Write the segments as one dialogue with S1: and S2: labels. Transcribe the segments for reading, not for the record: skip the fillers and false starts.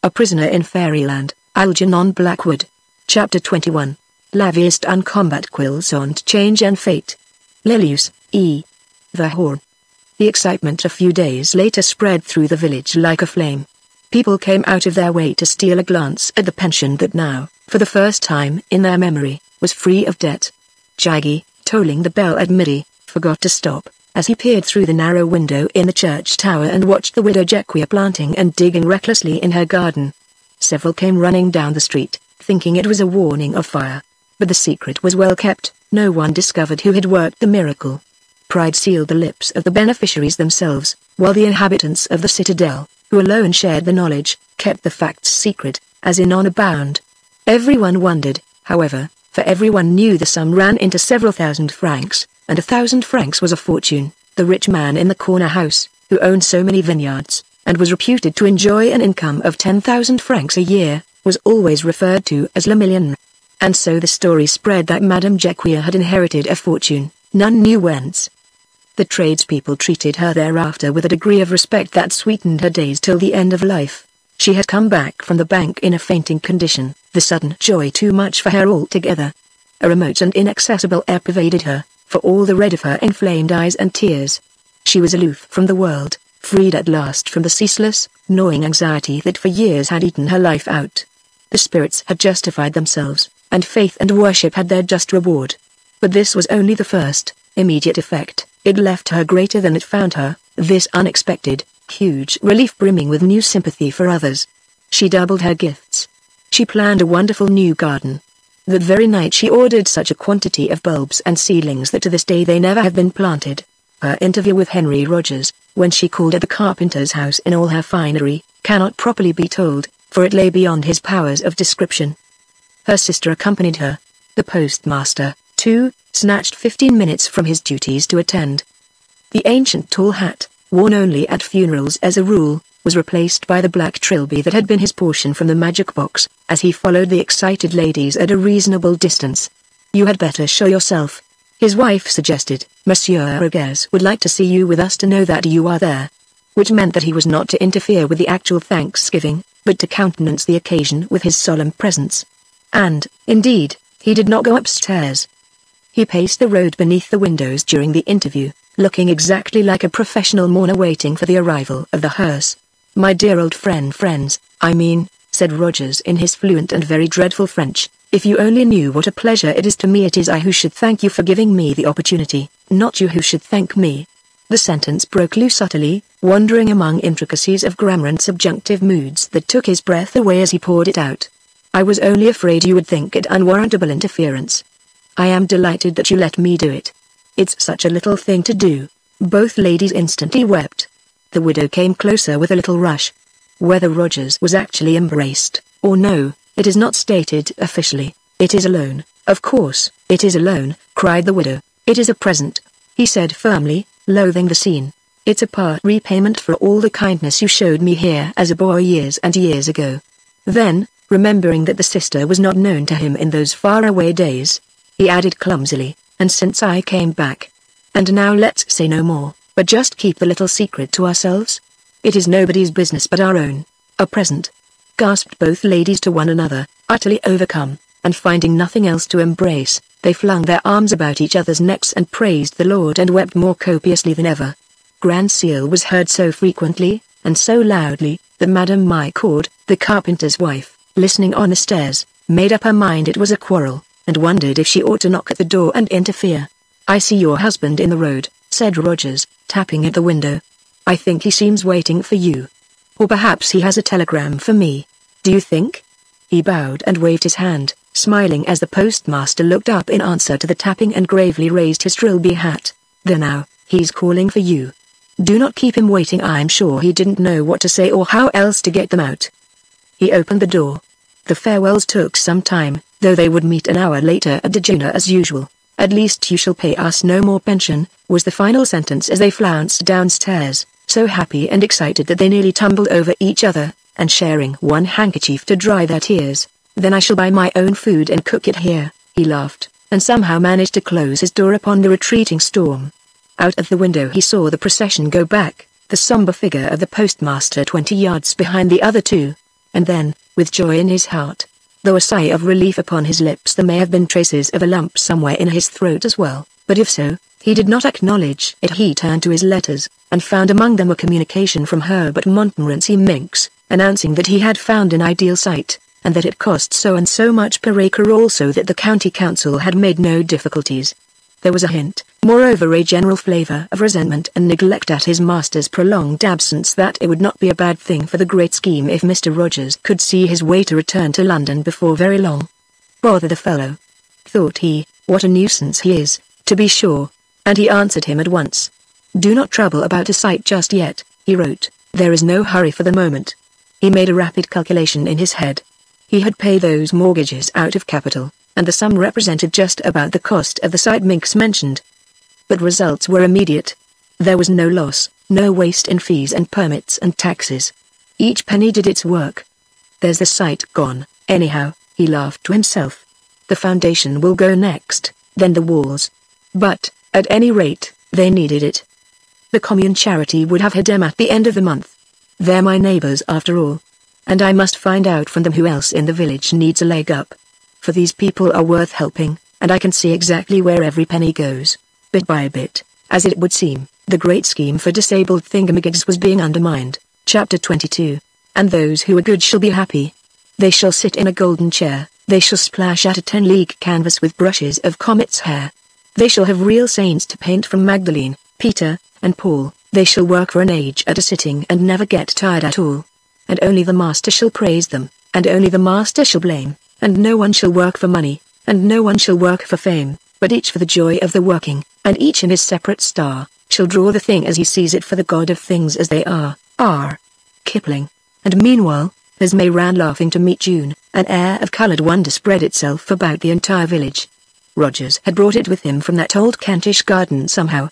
S1: A Prisoner in Fairyland, Algernon Blackwood. Chapter 21. Laviest un combat quills on change and fate. Lelius, E. The Horn. The excitement a few days later spread through the village like a flame. People came out of their way to steal a glance at the pension that now, for the first time in their memory, was free of debt. Jaggy, tolling the bell at midi, forgot to stop, as he peered through the narrow window in the church tower and watched the widow Jequia planting and digging recklessly in her garden. Several came running down the street, thinking it was a warning of fire. But the secret was well kept. No one discovered who had worked the miracle. Pride sealed the lips of the beneficiaries themselves, while the inhabitants of the citadel, who alone shared the knowledge, kept the facts secret, as in honor bound. Everyone wondered, however, for everyone knew the sum ran into several thousand francs, and 1,000 francs was a fortune. The rich man in the corner house, who owned so many vineyards, and was reputed to enjoy an income of 10,000 francs a year, was always referred to as Le Millionaire. And so the story spread that Madame Jequia had inherited a fortune, none knew whence. The tradespeople treated her thereafter with a degree of respect that sweetened her days till the end of life. She had come back from the bank in a fainting condition, the sudden joy too much for her altogether. A remote and inaccessible air pervaded her, for all the red of her inflamed eyes and tears. She was aloof from the world, freed at last from the ceaseless, gnawing anxiety that for years had eaten her life out. The spirits had justified themselves, and faith and worship had their just reward. But this was only the first, immediate effect. It left her greater than it found her, this unexpected, huge relief brimming with new sympathy for others. She doubled her gifts. She planned a wonderful new garden. That very night she ordered such a quantity of bulbs and seedlings that to this day they never have been planted. Her interview with Henry Rogers, when she called at the carpenter's house in all her finery, cannot properly be told, for it lay beyond his powers of description. Her sister accompanied her. The postmaster, too, snatched 15 minutes from his duties to attend. The ancient tall hat, worn only at funerals as a rule, was replaced by the black trilby that had been his portion from the magic box, as he followed the excited ladies at a reasonable distance. "You had better show yourself," his wife suggested. "Monsieur Rogers would like to see you with us to know that you are there." Which meant that he was not to interfere with the actual Thanksgiving, but to countenance the occasion with his solemn presence. And, indeed, he did not go upstairs. He paced the road beneath the windows during the interview, looking exactly like a professional mourner waiting for the arrival of the hearse. "My dear old friends, I mean," said Rogers in his fluent and very dreadful French, "if you only knew what a pleasure it is to me, it is I who should thank you for giving me the opportunity, not you who should thank me." The sentence broke loose utterly, wandering among intricacies of grammar and subjunctive moods that took his breath away as he poured it out. "I was only afraid you would think it unwarrantable interference. I am delighted that you let me do it. It's such a little thing to do." Both ladies instantly wept. The widow came closer with a little rush. Whether Rogers was actually embraced, or no, it is not stated officially. "It is a loan, of course, it is a loan," cried the widow. "It is a present," he said firmly, loathing the scene. "It's a part repayment for all the kindness you showed me here as a boy years and years ago." Then, remembering that the sister was not known to him in those faraway days, he added clumsily, "and since I came back. And now let's say no more, but just keep the little secret to ourselves. It is nobody's business but our own." "A present?" gasped both ladies to one another, utterly overcome, and finding nothing else to embrace, they flung their arms about each other's necks and praised the Lord and wept more copiously than ever. Grand Seal was heard so frequently, and so loudly, that Madame Mycord, the carpenter's wife, listening on the stairs, made up her mind it was a quarrel, and wondered if she ought to knock at the door and interfere. "I see your husband in the road," said Rogers, tapping at the window. "I think he seems waiting for you. Or perhaps he has a telegram for me. Do you think?" He bowed and waved his hand, smiling as the postmaster looked up in answer to the tapping and gravely raised his trilby hat. "There now, he's calling for you. Do not keep him waiting." I'm sure he didn't know what to say or how else to get them out. He opened the door. The farewells took some time, though they would meet an hour later at dinner as usual. "At least you shall pay us no more pension," was the final sentence as they flounced downstairs, so happy and excited that they nearly tumbled over each other, and sharing one handkerchief to dry their tears. "Then I shall buy my own food and cook it here," he laughed, and somehow managed to close his door upon the retreating storm. Out of the window he saw the procession go back, the somber figure of the postmaster 20 yards behind the other two. And then, with joy in his heart, though a sigh of relief upon his lips, there may have been traces of a lump somewhere in his throat as well, but if so, he did not acknowledge it. He turned to his letters, and found among them a communication from Herbert Montmorency Minks, announcing that he had found an ideal site, and that it cost so and so much per acre, also that the county council had made no difficulties. There was a hint, moreover a general flavour of resentment and neglect at his master's prolonged absence, that it would not be a bad thing for the great scheme if Mr. Rogers could see his way to return to London before very long. Bother the fellow, thought he, what a nuisance he is, to be sure. And he answered him at once. Do not trouble about a site just yet, he wrote, there is no hurry for the moment. He made a rapid calculation in his head. He had paid those mortgages out of capital, and the sum represented just about the cost of the site Minks mentioned. But results were immediate. There was no loss, no waste in fees and permits and taxes. Each penny did its work. There's the site gone, anyhow, he laughed to himself. The foundation will go next, then the walls. But, at any rate, they needed it. The commune charity would have had them at the end of the month. They're my neighbours after all. And I must find out from them who else in the village needs a leg up. For these people are worth helping, and I can see exactly where every penny goes. Bit by bit, as it would seem, the great scheme for disabled thingamagigs was being undermined. Chapter 22. And those who are good shall be happy. They shall sit in a golden chair, they shall splash at a 10-league canvas with brushes of comet's hair. They shall have real saints to paint from Magdalene, Peter, and Paul. They shall work for an age at a sitting and never get tired at all. And only the master shall praise them, and only the master shall blame, and no one shall work for money, and no one shall work for fame, but each for the joy of the working, and each in his separate star, shall draw the thing as he sees it for the God of things as they are. R. Kipling. And meanwhile, as May ran laughing to meet June, an air of coloured wonder spread itself about the entire village. Rogers had brought it with him from that old Kentish garden somehow.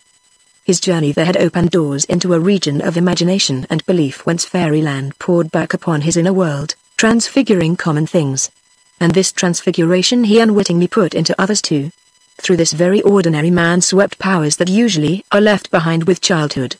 S1: His journey there had opened doors into a region of imagination and belief whence Fairyland poured back upon his inner world, transfiguring common things. And this transfiguration he unwittingly put into others too. Through this very ordinary man swept powers that usually are left behind with childhood.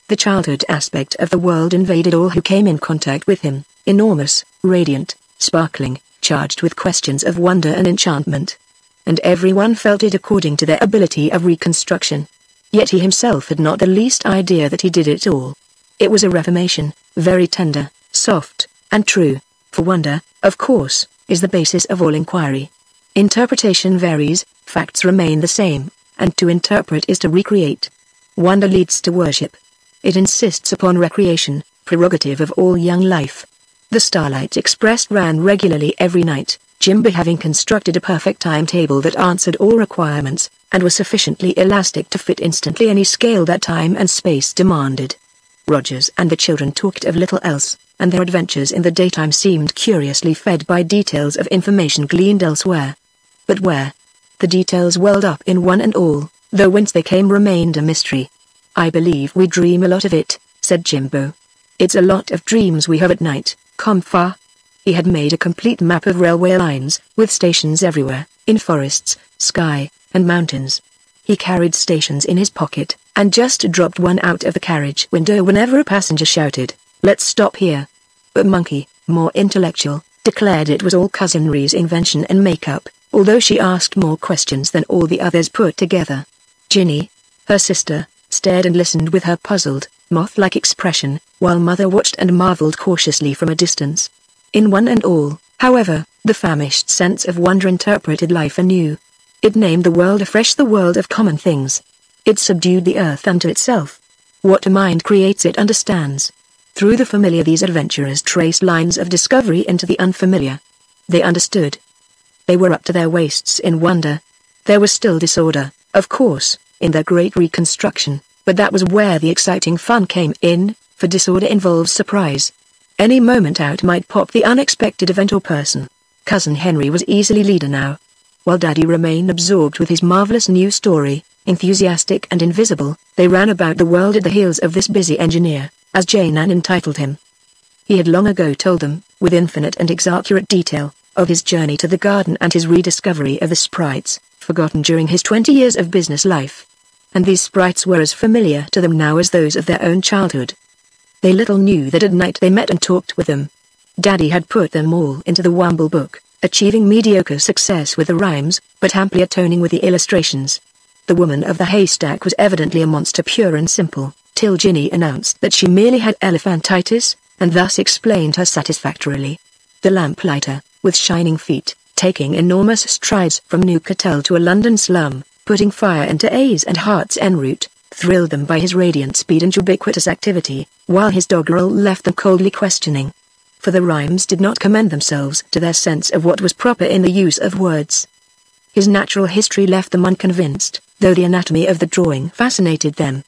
S1: The childhood aspect of the world invaded all who came in contact with him, enormous, radiant, sparkling, charged with questions of wonder and enchantment. And everyone felt it according to their ability of reconstruction. Yet he himself had not the least idea that he did it all. It was a reformation, very tender, soft, and true, for wonder, of course, is the basis of all inquiry. Interpretation varies, facts remain the same, and to interpret is to recreate. Wonder leads to worship. It insists upon recreation, prerogative of all young life. The Starlight Express ran regularly every night, Jimbo having constructed a perfect timetable that answered all requirements, and was sufficiently elastic to fit instantly any scale that time and space demanded. Rogers and the children talked of little else, and their adventures in the daytime seemed curiously fed by details of information gleaned elsewhere. But where? The details welled up in one and all, though whence they came remained a mystery. I believe we dream a lot of it, said Jimbo. It's a lot of dreams we have at night, comfa. He had made a complete map of railway lines, with stations everywhere, in forests, sky, and mountains. He carried stations in his pocket, and just dropped one out of the carriage window whenever a passenger shouted, "Let's stop here." But Monkey, more intellectual, declared it was all Cousin Rhee's invention and make-up, although she asked more questions than all the others put together. Ginny, her sister, stared and listened with her puzzled, moth-like expression, while Mother watched and marveled cautiously from a distance. In one and all, however, the famished sense of wonder interpreted life anew. It named the world afresh, the world of common things. It subdued the earth unto itself. What a mind creates it understands. Through the familiar these adventurers traced lines of discovery into the unfamiliar. They understood. They were up to their waists in wonder. There was still disorder, of course, in their great reconstruction, but that was where the exciting fun came in, for disorder involves surprise. Any moment out might pop the unexpected event or person. Cousin Henry was easily leader now. While Daddy remained absorbed with his marvelous new story, enthusiastic and invisible, they ran about the world at the heels of this busy engineer, as Jane Ann entitled him. He had long ago told them, with infinite and exaggerated detail, of his journey to the garden and his rediscovery of the sprites, forgotten during his 20 years of business life. And these sprites were as familiar to them now as those of their own childhood. They little knew that at night they met and talked with them. Daddy had put them all into the Wumble book, achieving mediocre success with the rhymes, but amply atoning with the illustrations. The woman of the haystack was evidently a monster pure and simple, till Ginny announced that she merely had elephantitis, and thus explained her satisfactorily. The lamplighter, with shining feet, taking enormous strides from Newcastle to a London slum, putting fire into A's and hearts en route, thrilled them by his radiant speed and ubiquitous activity, while his doggerel left them coldly questioning. For the rhymes did not commend themselves to their sense of what was proper in the use of words. His natural history left them unconvinced, though the anatomy of the drawing fascinated them.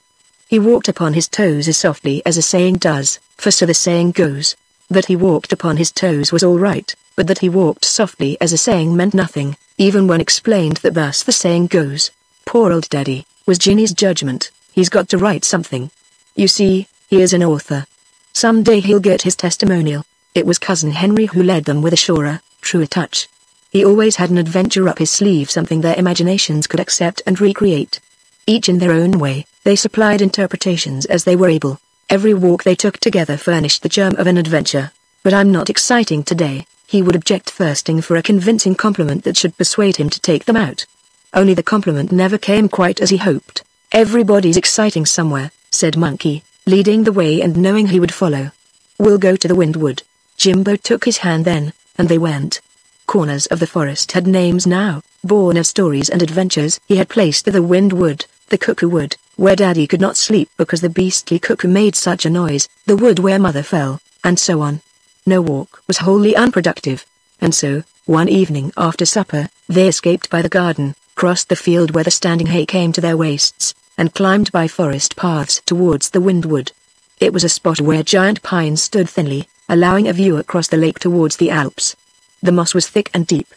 S1: He walked upon his toes as softly as a saying does, for so the saying goes. That he walked upon his toes was all right, but that he walked softly as a saying meant nothing, even when explained that thus the saying goes. Poor old Daddy, was Ginny's judgment. He's got to write something. You see, he is an author. Someday he'll get his testimonial. It was Cousin Henry who led them with a surer, truer touch. He always had an adventure up his sleeve, something their imaginations could accept and recreate. Each in their own way, they supplied interpretations as they were able. Every walk they took together furnished the germ of an adventure. But I'm not exciting today, he would object, thirsting for a convincing compliment that should persuade him to take them out. Only the compliment never came quite as he hoped. Everybody's exciting somewhere, said Monkey, leading the way and knowing he would follow. We'll go to the Windwood. Jimbo took his hand then, and they went. Corners of the forest had names now, born of stories and adventures. He had placed the Windwood, the Cuckoo Wood, where Daddy could not sleep because the beastly cuckoo made such a noise, the wood where Mother fell, and so on. No walk was wholly unproductive. And so, one evening after supper, they escaped by the garden, crossed the field where the standing hay came to their waists, and climbed by forest paths towards the Windwood. It was a spot where giant pines stood thinly, allowing a view across the lake towards the Alps. The moss was thick and deep.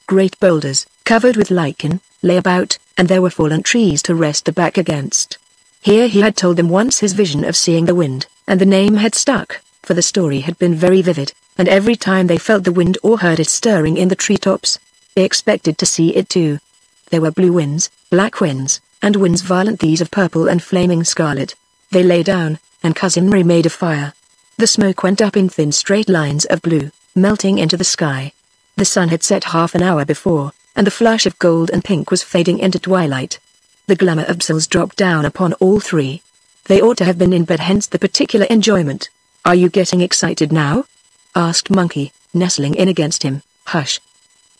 S1: Great boulders, covered with lichen, lay about, and there were fallen trees to rest the back against. Here he had told them once his vision of seeing the wind, and the name had stuck, for the story had been very vivid, and every time they felt the wind or heard it stirring in the treetops, they expected to see it too. There were blue winds, black winds, and winds violent, these of purple and flaming scarlet. They lay down, and Cousin Ray made a fire. The smoke went up in thin straight lines of blue, melting into the sky. The sun had set half an hour before, and the flush of gold and pink was fading into twilight. The glamour of bsells dropped down upon all three. They ought to have been in bed, hence the particular enjoyment. Are you getting excited now? Asked Monkey, nestling in against him. Hush.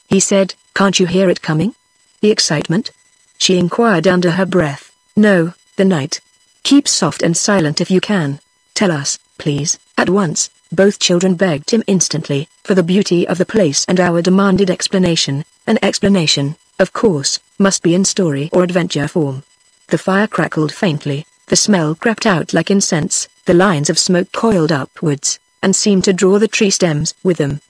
S1: He said, can't you hear it coming? The excitement? She inquired under her breath. No, the night. Keep soft and silent if you can. Tell us, please, at once. Both children begged him instantly, for the beauty of the place and hour demanded explanation. An explanation, of course, must be in story or adventure form. The fire crackled faintly, the smell crept out like incense, the lines of smoke coiled upwards, and seemed to draw the tree stems with them.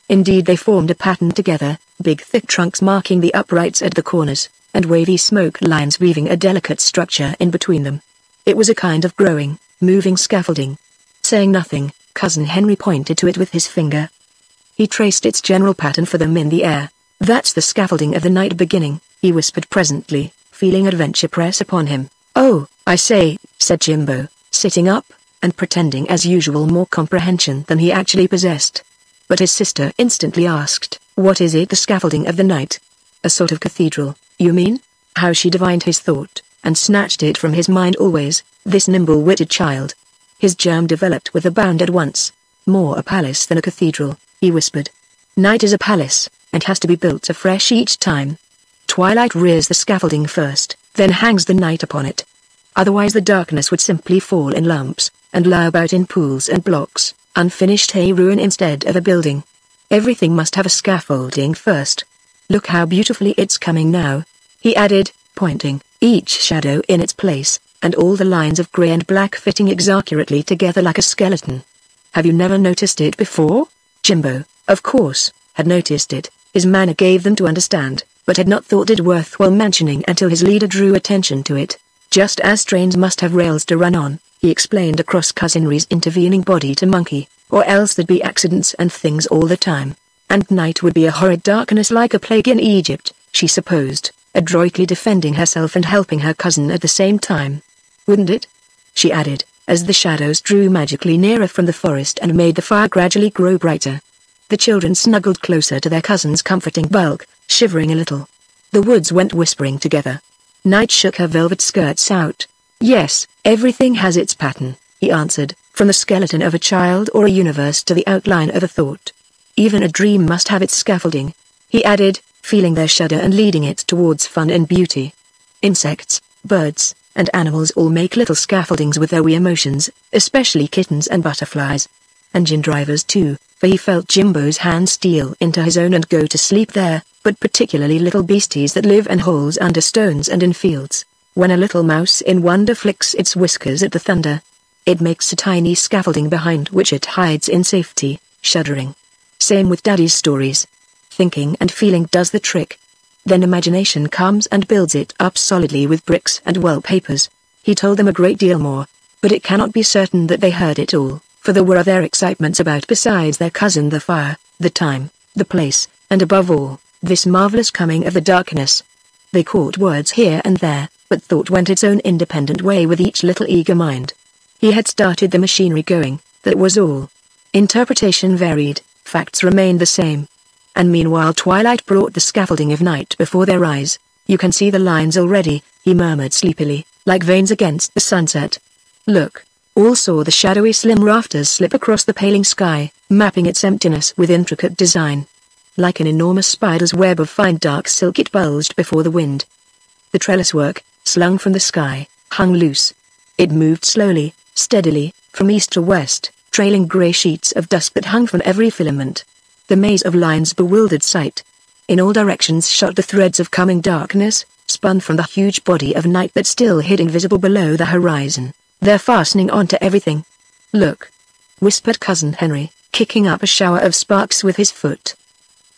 S1: Indeed, they formed a pattern together, big thick trunks marking the uprights at the corners, and wavy smoke lines weaving a delicate structure in between them. It was a kind of growing, moving scaffolding. Saying nothing, Cousin Henry pointed to it with his finger. He traced its general pattern for them in the air. That's the scaffolding of the night beginning, he whispered presently, feeling adventure press upon him. Oh, I say, said Jimbo, sitting up, and pretending as usual more comprehension than he actually possessed. But his sister instantly asked, what is it, the scaffolding of the night? A sort of cathedral, you mean? How she divined his thought, and snatched it from his mind always, this nimble-witted child. His germ developed with a bound at once. More a palace than a cathedral, he whispered. Night is a palace, and has to be built afresh each time. Twilight rears the scaffolding first, then hangs the night upon it. Otherwise the darkness would simply fall in lumps, and lie about in pools and blocks, unfinished hay ruin instead of a building. Everything must have a scaffolding first. Look how beautifully it's coming now, he added, pointing, each shadow in its place, and all the lines of grey and black fitting exactly together like a skeleton. Have you never noticed it before? Jimbo, of course, had noticed it. His manner gave them to understand, but had not thought it worthwhile mentioning until his leader drew attention to it. Just as trains must have rails to run on, he explained across Cousin Ray's intervening body to Monkey, or else there'd be accidents and things all the time. And night would be a horrid darkness like a plague in Egypt, she supposed, adroitly defending herself and helping her cousin at the same time. Wouldn't it? She added, as the shadows drew magically nearer from the forest and made the fire gradually grow brighter. The children snuggled closer to their cousin's comforting bulk, shivering a little. The woods went whispering together. Night shook her velvet skirts out. "Yes, everything has its pattern," he answered, "from the skeleton of a child or a universe to the outline of a thought. Even a dream must have its scaffolding," he added, feeling their shudder and leading it towards fun and beauty. "Insects, birds, and animals all make little scaffoldings with their wee emotions, especially kittens and butterflies. Engine drivers too, for he felt Jimbo's hand steal into his own and go to sleep there, but particularly little beasties that live in holes under stones and in fields. When a little mouse in wonder flicks its whiskers at the thunder, it makes a tiny scaffolding behind which it hides in safety, shuddering. Same with Daddy's stories. Thinking and feeling does the trick. Then imagination comes and builds it up solidly with bricks and wallpapers." He told them a great deal more, but it cannot be certain that they heard it all, for there were other excitements about besides their cousin the fire, the time, the place, and above all, this marvelous coming of the darkness. They caught words here and there, but thought went its own independent way with each little eager mind. He had started the machinery going, that was all. Interpretation varied, facts remained the same. And meanwhile twilight brought the scaffolding of night before their eyes. "You can see the lines already," he murmured sleepily, "like veins against the sunset. Look." All saw the shadowy slim rafters slip across the paling sky, mapping its emptiness with intricate design. Like an enormous spider's web of fine dark silk it bulged before the wind. The trellis work, slung from the sky, hung loose. It moved slowly, steadily, from east to west, trailing grey sheets of dust that hung from every filament. The maze of lines bewildered sight. In all directions shot the threads of coming darkness, spun from the huge body of night that still hid invisible below the horizon, there fastening onto everything. "Look," whispered Cousin Henry, kicking up a shower of sparks with his foot.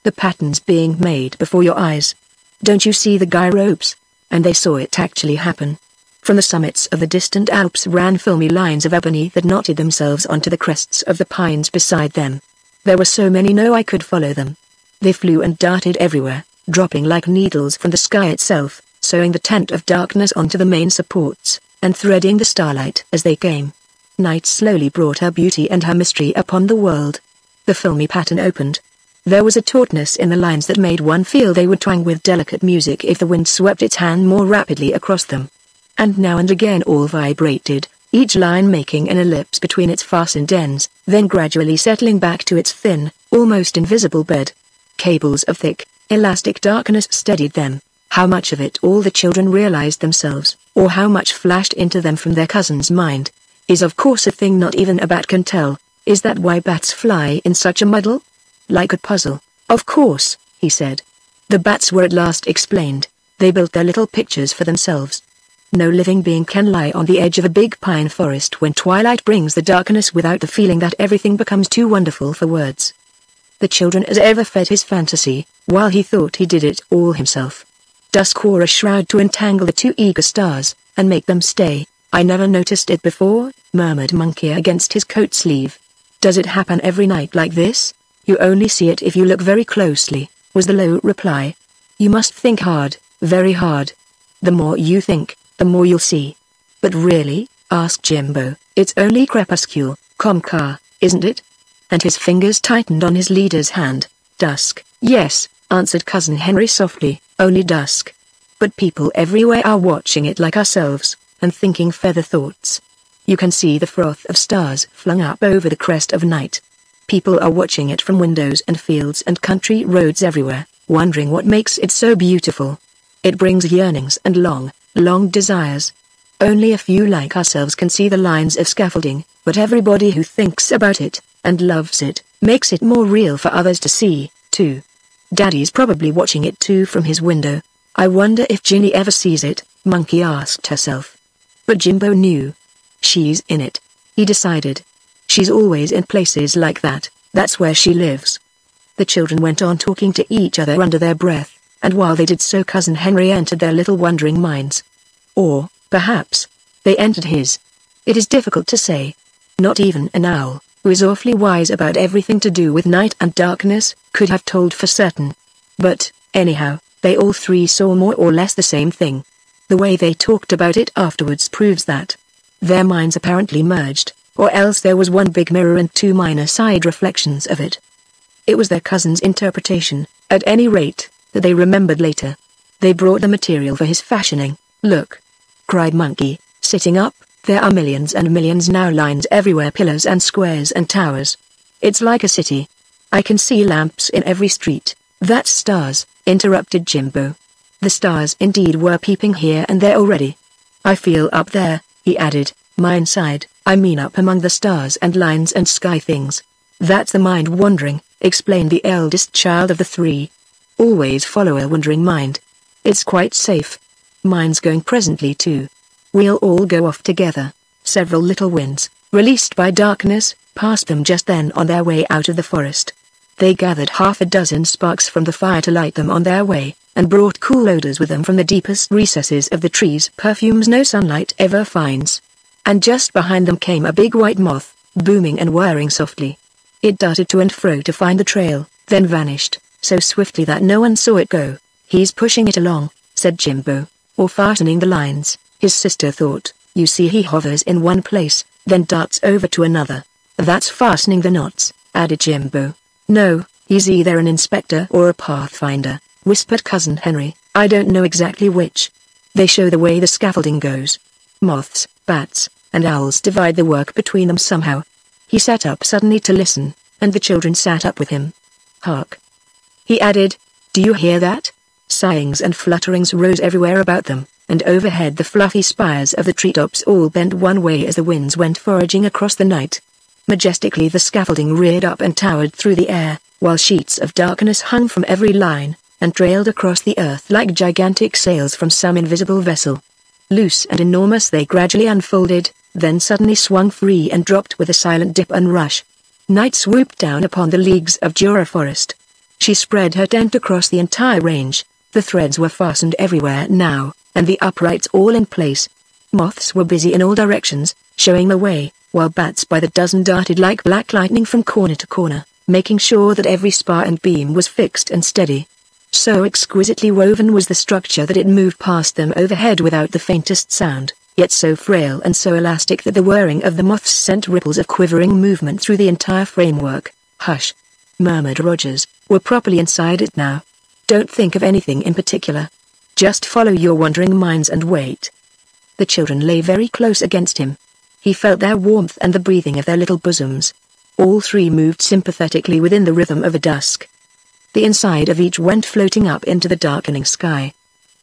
S1: "The pattern's being made before your eyes. Don't you see the guy ropes?" And they saw it actually happen. From the summits of the distant Alps ran filmy lines of ebony that knotted themselves onto the crests of the pines beside them. There were so many no eye could follow them. They flew and darted everywhere, dropping like needles from the sky itself, sewing the tent of darkness onto the main supports, and threading the starlight as they came. Night slowly brought her beauty and her mystery upon the world. The filmy pattern opened. There was a tautness in the lines that made one feel they would twang with delicate music if the wind swept its hand more rapidly across them. And now and again all vibrated, each line making an ellipse between its fastened ends, then gradually settling back to its thin, almost invisible bed. Cables of thick, elastic darkness steadied them. How much of it all the children realized themselves, or how much flashed into them from their cousin's mind, is of course a thing not even a bat can tell. Is that why bats fly in such a muddle? Like a puzzle. "Of course," he said. The bats were at last explained. They built their little pictures for themselves. No living being can lie on the edge of a big pine forest when twilight brings the darkness without the feeling that everything becomes too wonderful for words. The children as ever fed his fantasy, while he thought he did it all himself. Dusk wore a shroud to entangle the two eager stars, and make them stay. "I never noticed it before," murmured Monkey against his coat sleeve. "Does it happen every night like this?" "You only see it if you look very closely," was the low reply. "You must think hard, very hard. The more you think, the more you'll see." "But really?" asked Jimbo. "It's only crepuscule, Comcar, isn't it?" And his fingers tightened on his leader's hand. "Dusk, yes," answered Cousin Henry softly, "only dusk. But people everywhere are watching it like ourselves, and thinking feather thoughts. You can see the froth of stars flung up over the crest of night. People are watching it from windows and fields and country roads everywhere, wondering what makes it so beautiful. It brings yearnings and long desires. Only a few like ourselves can see the lines of scaffolding, but everybody who thinks about it, and loves it, makes it more real for others to see, too. Daddy's probably watching it too from his window. I wonder if Ginny ever sees it," Monkey asked herself. But Jimbo knew. She's in it, he decided. She's always in places like that, that's where she lives. The children went on talking to each other under their breath, and while they did so Cousin Henry entered their little wondering minds. Or, perhaps, they entered his. It is difficult to say. Not even an owl, who is awfully wise about everything to do with night and darkness, could have told for certain. But, anyhow, they all three saw more or less the same thing. The way they talked about it afterwards proves that. Their minds apparently merged, or else there was one big mirror and two minor side reflections of it. It was their cousin's interpretation, at any rate, that they remembered later. They brought the material for his fashioning. "Look!" cried Monkey, sitting up. "There are millions and millions now, lines everywhere, pillars and squares and towers. It's like a city. I can see lamps in every street." "That's stars," interrupted Jimbo. The stars indeed were peeping here and there already. "I feel up there," he added, "mine side, I mean up among the stars and lines and sky things." "That's the mind wandering," explained the eldest child of the three. "Always follow a wandering mind. It's quite safe. Mine's going presently too. We'll all go off together." Several little winds, released by darkness, passed them just then on their way out of the forest. They gathered half a dozen sparks from the fire to light them on their way, and brought cool odors with them from the deepest recesses of the trees, perfumes no sunlight ever finds. And just behind them came a big white moth, booming and whirring softly. It darted to and fro to find the trail, then vanished, so swiftly that no one saw it go. "He's pushing it along," said Jimbo, "or fastening the lines," his sister thought. "You see, he hovers in one place, then darts over to another." "That's fastening the knots," added Jimbo. "No, he's either an inspector or a pathfinder," whispered Cousin Henry. "I don't know exactly which. They show the way the scaffolding goes. Moths, bats, and owls divide the work between them somehow." He sat up suddenly to listen, and the children sat up with him. "Hark!" he added. "Do you hear that?" Sighings and flutterings rose everywhere about them, and overhead the fluffy spires of the treetops all bent one way as the winds went foraging across the night. Majestically the scaffolding reared up and towered through the air, while sheets of darkness hung from every line, and trailed across the earth like gigantic sails from some invisible vessel. Loose and enormous they gradually unfolded, then suddenly swung free and dropped with a silent dip and rush. Night swooped down upon the leagues of Jura forest. She spread her tent across the entire range. The threads were fastened everywhere now, and the uprights all in place. Moths were busy in all directions, showing the way, while bats by the dozen darted like black lightning from corner to corner, making sure that every spar and beam was fixed and steady. So exquisitely woven was the structure that it moved past them overhead without the faintest sound, yet so frail and so elastic that the whirring of the moths sent ripples of quivering movement through the entire framework. "Hush!" murmured Rogers. "We're properly inside it now. Don't think of anything in particular. Just follow your wandering minds and wait." The children lay very close against him. He felt their warmth and the breathing of their little bosoms. All three moved sympathetically within the rhythm of a dusk. The inside of each went floating up into the darkening sky.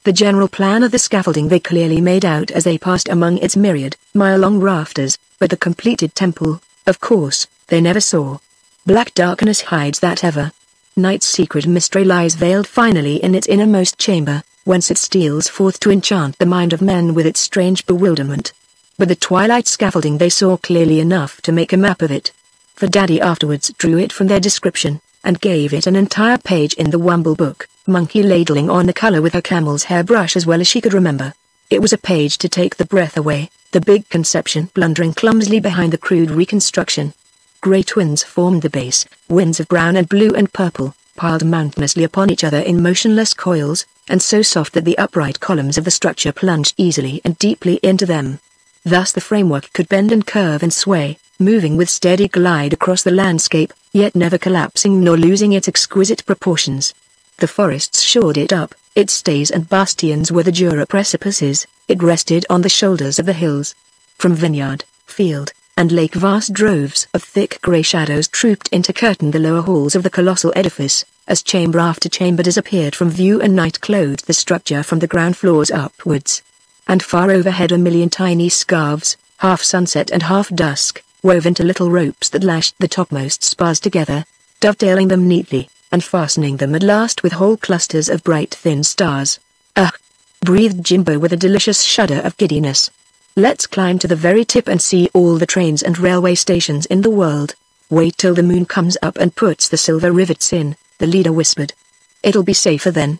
S1: The general plan of the scaffolding they clearly made out as they passed among its myriad, mile-long rafters, but the completed temple, of course, they never saw. Black darkness hides that ever. Night's secret mystery lies veiled finally in its innermost chamber, whence it steals forth to enchant the mind of men with its strange bewilderment. But the twilight scaffolding they saw clearly enough to make a map of it. For Daddy afterwards drew it from their description, and gave it an entire page in the Wumble book, Monkey ladling on the color with her camel's hair brush as well as she could remember. It was a page to take the breath away, the big conception blundering clumsily behind the crude reconstruction. Grey twins formed the base, winds of brown and blue and purple, piled mountainously upon each other in motionless coils, and so soft that the upright columns of the structure plunged easily and deeply into them. Thus the framework could bend and curve and sway, moving with steady glide across the landscape, yet never collapsing nor losing its exquisite proportions. The forests shored it up, its stays and bastions were the Jura precipices, it rested on the shoulders of the hills. From vineyard, field, and lake vast droves of thick grey shadows trooped in to curtain the lower halls of the colossal edifice, as chamber after chamber disappeared from view and night clothed the structure from the ground floors upwards. And far overhead a million tiny scarves, half sunset and half dusk, wove into little ropes that lashed the topmost spars together, dovetailing them neatly, and fastening them at last with whole clusters of bright thin stars. "Ugh!" breathed Jimbo with a delicious shudder of giddiness. "Let's climb to the very tip and see all the trains and railway stations in the world. Wait till the moon comes up and puts the silver rivets in," the leader whispered. "It'll be safer then."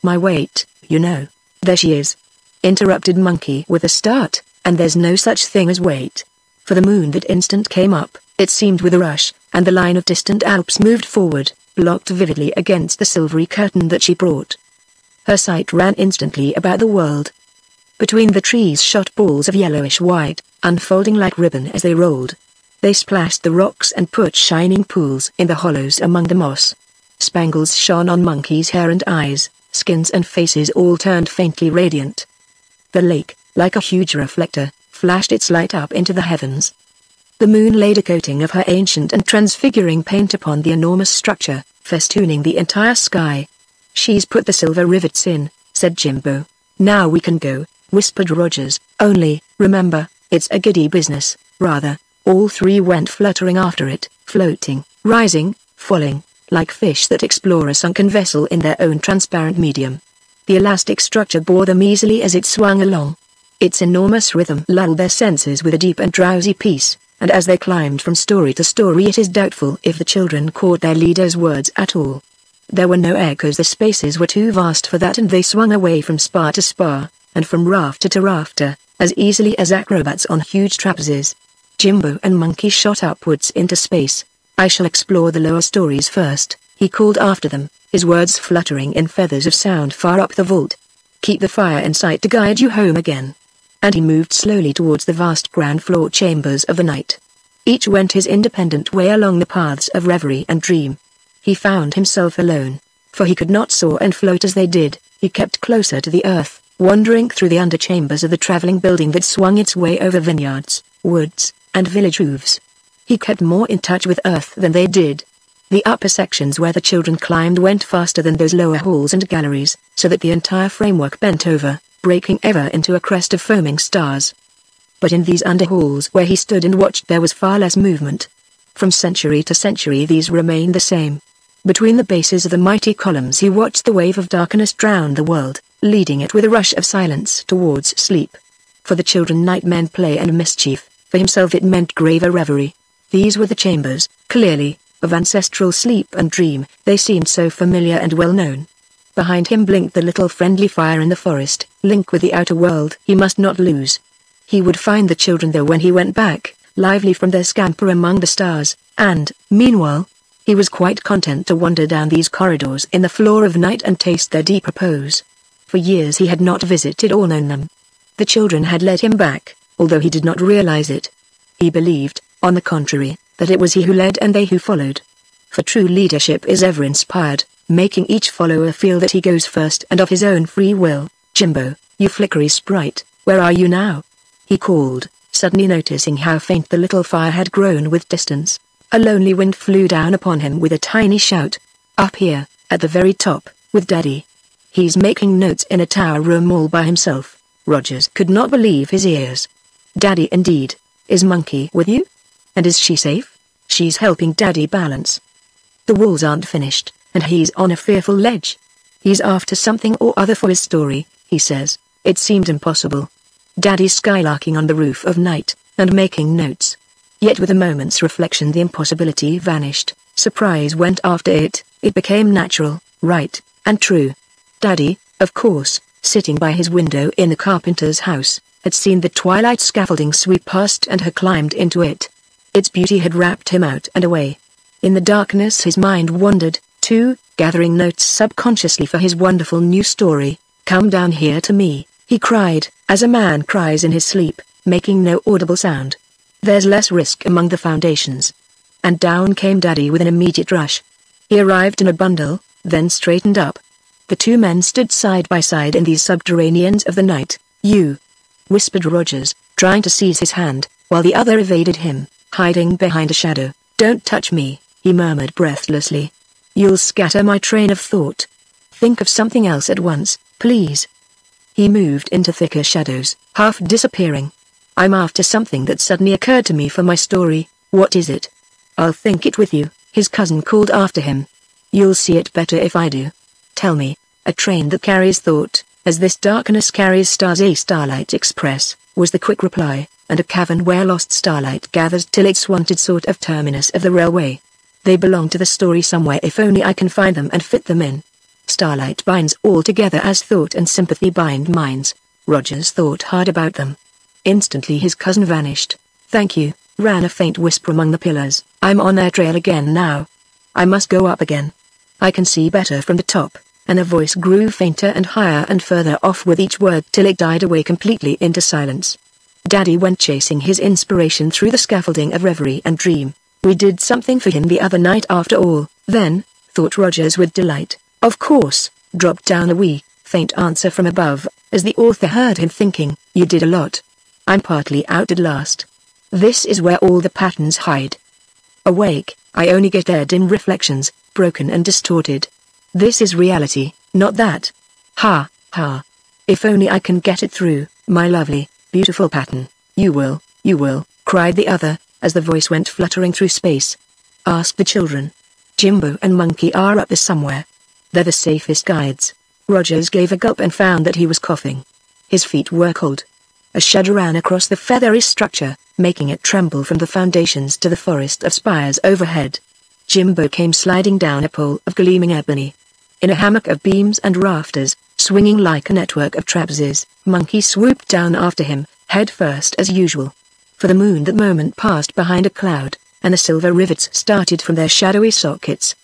S1: "My wait, you know." "There she is," interrupted Monkey with a start, "and there's no such thing as wait." For the moon that instant came up, it seemed with a rush, and the line of distant Alps moved forward, blocked vividly against the silvery curtain that she brought. Her sight ran instantly about the world. Between the trees shot balls of yellowish white, unfolding like ribbon as they rolled. They splashed the rocks and put shining pools in the hollows among the moss. Spangles shone on Monkey's hair and eyes, skins and faces all turned faintly radiant. The lake, like a huge reflector, flashed its light up into the heavens. The moon laid a coating of her ancient and transfiguring paint upon the enormous structure, festooning the entire sky. "She's put the silver rivets in," said Jimbo. "Now we can go," whispered Rogers. "Only, remember, it's a giddy business, rather." All three went fluttering after it, floating, rising, falling, like fish that explore a sunken vessel in their own transparent medium. The elastic structure bore them easily as it swung along. Its enormous rhythm lulled their senses with a deep and drowsy peace, and as they climbed from story to story it is doubtful if the children caught their leader's words at all. There were no echoes, the spaces were too vast for that, and they swung away from spar to spar, and from rafter to rafter, as easily as acrobats on huge trapezes. Jimbo and Monkey shot upwards into space. "I shall explore the lower stories first," he called after them, his words fluttering in feathers of sound far up the vault. "Keep the fire in sight to guide you home again." And he moved slowly towards the vast ground floor chambers of the night. Each went his independent way along the paths of reverie and dream. He found himself alone, for he could not soar and float as they did. He kept closer to the earth, wandering through the underchambers of the traveling building that swung its way over vineyards, woods, and village roofs. He kept more in touch with earth than they did. The upper sections where the children climbed went faster than those lower halls and galleries, so that the entire framework bent over, breaking ever into a crest of foaming stars. But in these underhalls where he stood and watched there was far less movement. From century to century these remained the same. Between the bases of the mighty columns he watched the wave of darkness drown the world, leading it with a rush of silence towards sleep. For the children night meant play and mischief, for himself it meant graver reverie. These were the chambers, clearly, of ancestral sleep and dream. They seemed so familiar and well known. Behind him blinked the little friendly fire in the forest, link with the outer world he must not lose. He would find the children there when he went back, lively from their scamper among the stars, and, meanwhile, he was quite content to wander down these corridors in the floor of night and taste their deep repose. For years he had not visited or known them. The children had led him back, although he did not realize it. He believed, on the contrary, that it was he who led and they who followed. For true leadership is ever inspired, making each follower feel that he goes first and of his own free will. "Jimbo, you flickery sprite, where are you now?" he called, suddenly noticing how faint the little fire had grown with distance. A lonely wind flew down upon him with a tiny shout. "Up here, at the very top, with Daddy. He's making notes in a tower room all by himself." Rogers could not believe his ears. "Daddy indeed. Is Monkey with you? And is she safe?" "She's helping Daddy balance. The walls aren't finished, and he's on a fearful ledge. He's after something or other for his story, he says." It seemed impossible. Daddy skylarking on the roof of night, and making notes. Yet with a moment's reflection the impossibility vanished, surprise went after it, it became natural, right, and true. Daddy, of course, sitting by his window in the carpenter's house, had seen the twilight scaffolding sweep past and had climbed into it. Its beauty had wrapped him out and away. In the darkness his mind wandered, too, gathering notes subconsciously for his wonderful new story. "Come down here to me," he cried, as a man cries in his sleep, making no audible sound. "There's less risk among the foundations." And down came Daddy with an immediate rush. He arrived in a bundle, then straightened up. The two men stood side by side in these subterraneans of the night. "You," whispered Rogers, trying to seize his hand, while the other evaded him, hiding behind a shadow. "Don't touch me," he murmured breathlessly. "You'll scatter my train of thought. Think of something else at once, please." He moved into thicker shadows, half disappearing. "I'm after something that suddenly occurred to me for my story." "What is it?" "I'll think it with you," his cousin called after him. "You'll see it better if I do." "Tell me." "A train that carries thought, as this darkness carries stars, a starlight express," was the quick reply, "and a cavern where lost starlight gathers till its wanted sort of terminus of the railway. They belong to the story somewhere if only I can find them and fit them in. Starlight binds all together as thought and sympathy bind minds." Rogers thought hard about them. Instantly his cousin vanished. "Thank you," ran a faint whisper among the pillars. "I'm on their trail again now. I must go up again. I can see better from the top," and the voice grew fainter and higher and further off with each word till it died away completely into silence. Daddy went chasing his inspiration through the scaffolding of reverie and dream. We did something for him the other night after all, then, thought Rogers with delight. Of course, dropped down a wee, faint answer from above, as the author heard him thinking, you did a lot. I'm partly out at last. This is where all the patterns hide. Awake, I only get their dim reflections, broken and distorted. This is reality, not that. Ha, ha. If only I can get it through, my lovely, beautiful pattern. You will, cried the other, as the voice went fluttering through space. Ask the children. Jimbo and Monkey are up there somewhere. They're the safest guides. Rogers gave a gulp and found that he was coughing. His feet were cold. A shudder ran across the feathery structure, making it tremble from the foundations to the forest of spires overhead. Jimbo came sliding down a pole of gleaming ebony. In a hammock of beams and rafters, swinging like a network of trapezes, Monkey swooped down after him, head first as usual. For the moon that moment passed behind a cloud, and the silver rivets started from their shadowy sockets.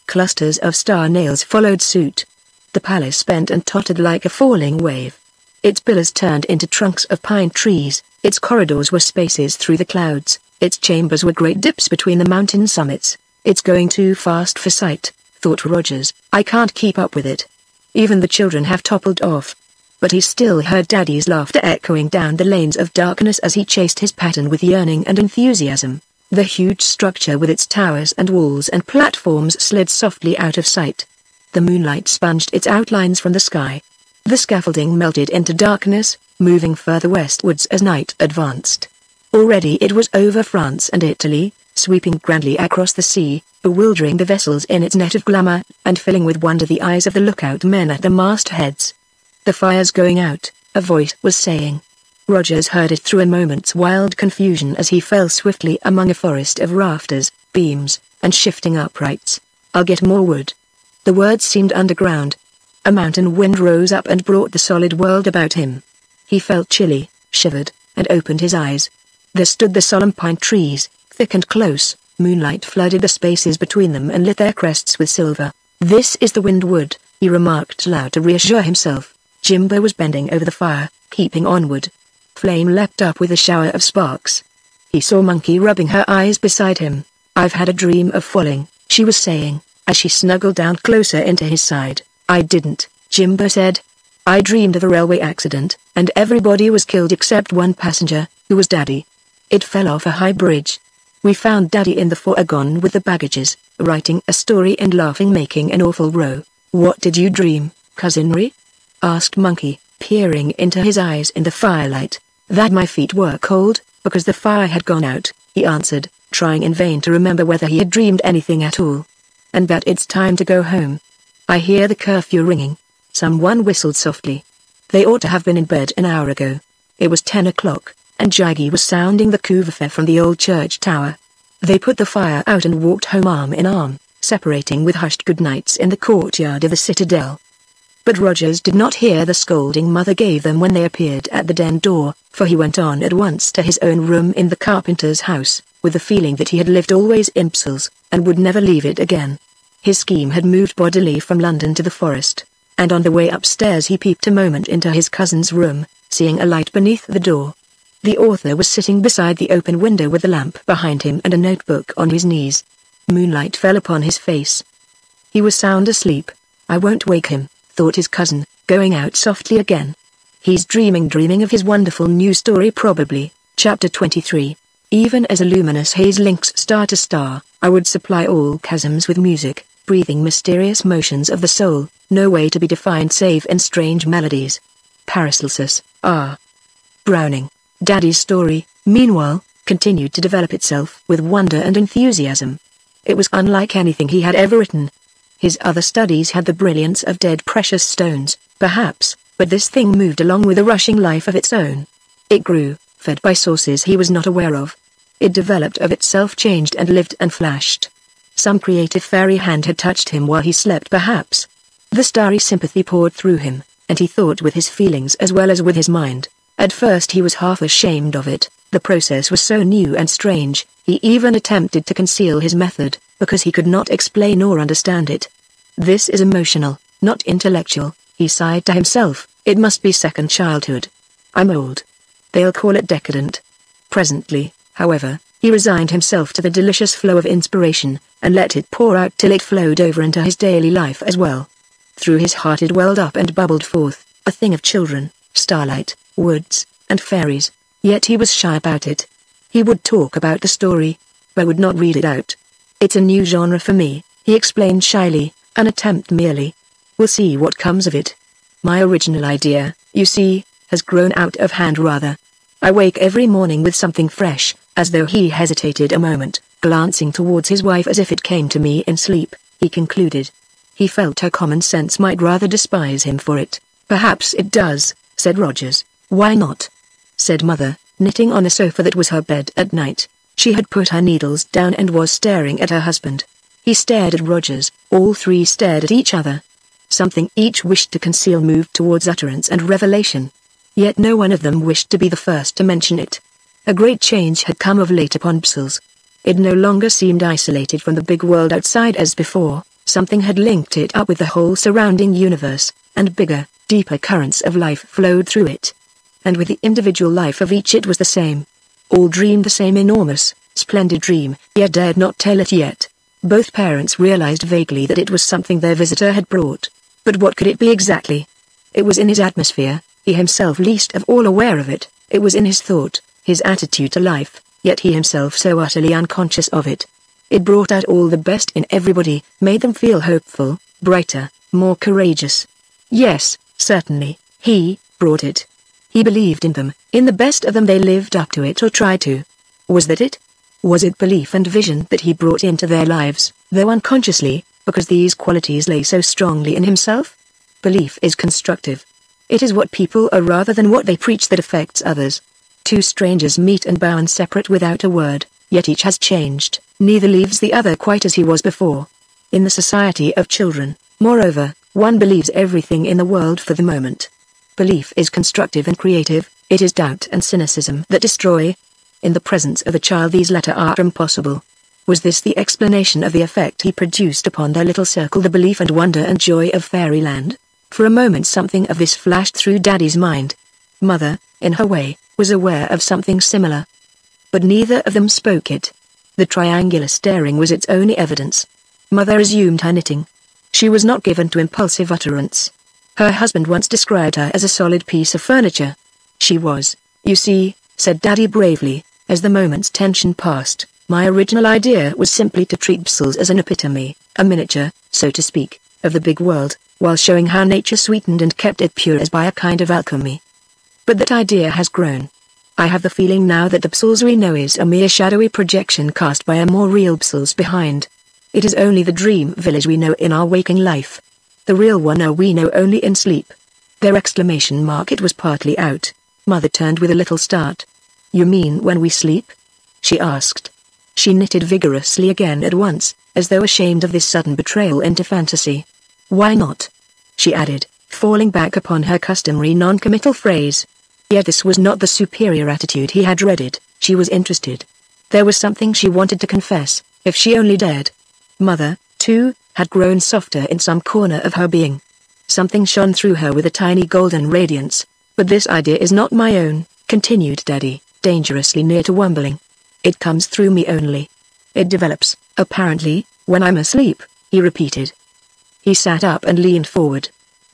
S1: Clusters of star nails followed suit. The palace bent and tottered like a falling wave. Its pillars turned into trunks of pine trees, its corridors were spaces through the clouds, its chambers were great dips between the mountain summits. It's going too fast for sight, thought Rogers. I can't keep up with it. Even the children have toppled off. But he still heard Daddy's laughter echoing down the lanes of darkness as he chased his pattern with yearning and enthusiasm. The huge structure with its towers and walls and platforms slid softly out of sight. The moonlight sponged its outlines from the sky. The scaffolding melted into darkness, moving further westwards as night advanced. Already it was over France and Italy, sweeping grandly across the sea, bewildering the vessels in its net of glamour, and filling with wonder the eyes of the lookout men at the mastheads. The fire's going out, a voice was saying. Rogers heard it through a moment's wild confusion as he fell swiftly among a forest of rafters, beams, and shifting uprights. I'll get more wood. The words seemed underground. A mountain wind rose up and brought the solid world about him. He felt chilly, shivered, and opened his eyes. There stood the solemn pine trees, thick and close. Moonlight flooded the spaces between them and lit their crests with silver. This is the wind wood, he remarked aloud to reassure himself. Jimbo was bending over the fire, keeping onward. Flame leapt up with a shower of sparks. He saw Monkey rubbing her eyes beside him. I've had a dream of falling, she was saying, as she snuggled down closer into his side. I didn't, Jimbo said. I dreamed of a railway accident, and everybody was killed except one passenger, who was Daddy. It fell off a high bridge. We found Daddy in the fourgon with the baggages, writing a story and laughing, making an awful row. What did you dream, cousinry? Asked Monkey, peering into his eyes in the firelight. That my feet were cold, because the fire had gone out, he answered, trying in vain to remember whether he had dreamed anything at all. And that it's time to go home. I hear the curfew ringing. Someone whistled softly. They ought to have been in bed an hour ago. It was 10 o'clock, and Jaggy was sounding the couvre-feu from the old church tower. They put the fire out and walked home arm in arm, separating with hushed goodnights in the courtyard of the citadel. But Rogers did not hear the scolding Mother gave them when they appeared at the den door, for he went on at once to his own room in the carpenter's house, with the feeling that he had lived always in Brussels, and would never leave it again. His scheme had moved bodily from London to the forest, and on the way upstairs he peeped a moment into his cousin's room, seeing a light beneath the door. The author was sitting beside the open window with a lamp behind him and a notebook on his knees. Moonlight fell upon his face. He was sound asleep. I won't wake him, thought his cousin, going out softly again. He's dreaming of his wonderful new story probably. Chapter 23. Even as a luminous haze links star to star, I would supply all chasms with music, breathing mysterious motions of the soul, no way to be defined save in strange melodies. Paracelsus, R. Browning. Daddy's story, meanwhile, continued to develop itself with wonder and enthusiasm. It was unlike anything he had ever written. His other studies had the brilliance of dead precious stones, perhaps, but this thing moved along with a rushing life of its own. It grew, fed by sources he was not aware of. It developed of itself, changed and lived and flashed. Some creative fairy hand had touched him while he slept perhaps. The starry sympathy poured through him, and he thought with his feelings as well as with his mind. At first he was half ashamed of it, the process was so new and strange, he even attempted to conceal his method, because he could not explain or understand it. This is emotional, not intellectual, he sighed to himself, it must be second childhood. I'm old. they'll call it decadent. Presently, however, he resigned himself to the delicious flow of inspiration, and let it pour out till it flowed over into his daily life as well. Through his heart it welled up and bubbled forth, a thing of children, starlight, woods, and fairies, yet he was shy about it. He would talk about the story, but would not read it out. "It's a new genre for me," he explained shyly, "an attempt merely. We'll see what comes of it. My original idea, you see, has grown out of hand rather. I wake every morning with something fresh," as though he hesitated a moment, glancing towards his wife as if it came to me in sleep, he concluded. He felt her common sense might rather despise him for it. "Perhaps it does," said Rogers. "Why not?" said Mother, knitting on the sofa that was her bed at night. She had put her needles down and was staring at her husband. He stared at Rogers, all three stared at each other. Something each wished to conceal moved towards utterance and revelation. Yet no one of them wished to be the first to mention it. A great change had come of late upon Brussels. It no longer seemed isolated from the big world outside as before. Something had linked it up with the whole surrounding universe, and bigger, deeper currents of life flowed through it. And with the individual life of each it was the same. All dreamed the same enormous, splendid dream, yet dared not tell it yet. Both parents realized vaguely that it was something their visitor had brought. But what could it be exactly? It was in his atmosphere, he himself least of all aware of it. It was in his thought, his attitude to life, yet he himself so utterly unconscious of it. It brought out all the best in everybody, made them feel hopeful, brighter, more courageous. Yes, certainly, he brought it. He believed in them, in the best of them they lived up to it or tried to. Was that it? Was it belief and vision that he brought into their lives, though unconsciously, because these qualities lay so strongly in himself? Belief is constructive. It is what people are rather than what they preach that affects others. Two strangers meet and bow and separate without a word, yet each has changed, neither leaves the other quite as he was before. In the society of children, moreover, one believes everything in the world for the moment. Belief is constructive and creative, it is doubt and cynicism that destroy. In the presence of a child these latter are impossible. Was this the explanation of the effect he produced upon their little circle, the belief and wonder and joy of Fairyland? For a moment something of this flashed through Daddy's mind. Mother, in her way, was aware of something similar. But neither of them spoke it. The triangular staring was its only evidence. Mother resumed her knitting. She was not given to impulsive utterance. Her husband once described her as a solid piece of furniture. She was, you see, said Daddy bravely, as the moment's tension passed. My original idea was simply to treat Brussels as an epitome, a miniature, so to speak, of the big world, while showing how nature sweetened and kept it pure as by a kind of alchemy. But that idea has grown. I have the feeling now that the Brussels we know is a mere shadowy projection cast by a more real Brussels behind. It is only the dream village we know in our waking life. The real one we know only in sleep. Their exclamation mark it was partly out. Mother turned with a little start. You mean when we sleep? She asked. She knitted vigorously again at once, as though ashamed of this sudden betrayal into fantasy. Why not? She added, falling back upon her customary non-committal phrase. Yet this was not the superior attitude he had dreaded. She was interested. There was something she wanted to confess, if she only dared. Mother, too, had grown softer in some corner of her being. Something shone through her with a tiny golden radiance. But this idea is not my own, continued Daddy, dangerously near to wumbling. It comes through me only. It develops, apparently, when I'm asleep, he repeated. He sat up and leaned forward.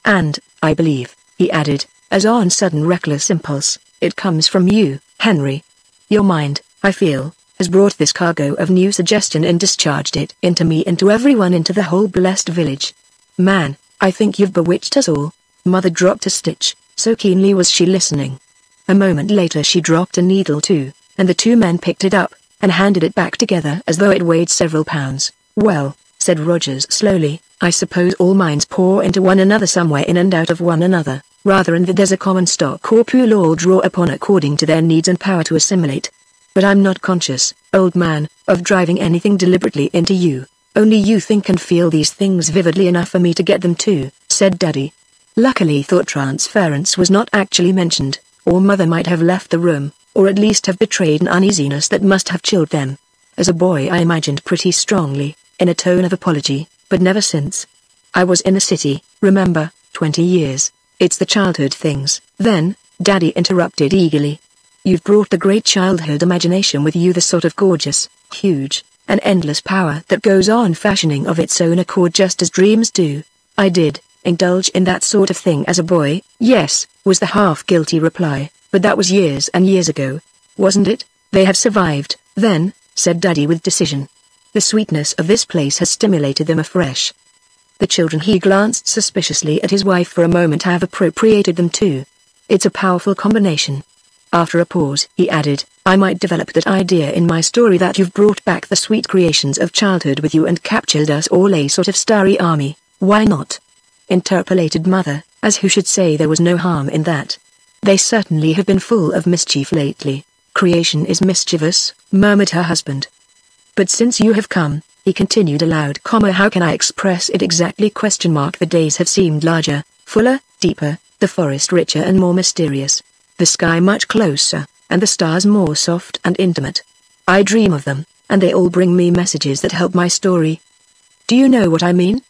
S1: And, I believe, he added, as on sudden reckless impulse, it comes from you, Henry. Your mind, I feel, has brought this cargo of new suggestion and discharged it into me, into everyone, into the whole blessed village. Man, I think you've bewitched us all. Mother dropped a stitch, so keenly was she listening. A moment later she dropped a needle too, and the two men picked it up, and handed it back together as though it weighed several pounds. Well, said Rogers slowly, I suppose all minds pour into one another somewhere in and out of one another, rather than that there's a common stock or pool all draw upon according to their needs and power to assimilate. But I'm not conscious, old man, of driving anything deliberately into you. Only you think and feel these things vividly enough for me to get them too, said Daddy. Luckily thought transference was not actually mentioned, or Mother might have left the room, or at least have betrayed an uneasiness that must have chilled them. As a boy I imagined pretty strongly, in a tone of apology, but never since. I was in the city, remember, 20 years. It's the childhood things. Then, Daddy interrupted eagerly. You've brought the great childhood imagination with you, the sort of gorgeous, huge, and endless power that goes on fashioning of its own accord just as dreams do. I did indulge in that sort of thing as a boy, yes, was the half-guilty reply, but that was years and years ago. Wasn't it? They have survived, then, said Daddy with decision. The sweetness of this place has stimulated them afresh. The children, he glanced suspiciously at his wife for a moment, have appropriated them too. It's a powerful combination. After a pause, he added, I might develop that idea in my story that you've brought back the sweet creations of childhood with you and captured us all, a sort of starry army. Why not? Interpolated Mother, as who should say there was no harm in that. They certainly have been full of mischief lately. Creation is mischievous, murmured her husband. But since you have come, he continued aloud, how can I express it exactly? The days have seemed larger, fuller, deeper, the forest richer and more mysterious, the sky much closer, and the stars more soft and intimate. I dream of them, and they all bring me messages that help my story. Do you know what I mean?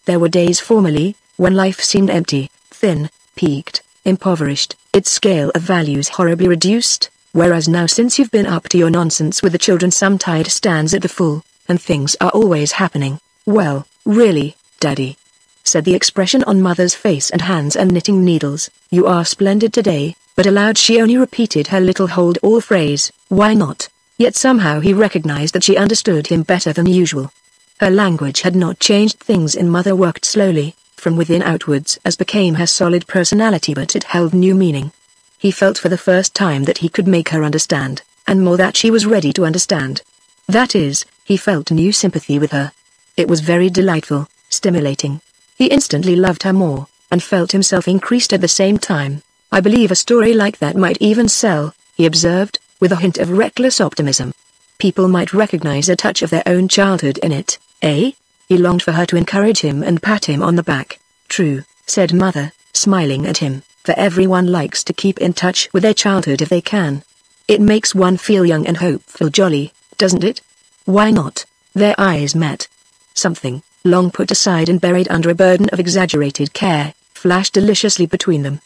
S1: There were days formerly, when life seemed empty, thin, peaked, impoverished, its scale of values horribly reduced, whereas now, since you've been up to your nonsense with the children, some tide stands at the full, and things are always happening. Well, really, Daddy, said the expression on Mother's face and hands and knitting needles, you are splendid today. But aloud she only repeated her little hold-all phrase, why not? Yet somehow he recognized that she understood him better than usual. Her language had not changed. Things in Mother worked slowly, from within outwards as became her solid personality, but it held new meaning. He felt for the first time that he could make her understand, and more, that she was ready to understand. That is, he felt new sympathy with her. It was very delightful, stimulating. He instantly loved her more, and felt himself increased at the same time. I believe a story like that might even sell, he observed, with a hint of reckless optimism. People might recognize a touch of their own childhood in it, eh? He longed for her to encourage him and pat him on the back. True, said Mother, smiling at him, for everyone likes to keep in touch with their childhood if they can. It makes one feel young and hopeful, jolly, doesn't it? Why not? Their eyes met. Something, long put aside and buried under a burden of exaggerated care, flashed deliciously between them.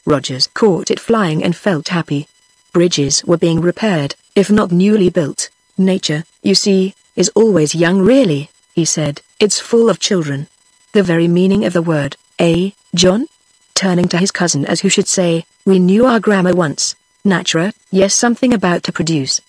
S1: Rogers caught it flying and felt happy. Bridges were being repaired, if not newly built. Nature, you see, is always young, really, he said. It's full of children. The very meaning of the word, eh, John? Turning to his cousin as who should say, we knew our grammar once. Natura, yes, something about to produce.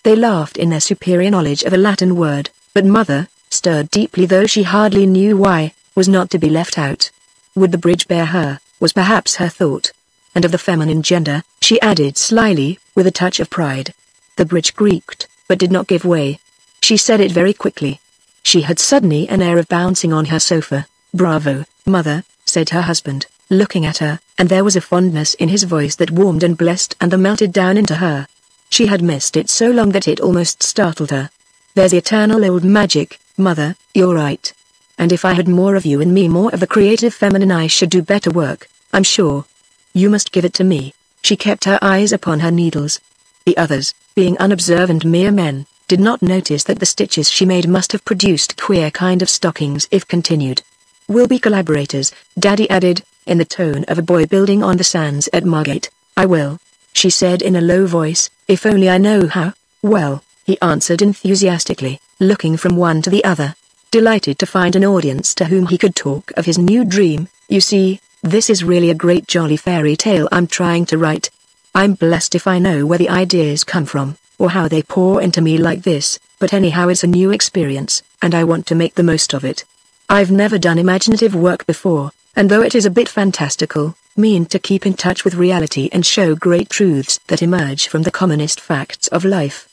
S1: They laughed in their superior knowledge of a Latin word, but Mother, stirred deeply though she hardly knew why, was not to be left out. Would the bridge bear her, was perhaps her thought. And of the feminine gender, she added slyly, with a touch of pride. The bridge creaked, but did not give way. She said it very quickly. She had suddenly an air of bouncing on her sofa. Bravo, Mother, said her husband, looking at her, and there was a fondness in his voice that warmed and blessed and then melted down into her. She had missed it so long that it almost startled her. There's the eternal old magic, Mother, you're right. And if I had more of you in me, more of the creative feminine, I should do better work, I'm sure. You must give it to me. She kept her eyes upon her needles. The others, being unobservant mere men, did not notice that the stitches she made must have produced queer kind of stockings if continued. We'll be collaborators, Daddy added, in the tone of a boy building on the sands at Margate. I will, she said in a low voice, if only I know how. Well, he answered enthusiastically, looking from one to the other. Delighted to find an audience to whom he could talk of his new dream. You see, this is really a great jolly fairy tale I'm trying to write. I'm blessed if I know where the ideas come from, or how they pour into me like this, but anyhow it's a new experience, and I want to make the most of it. I've never done imaginative work before, and though it is a bit fantastical, mean to keep in touch with reality and show great truths that emerge from the commonest facts of life.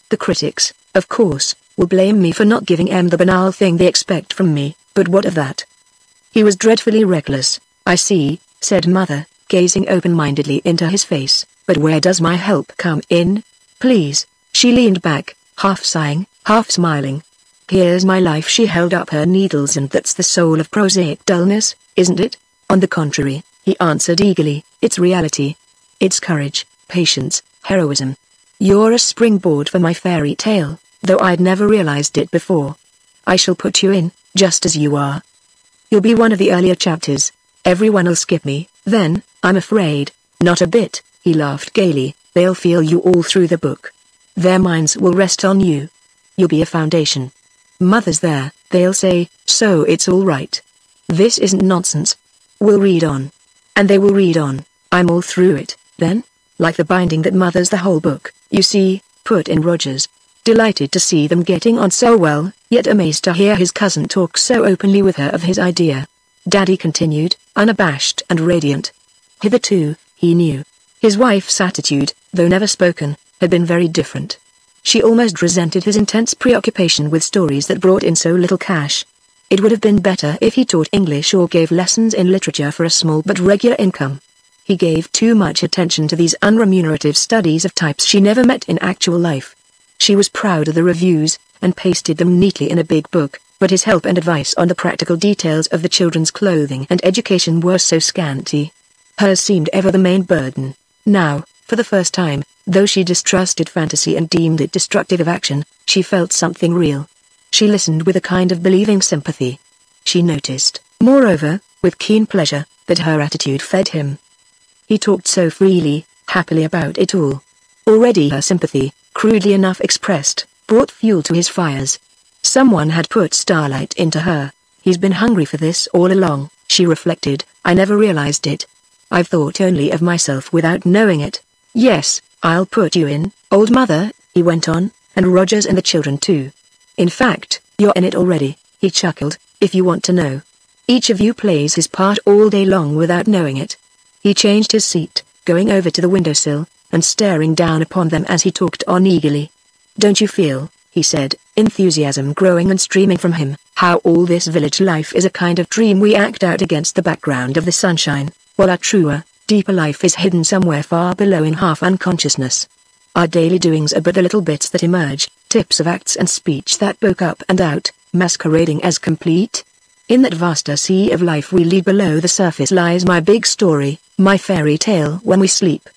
S1: The critics, of course, will blame me for not giving them the banal thing they expect from me, but what of that? He was dreadfully reckless, I see, said Mother, gazing open-mindedly into his face, but where does my help come in? Please. She leaned back, half sighing, half smiling. Here's my life. She held up her needles. And that's the soul of prosaic dullness, isn't it? On the contrary, he answered eagerly, it's reality. It's courage, patience, heroism. You're a springboard for my fairy tale, though I'd never realized it before. I shall put you in, just as you are. You'll be one of the earlier chapters. Everyone'll skip me, then, I'm afraid. Not a bit, he laughed gaily, they'll feel you all through the book. Their minds will rest on you. You'll be a foundation. Mother's there, they'll say, so it's all right. This isn't nonsense. We'll read on. And they will read on. I'm all through it, then? Like the binding that mothers the whole book, you see, put in Rogers. Delighted to see them getting on so well, yet amazed to hear his cousin talk so openly with her of his idea. Daddy continued, unabashed and radiant. Hitherto, he knew. His wife's attitude, though never spoken, had been very different. She almost resented his intense preoccupation with stories that brought in so little cash. It would have been better if he taught English or gave lessons in literature for a small but regular income. He gave too much attention to these unremunerative studies of types she never met in actual life. She was proud of the reviews, and pasted them neatly in a big book, but his help and advice on the practical details of the children's clothing and education were so scanty. Hers seemed ever the main burden. Now, for the first time, though she distrusted fantasy and deemed it destructive of action, she felt something real. She listened with a kind of believing sympathy. She noticed, moreover, with keen pleasure, that her attitude fed him. He talked so freely, happily about it all. Already her sympathy, crudely enough expressed, brought fuel to his fires. Someone had put starlight into her. He's been hungry for this all along, she reflected. I never realized it. I've thought only of myself without knowing it. Yes, I'll put you in, old mother, he went on, and Rogers and the children too. In fact, you're in it already, he chuckled, if you want to know. Each of you plays his part all day long without knowing it. He changed his seat, going over to the windowsill, and staring down upon them as he talked on eagerly. Don't you feel, he said, enthusiasm growing and streaming from him, how all this village life is a kind of dream we act out against the background of the sunshine, while our truer, deeper life is hidden somewhere far below in half unconsciousness. Our daily doings are but the little bits that emerge, tips of acts and speech that poke up and out, masquerading as complete. In that vaster sea of life we lead below the surface lies my big story, my fairy tale when we sleep.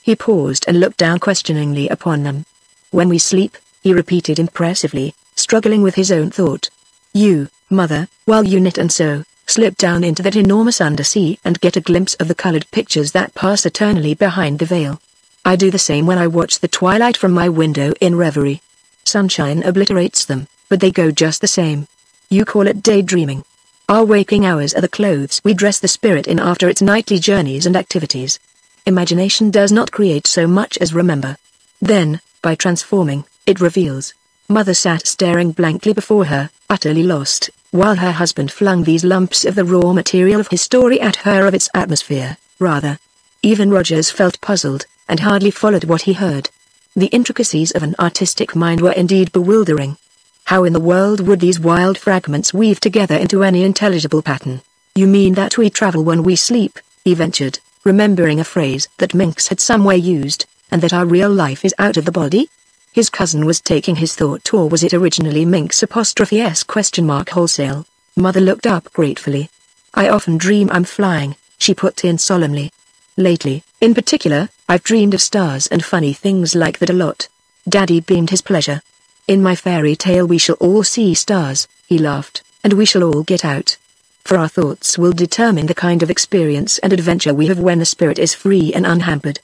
S1: He paused and looked down questioningly upon them. When we sleep, he repeated impressively, struggling with his own thought. You, mother, while you knit and sew, slip down into that enormous undersea and get a glimpse of the colored pictures that pass eternally behind the veil. I do the same when I watch the twilight from my window in reverie. Sunshine obliterates them, but they go just the same. You call it daydreaming. Our waking hours are the clothes we dress the spirit in after its nightly journeys and activities. Imagination does not create so much as remember. Then, by transforming, it reveals. Mother sat staring blankly before her, utterly lost, while her husband flung these lumps of the raw material of his story at her, of its atmosphere, rather. Even Rogers felt puzzled, and hardly followed what he heard. The intricacies of an artistic mind were indeed bewildering. How in the world would these wild fragments weave together into any intelligible pattern? You mean that we travel when we sleep, he ventured, remembering a phrase that Minx had somewhere used, and that our real life is out of the body? His cousin was taking his thought, or was it originally Minx *S question mark wholesale? Mother looked up gratefully. I often dream I'm flying, she put in solemnly. Lately, in particular, I've dreamed of stars and funny things like that a lot. Daddy beamed his pleasure. In my fairy tale we shall all see stars, he laughed, and we shall all get out. For our thoughts will determine the kind of experience and adventure we have when the spirit is free and unhampered.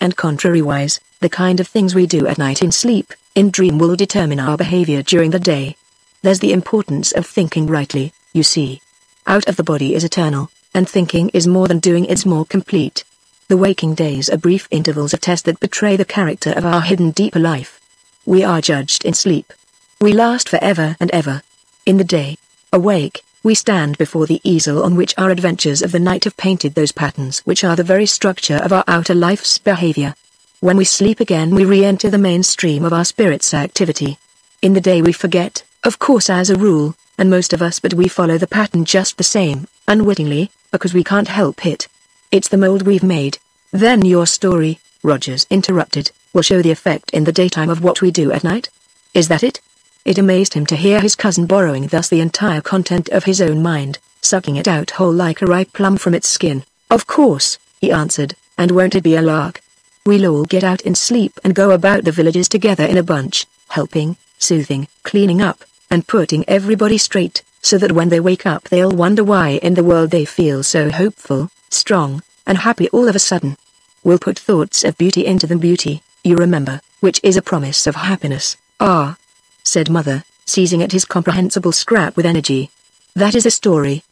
S1: And contrariwise, the kind of things we do at night in sleep, in dream will determine our behavior during the day. There's the importance of thinking rightly, you see. Out of the body is eternal, and thinking is more than doing, it's more complete. The waking days are brief intervals of test that betray the character of our hidden deeper life. We are judged in sleep. We last forever and ever. In the day, awake, we stand before the easel on which our adventures of the night have painted those patterns which are the very structure of our outer life's behavior. When we sleep again we re-enter the mainstream of our spirit's activity. In the day we forget, of course as a rule, and most of us, but we follow the pattern just the same, unwittingly, because we can't help it. It's the mold we've made. Then your story, Rogers interrupted, will show the effect in the daytime of what we do at night? Is that it? It amazed him to hear his cousin borrowing thus the entire content of his own mind, sucking it out whole like a ripe plum from its skin. Of course, he answered, and won't it be a lark? We'll all get out in sleep and go about the villages together in a bunch, helping, soothing, cleaning up, and putting everybody straight, so that when they wake up they'll wonder why in the world they feel so hopeful, strong, and happy all of a sudden. will put thoughts of beauty into them. Beauty, you remember, which is a promise of happiness. Ah, said Mother, seizing at his comprehensible scrap with energy. That is a story.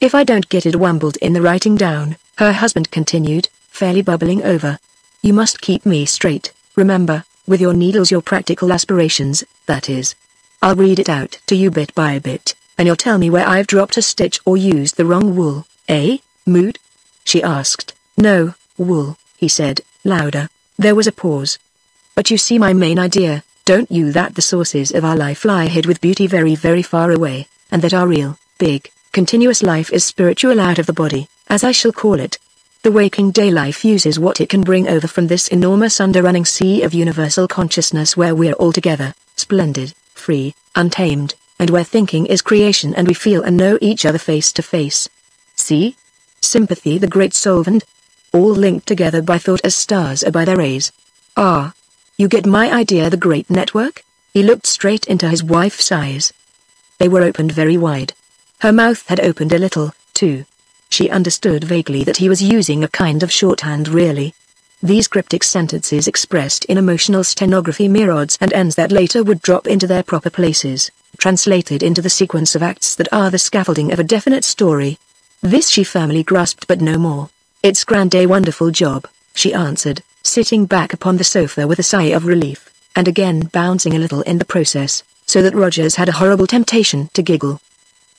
S1: If I don't get it wumbled in the writing down, her husband continued, fairly bubbling over. You must keep me straight, remember, with your needles, your practical aspirations, that is. I'll read it out to you bit by bit, and you'll tell me where I've dropped a stitch or used the wrong wool, eh, Mood? She asked. No, wool, he said, louder. There was a pause. But you see my main idea, don't you, that the sources of our life lie hid with beauty very, very far away, and that our real, big, continuous life is spiritual out of the body, as I shall call it. The waking day life uses what it can bring over from this enormous underrunning sea of universal consciousness where we're all together, splendid, free, untamed, and where thinking is creation and we feel and know each other face to face. See? Sympathy, the great solvent? All linked together by thought as stars are by their rays. Ah. You get my idea, the great network? He looked straight into his wife's eyes. They were opened very wide. Her mouth had opened a little, too. She understood vaguely that he was using a kind of shorthand really. These cryptic sentences expressed in emotional stenography mere odds and ends that later would drop into their proper places, translated into the sequence of acts that are the scaffolding of a definite story. This she firmly grasped, but no more. It's grand, a wonderful job, she answered, sitting back upon the sofa with a sigh of relief, and again bouncing a little in the process, so that Rogers had a horrible temptation to giggle.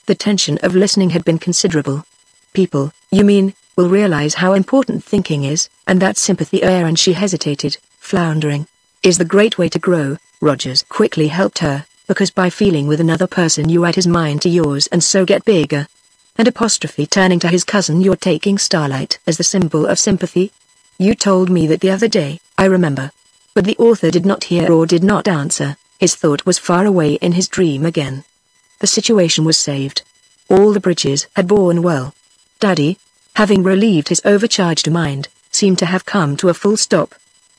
S1: The tension of listening had been considerable. People, you mean, will realize how important thinking is, and that sympathy and she hesitated, floundering. Is the great way to grow, Rogers quickly helped her, because by feeling with another person you add his mind to yours and so get bigger. And apostrophe turning to his cousin, you're taking starlight as the symbol of sympathy? You told me that the other day, I remember. But the author did not hear or did not answer, his thought was far away in his dream again. The situation was saved. All the bridges had borne well. Daddy, having relieved his overcharged mind, seemed to have come to a full stop.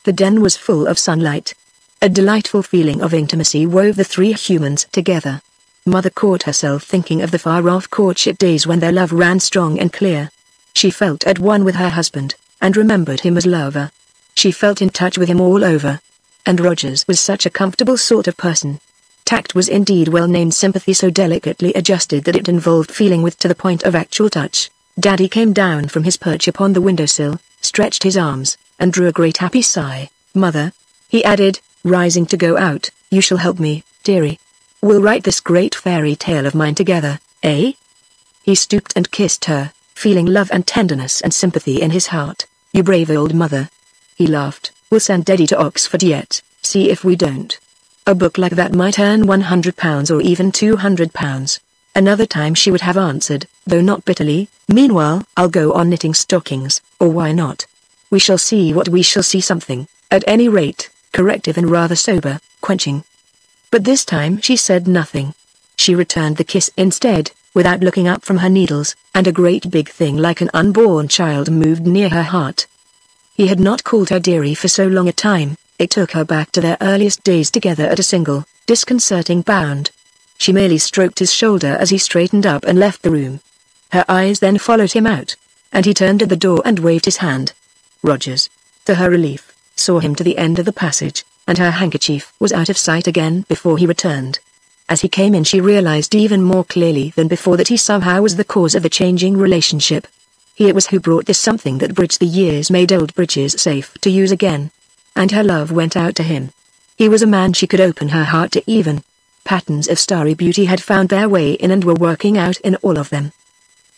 S1: The den was full of sunlight. A delightful feeling of intimacy wove the three humans together. Mother caught herself thinking of the far-off courtship days when their love ran strong and clear. She felt at one with her husband, and remembered him as lover. She felt in touch with him all over. And Rogers was such a comfortable sort of person. Tact was indeed well named, sympathy so delicately adjusted that it involved feeling with to the point of actual touch. Daddy came down from his perch upon the windowsill, stretched his arms, and drew a great happy sigh. Mother, he added, rising to go out, you shall help me, dearie. We'll write this great fairy tale of mine together, eh? He stooped and kissed her, feeling love and tenderness and sympathy in his heart. You brave old mother. He laughed. We'll send Daddy to Oxford yet, see if we don't. A book like that might earn £100 or even £200. Another time she would have answered, though not bitterly, meanwhile, I'll go on knitting stockings, or why not? We shall see what we shall see, something, at any rate, corrective and rather sober, quenching. But this time she said nothing. She returned the kiss instead, without looking up from her needles, and a great big thing like an unborn child moved near her heart. He had not called her dearie for so long a time, it took her back to their earliest days together at a single, disconcerting bound. She merely stroked his shoulder as he straightened up and left the room. Her eyes then followed him out, and he turned at the door and waved his hand. Rogers, to her relief, saw him to the end of the passage, and her handkerchief was out of sight again before he returned. As he came in she realized even more clearly than before that he somehow was the cause of the changing relationship. He it was who brought this something that bridged the years, made old bridges safe to use again. And her love went out to him. He was a man she could open her heart to. Even patterns of starry beauty had found their way in and were working out in all of them.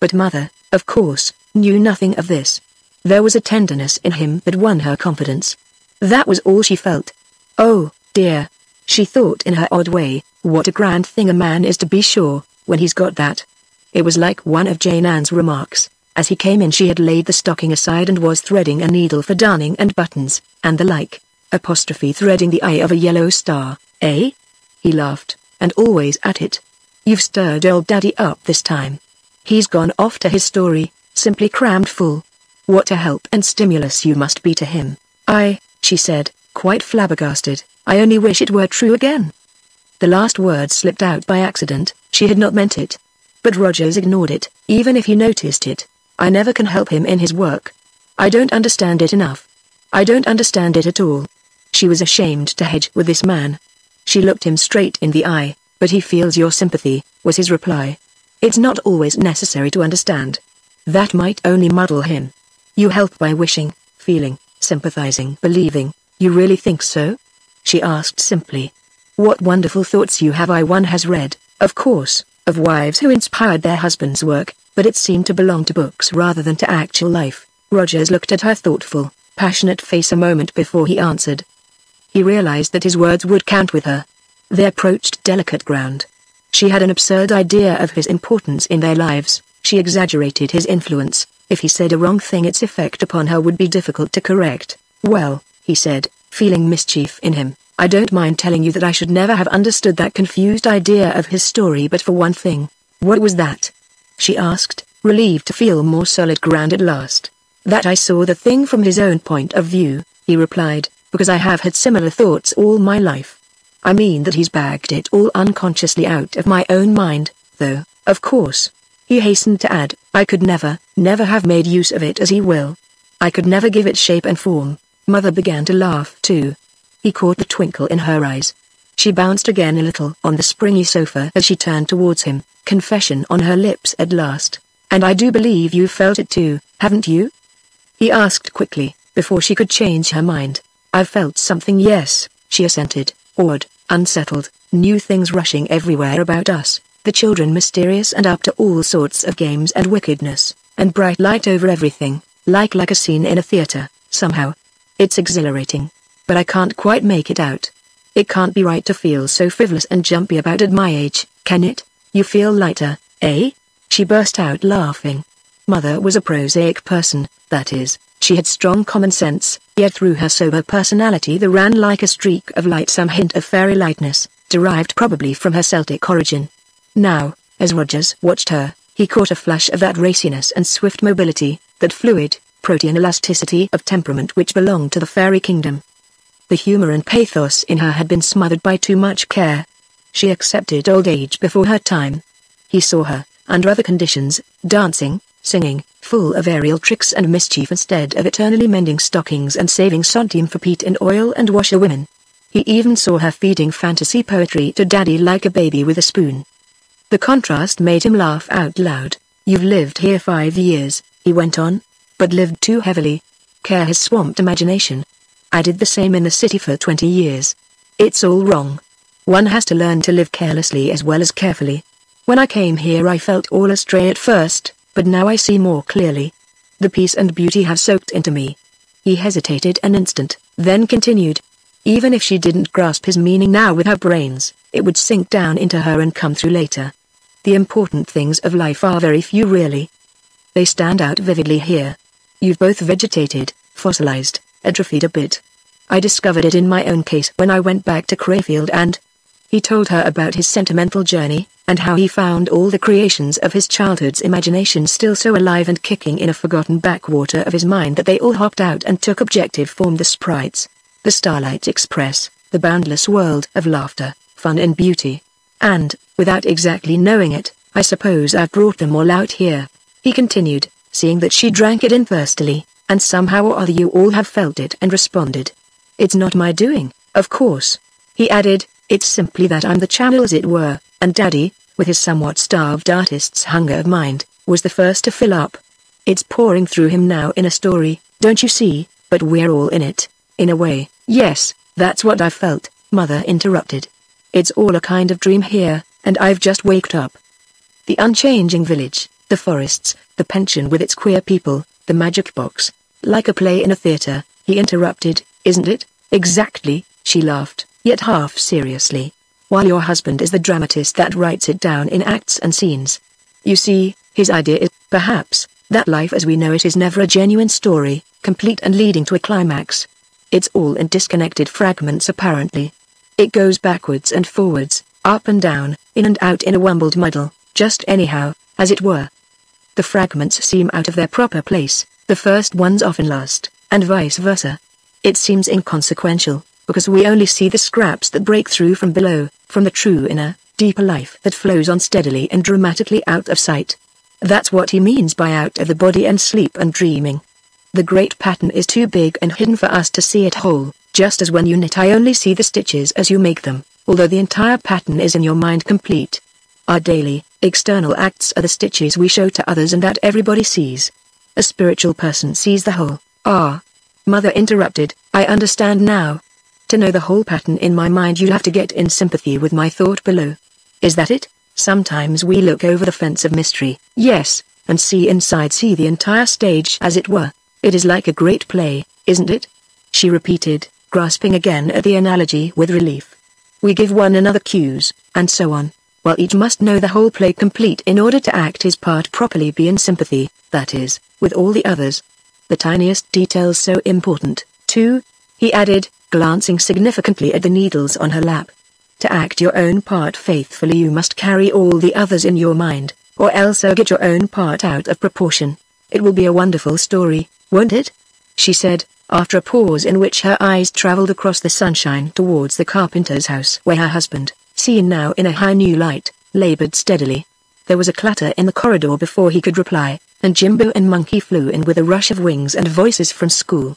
S1: But Mother, of course, knew nothing of this. There was a tenderness in him that won her confidence. That was all she felt. Oh, dear. She thought in her odd way, what a grand thing a man is, to be sure, when he's got that. It was like one of Jane Ann's remarks. As he came in she had laid the stocking aside and was threading a needle for darning and buttons, and the like, apostrophe threading the eye of a yellow star, eh? He laughed, and always at it. You've stirred old Daddy up this time. He's gone off to his story, simply crammed full. What a help and stimulus you must be to him. She said, quite flabbergasted, I only wish it were true again. The last word slipped out by accident, she had not meant it. But Rogers ignored it, even if he noticed it. I never can help him in his work. I don't understand it enough. I don't understand it at all." She was ashamed to hedge with this man. She looked him straight in the eye. "But he feels your sympathy," was his reply. "It's not always necessary to understand. That might only muddle him. You help by wishing, feeling, sympathizing, believing. You really think so?" she asked simply. "What wonderful thoughts you have." One has read, of course, of wives who inspired their husbands' work, but it seemed to belong to books rather than to actual life. Rogers looked at her thoughtful, passionate face a moment before he answered. He realized that his words would count with her. They approached delicate ground. She had an absurd idea of his importance in their lives. She exaggerated his influence. If he said a wrong thing, its effect upon her would be difficult to correct. "Well," he said, feeling mischief in him, "I don't mind telling you that I should never have understood that confused idea of his story but for one thing." "What was that?" she asked, relieved to feel more solid ground at last. "That I saw the thing from his own point of view," he replied, "because I have had similar thoughts all my life. I mean that he's bagged it all unconsciously out of my own mind, though, of course," he hastened to add, "I could never have made use of it as he will. I could never give it shape and form." Mother began to laugh too. He caught the twinkle in her eyes. She bounced again a little on the springy sofa as she turned towards him, confession on her lips at last. "And I do believe you felt it too, haven't you?" he asked quickly, before she could change her mind. "I've felt something, yes," she assented, awed, unsettled, new things rushing everywhere about us, the children mysterious and up to all sorts of games and wickedness, and bright light over everything, like a scene in a theater, somehow. It's exhilarating. But I can't quite make it out. It can't be right to feel so frivolous and jumpy about at my age, can it? You feel lighter, eh?" she burst out laughing. Mother was a prosaic person, that is, she had strong common sense, yet through her sober personality there ran like a streak of light some hint of fairy lightness, derived probably from her Celtic origin. Now, as Rogers watched her, he caught a flash of that raciness and swift mobility, that fluid, protean elasticity of temperament which belonged to the fairy kingdom. The humor and pathos in her had been smothered by too much care. She accepted old age before her time. He saw her, under other conditions, dancing, singing, full of aerial tricks and mischief instead of eternally mending stockings and saving centime for peat and oil and washerwomen. He even saw her feeding fantasy poetry to Daddy like a baby with a spoon. The contrast made him laugh out loud. "You've lived here 5 years," he went on, "but lived too heavily. Care has swamped imagination. I did the same in the city for 20 years. It's all wrong. One has to learn to live carelessly as well as carefully. When I came here I felt all astray at first, but now I see more clearly. The peace and beauty have soaked into me." He hesitated an instant, then continued. Even if she didn't grasp his meaning now with her brains, it would sink down into her and come through later. The important things of life are very few really. They stand out vividly here. You've both vegetated, fossilized, atrophied a bit. I discovered it in my own case when I went back to Crayfield and... He told her about his sentimental journey, and how he found all the creations of his childhood's imagination still so alive and kicking in a forgotten backwater of his mind that they all hopped out and took objective form: the sprites, the Starlight Express, the boundless world of laughter, fun and beauty. And, without exactly knowing it, I suppose I've brought them all out here, he continued, seeing that she drank it in thirstily, and somehow or other you all have felt it and responded. It's not my doing, of course, he added, it's simply that I'm the channel as it were, and Daddy, with his somewhat starved artist's hunger of mind, was the first to fill up. It's pouring through him now in a story, don't you see, but we're all in it, in a way. Yes, that's what I felt, Mother interrupted. It's all a kind of dream here, and I've just waked up. The unchanging village, the forests, the pension with its queer people, the magic box, like a play in a theater, he interrupted, isn't it? Exactly, she laughed, yet half seriously. While your husband is the dramatist that writes it down in acts and scenes. You see, his idea is, perhaps, that life as we know it is never a genuine story, complete and leading to a climax. It's all in disconnected fragments apparently. It goes backwards and forwards, up and down, in and out in a wumbled muddle, just anyhow, as it were. The fragments seem out of their proper place, the first ones often last, and vice versa. It seems inconsequential, because we only see the scraps that break through from below, from the true inner, deeper life that flows on steadily and dramatically out of sight. That's what he means by out of the body and sleep and dreaming. The great pattern is too big and hidden for us to see it whole, just as when you knit I only see the stitches as you make them, although the entire pattern is in your mind complete. Our daily, external acts are the stitches we show to others and that everybody sees. A spiritual person sees the whole. Ah. Mother interrupted, I understand now. To know the whole pattern in my mind you'll have to get in sympathy with my thought below. Is that it? Sometimes we look over the fence of mystery, yes, and see the entire stage as it were. It is like a great play, isn't it? She repeated, grasping again at the analogy with relief. We give one another cues, and so on, while each must know the whole play complete in order to act his part properly, be in sympathy, that is, with all the others. The tiniest details so important, too, he added, glancing significantly at the needles on her lap. To act your own part faithfully you must carry all the others in your mind, or else get your own part out of proportion. It will be a wonderful story, won't it? She said, after a pause in which her eyes travelled across the sunshine towards the carpenter's house where her husband, seen now in a high new light, laboured steadily. There was a clatter in the corridor before he could reply, and Jimbo and Monkey flew in with a rush of wings and voices from school.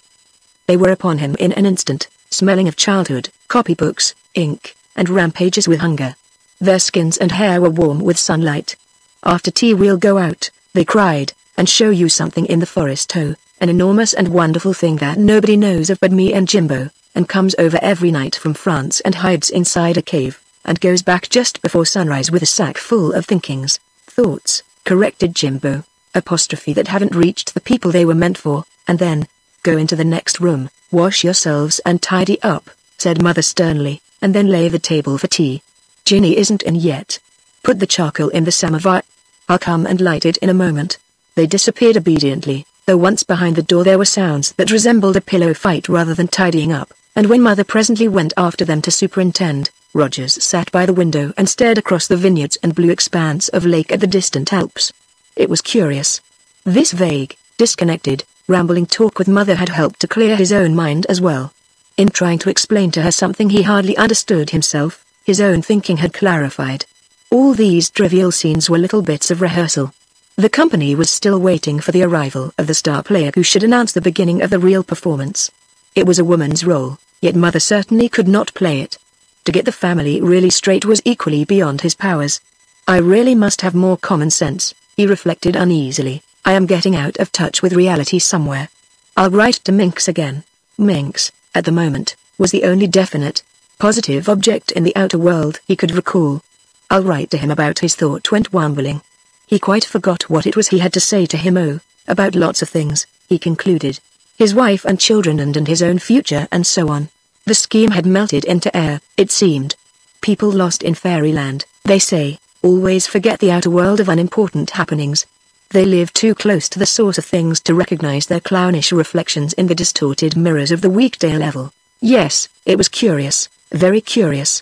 S1: They were upon him in an instant, smelling of childhood, copybooks, ink, and rampages with hunger. Their skins and hair were warm with sunlight. After tea we'll go out, they cried, and show you something in the forest. Oh, an enormous and wonderful thing that nobody knows of but me and Jimbo, and comes over every night from France and hides inside a cave, and goes back just before sunrise with a sack full of thoughts, corrected Jimbo, apostrophe that haven't reached the people they were meant for, and then, go into the next room, wash yourselves and tidy up, said Mother sternly, and then lay the table for tea. Ginny isn't in yet. Put the charcoal in the samovar. I'll come and light it in a moment. They disappeared obediently, though once behind the door there were sounds that resembled a pillow fight rather than tidying up, and when Mother presently went after them to superintend, Rogers sat by the window and stared across the vineyards and blue expanse of lake at the distant Alps. It was curious. This vague, disconnected, rambling talk with Mother had helped to clear his own mind as well. In trying to explain to her something he hardly understood himself, his own thinking had clarified. All these trivial scenes were little bits of rehearsal. The company was still waiting for the arrival of the star player who should announce the beginning of the real performance. It was a woman's role, yet Mother certainly could not play it. To get the family really straight was equally beyond his powers. I really must have more common sense, he reflected uneasily. I am getting out of touch with reality somewhere. I'll write to Minx again. Minx, at the moment, was the only definite, positive object in the outer world he could recall. I'll write to him about his thought went wambling. He quite forgot what it was he had to say to him. About lots of things, he concluded. His wife and children and his own future and so on. The scheme had melted into air, it seemed. People lost in Fairyland, they say, always forget the outer world of unimportant happenings. They live too close to the source of things to recognize their clownish reflections in the distorted mirrors of the weekday level. Yes, it was curious, very curious.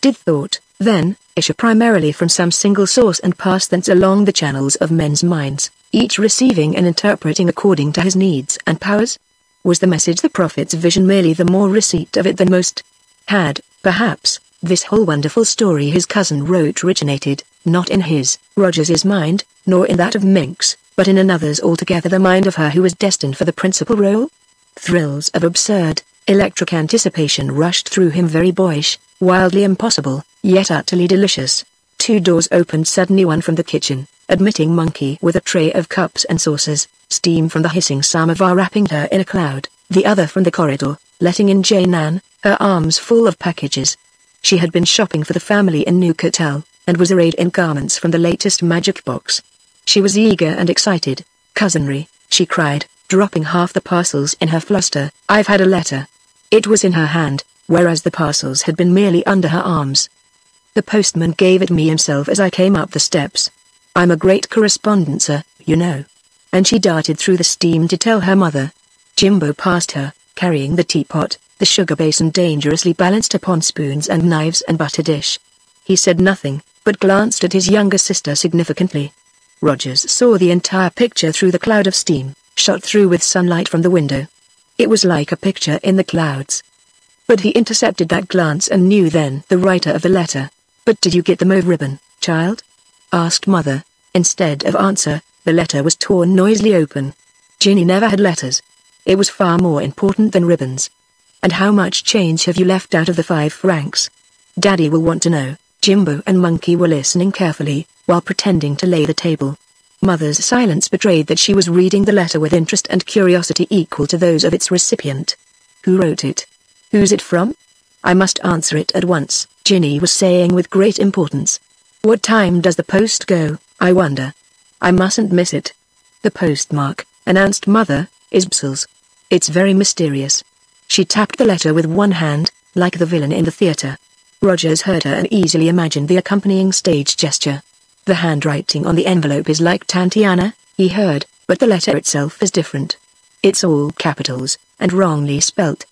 S1: Did thought, then, issue primarily from some single source and pass thence along the channels of men's minds, each receiving and interpreting according to his needs and powers? Was the message the prophet's vision merely the more receipt of it than most? Had, perhaps, this whole wonderful story his cousin wrote originated, not in his, Rogers's mind, nor in that of Minx, but in another's altogether, the mind of her who was destined for the principal role? Thrills of absurd, electric anticipation rushed through him, very boyish, wildly impossible, yet utterly delicious. Two doors opened suddenly, one from the kitchen, admitting Monkey with a tray of cups and saucers, steam from the hissing samovar wrapping her in a cloud, the other from the corridor, letting in Jane Ann, her arms full of packages. She had been shopping for the family in Newcastle, and was arrayed in garments from the latest magic box. She was eager and excited. Cousinry, she cried, dropping half the parcels in her fluster. I've had a letter. It was in her hand, whereas the parcels had been merely under her arms. The postman gave it me himself as I came up the steps. I'm a great correspondent, sir, you know. And she darted through the steam to tell her mother. Jimbo passed her, carrying the teapot, the sugar basin dangerously balanced upon spoons and knives and butter dish. He said nothing, but glanced at his younger sister significantly. Rogers saw the entire picture through the cloud of steam, shot through with sunlight from the window. It was like a picture in the clouds. But he intercepted that glance and knew then the writer of the letter. But did you get the mauve ribbon, child? Asked Mother. Instead of answer, the letter was torn noisily open. Ginny never had letters. It was far more important than ribbons. And how much change have you left out of the 5 francs? Daddy will want to know. Jimbo and Monkey were listening carefully, while pretending to lay the table. Mother's silence betrayed that she was reading the letter with interest and curiosity equal to those of its recipient. Who wrote it? Who's it from? I must answer it at once, Ginny was saying with great importance. What time does the post go, I wonder? I mustn't miss it. The postmark, announced Mother, is Brussels. It's very mysterious. She tapped the letter with one hand, like the villain in the theatre. Rogers heard her and easily imagined the accompanying stage gesture. The handwriting on the envelope is like Tatiana, he heard, but the letter itself is different. It's all capitals, and wrongly spelt.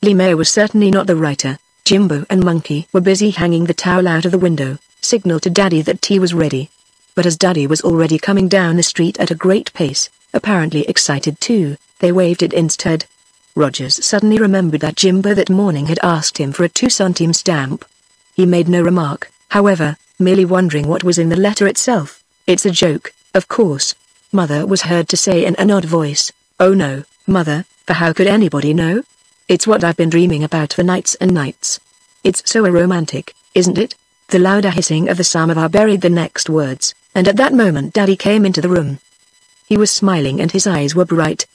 S1: Lime was certainly not the writer. Jimbo and Monkey were busy hanging the towel out of the window, signal to Daddy that tea was ready. But as Daddy was already coming down the street at a great pace, apparently excited too, they waved it instead. Rogers suddenly remembered that Jimbo that morning had asked him for a 2-centime stamp. He made no remark, however, merely wondering what was in the letter itself. It's a joke, of course. Mother was heard to say in an odd voice. Oh no, Mother, for how could anybody know? It's what I've been dreaming about for nights and nights. It's so romantic, isn't it? The louder hissing of the samovar buried the next words, and at that moment Daddy came into the room. He was smiling and his eyes were bright.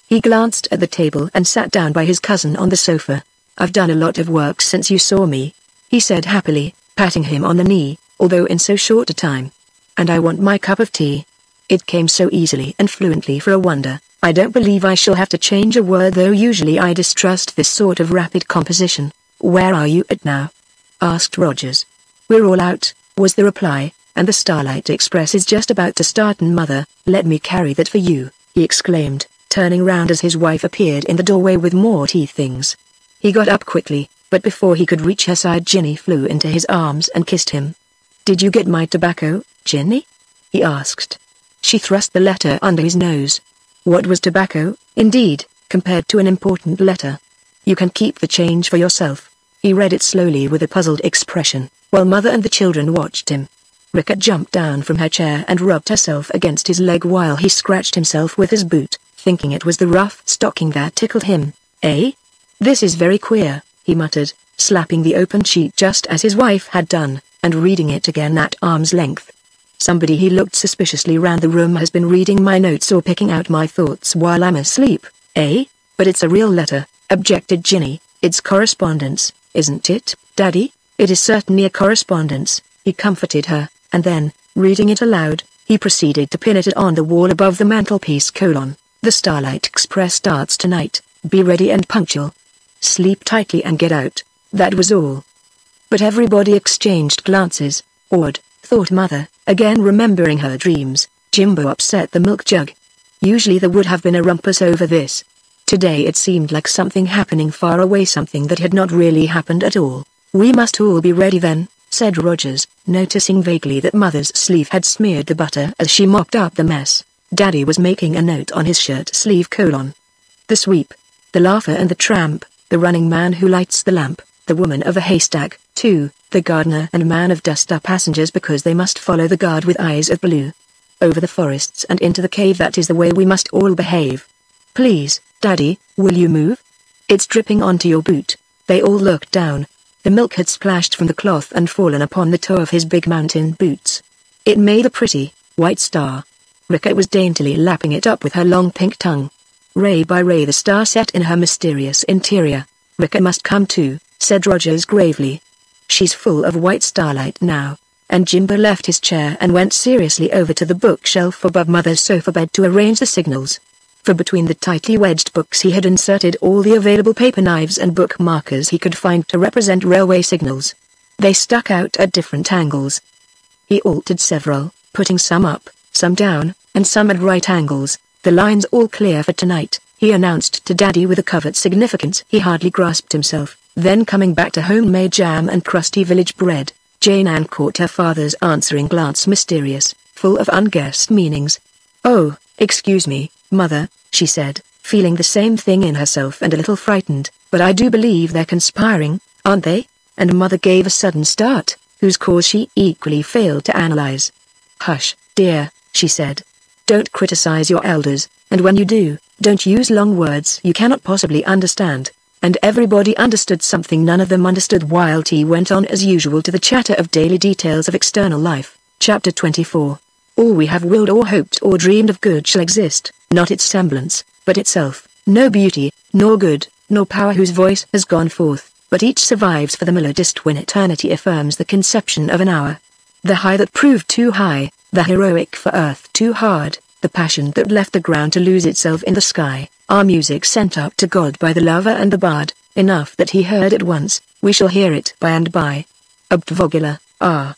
S1: He glanced at the table and sat down by his cousin on the sofa. I've done a lot of work since you saw me, he said happily, patting him on the knee, although in so short a time. And I want my cup of tea. It came so easily and fluently for a wonder. I don't believe I shall have to change a word, though usually I distrust this sort of rapid composition. Where are you at now? Asked Rogers. We're all out, was the reply, and the Starlight Express is just about to start. And Mother, let me carry that for you, he exclaimed, turning round as his wife appeared in the doorway with more tea things. He got up quickly, but before he could reach her side Ginny flew into his arms and kissed him. Did you get my tobacco, Ginny? He asked. She thrust the letter under his nose. What was tobacco, indeed, compared to an important letter? You can keep the change for yourself. He read it slowly with a puzzled expression, while Mother and the children watched him. Rika jumped down from her chair and rubbed herself against his leg while he scratched himself with his boot, thinking it was the rough stocking that tickled him. Eh? This is very queer, he muttered, slapping the open sheet just as his wife had done, and reading it again at arm's length. Somebody, he looked suspiciously round the room, has been reading my notes or picking out my thoughts while I'm asleep, eh? But it's a real letter, objected Ginny. It's correspondence, isn't it, Daddy? It is certainly a correspondence, he comforted her, and then, reading it aloud, he proceeded to pin it on the wall above the mantelpiece. The Starlight Express starts tonight, be ready and punctual. Sleep tightly and get out, that was all. But everybody exchanged glances. Odd, thought Mother, again remembering her dreams. Jimbo upset the milk jug. Usually there would have been a rumpus over this. Today it seemed like something happening far away, something that had not really happened at all. We must all be ready then, said Rogers, noticing vaguely that Mother's sleeve had smeared the butter as she mopped up the mess. Daddy was making a note on his shirt sleeve. The sweep, the laugher and the tramp, the running man who lights the lamp, the woman of a haystack, too, the gardener and man of dust are passengers because they must follow the guard with eyes of blue. Over the forests and into the cave, that is the way we must all behave. Please, Daddy, will you move? It's dripping onto your boot. They all looked down. The milk had splashed from the cloth and fallen upon the toe of his big mountain boots. It made a pretty, white star. Rika was daintily lapping it up with her long pink tongue. Ray by ray the star set in her mysterious interior. Rika must come too, said Rogers gravely. She's full of white starlight now. And Jimbo left his chair and went seriously over to the bookshelf above Mother's sofa bed to arrange the signals. For between the tightly wedged books he had inserted all the available paper knives and book markers he could find to represent railway signals. They stuck out at different angles. He altered several, putting some up, some down, and some at right angles. The lines all clear for tonight, he announced to Daddy with a covert significance he hardly grasped himself. Then coming back to homemade jam and crusty village bread, Jane Ann caught her father's answering glance, mysterious, full of unguessed meanings. Oh, excuse me, Mother, she said, feeling the same thing in herself and a little frightened, but I do believe they're conspiring, aren't they? And Mother gave a sudden start, whose cause she equally failed to analyze. Hush, dear, she said. Don't criticize your elders, and when you do, don't use long words you cannot possibly understand. And everybody understood something none of them understood while T went on as usual to the chatter of daily details of external life. Chapter 24. All we have willed or hoped or dreamed of good shall exist, not its semblance, but itself, no beauty, nor good, nor power whose voice has gone forth, but each survives for the melodist when eternity affirms the conception of an hour. The high that proved too high, the heroic for earth too hard, the passion that left the ground to lose itself in the sky, our music sent up to God by the lover and the bard, enough that he heard it once, we shall hear it by and by. Obtvogula, R.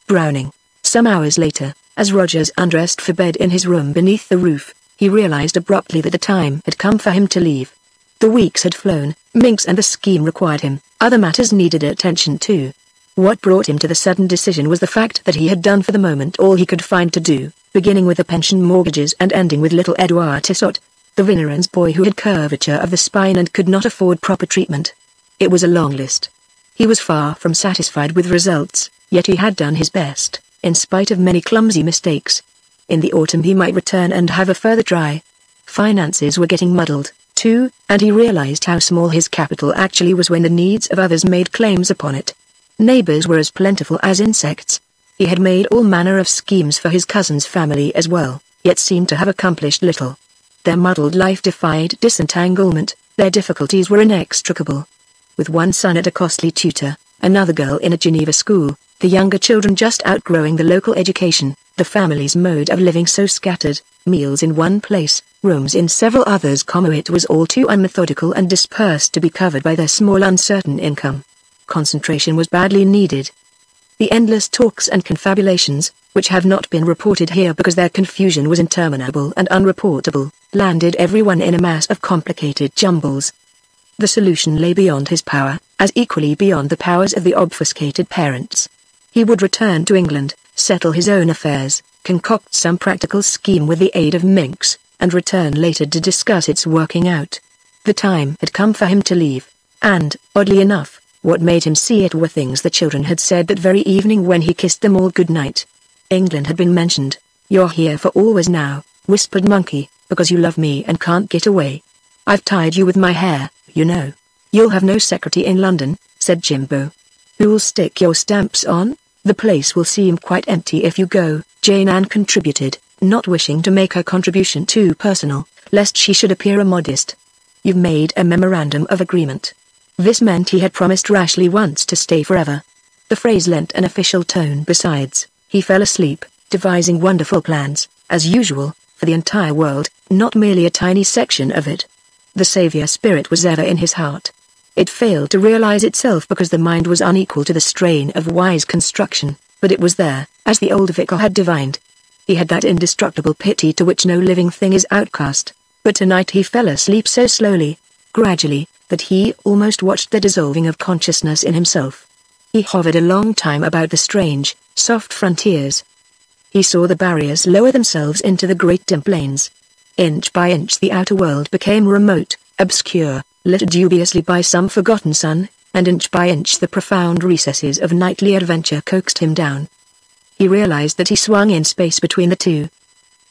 S1: Browning. Some hours later, as Rogers undressed for bed in his room beneath the roof, he realized abruptly that the time had come for him to leave. The weeks had flown, Minx and the scheme required him, other matters needed attention too. What brought him to the sudden decision was the fact that he had done for the moment all he could find to do, beginning with the pension mortgages and ending with little Edouard Tissot, the Vineran's boy who had curvature of the spine and could not afford proper treatment. It was a long list. He was far from satisfied with results, yet he had done his best, in spite of many clumsy mistakes. In the autumn he might return and have a further try. Finances were getting muddled, too, and he realized how small his capital actually was when the needs of others made claims upon it. Neighbors were as plentiful as insects. He had made all manner of schemes for his cousin's family as well, yet seemed to have accomplished little. Their muddled life defied disentanglement, their difficulties were inextricable. With one son at a costly tutor, another girl in a Geneva school, the younger children just outgrowing the local education, the family's mode of living so scattered, meals in one place, rooms in several others, it was all too unmethodical and dispersed to be covered by their small uncertain income. Concentration was badly needed. The endless talks and confabulations, which have not been reported here because their confusion was interminable and unreportable, landed everyone in a mass of complicated jumbles. The solution lay beyond his power, as equally beyond the powers of the obfuscated parents. He would return to England, settle his own affairs, concoct some practical scheme with the aid of Minx, and return later to discuss its working out. The time had come for him to leave, and, oddly enough, what made him see it were things the children had said that very evening when he kissed them all good night. England had been mentioned. "You're here for always now," whispered Monkey, "because you love me and can't get away. I've tied you with my hair, you know." "You'll have no secretary in London," said Jimbo. "Who'll stick your stamps on? The place will seem quite empty if you go," Jane Ann contributed, not wishing to make her contribution too personal, lest she should appear immodest. "You've made a memorandum of agreement." This meant he had promised rashly once to stay forever. The phrase lent an official tone besides. He fell asleep, devising wonderful plans, as usual, for the entire world, not merely a tiny section of it. The savior spirit was ever in his heart. It failed to realize itself because the mind was unequal to the strain of wise construction, but it was there, as the old vicar had divined. He had that indestructible pity to which no living thing is outcast, but tonight he fell asleep so slowly, gradually, that he almost watched the dissolving of consciousness in himself. He hovered a long time about the strange, soft frontiers. He saw the barriers lower themselves into the great dim plains. Inch by inch the outer world became remote, obscure, lit dubiously by some forgotten sun, and inch by inch the profound recesses of nightly adventure coaxed him down. He realized that he swung in space between the two.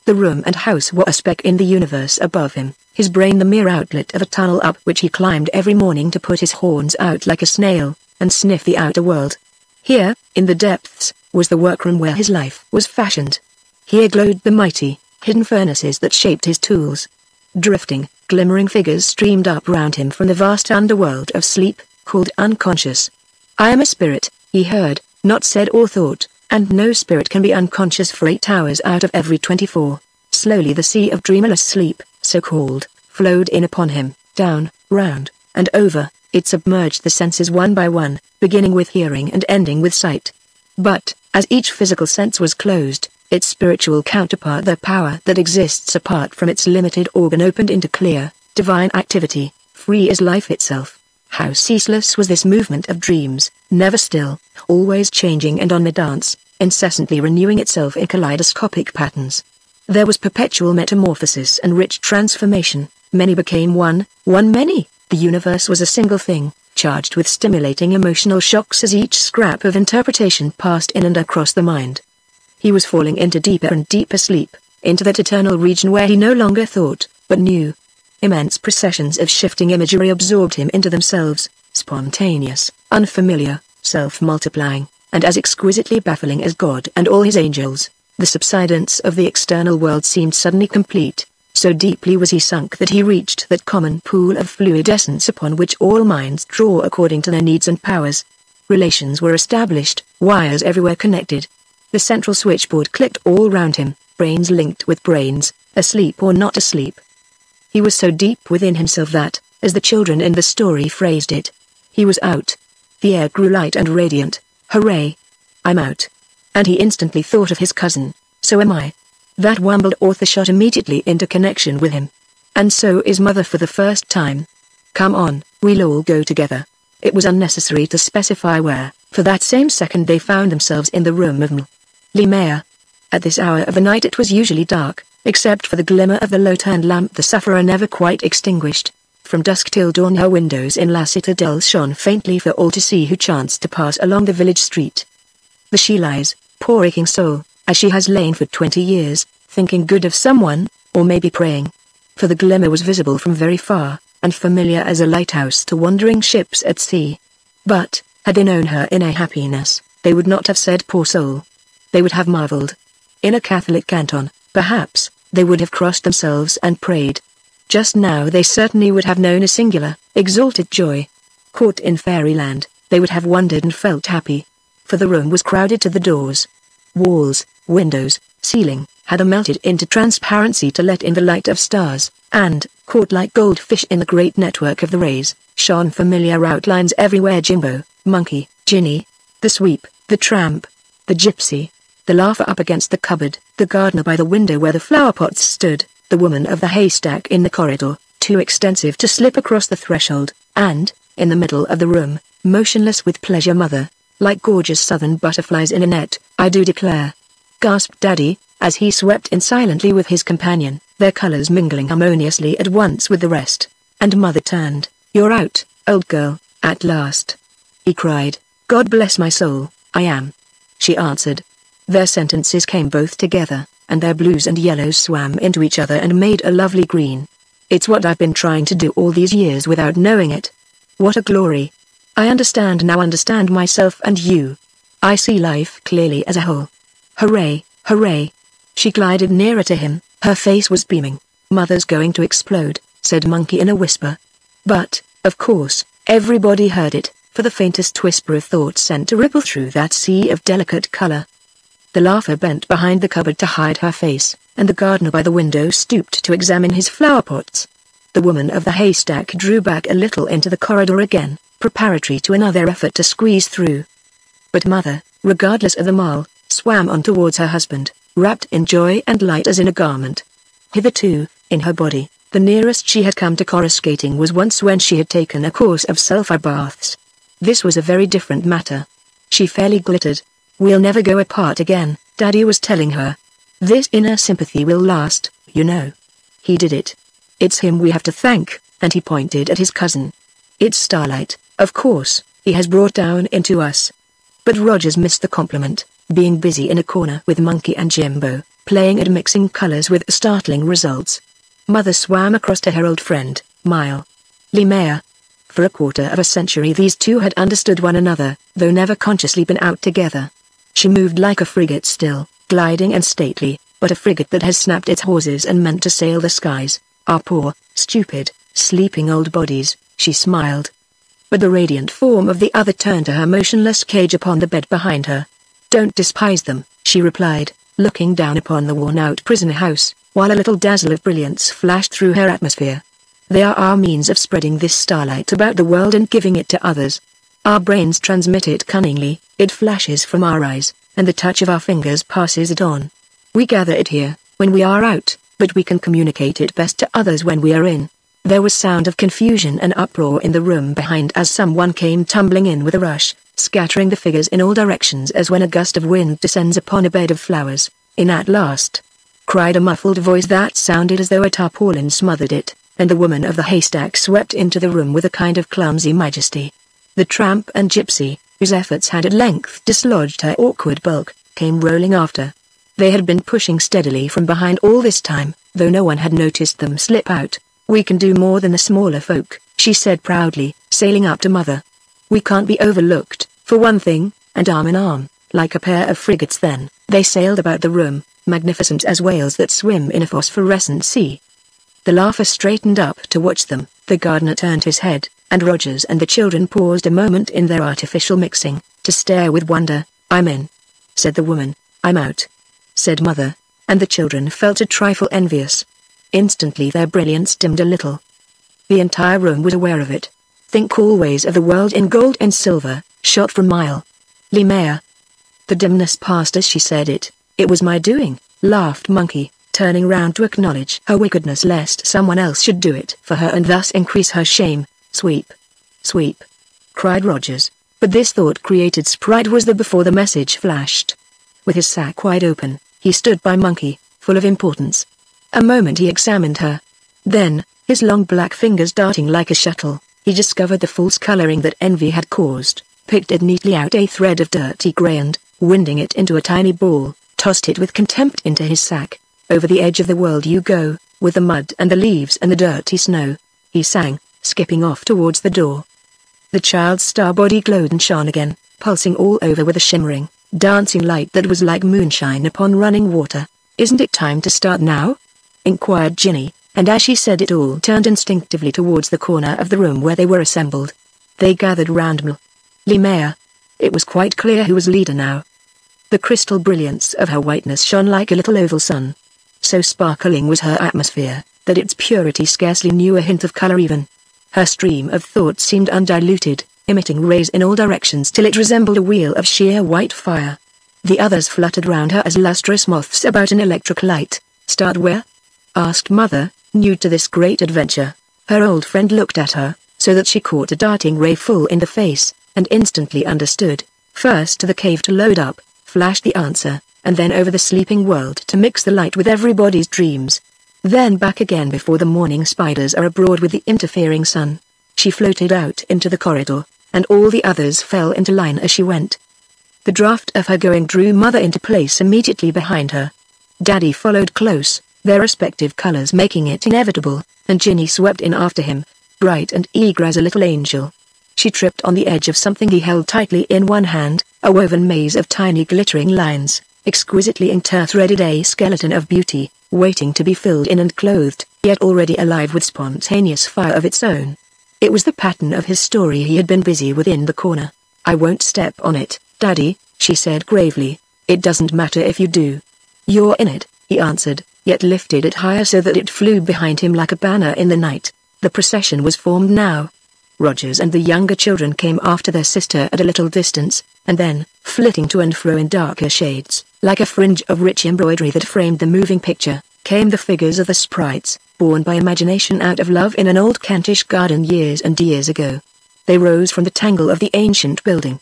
S1: The room and house were a speck in the universe above him, his brain the mere outlet of a tunnel up which he climbed every morning to put his horns out like a snail, and sniff the outer world. Here, in the depths, was the workroom where his life was fashioned. Here glowed the mighty, hidden furnaces that shaped his tools. Drifting, glimmering figures streamed up round him from the vast underworld of sleep, called unconscious. "I am a spirit," he heard, not said or thought, and no spirit can be unconscious for 8 hours out of every 24. Slowly the sea of dreamless sleep, so called, flowed in upon him, down, round, and over. It submerged the senses one by one, beginning with hearing and ending with sight. But, as each physical sense was closed, its spiritual counterpart, the power that exists apart from its limited organ, opened into clear, divine activity, free as life itself. How ceaseless was this movement of dreams, never still, always changing and on the dance, incessantly renewing itself in kaleidoscopic patterns. There was perpetual metamorphosis and rich transformation. Many became one many. The universe was a single thing, charged with stimulating emotional shocks as each scrap of interpretation passed in and across the mind. He was falling into deeper and deeper sleep, into that eternal region where he no longer thought, but knew. Immense processions of shifting imagery absorbed him into themselves, spontaneous, unfamiliar, self-multiplying, and as exquisitely baffling as God and all his angels. The subsidence of the external world seemed suddenly complete. So deeply was he sunk that he reached that common pool of fluid essence upon which all minds draw according to their needs and powers. Relations were established, wires everywhere connected. The central switchboard clicked all round him, brains linked with brains, asleep or not asleep. He was so deep within himself that, as the children in the story phrased it, he was out. The air grew light and radiant. Hooray! I'm out. And he instantly thought of his cousin. So am I. That wumbled author shot immediately into connection with him. And so is Mother for the first time. Come on, we'll all go together. It was unnecessary to specify where, for that same second they found themselves in the room of Mayor. At this hour of the night it was usually dark, except for the glimmer of the low-turned lamp the sufferer never quite extinguished. From dusk till dawn her windows in La Citadelle shone faintly for all to see who chanced to pass along the village street. There she lies, poor aching soul, as she has lain for 20 years, thinking good of someone, or maybe praying. For the glimmer was visible from very far, and familiar as a lighthouse to wandering ships at sea. But, had they known her inner happiness, they would not have said poor soul. They would have marveled. In a Catholic canton, perhaps, they would have crossed themselves and prayed. Just now they certainly would have known a singular, exalted joy. Caught in Fairyland, they would have wondered and felt happy. For the room was crowded to the doors. Walls, windows, ceiling, had melted into transparency to let in the light of stars, and, caught like goldfish in the great network of the rays, shone familiar outlines everywhere: Jimbo, Monkey, Ginny, the sweep, the tramp, the gypsy, the laugher up against the cupboard, the gardener by the window where the flower pots stood, the woman of the haystack in the corridor, too extensive to slip across the threshold, and, in the middle of the room, motionless with pleasure, Mother, like gorgeous southern butterflies in a net, I do declare, gasped Daddy, as he swept in silently with his companion, their colors mingling harmoniously at once with the rest. And Mother turned. You're out, old girl, at last. He cried. God bless my soul, I am. She answered. Their sentences came both together, and their blues and yellows swam into each other and made a lovely green. It's what I've been trying to do all these years without knowing it. What a glory. I understand now, understand myself and you. I see life clearly as a whole. Hooray, hooray. She glided nearer to him, her face was beaming. Mother's going to explode, said Monkey in a whisper. But, of course, everybody heard it, for the faintest whisper of thought sent a ripple through that sea of delicate color. The laugher bent behind the cupboard to hide her face, and the gardener by the window stooped to examine his flower pots. The woman of the haystack drew back a little into the corridor again, preparatory to another effort to squeeze through. But Mother, regardless of the mall, swam on towards her husband, wrapped in joy and light as in a garment. Hitherto, in her body, the nearest she had come to coruscating was once when she had taken a course of sulphur baths. This was a very different matter. She fairly glittered. We'll never go apart again, Daddy was telling her. This inner sympathy will last, you know. He did it. It's him we have to thank, and he pointed at his cousin. It's Starlight, of course, he has brought down into us. But Rogers missed the compliment, being busy in a corner with Monkey and Jimbo, playing and mixing colors with startling results. Mother swam across to her old friend, Mayor. For a quarter of a century these two had understood one another, though never consciously been out together. She moved like a frigate still, gliding and stately, but a frigate that has snapped its hawsers and meant to sail the skies. Our poor, stupid, sleeping old bodies, she smiled. But the radiant form of the other turned to her motionless cage upon the bed behind her. Don't despise them, she replied, looking down upon the worn-out prison house, while a little dazzle of brilliance flashed through her atmosphere. They are our means of spreading this starlight about the world and giving it to others. Our brains transmit it cunningly, it flashes from our eyes, and the touch of our fingers passes it on. We gather it here, when we are out, but we can communicate it best to others when we are in. There was sound of confusion and uproar in the room behind as someone came tumbling in with a rush, scattering the figures in all directions as when a gust of wind descends upon a bed of flowers. In at last, cried a muffled voice that sounded as though a tarpaulin smothered it, and the woman of the haystack swept into the room with a kind of clumsy majesty. The tramp and gypsy, whose efforts had at length dislodged her awkward bulk, came rolling after. They had been pushing steadily from behind all this time, though no one had noticed them slip out. "We can do more than the smaller folk," she said proudly, sailing up to Mother. "We can't be overlooked, for one thing," and arm in arm, like a pair of frigates then, they sailed about the room, magnificent as whales that swim in a phosphorescent sea. The laugher straightened up to watch them, the gardener turned his head, and Rogers and the children paused a moment in their artificial mixing, to stare with wonder. "I'm in," said the woman. "I'm out," said Mother, and the children felt a trifle envious. Instantly their brilliance dimmed a little. The entire room was aware of it. "Think always of the world in gold and silver, shot from mile. Lemaya." The dimness passed as she said it. "It was my doing," laughed Monkey, turning round to acknowledge her wickedness lest someone else should do it for her and thus increase her shame. "Sweep! Sweep!" cried Rogers, but this thought created sprite was the before the message flashed. With his sack wide open, he stood by Monkey, full of importance. A moment he examined her. Then, his long black fingers darting like a shuttle, he discovered the false coloring that envy had caused, picked it neatly out a thread of dirty grey and, winding it into a tiny ball, tossed it with contempt into his sack. "Over the edge of the world you go, with the mud and the leaves and the dirty snow," he sang, skipping off towards the door. The child's star body glowed and shone again, pulsing all over with a shimmering, dancing light that was like moonshine upon running water. "Isn't it time to start now?" inquired Ginny, and as she said it all turned instinctively towards the corner of the room where they were assembled. They gathered round Lemaya. It was quite clear who was leader now. The crystal brilliance of her whiteness shone like a little oval sun. So sparkling was her atmosphere, that its purity scarcely knew a hint of color even. Her stream of thought seemed undiluted, emitting rays in all directions till it resembled a wheel of sheer white fire. The others fluttered round her as lustrous moths about an electric light. "Start where?" asked Mother, new to this great adventure. Her old friend looked at her, so that she caught a darting ray full in the face, and instantly understood. "First to the cave to load up," flashed the answer, "and then over the sleeping world to mix the light with everybody's dreams. Then back again before the morning spiders are abroad with the interfering sun." She floated out into the corridor, and all the others fell into line as she went. The draft of her going drew Mother into place immediately behind her. Daddy followed close, their respective colors making it inevitable, and Ginny swept in after him, bright and eager as a little angel. She tripped on the edge of something he held tightly in one hand, a woven maze of tiny glittering lines, exquisitely interthreaded, a skeleton of beauty, waiting to be filled in and clothed, yet already alive with spontaneous fire of its own. It was the pattern of his story he had been busy with in the corner. "I won't step on it, Daddy," she said gravely. "It doesn't matter if you do." "You're in it," he answered, yet lifted it higher so that it flew behind him like a banner in the night. The procession was formed now. Rogers and the younger children came after their sister at a little distance, and then, flitting to and fro in darker shades, like a fringe of rich embroidery that framed the moving picture, came the figures of the sprites, born by imagination out of love in an old Kentish garden years and years ago. They rose from the tangle of the ancient building.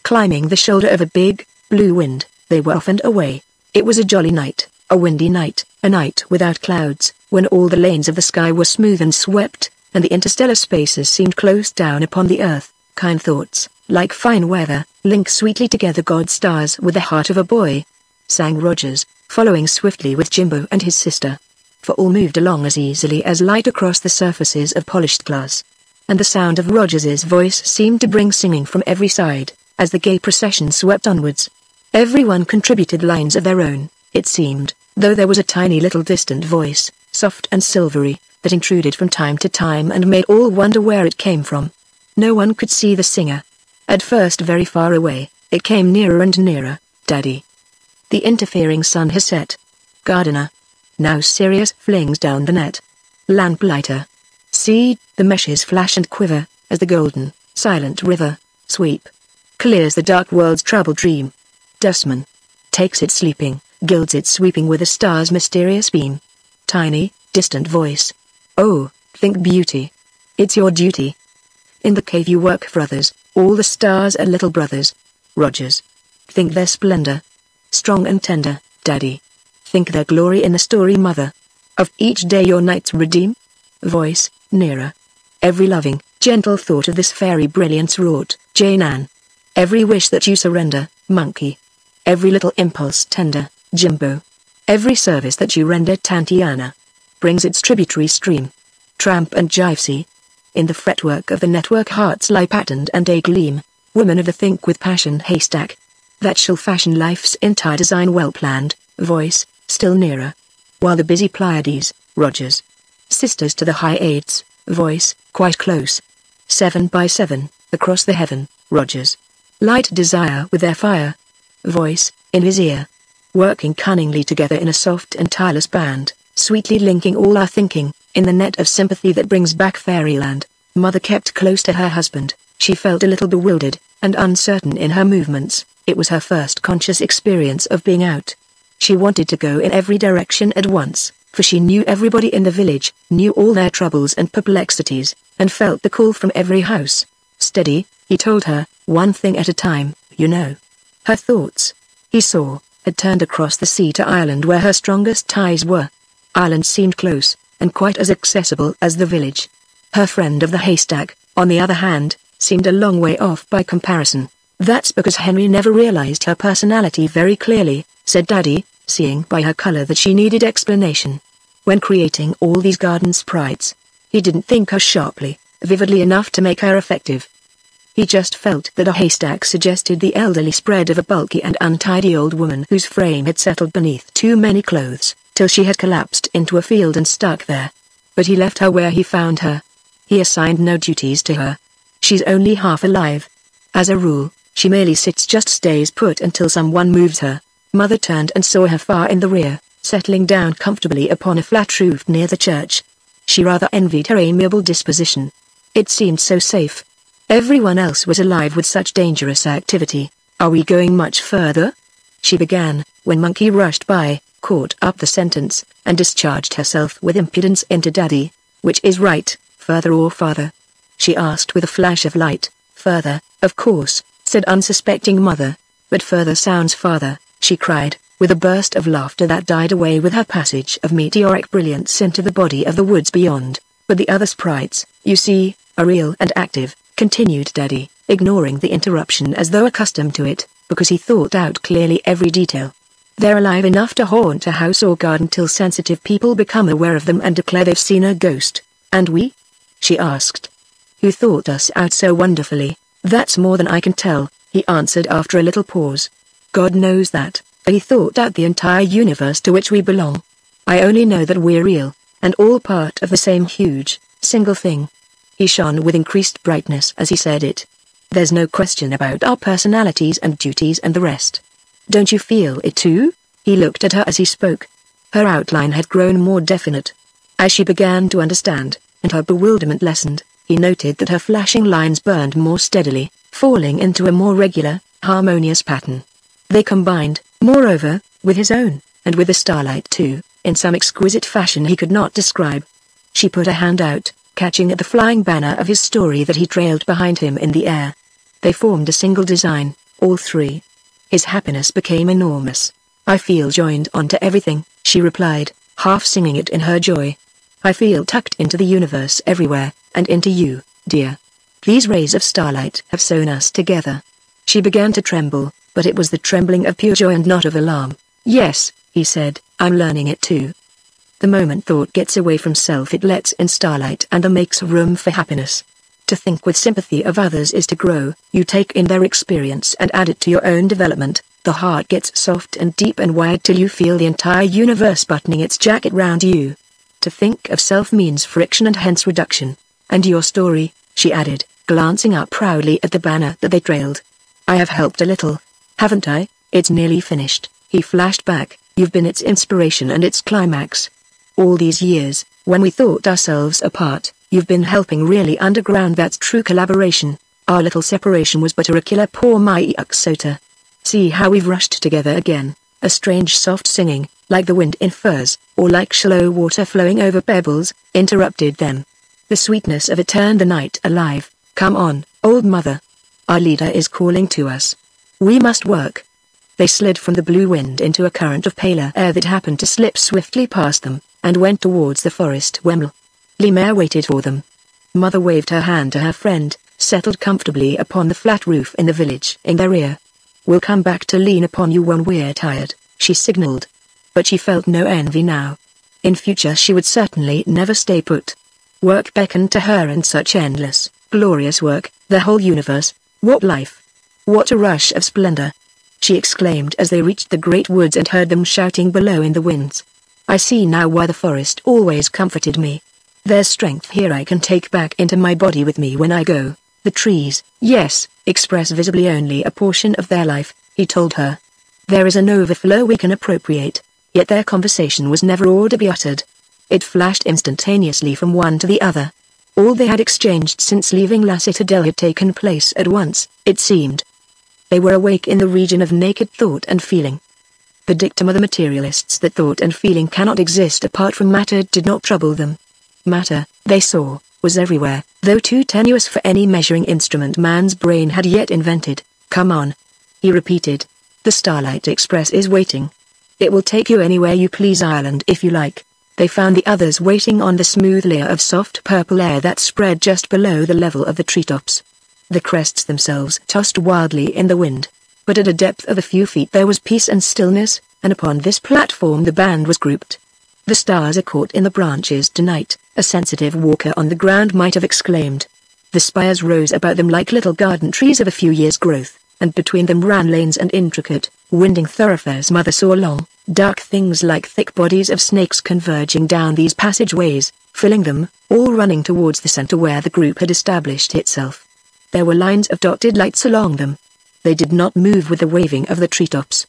S1: Climbing the shoulder of a big, blue wind, they were off and away. It was a jolly night, a windy night, a night without clouds, when all the lanes of the sky were smooth and swept, and the interstellar spaces seemed close down upon the earth. Kind thoughts, like fine weather, link sweetly together God's stars with the heart of a boy, sang Rogers, following swiftly with Jimbo and his sister. For all moved along as easily as light across the surfaces of polished glass. And the sound of Rogers's voice seemed to bring singing from every side, as the gay procession swept onwards. Everyone contributed lines of their own, it seemed, though there was a tiny little distant voice, soft and silvery, that intruded from time to time and made all wonder where it came from. No one could see the singer. At first very far away, it came nearer and nearer. "Daddy. The interfering sun has set. Gardener. Now Sirius flings down the net. Lamplighter. See, the meshes flash and quiver, as the golden, silent river, sweep. Clears the dark world's troubled dream. Dustman. Takes it sleeping, gilds it sweeping with a star's mysterious beam. Tiny, distant voice. Oh, think beauty. It's your duty. In the cave you work for others, all the stars are little brothers. Rogers. Think their splendor. Strong and tender, Daddy. Think their glory in the story, Mother. Of each day your nights redeem. Voice, nearer. Every loving, gentle thought of this fairy brilliance wrought, Jane Ann. Every wish that you surrender, Monkey. Every little impulse tender, Jimbo. Every service that you render Tantiana brings its tributary stream. Tramp and Jivesy. In the fretwork of the network hearts lie patterned and a gleam. Woman of the think with passion haystack. That shall fashion life's entire design well planned. Voice, still nearer. While the busy Pleiades, Rogers. Sisters to the high aids, voice, quite close. 7 by 7, across the heaven, Rogers. Light desire with their fire. Voice, in his ear. Working cunningly together in a soft and tireless band, sweetly linking all our thinking, in the net of sympathy that brings back Fairyland. Mother kept close to her husband. She felt a little bewildered, and uncertain in her movements. It was her first conscious experience of being out. She wanted to go in every direction at once, for she knew everybody in the village, knew all their troubles and perplexities, and felt the call from every house. Steady, he told her, one thing at a time, you know. Her thoughts, he saw, had turned across the sea to Ireland where her strongest ties were. Ireland seemed close, and quite as accessible as the village. Her friend of the haystack, on the other hand, seemed a long way off by comparison. That's because Henry never realized her personality very clearly, said Daddy, seeing by her color that she needed explanation. When creating all these garden sprites, he didn't think her sharply, vividly enough to make her effective. He just felt that a haystack suggested the elderly spread of a bulky and untidy old woman whose frame had settled beneath too many clothes, till she had collapsed into a field and stuck there. But he left her where he found her. He assigned no duties to her. She's only half alive. As a rule, she merely sits, just stays put until someone moves her. Mother turned and saw her far in the rear, settling down comfortably upon a flat roof near the church. She rather envied her amiable disposition. It seemed so safe. Everyone else was alive with such dangerous activity. Are we going much further? She began, when Monkey rushed by, caught up the sentence, and discharged herself with impudence into Daddy. Which is right, further or farther? She asked with a flash of light. Further, of course, said unsuspecting Mother. But further sounds farther, she cried, with a burst of laughter that died away with her passage of meteoric brilliance into the body of the woods beyond. But the other sprites, you see, are real and active, continued Daddy, ignoring the interruption as though accustomed to it, because he thought out clearly every detail. They're alive enough to haunt a house or garden till sensitive people become aware of them and declare they've seen a ghost. And we? She asked. Who thought us out so wonderfully? That's more than I can tell, he answered after a little pause. God knows that, for he thought out the entire universe to which we belong. I only know that we're real, and all part of the same huge, single thing. He shone with increased brightness as he said it. There's no question about our personalities and duties and the rest. Don't you feel it too? He looked at her as he spoke. Her outline had grown more definite. As she began to understand, and her bewilderment lessened, he noted that her flashing lines burned more steadily, falling into a more regular, harmonious pattern. They combined, moreover, with his own, and with the starlight too, in some exquisite fashion he could not describe. She put a hand out, catching at the flying banner of his story that he trailed behind him in the air. They formed a single design, all three. His happiness became enormous. I feel joined onto everything, she replied, half singing it in her joy. I feel tucked into the universe everywhere, and into you, dear. These rays of starlight have sewn us together. She began to tremble, but it was the trembling of pure joy and not of alarm. Yes, he said, I'm learning it too. The moment thought gets away from self, it lets in starlight and there makes room for happiness. To think with sympathy of others is to grow. You take in their experience and add it to your own development. The heart gets soft and deep and wide till you feel the entire universe buttoning its jacket round you. To think of self means friction and hence reduction. And your story, she added, glancing up proudly at the banner that they trailed. I have helped a little, haven't I? It's nearly finished, he flashed back. You've been its inspiration and its climax. All these years, when we thought ourselves apart, you've been helping really underground. That's true collaboration. Our little separation was but a regular poor sota. See how we've rushed together again, a strange soft singing, like the wind in firs, or like shallow water flowing over pebbles, interrupted them. The sweetness of it turned the night alive. Come on, old mother. Our leader is calling to us. We must work. They slid from the blue wind into a current of paler air that happened to slip swiftly past them, and went towards the forest wemble. Lemaire waited for them. Mother waved her hand to her friend, settled comfortably upon the flat roof in the village in their rear. We'll come back to lean upon you when we're tired. she signaled. But she felt no envy now. In future she would certainly never stay put. Work beckoned to her, and such endless, glorious work, the whole universe. What life! What a rush of splendor! She exclaimed as they reached the great woods and heard them shouting below in the winds. I see now why the forest always comforted me. There's strength here I can take back into my body with me when I go. The trees, yes, express visibly only a portion of their life, he told her. There is an overflow we can appropriate. Yet their conversation was never audibly uttered. It flashed instantaneously from one to the other. All they had exchanged since leaving La Citadel had taken place at once, it seemed. They were awake in the region of naked thought and feeling. The dictum of the materialists that thought and feeling cannot exist apart from matter did not trouble them. Matter, they saw, was everywhere, though too tenuous for any measuring instrument man's brain had yet invented. Come on, he repeated. The Starlight Express is waiting. It will take you anywhere you please, Ireland, if you like. They found the others waiting on the smooth layer of soft purple air that spread just below the level of the treetops. The crests themselves tossed wildly in the wind. But at a depth of a few feet there was peace and stillness, and upon this platform the band was grouped. The stars are caught in the branches tonight, a sensitive walker on the ground might have exclaimed. The spires rose about them like little garden trees of a few years' growth, and between them ran lanes and intricate, winding thoroughfares. Mother saw long, dark things like thick bodies of snakes converging down these passageways, filling them, all running towards the center where the group had established itself. There were lines of dotted lights along them. They did not move with the waving of the treetops.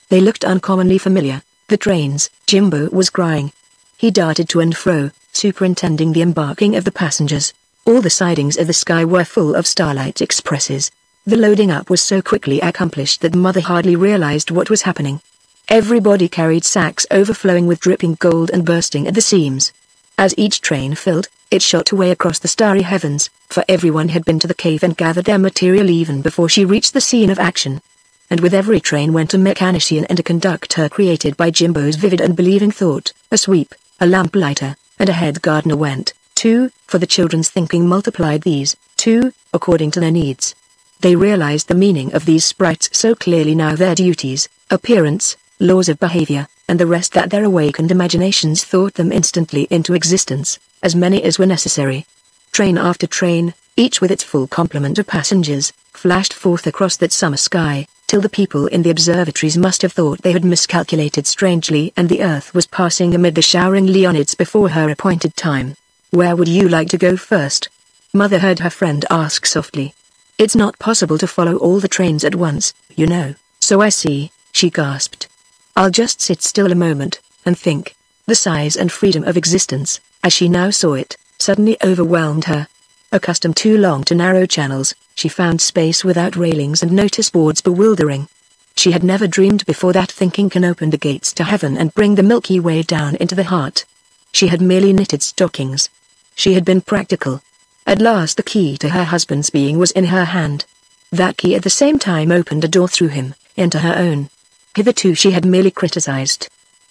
S1: They looked uncommonly familiar. The trains, Jimbo was crying. He darted to and fro, superintending the embarking of the passengers. All the sidings of the sky were full of Starlight Expresses. The loading up was so quickly accomplished that Mother hardly realized what was happening. Everybody carried sacks overflowing with dripping gold and bursting at the seams. As each train filled, it shot away across the starry heavens, for everyone had been to the cave and gathered their material even before she reached the scene of action. And with every train went a mechanician and a conductor created by Jimbo's vivid and believing thought, a sweep, a lamplighter, and a head gardener went, too, for the children's thinking multiplied these, too, according to their needs. They realized the meaning of these sprites so clearly now, their duties, appearance, laws of behavior, and the rest that their awakened imaginations thought them instantly into existence, as many as were necessary. Train after train, each with its full complement of passengers, flashed forth across that summer sky, till the people in the observatories must have thought they had miscalculated strangely and the earth was passing amid the showering Leonids before her appointed time. Where would you like to go first? Mother heard her friend ask softly. It's not possible to follow all the trains at once, you know. So I see, she gasped. I'll just sit still a moment, and think. The size and freedom of existence, as she now saw it, suddenly overwhelmed her. Accustomed too long to narrow channels, she found space without railings and notice boards bewildering. She had never dreamed before that thinking can open the gates to heaven and bring the Milky Way down into the heart. She had merely knitted stockings. She had been practical. At last the key to her husband's being was in her hand. That key at the same time opened a door through him, into her own. Hitherto she had merely criticized.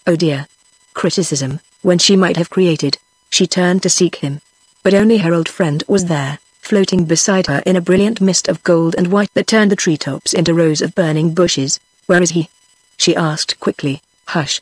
S1: Oh dear. Criticism, when she might have created. She turned to seek him. But only her old friend was there, floating beside her in a brilliant mist of gold and white that turned the treetops into rows of burning bushes. Where is he? She asked quickly. Hush,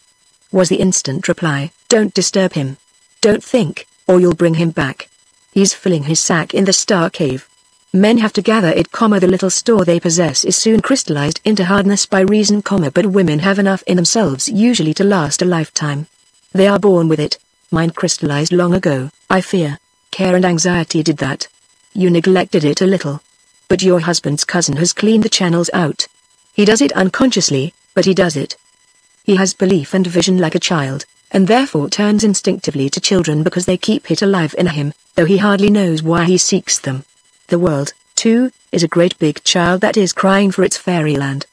S1: was the instant reply. Don't disturb him. Don't think, or you'll bring him back. He's filling his sack in the star cave. Men have to gather it, the little store they possess is soon crystallized into hardness by reason, but women have enough in themselves usually to last a lifetime. They are born with it. Mine crystallized long ago, I fear. Care and anxiety did that. You neglected it a little. But your husband's cousin has cleaned the channels out. He does it unconsciously, but he does it. He has belief and vision like a child, and therefore turns instinctively to children because they keep it alive in him, though he hardly knows why he seeks them. The world, too, is a great big child that is crying for its fairyland.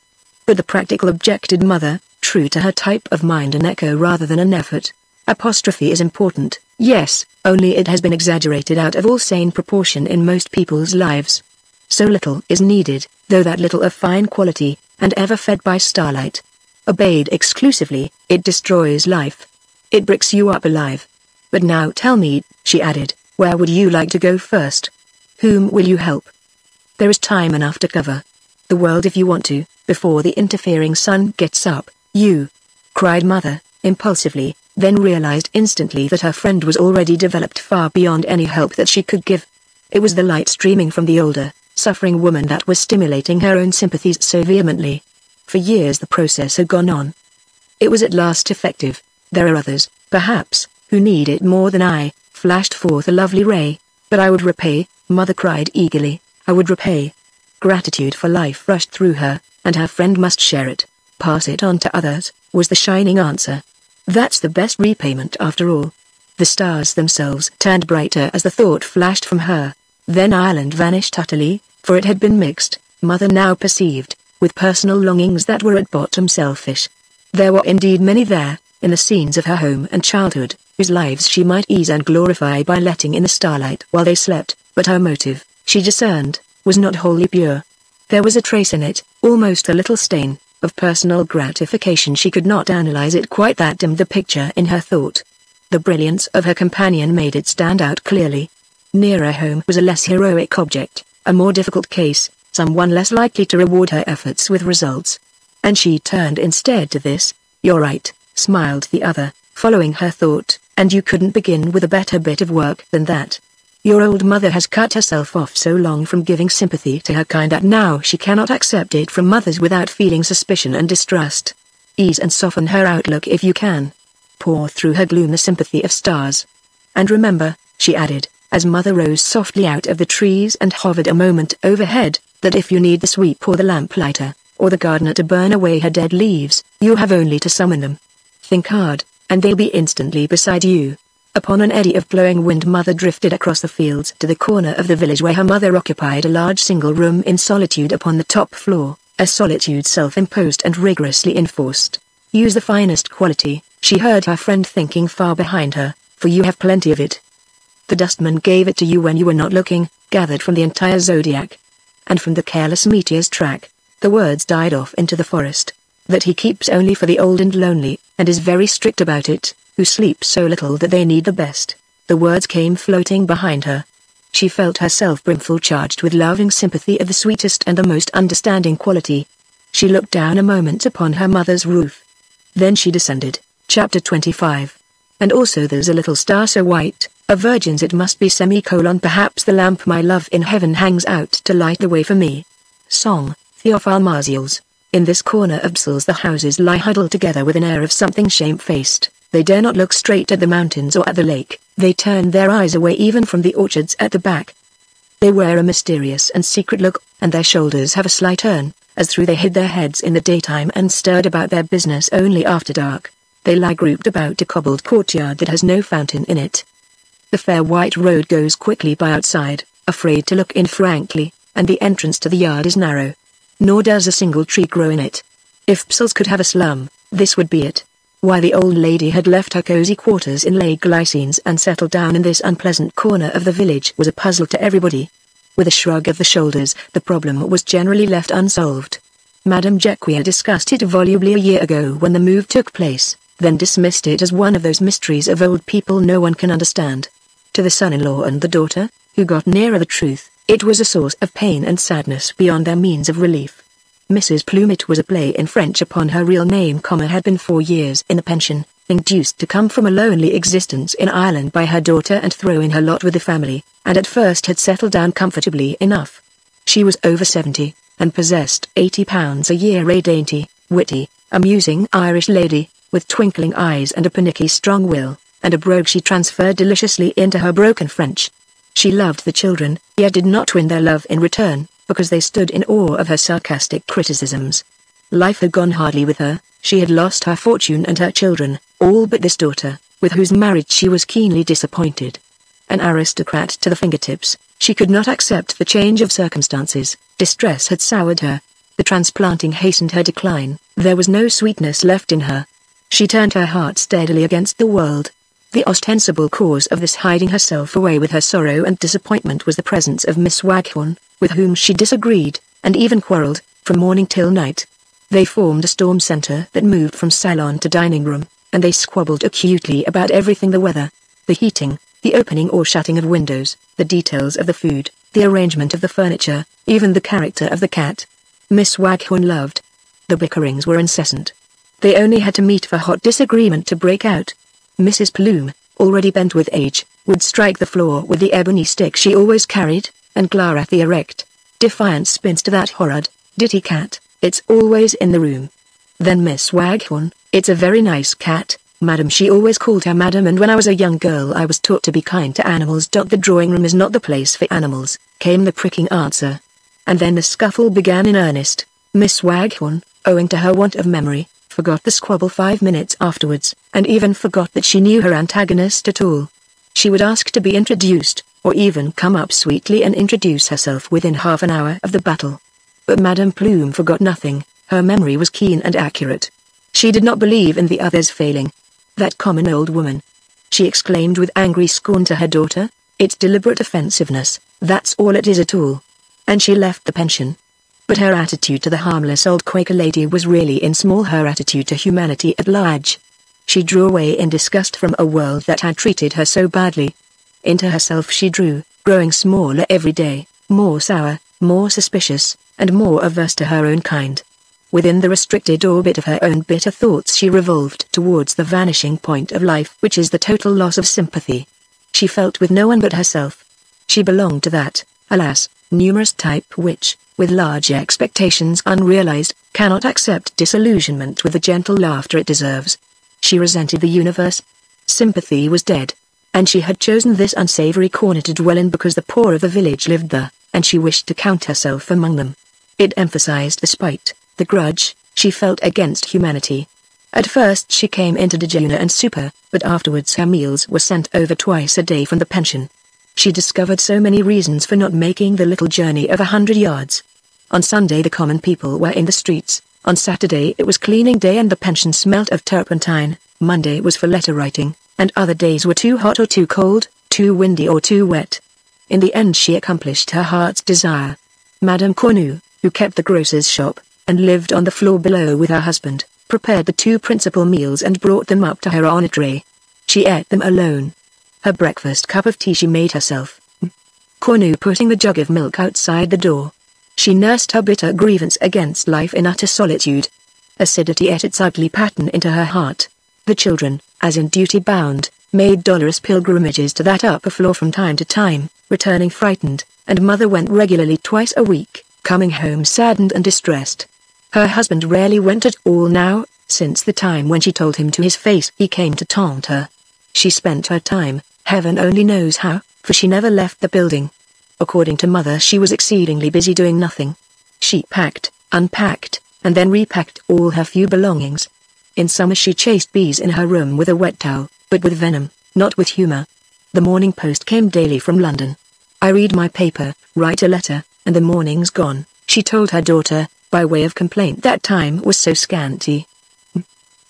S1: But the practical objected Mother, true to her type of mind, an echo rather than an effort. Apostrophe is important, yes, only it has been exaggerated out of all sane proportion in most people's lives. So little is needed, though that little of fine quality, and ever fed by starlight. Obeyed exclusively, it destroys life. It bricks you up alive. But now tell me, she added, where would you like to go first? Whom will you help? There is time enough to cover the world if you want to, before the interfering sun gets up. You, cried Mother, impulsively, then realized instantly that her friend was already developed far beyond any help that she could give. It was the light streaming from the older, suffering woman that was stimulating her own sympathies so vehemently. For years the process had gone on. It was at last effective. There are others, perhaps, who need it more than I, flashed forth a lovely ray. But I would repay, Mother cried eagerly, I would repay. Gratitude for life rushed through her, and her friend must share it, pass it on to others, was the shining answer. That's the best repayment after all. The stars themselves turned brighter as the thought flashed from her. Then Ireland vanished utterly, for it had been mixed, Mother now perceived, with personal longings that were at bottom selfish. There were indeed many there, in the scenes of her home and childhood, whose lives she might ease and glorify by letting in the starlight while they slept, but her motive, she discerned, was not wholly pure. There was a trace in it, almost a little stain, of personal gratification. She could not analyze it quite, that dimmed the picture in her thought. The brilliance of her companion made it stand out clearly. Nearer home was a less heroic object, a more difficult case, someone less likely to reward her efforts with results. And she turned instead to this. You're right, smiled the other, following her thought, and you couldn't begin with a better bit of work than that. Your old mother has cut herself off so long from giving sympathy to her kind that now she cannot accept it from others without feeling suspicion and distrust. Ease and soften her outlook if you can. Pour through her gloom the sympathy of stars. And remember, she added, as Mother rose softly out of the trees and hovered a moment overhead, that if you need the sweep or the lamplighter, or the gardener to burn away her dead leaves, you have only to summon them. Think hard, and they'll be instantly beside you. Upon an eddy of blowing wind, Mother drifted across the fields to the corner of the village where her mother occupied a large single room in solitude upon the top floor, a solitude self-imposed and rigorously enforced. Use the finest quality, she heard her friend thinking far behind her, for you have plenty of it. The dustman gave it to you when you were not looking, gathered from the entire zodiac. And from the careless meteor's track, the words died off into the forest. That he keeps only for the old and lonely, and is very strict about it, who sleep so little that they need the best. The words came floating behind her. She felt herself brimful, charged with loving sympathy of the sweetest and the most understanding quality. She looked down a moment upon her mother's roof. Then she descended. Chapter 25. And also there's a little star so white, a virgin's it must be perhaps the lamp my love in heaven hangs out to light the way for me. Song, Theophile Martials. In this corner of Brussels the houses lie huddled together with an air of something shamefaced. They dare not look straight at the mountains or at the lake, they turn their eyes away even from the orchards at the back. They wear a mysterious and secret look, and their shoulders have a slight turn, as though they hid their heads in the daytime and stirred about their business only after dark. They lie grouped about a cobbled courtyard that has no fountain in it. The fair white road goes quickly by outside, afraid to look in frankly, and the entrance to the yard is narrow. Nor does a single tree grow in it. If Brussels could have a slum, this would be it. Why the old lady had left her cozy quarters in Les Glycines and settled down in this unpleasant corner of the village was a puzzle to everybody. With a shrug of the shoulders, the problem was generally left unsolved. Madame Jequier discussed it volubly a year ago when the move took place, then dismissed it as one of those mysteries of old people no one can understand. To the son-in-law and the daughter, who got nearer the truth, it was a source of pain and sadness beyond their means of relief. Mrs. Plumet was a play in French upon her real name, had been 4 years in the pension, induced to come from a lonely existence in Ireland by her daughter and throw in her lot with the family, and at first had settled down comfortably enough. She was over 70, and possessed £80 a year, a dainty, witty, amusing Irish lady, with twinkling eyes and a panicky strong will, and a brogue she transferred deliciously into her broken French. She loved the children, yet did not win their love in return, because they stood in awe of her sarcastic criticisms. Life had gone hardly with her, she had lost her fortune and her children, all but this daughter, with whose marriage she was keenly disappointed. An aristocrat to the fingertips, she could not accept the change of circumstances, distress had soured her. The transplanting hastened her decline, there was no sweetness left in her. She turned her heart steadily against the world. The ostensible cause of this hiding herself away with her sorrow and disappointment was the presence of Miss Waghorn, with whom she disagreed, and even quarrelled, from morning till night. They formed a storm centre that moved from salon to dining room, and they squabbled acutely about everything: the weather, the heating, the opening or shutting of windows, the details of the food, the arrangement of the furniture, even the character of the cat. Miss Waghorn loved. The bickerings were incessant. They only had to meet for hot disagreement to break out. Mrs. Plume, already bent with age, would strike the floor with the ebony stick she always carried, and glare at the erect, defiant spinster, that horrid, ditty cat, it's always in the room. Then Miss Waghorn, it's a very nice cat, madam, she always called her madam, and when I was a young girl I was taught to be kind to animals. The drawing room is not the place for animals, came the pricking answer. And then the scuffle began in earnest. Miss Waghorn, owing to her want of memory, forgot the squabble 5 minutes afterwards, and even forgot that she knew her antagonist at all. She would ask to be introduced, or even come up sweetly and introduce herself within half an hour of the battle. But Madame Plume forgot nothing, her memory was keen and accurate. She did not believe in the others failing. That common old woman! She exclaimed with angry scorn to her daughter, it's deliberate offensiveness, that's all it is at all. And she left the pension. But her attitude to the harmless old Quaker lady was really in small her attitude to humanity at large. She drew away in disgust from a world that had treated her so badly. Into herself she drew, growing smaller every day, more sour, more suspicious, and more averse to her own kind. Within the restricted orbit of her own bitter thoughts she revolved towards the vanishing point of life, which is the total loss of sympathy. She felt with no one but herself. She belonged to that, alas, numerous type which, with large expectations unrealized, cannot accept disillusionment with the gentle laughter it deserves. She resented the universe. Sympathy was dead. And she had chosen this unsavory corner to dwell in because the poor of the village lived there, and she wished to count herself among them. It emphasized the spite, the grudge, she felt against humanity. At first she came into dejeuner and supper, but afterwards her meals were sent over twice a day from the pension. She discovered so many reasons for not making the little journey of 100 yards. On Sunday the common people were in the streets, on Saturday it was cleaning day and the pension smelt of turpentine, Monday was for letter writing, and other days were too hot or too cold, too windy or too wet. In the end she accomplished her heart's desire. Madame Cornu, who kept the grocer's shop, and lived on the floor below with her husband, prepared the 2 principal meals and brought them up to her on a tray. She ate them alone. Her breakfast cup of tea she made herself. Cornu putting the jug of milk outside the door. She nursed her bitter grievance against life in utter solitude. Acidity ate its ugly pattern into her heart. The children, as in duty bound, made dolorous pilgrimages to that upper floor from time to time, returning frightened, and mother went regularly twice a week, coming home saddened and distressed. Her husband rarely went at all now, since the time when she told him to his face he came to taunt her. She spent her time, heaven only knows how, for she never left the building. According to mother she was exceedingly busy doing nothing. She packed, unpacked, and then repacked all her few belongings. In summer she chased bees in her room with a wet towel, but with venom, not with humor. The Morning Post came daily from London. I read my paper, write a letter, and the morning's gone, she told her daughter, by way of complaint that time was so scanty.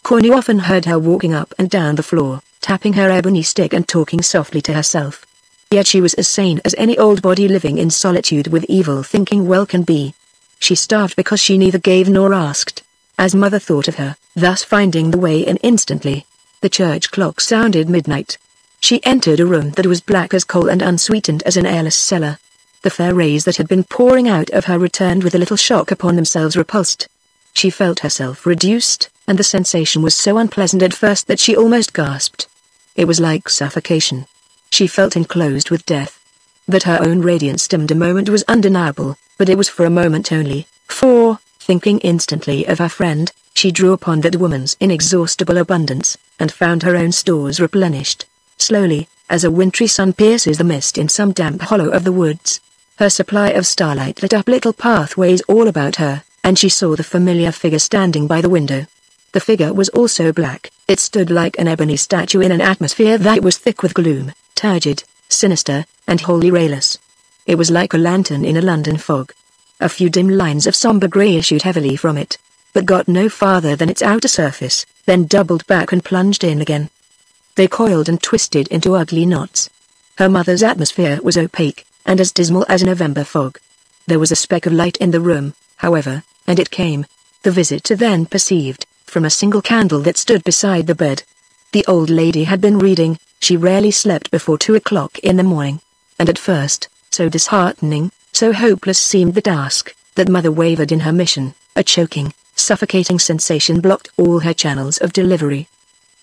S1: Cornu often heard her walking up and down the floor, tapping her ebony stick and talking softly to herself. Yet she was as sane as any old body living in solitude with evil thinking well can be. She starved because she neither gave nor asked, as mother thought of her, thus finding the way in instantly. The church clock sounded midnight. She entered a room that was black as coal and unsweetened as an airless cellar. The fair rays that had been pouring out of her returned with a little shock upon themselves repulsed. She felt herself reduced, and the sensation was so unpleasant at first that she almost gasped. It was like suffocation. She felt enclosed with death. That her own radiance dimmed a moment was undeniable, but it was for a moment only, for, thinking instantly of her friend, she drew upon that woman's inexhaustible abundance, and found her own stores replenished. Slowly, as a wintry sun pierces the mist in some damp hollow of the woods, her supply of starlight lit up little pathways all about her, and she saw the familiar figure standing by the window. The figure was also black, it stood like an ebony statue in an atmosphere that was thick with gloom, turgid, sinister, and wholly rayless. It was like a lantern in a London fog. A few dim lines of somber grey issued heavily from it, but got no farther than its outer surface, then doubled back and plunged in again. They coiled and twisted into ugly knots. Her mother's atmosphere was opaque, and as dismal as a November fog. There was a speck of light in the room, however, and it came, the visitor then perceived, from a single candle that stood beside the bed. The old lady had been reading. She rarely slept before 2 o'clock in the morning. And at first, so disheartening, so hopeless seemed the task, that mother wavered in her mission, a choking, Suffocating sensation blocked all her channels of delivery.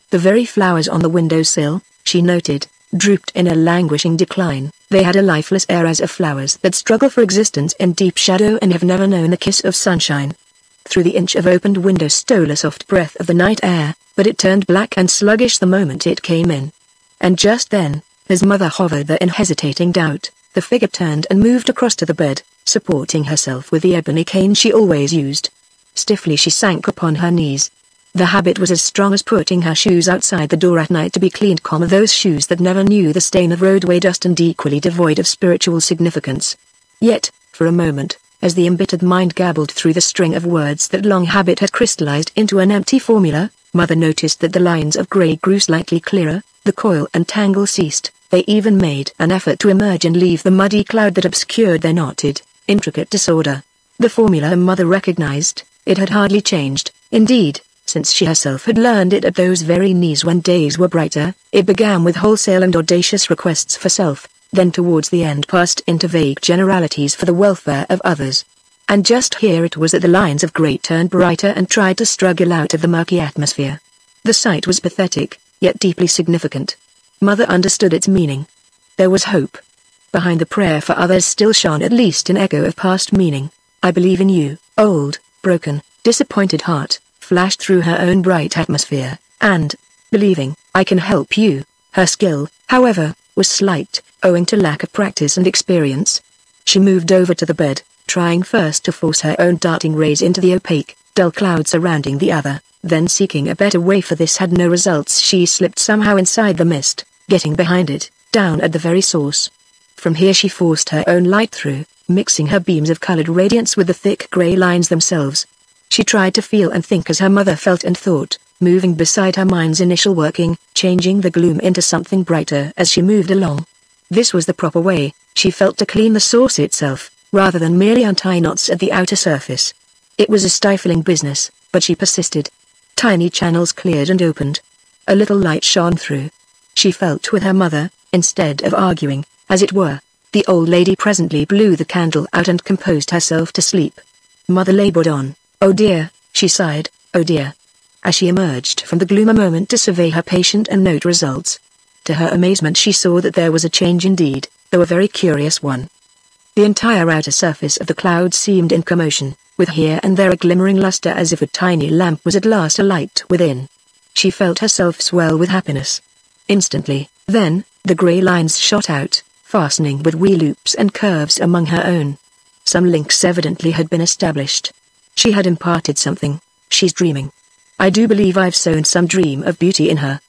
S1: The very flowers on the windowsill, she noted, drooped in a languishing decline. They had a lifeless air as of flowers that struggle for existence in deep shadow and have never known the kiss of sunshine. Through the inch of opened window stole a soft breath of the night air, but it turned black and sluggish the moment it came in. And just then, his mother hovered there in hesitating doubt. The figure turned and moved across to the bed, supporting herself with the ebony cane she always used. Stiffly she sank upon her knees. The habit was as strong as putting her shoes outside the door at night to be cleaned, those shoes that never knew the stain of roadway dust and equally devoid of spiritual significance. Yet, for a moment, as the embittered mind gabbled through the string of words that long habit had crystallized into an empty formula, Mother noticed that the lines of grey grew slightly clearer, the coil and tangle ceased. They even made an effort to emerge and leave the muddy cloud that obscured their knotted, intricate disorder. The formula Mother recognized, it had hardly changed, indeed, since she herself had learned it at those very knees when days were brighter. It began with wholesale and audacious requests for self, then towards the end passed into vague generalities for the welfare of others. And just here it was that the lines of grey turned brighter and tried to struggle out of the murky atmosphere. The sight was pathetic, yet deeply significant. Mother understood its meaning. There was hope. Behind the prayer for others still shone at least an echo of past meaning. "I believe in you, old, broken, disappointed heart," flashed through her own bright atmosphere, and, believing, "I can help you." Her skill, however, was slight, owing to lack of practice and experience. She moved over to the bed, trying first to force her own darting rays into the opaque, dull cloud surrounding the other, then seeking a better way for this had no results. She slipped somehow inside the mist, getting behind it, down at the very source. From here she forced her own light through, mixing her beams of colored radiance with the thick grey lines themselves. She tried to feel and think as her mother felt and thought, moving beside her mind's initial working, changing the gloom into something brighter as she moved along. This was the proper way, she felt, to clean the source itself, rather than merely untie knots at the outer surface. It was a stifling business, but she persisted. Tiny channels cleared and opened. A little light shone through. She felt with her mother, instead of arguing, as it were. The old lady presently blew the candle out and composed herself to sleep. Mother labored on. "Oh dear," she sighed, "oh dear." As she emerged from the gloom a moment to survey her patient and note results. To her amazement she saw that there was a change indeed, though a very curious one. The entire outer surface of the cloud seemed in commotion, with here and there a glimmering luster as if a tiny lamp was at last alight within. She felt herself swell with happiness. Instantly, then, the grey lines shot out, fastening with wee loops and curves among her own. Some links evidently had been established. She had imparted something. She's dreaming. I do believe I've sown some dream of beauty in her.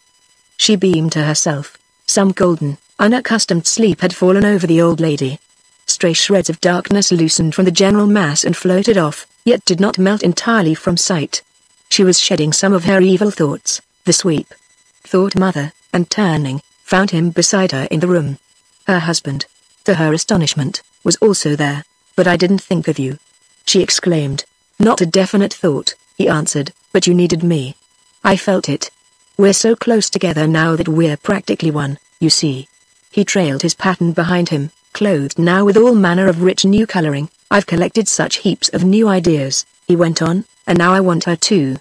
S1: She beamed to herself. Some golden, unaccustomed sleep had fallen over the old lady. Stray shreds of darkness loosened from the general mass and floated off, yet did not melt entirely from sight. She was shedding some of her evil thoughts. "The sweep," thought Mother, and turning, found him beside her in the room. Her husband, to her astonishment, was also there. "But I didn't think of you," she exclaimed. "Not a definite thought," he answered, "but you needed me. I felt it. We're so close together now that we're practically one, you see." He trailed his pattern behind him, clothed now with all manner of rich new coloring. "I've collected such heaps of new ideas," he went on, "and now I want her too.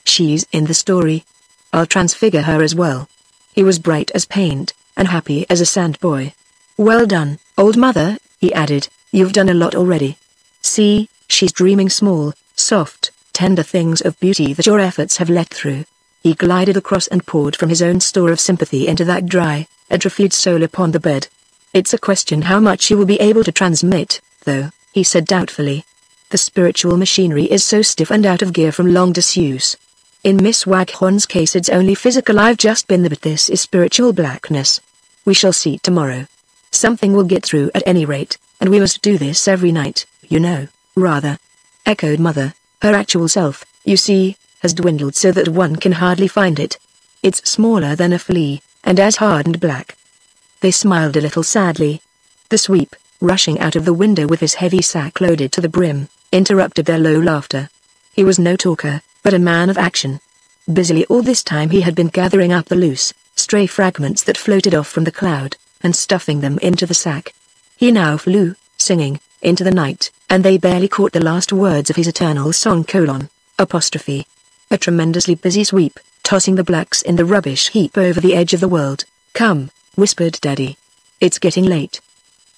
S1: She's in the story. I'll transfigure her as well." He was bright as paint, and happy as a sandboy. "Well done, old mother," he added, "you've done a lot already. See, she's dreaming small, soft, tender things of beauty that your efforts have let through." He glided across and poured from his own store of sympathy into that dry, atrophied soul upon the bed. "It's a question how much you will be able to transmit, though," he said doubtfully. "The spiritual machinery is so stiff and out of gear from long disuse. In Miss Waghorn's case it's only physical. I've just been there, but this is spiritual blackness. We shall see tomorrow. Something will get through at any rate, and we must do this every night, you know." "Rather," echoed Mother, "her actual self, you see, has dwindled so that one can hardly find it. It's smaller than a flea, and as hard and black." They smiled a little sadly. The sweep, rushing out of the window with his heavy sack loaded to the brim, interrupted their low laughter. He was no talker, but a man of action. Busily all this time he had been gathering up the loose, stray fragments that floated off from the cloud, and stuffing them into the sack. He now flew, singing, into the night, and they barely caught the last words of his eternal song: Apostrophe. A tremendously busy sweep, tossing the blacks in the rubbish heap over the edge of the world. Come, whispered Daddy. It's getting late.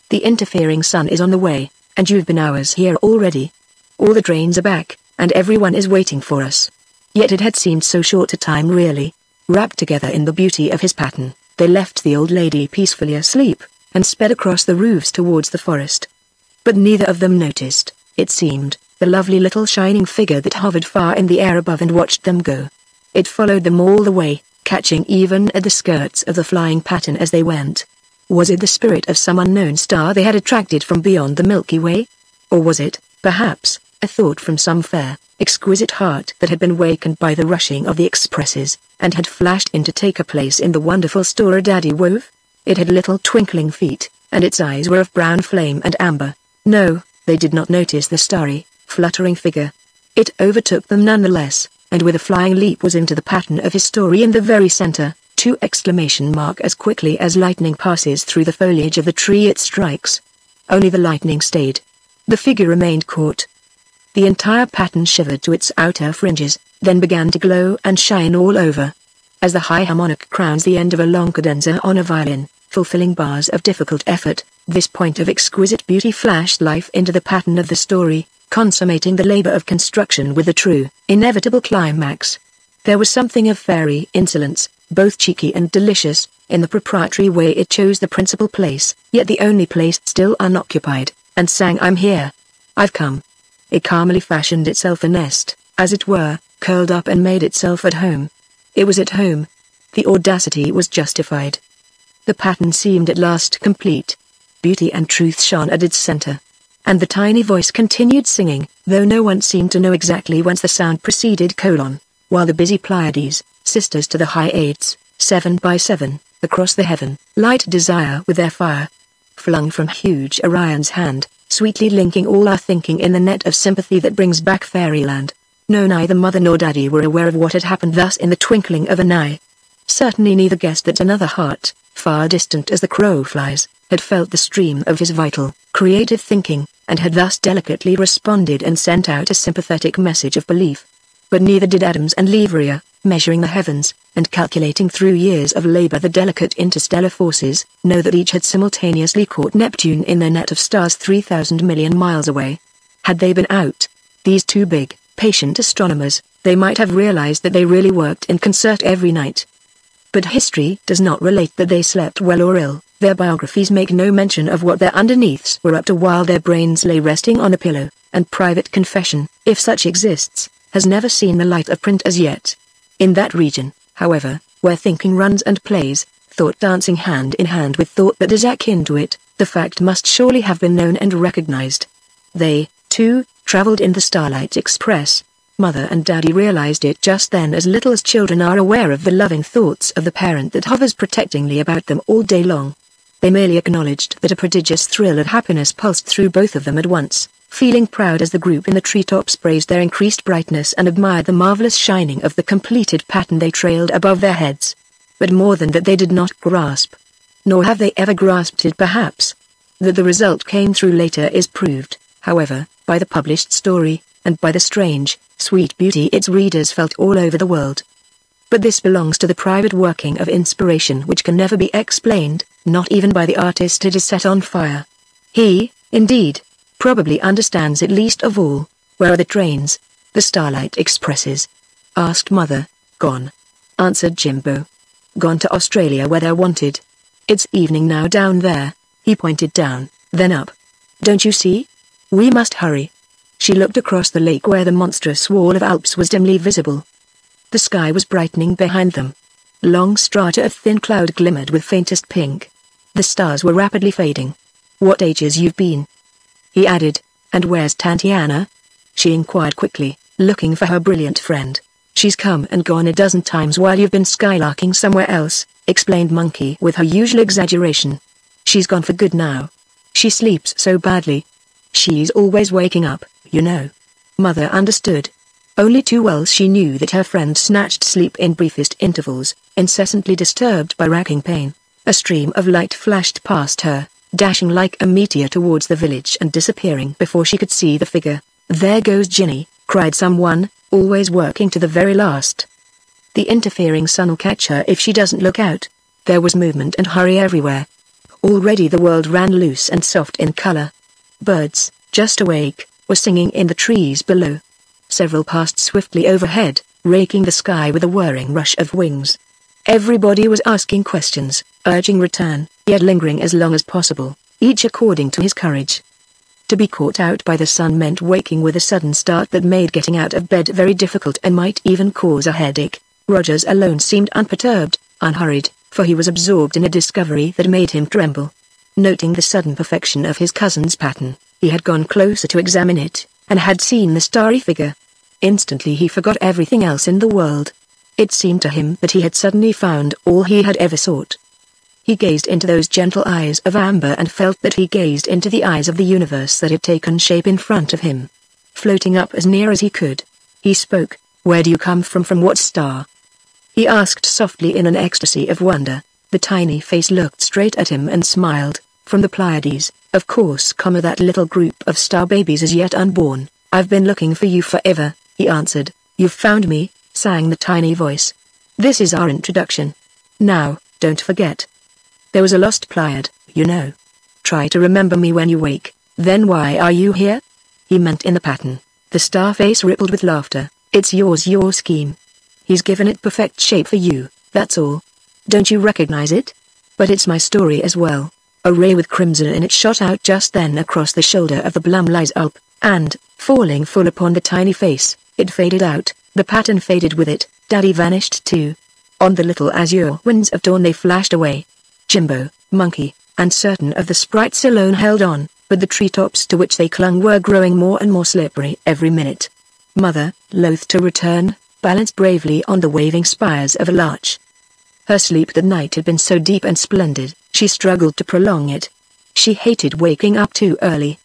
S1: The interfering sun is on the way, and you've been hours here already. All the trains are back, and everyone is waiting for us. Yet it had seemed so short a time really. Wrapped together in the beauty of his pattern, they left the old lady peacefully asleep, and sped across the roofs towards the forest. But neither of them noticed, it seemed, the lovely little shining figure that hovered far in the air above and watched them go. It followed them all the way, catching even at the skirts of the flying pattern as they went. Was it the spirit of some unknown star they had attracted from beyond the Milky Way? Or was it, perhaps, a thought from some fair, exquisite heart that had been wakened by the rushing of the expresses, and had flashed in to take a place in the wonderful story Daddy wove? It had little twinkling feet, and its eyes were of brown flame and amber. No, they did not notice the starry, fluttering figure. It overtook them nonetheless, and with a flying leap was into the pattern of his story in the very center. ! As quickly as lightning passes through the foliage of the tree it strikes. Only the lightning stayed. The figure remained caught. The entire pattern shivered to its outer fringes, then began to glow and shine all over. As the high harmonic crowns the end of a long cadenza on a violin, fulfilling bars of difficult effort, this point of exquisite beauty flashed life into the pattern of the story, consummating the labor of construction with the true, inevitable climax. There was something of fairy insolence, both cheeky and delicious, in the proprietary way it chose the principal place, yet the only place still unoccupied, and sang "I'm here. I've come." It calmly fashioned itself a nest, as it were, curled up and made itself at home. It was at home. The audacity was justified. The pattern seemed at last complete. Beauty and truth shone at its center. And the tiny voice continued singing, though no one seemed to know exactly whence the sound proceeded: while the busy Pleiades, sisters to the Hyades, 7 by 7, across the heaven, light desire with their fire. Flung from huge Orion's hand, sweetly linking all our thinking in the net of sympathy that brings back Fairyland. No, neither Mother nor Daddy were aware of what had happened thus in the twinkling of an eye. Certainly neither guessed that another heart, far distant as the crow flies, had felt the stream of his vital, creative thinking, and had thus delicately responded and sent out a sympathetic message of belief. But neither did Adams and Leverrier, measuring the heavens, and calculating through years of labor the delicate interstellar forces, know that each had simultaneously caught Neptune in their net of stars 3,000 million miles away. Had they been out, these two big, patient astronomers, they might have realized that they really worked in concert every night. But history does not relate that they slept well or ill. Their biographies make no mention of what their underneaths were up to while their brains lay resting on a pillow, and private confession, if such exists, has never seen the light of print as yet. In that region, however, where thinking runs and plays, thought dancing hand in hand with thought that is akin to it, the fact must surely have been known and recognized. They, too, traveled in the Starlight Express. Mother and Daddy realized it just then, as little as children are aware of the loving thoughts of the parent that hovers protectingly about them all day long. They merely acknowledged that a prodigious thrill of happiness pulsed through both of them at once, feeling proud as the group in the treetops praised their increased brightness and admired the marvelous shining of the completed pattern they trailed above their heads. But more than that they did not grasp. Nor have they ever grasped it perhaps. That the result came through later is proved, however, by the published story, and by the strange, sweet beauty its readers felt all over the world. But this belongs to the private working of inspiration which can never be explained, not even by the artist it is set on fire. He, indeed, probably understands it least of all. Where are the trains? The Starlight Expresses? Asked Mother. Gone, answered Jimbo. Gone to Australia where they're wanted. It's evening now down there. He pointed down, then up. Don't you see? We must hurry. She looked across the lake where the monstrous wall of Alps was dimly visible. The sky was brightening behind them. Long strata of thin cloud glimmered with faintest pink. The stars were rapidly fading. What ages you've been? He added. And where's Tatiana? She inquired quickly, looking for her brilliant friend. She's come and gone a dozen times while you've been skylarking somewhere else, explained Monkey with her usual exaggeration. She's gone for good now. She sleeps so badly. She's always waking up, you know. Mother understood. Only too well she knew that her friend snatched sleep in briefest intervals, incessantly disturbed by racking pain. A stream of light flashed past her, dashing like a meteor towards the village and disappearing before she could see the figure. There goes Ginny, cried someone, always working to the very last. The interfering sun'll catch her if she doesn't look out. There was movement and hurry everywhere. Already the world ran loose and soft in color. Birds, just awake, were singing in the trees below. Several passed swiftly overhead, raking the sky with a whirring rush of wings. Everybody was asking questions, urging return, yet lingering as long as possible, each according to his courage. To be caught out by the sun meant waking with a sudden start that made getting out of bed very difficult and might even cause a headache. Rogers alone seemed unperturbed, unhurried, for he was absorbed in a discovery that made him tremble. Noting the sudden perfection of his cousin's pattern, he had gone closer to examine it, and had seen the starry figure. Instantly he forgot everything else in the world. It seemed to him that he had suddenly found all he had ever sought. He gazed into those gentle eyes of amber and felt that he gazed into the eyes of the universe that had taken shape in front of him. Floating up as near as he could, he spoke. "Where do you come from what star?" he asked softly in an ecstasy of wonder. The tiny face looked straight at him and smiled. "From the Pleiades, of course, that little group of star babies is yet unborn. I've been looking for you forever," he answered. "You've found me," sang the tiny voice. "This is our introduction. Now, don't forget. There was a lost Pleiad, you know. Try to remember me when you wake." "Then why are you here?" he meant in the pattern. The star face rippled with laughter. "It's yours, your scheme. He's given it perfect shape for you, that's all. Don't you recognize it? But it's my story as well." A ray with crimson in it shot out just then across the shoulder of the Blumleys Alp, and, falling full upon the tiny face, it faded out. The pattern faded with it. Daddy vanished too. On the little azure winds of dawn they flashed away. Jimbo, Monkey, and certain of the sprites alone held on, but the treetops to which they clung were growing more and more slippery every minute. Mother, loath to return, balanced bravely on the waving spires of a larch. Her sleep that night had been so deep and splendid, she struggled to prolong it. She hated waking up too early.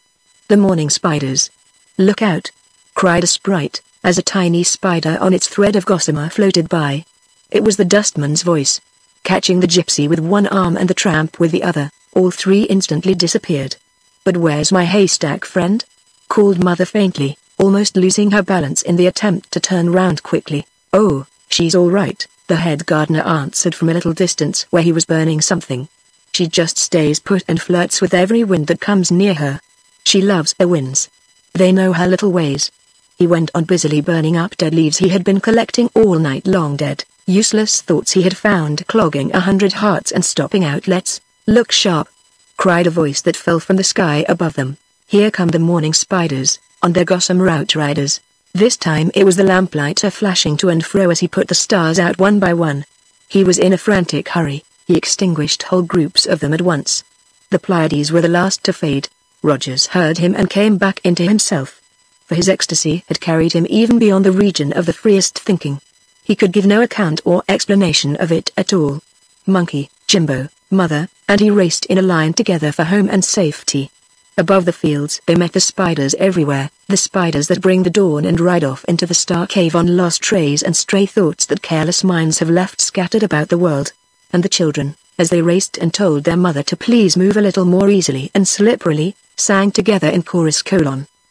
S1: "The morning spiders. Look out!" cried a sprite, as a tiny spider on its thread of gossamer floated by. It was the dustman's voice. Catching the gypsy with one arm and the tramp with the other, all three instantly disappeared. "But where's my haystack friend?" called Mother faintly, almost losing her balance in the attempt to turn round quickly. "Oh, she's all right," the head gardener answered from a little distance where he was burning something. "She just stays put and flirts with every wind that comes near her. She loves the winds. They know her little ways." He went on busily burning up dead leaves he had been collecting all night long, dead, useless thoughts he had found clogging 100 hearts and stopping outlets. "Look sharp!" cried a voice that fell from the sky above them. "Here come the morning spiders, on their gossamer outriders." This time it was the lamplighter flashing to and fro as he put the stars out one by one. He was in a frantic hurry. He extinguished whole groups of them at once. The Pleiades were the last to fade. Rogers heard him and came back into himself. For his ecstasy had carried him even beyond the region of the freest thinking. He could give no account or explanation of it at all. Monkey, Jimbo, Mother, and he raced in a line together for home and safety. Above the fields they met the spiders everywhere, the spiders that bring the dawn and ride off into the star cave on lost trays and stray thoughts that careless minds have left scattered about the world. And the children, as they raced and told their mother to please move a little more easily and slipperily, sang together in chorus: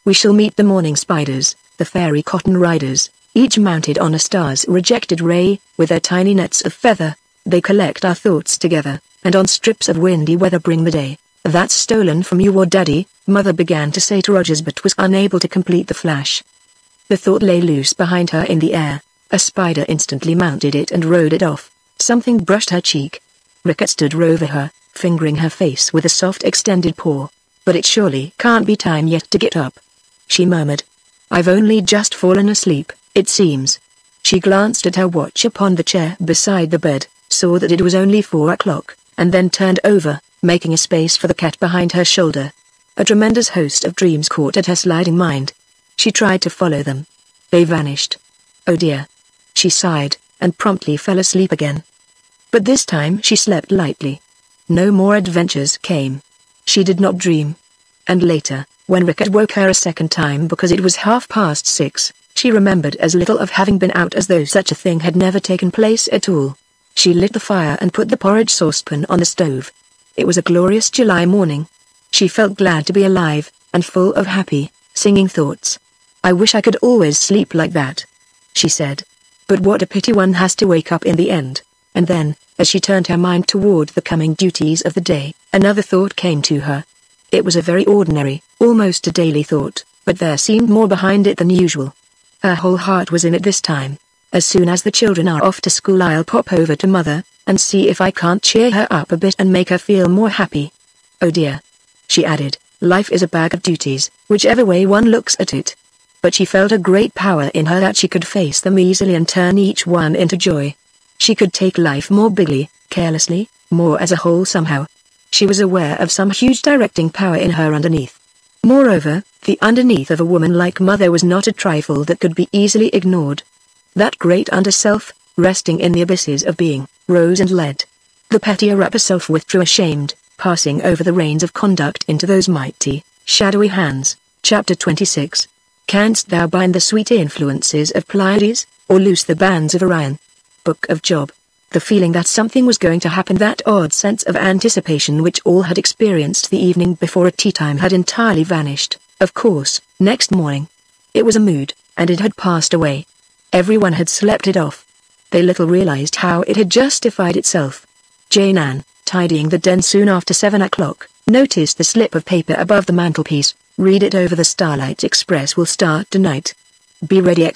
S1: "We shall meet the morning spiders, the fairy cotton riders, each mounted on a star's rejected ray, with their tiny nets of feather. They collect our thoughts together, and on strips of windy weather bring the day that's stolen from you or Daddy," Mother began to say to Rogers but was unable to complete the flash. The thought lay loose behind her in the air. A spider instantly mounted it and rode it off. Something brushed her cheek. Ricket stood over her, fingering her face with a soft extended paw. "But it surely can't be time yet to get up," she murmured. "I've only just fallen asleep, it seems." She glanced at her watch upon the chair beside the bed, saw that it was only 4 o'clock, and then turned over, making a space for the cat behind her shoulder. A tremendous host of dreams caught at her sliding mind. She tried to follow them. They vanished. "Oh dear." She sighed, and promptly fell asleep again. But this time she slept lightly. No more adventures came. She did not dream. And later, when Ricket woke her a second time because it was 6:30, she remembered as little of having been out as though such a thing had never taken place at all. She lit the fire and put the porridge saucepan on the stove. It was a glorious July morning. She felt glad to be alive, and full of happy, singing thoughts. I wish I could always sleep like that," she said. "But what a pity one has to wake up in the end." And then, as she turned her mind toward the coming duties of the day, another thought came to her. It was a very ordinary, almost a daily thought, but there seemed more behind it than usual. Her whole heart was in it this time. "As soon as the children are off to school, I'll pop over to Mother, and see if I can't cheer her up a bit and make her feel more happy. Oh dear," she added, "life is a bag of duties, whichever way one looks at it." But she felt a great power in her that she could face them easily and turn each one into joy. She could take life more bigly, carelessly, more as a whole somehow. She was aware of some huge directing power in her underneath. Moreover, the underneath of a woman like Mother was not a trifle that could be easily ignored. That great under-self, resting in the abysses of being, rose and led. The pettier upper self withdrew ashamed, passing over the reins of conduct into those mighty, shadowy hands. Chapter 26. Canst thou bind the sweet influences of Pleiades, or loose the bands of Orion? Book of Job. The feeling that something was going to happen, that odd sense of anticipation which all had experienced the evening before at tea time, had entirely vanished, of course, next morning. It was a mood, and it had passed away. Everyone had slept it off. They little realized how it had justified itself. Jane Ann, tidying the den soon after 7 o'clock, noticed the slip of paper above the mantelpiece. "Read it over. The Starlight Express will start tonight. Be ready!"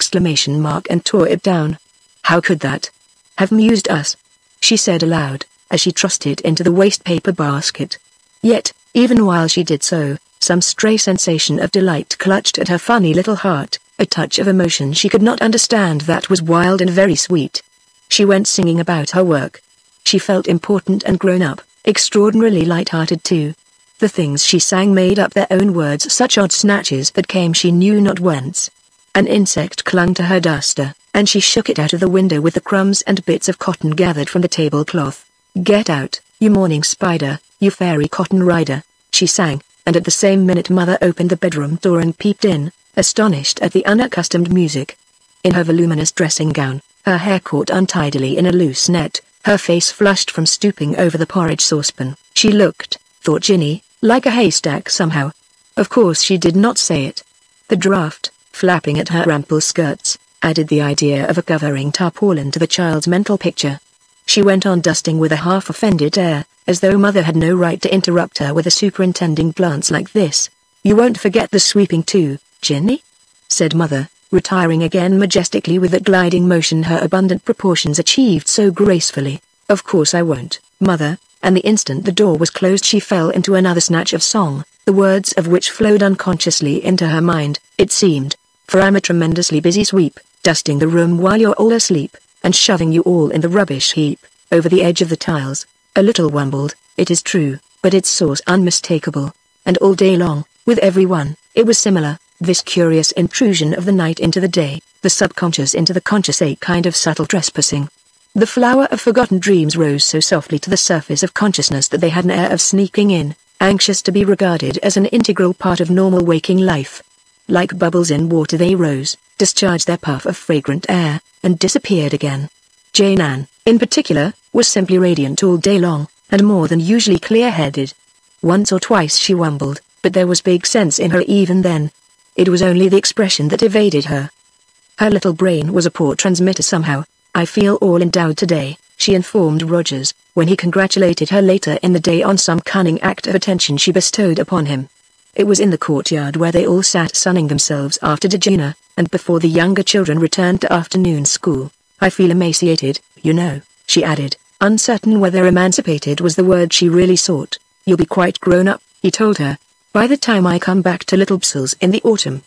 S1: and tore it down. "How could that have amused us?" she said aloud, as she thrust it into the waste paper basket. Yet, even while she did so, some stray sensation of delight clutched at her funny little heart, a touch of emotion she could not understand that was wild and very sweet. She went singing about her work. She felt important and grown up, extraordinarily light-hearted too. The things she sang made up their own words, such odd snatches that came she knew not whence. An insect clung to her duster, and she shook it out of the window with the crumbs and bits of cotton gathered from the tablecloth. "Get out, you morning spider, you fairy cotton rider," she sang, and at the same minute Mother opened the bedroom door and peeped in, astonished at the unaccustomed music. In her voluminous dressing gown, her hair caught untidily in a loose net, her face flushed from stooping over the porridge saucepan, she looked, thought Ginny, like a haystack somehow. Of course she did not say it. The draught, flapping at her ample skirts, added the idea of a covering tarpaulin to the child's mental picture. She went on dusting with a half-offended air, as though Mother had no right to interrupt her with a superintending glance like this. "You won't forget the sweeping too, Ginny?" said Mother, retiring again majestically with that gliding motion her abundant proportions achieved so gracefully. "Of course I won't, Mother," and the instant the door was closed she fell into another snatch of song, the words of which flowed unconsciously into her mind, it seemed. "For I'm a tremendously busy sweep, dusting the room while you're all asleep, and shoving you all in the rubbish heap, over the edge of the tiles." A little wumbled, it is true, but its source unmistakable. And all day long, with everyone, it was similar, this curious intrusion of the night into the day, the subconscious into the conscious, a kind of subtle trespassing. The flower of forgotten dreams rose so softly to the surface of consciousness that they had an air of sneaking in, anxious to be regarded as an integral part of normal waking life. Like bubbles in water they rose, discharged their puff of fragrant air, and disappeared again. Jane Ann, in particular, was simply radiant all day long, and more than usually clear-headed. Once or twice she wumbled, but there was big sense in her even then. It was only the expression that evaded her. Her little brain was a poor transmitter somehow. "I feel all endowed today," she informed Rogers, when he congratulated her later in the day on some cunning act of attention she bestowed upon him. It was in the courtyard where they all sat sunning themselves after dinner, and before the younger children returned to afternoon school. "I feel emaciated, you know," she added, uncertain whether emancipated was the word she really sought. "You'll be quite grown up," he told her, "by the time I come back to Little Bsels in the autumn."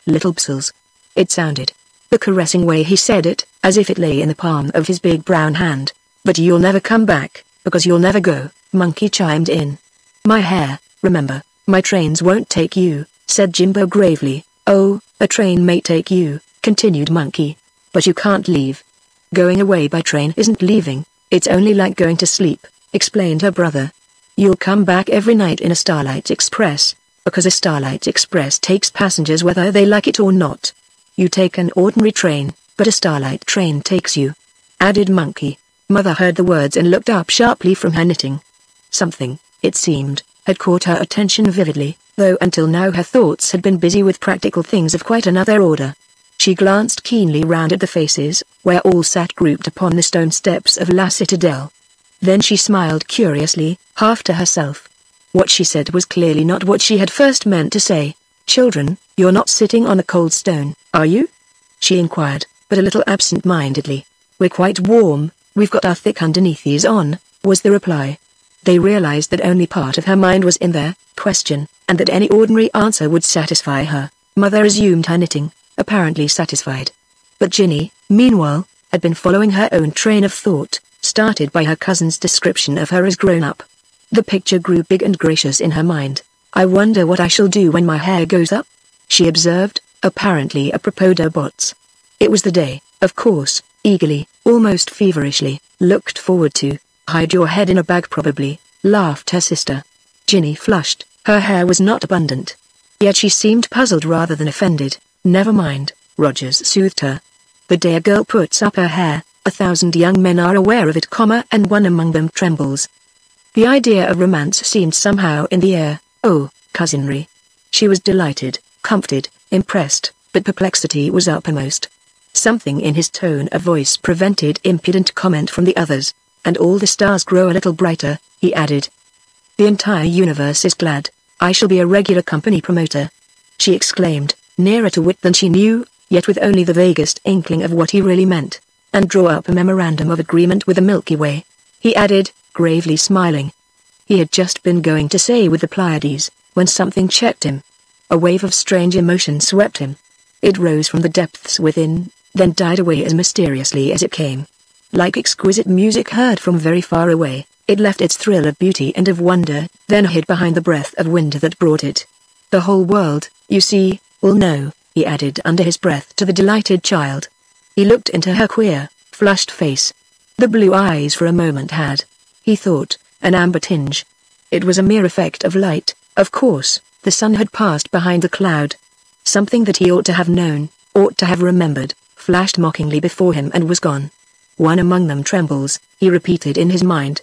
S1: Little Bsels. It sounded, the caressing way he said it, as if it lay in the palm of his big brown hand. "But you'll never come back, because you'll never go," Monkey chimed in. "My hair, remember, my trains won't take you," said Jimbo gravely. "Oh, a train may take you," continued Monkey, "but you can't leave." "Going away by train isn't leaving, it's only like going to sleep," explained her brother. "You'll come back every night in a Starlight Express, because a Starlight Express takes passengers whether they like it or not. You take an ordinary train, but a Starlight train takes you," added Monkey. Mother heard the words and looked up sharply from her knitting. Something, it seemed, had caught her attention vividly, though until now her thoughts had been busy with practical things of quite another order. She glanced keenly round at the faces, where all sat grouped upon the stone steps of La Citadelle. Then she smiled curiously, half to herself. What she said was clearly not what she had first meant to say. "Children, you're not sitting on a cold stone, are you?" she inquired, but a little absent-mindedly. "We're quite warm, we've got our thick underneathies on," was the reply. They realized that only part of her mind was in their question, and that any ordinary answer would satisfy her. Mother resumed her knitting, apparently satisfied. But Ginny, meanwhile, had been following her own train of thought, started by her cousin's description of her as grown up. The picture grew big and gracious in her mind. "I wonder what I shall do when my hair goes up," she observed, apparently apropos de bottes. It was the day, of course, eagerly, almost feverishly, looked forward to. "Hide your head in a bag probably," laughed her sister. Ginny flushed, her hair was not abundant. Yet she seemed puzzled rather than offended. "Never mind," Rogers soothed her. "The day a girl puts up her hair, 1,000 young men are aware of it, and one among them trembles." The idea of romance seemed somehow in the air. Oh, cousinry. She was delighted, comforted, impressed, but perplexity was uppermost. Something in his tone of voice prevented impudent comment from the others. "And all the stars grow a little brighter," he added. "The entire universe is glad. I shall be a regular company promoter," she exclaimed, nearer to wit than she knew, yet with only the vaguest inkling of what he really meant. "And draw up a memorandum of agreement with the Milky Way," he added, gravely smiling. He had just been going to say with the Pleiades, when something checked him. A wave of strange emotion swept him. It rose from the depths within, then died away as mysteriously as it came. Like exquisite music heard from very far away, it left its thrill of beauty and of wonder, then hid behind the breath of wind that brought it. "The whole world, you see, will know," he added under his breath to the delighted child. He looked into her queer, flushed face. The blue eyes for a moment had, he thought, an amber tinge. It was a mere effect of light, of course. The sun had passed behind the cloud. Something that he ought to have known, ought to have remembered, flashed mockingly before him and was gone. "One among them trembles," he repeated in his mind.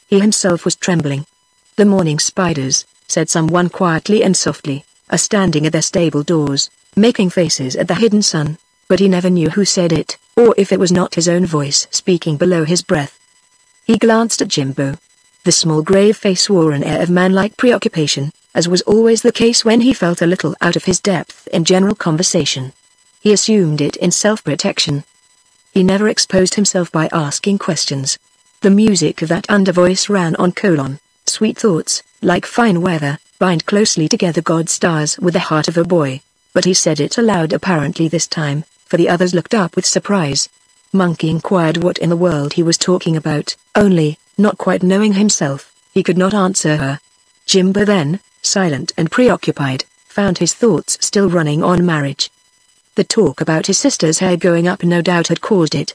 S1: He himself was trembling. "The morning spiders," said someone quietly and softly, "are standing at their stable doors, making faces at the hidden sun," but he never knew who said it, or if it was not his own voice speaking below his breath. He glanced at Jimbo. The small grave face wore an air of manlike preoccupation, as was always the case when he felt a little out of his depth in general conversation. He assumed it in self-protection. He never exposed himself by asking questions. The music of that undervoice ran on colon. "Sweet thoughts, like fine weather, bind closely together God's stars with the heart of a boy." But he said it aloud apparently this time, for the others looked up with surprise. Monkey inquired what in the world he was talking about, only, not quite knowing himself, he could not answer her. Jimbo then, silent and preoccupied, found his thoughts still running on marriage. The talk about his sister's hair going up no doubt had caused it.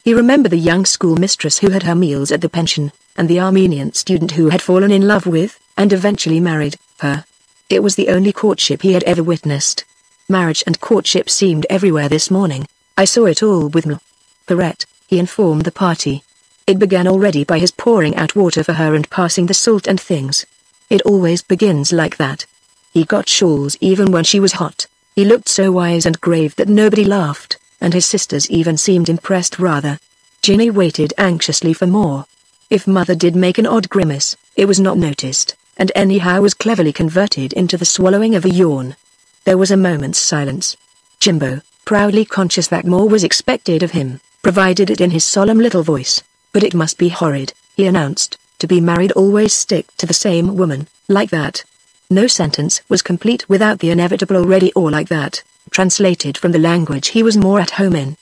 S1: He remembered the young schoolmistress who had her meals at the pension, and the Armenian student who had fallen in love with, and eventually married, her. It was the only courtship he had ever witnessed. Marriage and courtship seemed everywhere this morning. "I saw it all with M. Perrette," he informed the party. "It began already by his pouring out water for her and passing the salt and things. It always begins like that. He got shawls even when she was hot. He looked so wise and grave that nobody laughed, and his sisters even seemed impressed rather." Ginny waited anxiously for more. If Mother did make an odd grimace, it was not noticed, and anyhow was cleverly converted into the swallowing of a yawn. There was a moment's silence. Jimbo, proudly conscious that more was expected of him, provided it in his solemn little voice. "But it must be horrid," he announced, "to be married always stick to the same woman, like that." No sentence was complete without the inevitable already or like that, translated from the language he was more at home in.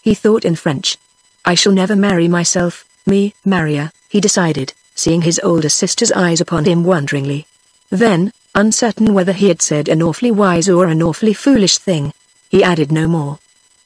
S1: He thought in French. "I shall never marry myself, me, Maria," he decided, seeing his older sister's eyes upon him wonderingly. Then, uncertain whether he had said an awfully wise or an awfully foolish thing, he added no more.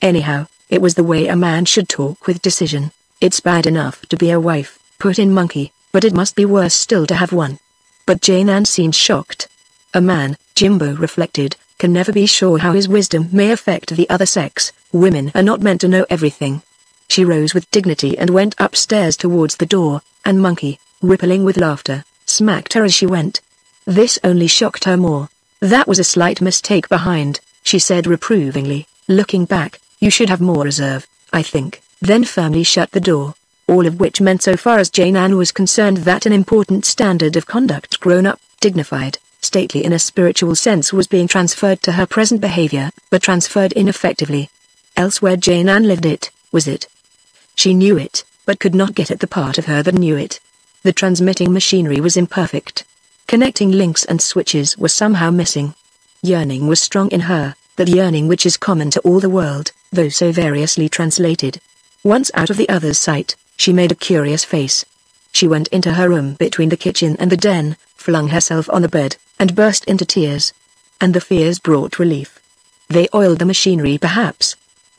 S1: Anyhow, it was the way a man should talk with decision. "It's bad enough to be a wife," put in Monkey, "but it must be worse still to have one." But Jane Ann seemed shocked. A man, Jimbo reflected, can never be sure how his wisdom may affect the other sex. Women are not meant to know everything. She rose with dignity and went upstairs towards the door, and Monkey, rippling with laughter, smacked her as she went. This only shocked her more. "That was a slight mistake behind," she said reprovingly, looking back. "You should have more reserve, I think," then firmly shut the door. All of which meant, so far as Jane Ann was concerned, that an important standard of conduct, grown up, dignified, stately in a spiritual sense, was being transferred to her present behavior, but transferred ineffectively. Elsewhere Jane Ann lived it, was it? She knew it, but could not get at the part of her that knew it. The transmitting machinery was imperfect. Connecting links and switches were somehow missing. Yearning was strong in her, that yearning which is common to all the world, though so variously translated. Once out of the other's sight, she made a curious face. She went into her room between the kitchen and the den, flung herself on the bed, and burst into tears. And the fears brought relief. They oiled the machinery perhaps.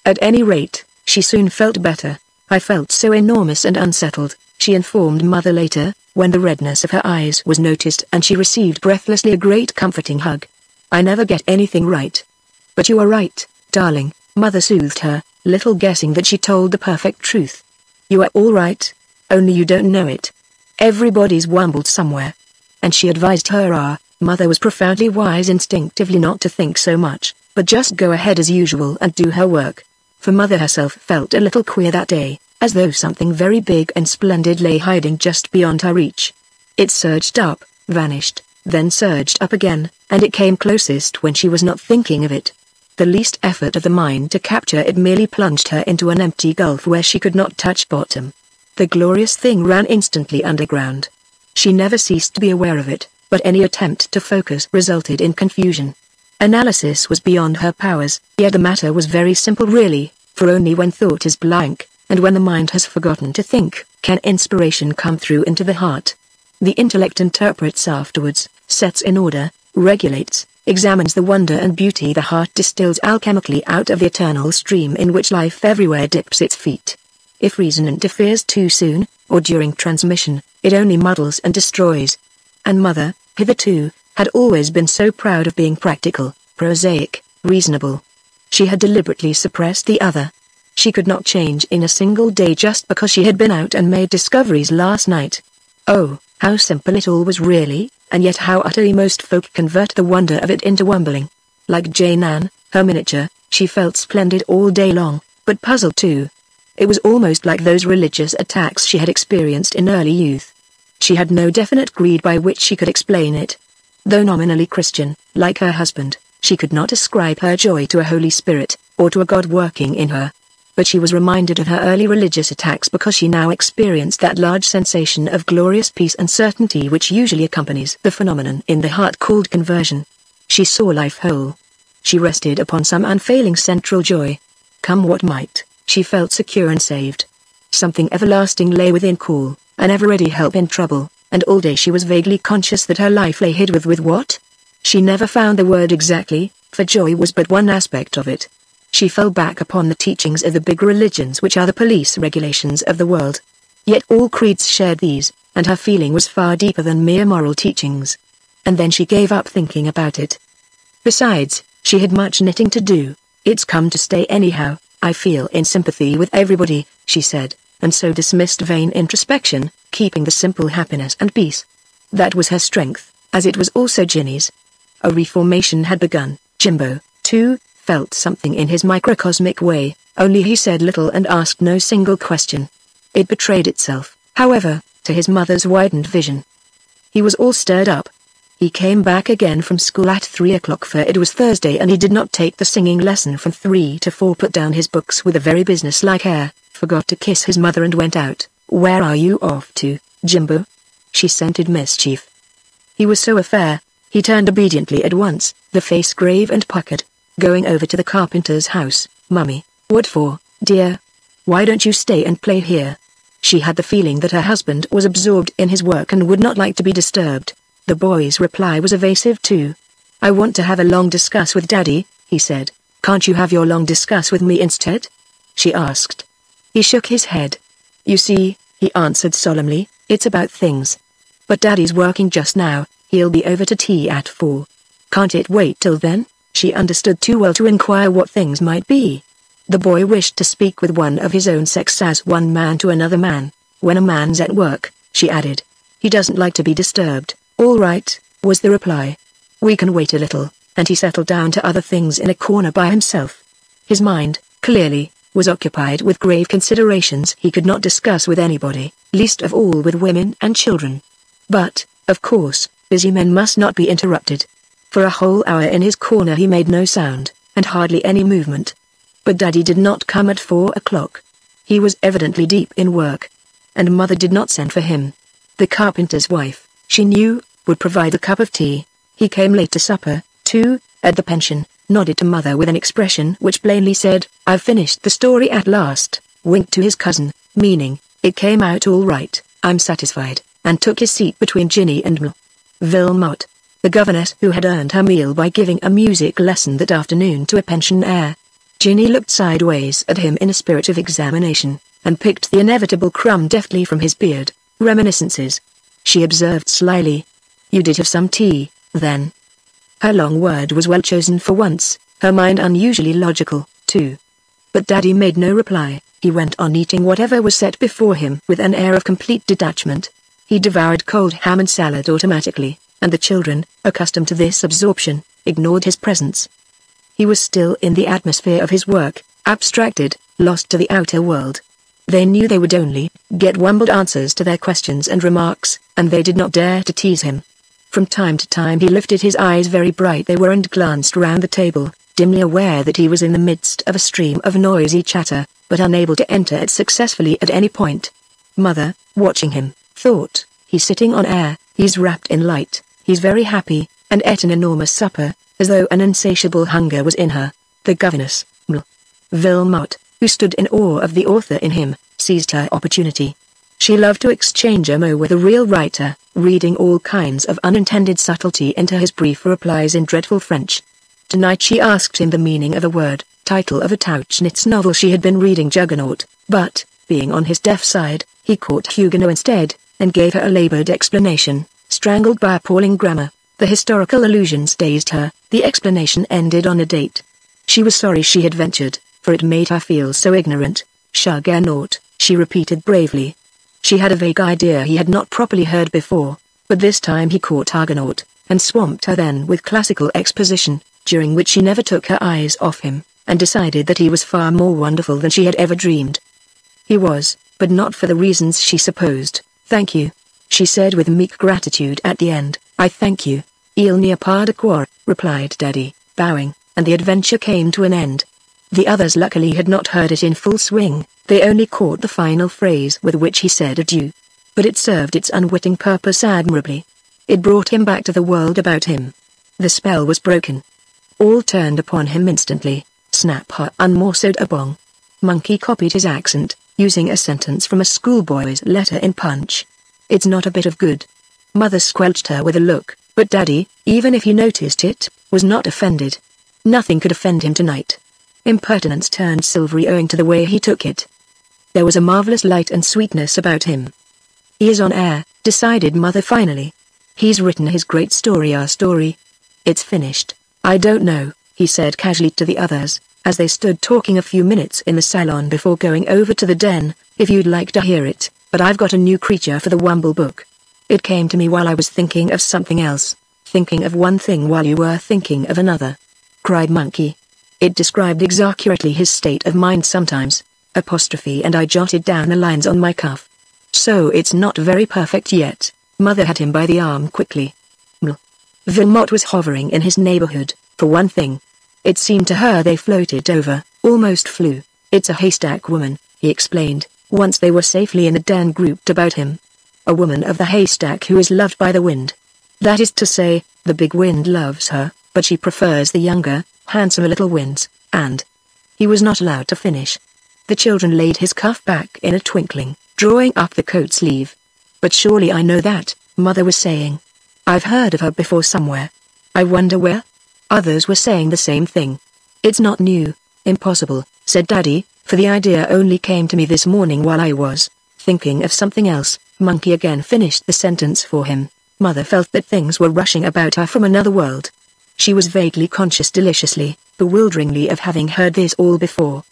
S1: At any rate, she soon felt better. "I felt so enormous and unsettled," she informed Mother later, when the redness of her eyes was noticed and she received breathlessly a great comforting hug. "I never get anything right." "But you are right, darling," Mother soothed her, little guessing that she told the perfect truth. "You are all right, only you don't know it. Everybody's wumbled somewhere." And she advised her, Mother was profoundly wise, instinctively not to think so much, but just go ahead as usual and do her work. For Mother herself felt a little queer that day, as though something very big and splendid lay hiding just beyond her reach. It surged up, vanished, then surged up again, and it came closest when she was not thinking of it. The least effort of the mind to capture it merely plunged her into an empty gulf where she could not touch bottom. The glorious thing ran instantly underground. She never ceased to be aware of it, but any attempt to focus resulted in confusion. Analysis was beyond her powers, yet the matter was very simple really, for only when thought is blank, and when the mind has forgotten to think, can inspiration come through into the heart. The intellect interprets afterwards, sets in order, regulates, examines the wonder and beauty the heart distills alchemically out of the eternal stream in which life everywhere dips its feet. If reason interferes too soon, or during transmission, it only muddles and destroys. And Mother, hitherto, had always been so proud of being practical, prosaic, reasonable. She had deliberately suppressed the other. She could not change in a single day just because she had been out and made discoveries last night. Oh, how simple it all was really, and yet how utterly most folk convert the wonder of it into wumbling. Like Jane Ann, her miniature, she felt splendid all day long, but puzzled too. It was almost like those religious attacks she had experienced in early youth. She had no definite creed by which she could explain it. Though nominally Christian, like her husband, she could not ascribe her joy to a Holy Spirit, or to a God working in her. But she was reminded of her early religious attacks because she now experienced that large sensation of glorious peace and certainty which usually accompanies the phenomenon in the heart called conversion. She saw life whole. She rested upon some unfailing central joy. Come what might, she felt secure and saved. Something everlasting lay within call, an ever-ready help in trouble, and all day she was vaguely conscious that her life lay hid with what? She never found the word exactly, for joy was but one aspect of it. She fell back upon the teachings of the big religions which are the police regulations of the world. Yet all creeds shared these, and her feeling was far deeper than mere moral teachings. And then she gave up thinking about it. Besides, she had much knitting to do. "It's come to stay anyhow, I feel in sympathy with everybody," she said, and so dismissed vain introspection, keeping the simple happiness and peace. That was her strength, as it was also Ginny's. A reformation had begun. Jimbo, too, felt something in his microcosmic way, only he said little and asked no single question. It betrayed itself, however, to his mother's widened vision. He was all stirred up. He came back again from school at 3 o'clock, for it was Thursday and he did not take the singing lesson from 3 to 4, put down his books with a very businesslike air, forgot to kiss his mother and went out. "Where are you off to, Jimbo?" She scented mischief. He was so affair. He turned obediently at once, the face grave and puckered. "Going over to the carpenter's house, Mummy." "What for, dear? Why don't you stay and play here?" She had the feeling that her husband was absorbed in his work and would not like to be disturbed. The boy's reply was evasive too. "I want to have a long discuss with Daddy," he said. "Can't you have your long discuss with me instead?" she asked. He shook his head. "You see," he answered solemnly, "it's about things. But Daddy's working just now, he'll be over to tea at 4. "Can't it wait till then?" She understood too well to inquire what things might be. The boy wished to speak with one of his own sex as one man to another man. "When a man's at work," she added. He doesn't like to be disturbed. All right, was the reply. We can wait a little, and he settled down to other things in a corner by himself. His mind, clearly, was occupied with grave considerations he could not discuss with anybody, least of all with women and children. But, of course, busy men must not be interrupted. For a whole hour in his corner he made no sound, and hardly any movement. But Daddy did not come at 4 o'clock. He was evidently deep in work. And Mother did not send for him. The carpenter's wife, she knew, would provide a cup of tea. He came late to supper, too, at the pension, nodded to Mother with an expression which plainly said, "I've finished the story at last," winked to his cousin, meaning, "It came out all right, I'm satisfied," and took his seat between Ginny and Wilmot, the governess who had earned her meal by giving a music lesson that afternoon to a pensioner. Ginny looked sideways at him in a spirit of examination, and picked the inevitable crumb deftly from his beard. Reminiscences. She observed slyly. "You did have some tea, then?" Her long word was well chosen for once, her mind unusually logical, too. But Daddy made no reply. He went on eating whatever was set before him with an air of complete detachment. He devoured cold ham and salad automatically, and the children, accustomed to this absorption, ignored his presence. He was still in the atmosphere of his work, abstracted, lost to the outer world. They knew they would only get wumbled answers to their questions and remarks, and they did not dare to tease him. From time to time he lifted his eyes, very bright they were, and glanced round the table, dimly aware that he was in the midst of a stream of noisy chatter, but unable to enter it successfully at any point. Mother, watching him, thought, "He's sitting on air, he's wrapped in light, he's very happy," and ate an enormous supper, as though an insatiable hunger was in her. The governess, Wilmot, who stood in awe of the author in him, seized her opportunity. She loved to exchange a mot with a real writer, reading all kinds of unintended subtlety into his brief replies in dreadful French. Tonight she asked him the meaning of a word, title of a Tauchnitz novel she had been reading, Juggernaut, but, being on his deaf side, he caught Huguenot instead, and gave her a labored explanation, strangled by appalling grammar. The historical allusions dazed her, the explanation ended on a date. She was sorry she had ventured, for it made her feel so ignorant. Juggernaut, she repeated bravely. She had a vague idea he had not properly heard before, but this time he caught Argonaut, and swamped her then with classical exposition, during which she never took her eyes off him, and decided that he was far more wonderful than she had ever dreamed. He was, but not for the reasons she supposed. "Thank you," she said with meek gratitude at the end. "I thank you. Il n'y a pas de quoi," replied Daddy, bowing, and the adventure came to an end. The others luckily had not heard it in full swing, they only caught the final phrase with which he said adieu. But it served its unwitting purpose admirably. It brought him back to the world about him. The spell was broken. All turned upon him instantly. Snap ha unmorsed a bong. Monkey copied his accent, using a sentence from a schoolboy's letter in Punch. "It's not a bit of good." Mother squelched her with a look, but Daddy, even if he noticed it, was not offended. Nothing could offend him tonight. Impertinence turned silvery owing to the way he took it. There was a marvelous light and sweetness about him. "He is on air," decided Mother finally. "He's written his great story, our story. It's finished." "I don't know," he said casually to the others, as they stood talking a few minutes in the salon before going over to the den, "if you'd like to hear it, but I've got a new creature for the Wumble book. It came to me while I was thinking of something else, thinking of one thing while you were thinking of another," cried Monkey. It described exactly his state of mind sometimes, and I jotted down the lines on my cuff. "So it's not very perfect yet." Mother had him by the arm quickly. Wilmot was hovering in his neighborhood, for one thing. It seemed to her they floated over, almost flew. "It's a haystack woman," he explained, once they were safely in the den grouped about him. "A woman of the haystack who is loved by the wind. That is to say, the big wind loves her, but she prefers the younger, handsomer little winds, and..." He was not allowed to finish. The children laid his cuff back in a twinkling, drawing up the coat sleeve. "But surely I know that," Mother was saying. "I've heard of her before somewhere. I wonder where?" Others were saying the same thing. "It's not new." "Impossible," said Daddy, "for the idea only came to me this morning while I was thinking of something else." Monkey again finished the sentence for him. Mother felt that things were rushing about her from another world. She was vaguely conscious, deliciously, bewilderingly, of having heard this all before.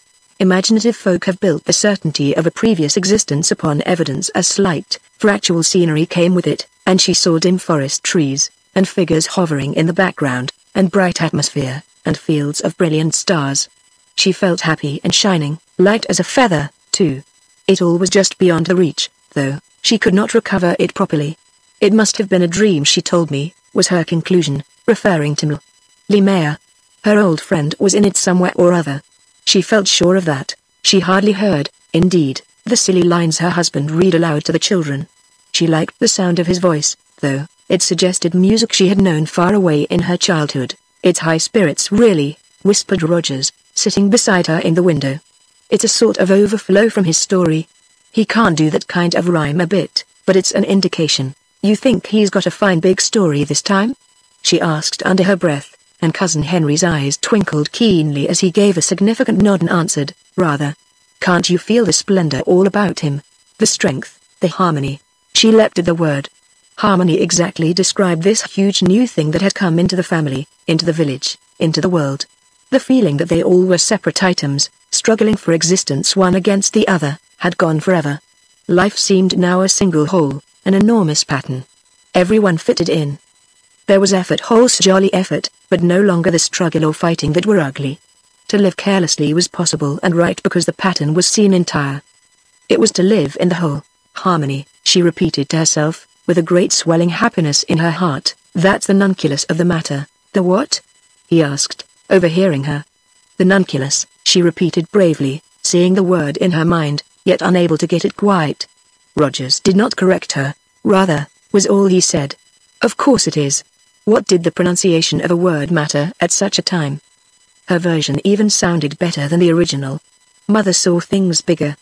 S1: Imaginative folk have built the certainty of a previous existence upon evidence as slight, for actual scenery came with it, and she saw dim forest trees, and figures hovering in the background, and bright atmosphere, and fields of brilliant stars. She felt happy and shining, light as a feather, too. It all was just beyond her reach, though. She could not recover it properly. It must have been a dream, she told me, was her conclusion, referring to Limea. Her old friend was in it somewhere or other. She felt sure of that. She hardly heard, indeed, the silly lines her husband read aloud to the children. She liked the sound of his voice, though. It suggested music she had known far away in her childhood. It's high spirits really, whispered Rogers, sitting beside her in the window. It's a sort of overflow from his story. He can't do that kind of rhyme a bit, but it's an indication. You think he's got a fine big story this time? She asked under her breath, and Cousin Henry's eyes twinkled keenly as he gave a significant nod and answered, rather. Can't you feel the splendor all about him? The strength, the harmony. She leapt at the word. Harmony exactly described this huge new thing that had come into the family, into the village, into the world. The feeling that they all were separate items, struggling for existence one against the other, had gone forever. Life seemed now a single whole, an enormous pattern. Everyone fitted in. There was effort, wholesome jolly effort, but no longer the struggle or fighting that were ugly. To live carelessly was possible and right because the pattern was seen entire. It was to live in the whole. Harmony, she repeated to herself, with a great swelling happiness in her heart. That's the nunculus of the matter. The what? He asked, overhearing her. The nunculus, she repeated bravely, seeing the word in her mind, yet unable to get it quite. Rogers did not correct her, rather, was all he said. Of course it is. What did the pronunciation of a word matter at such a time? Her version even sounded better than the original. Mother saw things bigger.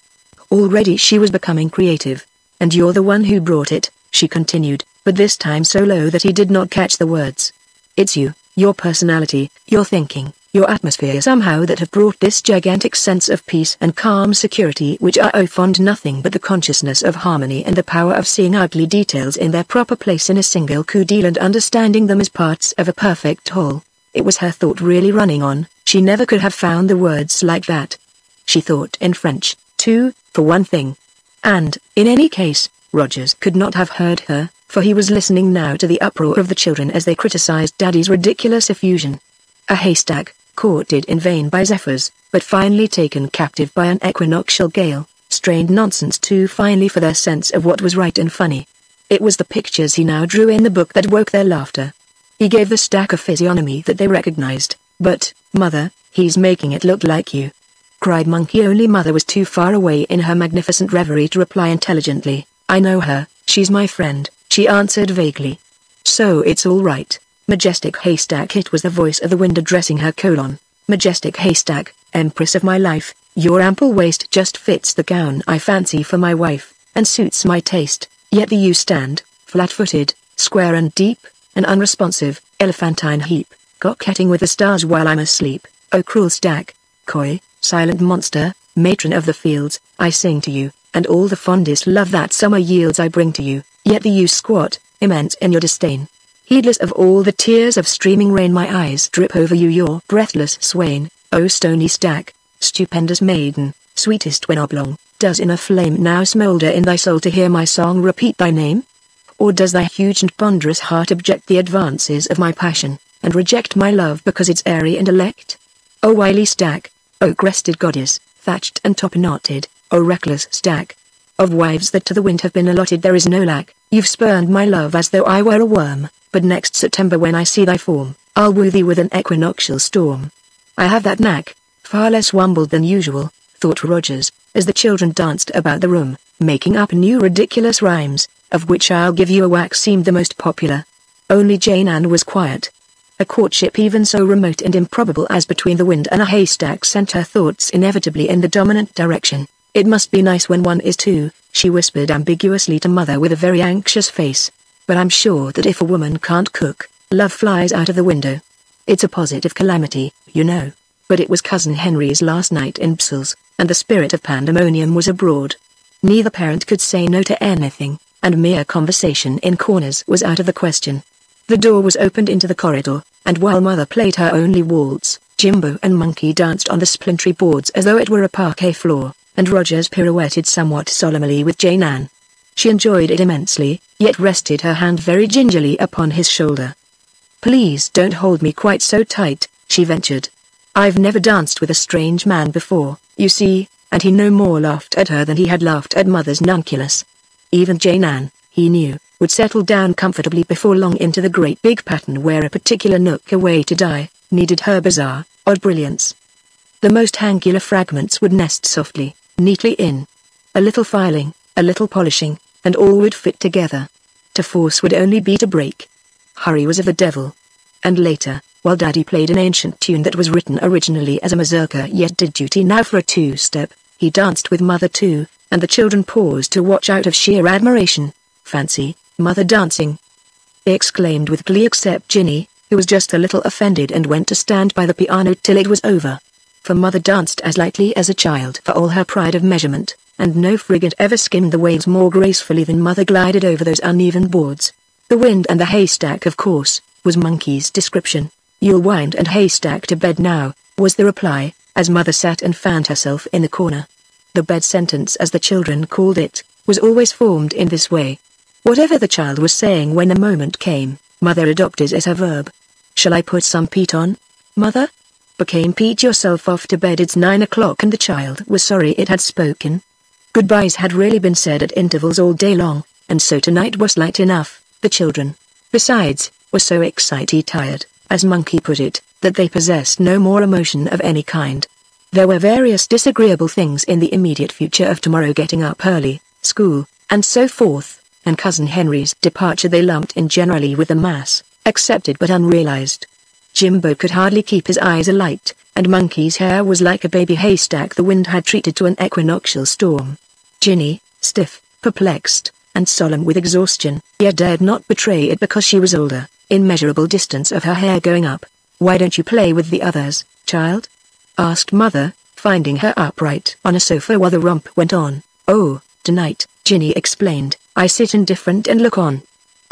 S1: Already she was becoming creative. And you're the one who brought it, she continued, but this time so low that he did not catch the words. It's you, your personality, your thinking, your atmosphere somehow that have brought this gigantic sense of peace and calm security which I owe fond nothing but the consciousness of harmony and the power of seeing ugly details in their proper place in a single coup deal and understanding them as parts of a perfect whole. It was her thought really running on, she never could have found the words like that. She thought in French, too, for one thing. And, in any case, Rogers could not have heard her, for he was listening now to the uproar of the children as they criticized Daddy's ridiculous effusion. A haystack, courted in vain by zephyrs, but finally taken captive by an equinoctial gale, strained nonsense too finely for their sense of what was right and funny. It was the pictures he now drew in the book that woke their laughter. He gave the stack a physiognomy that they recognized, but, Mother, he's making it look like you, cried Monkey. Only Mother was too far away in her magnificent reverie to reply intelligently. I know her, she's my friend, she answered vaguely. So it's all right. Majestic Haystack. It was the voice of the wind addressing her. Majestic Haystack, Empress of my life, your ample waist just fits the gown I fancy for my wife, and suits my taste, yet the you stand, flat-footed, square and deep, an unresponsive, elephantine heap, coquetting with the stars while I'm asleep. Oh cruel stack, coy, silent monster, matron of the fields, I sing to you, and all the fondest love that summer yields I bring to you, yet the you squat, immense in your disdain. Heedless of all the tears of streaming rain my eyes drip over you, your breathless swain. O stony stack, stupendous maiden, sweetest when oblong, does in a flame now smoulder in thy soul to hear my song repeat thy name? Or does thy huge and ponderous heart object the advances of my passion, and reject my love because it's airy and elect? O wily stack, O crested goddess, thatched and top-knotted, O reckless stack! Of wives that to the wind have been allotted there is no lack, you've spurned my love as though I were a worm, but next September when I see thy form, I'll woo thee with an equinoctial storm. I have that knack, far less wumbled than usual, thought Rogers, as the children danced about the room, making up new ridiculous rhymes, of which I'll give you a whack seemed the most popular. Only Jane Ann was quiet. A courtship even so remote and improbable as between the wind and a haystack sent her thoughts inevitably in the dominant direction. It must be nice when one is two, she whispered ambiguously to Mother with a very anxious face. But I'm sure that if a woman can't cook, love flies out of the window. It's a positive calamity, you know. But it was Cousin Henry's last night in Brussels, and the spirit of pandemonium was abroad. Neither parent could say no to anything, and mere conversation in corners was out of the question. The door was opened into the corridor, and while Mother played her only waltz, Jimbo and Monkey danced on the splintery boards as though it were a parquet floor, and Rogers pirouetted somewhat solemnly with Jane Ann. She enjoyed it immensely, yet rested her hand very gingerly upon his shoulder. "Please don't hold me quite so tight," she ventured. "I've never danced with a strange man before, you see," and he no more laughed at her than he had laughed at Mother's nunculus. Even Jane Ann, he knew, would settle down comfortably before long into the great big pattern where a particular nook away to die needed her bizarre, odd brilliance. The most angular fragments would nest softly, neatly in. A little filing, a little polishing, and all would fit together. To force would only be to break. Hurry was of the devil. And later, while Daddy played an ancient tune that was written originally as a mazurka yet did duty now for a two-step, he danced with Mother too, and the children paused to watch out of sheer admiration. "Fancy, Mother dancing!" they exclaimed with glee, except Ginny, who was just a little offended and went to stand by the piano till it was over. For Mother danced as lightly as a child for all her pride of measurement, and no frigate ever skimmed the waves more gracefully than Mother glided over those uneven boards. "The wind and the haystack, of course," was Monkey's description. "You'll wind and haystack to bed now," was the reply, as Mother sat and fanned herself in the corner. The bed sentence, as the children called it, was always formed in this way. Whatever the child was saying when the moment came, Mother adopted as her verb. "Shall I put some peat on, Mother?" became "Peat yourself off to bed, it's 9 o'clock," and the child was sorry it had spoken. Goodbyes had really been said at intervals all day long, and so tonight was light enough. The children, besides, were so excited tired, as Monkey put it, that they possessed no more emotion of any kind. There were various disagreeable things in the immediate future of tomorrow: getting up early, school, and so forth, and Cousin Henry's departure they lumped in generally with the mass, accepted but unrealized. Jimbo could hardly keep his eyes alight, and Monkey's hair was like a baby haystack the wind had treated to an equinoctial storm. Ginny, stiff, perplexed, and solemn with exhaustion, yet dared not betray it because she was older, immeasurable distance of her hair going up. "Why don't you play with the others, child?" asked Mother, finding her upright on a sofa while the romp went on. "Oh, tonight," Ginny explained, "I sit indifferent and look on.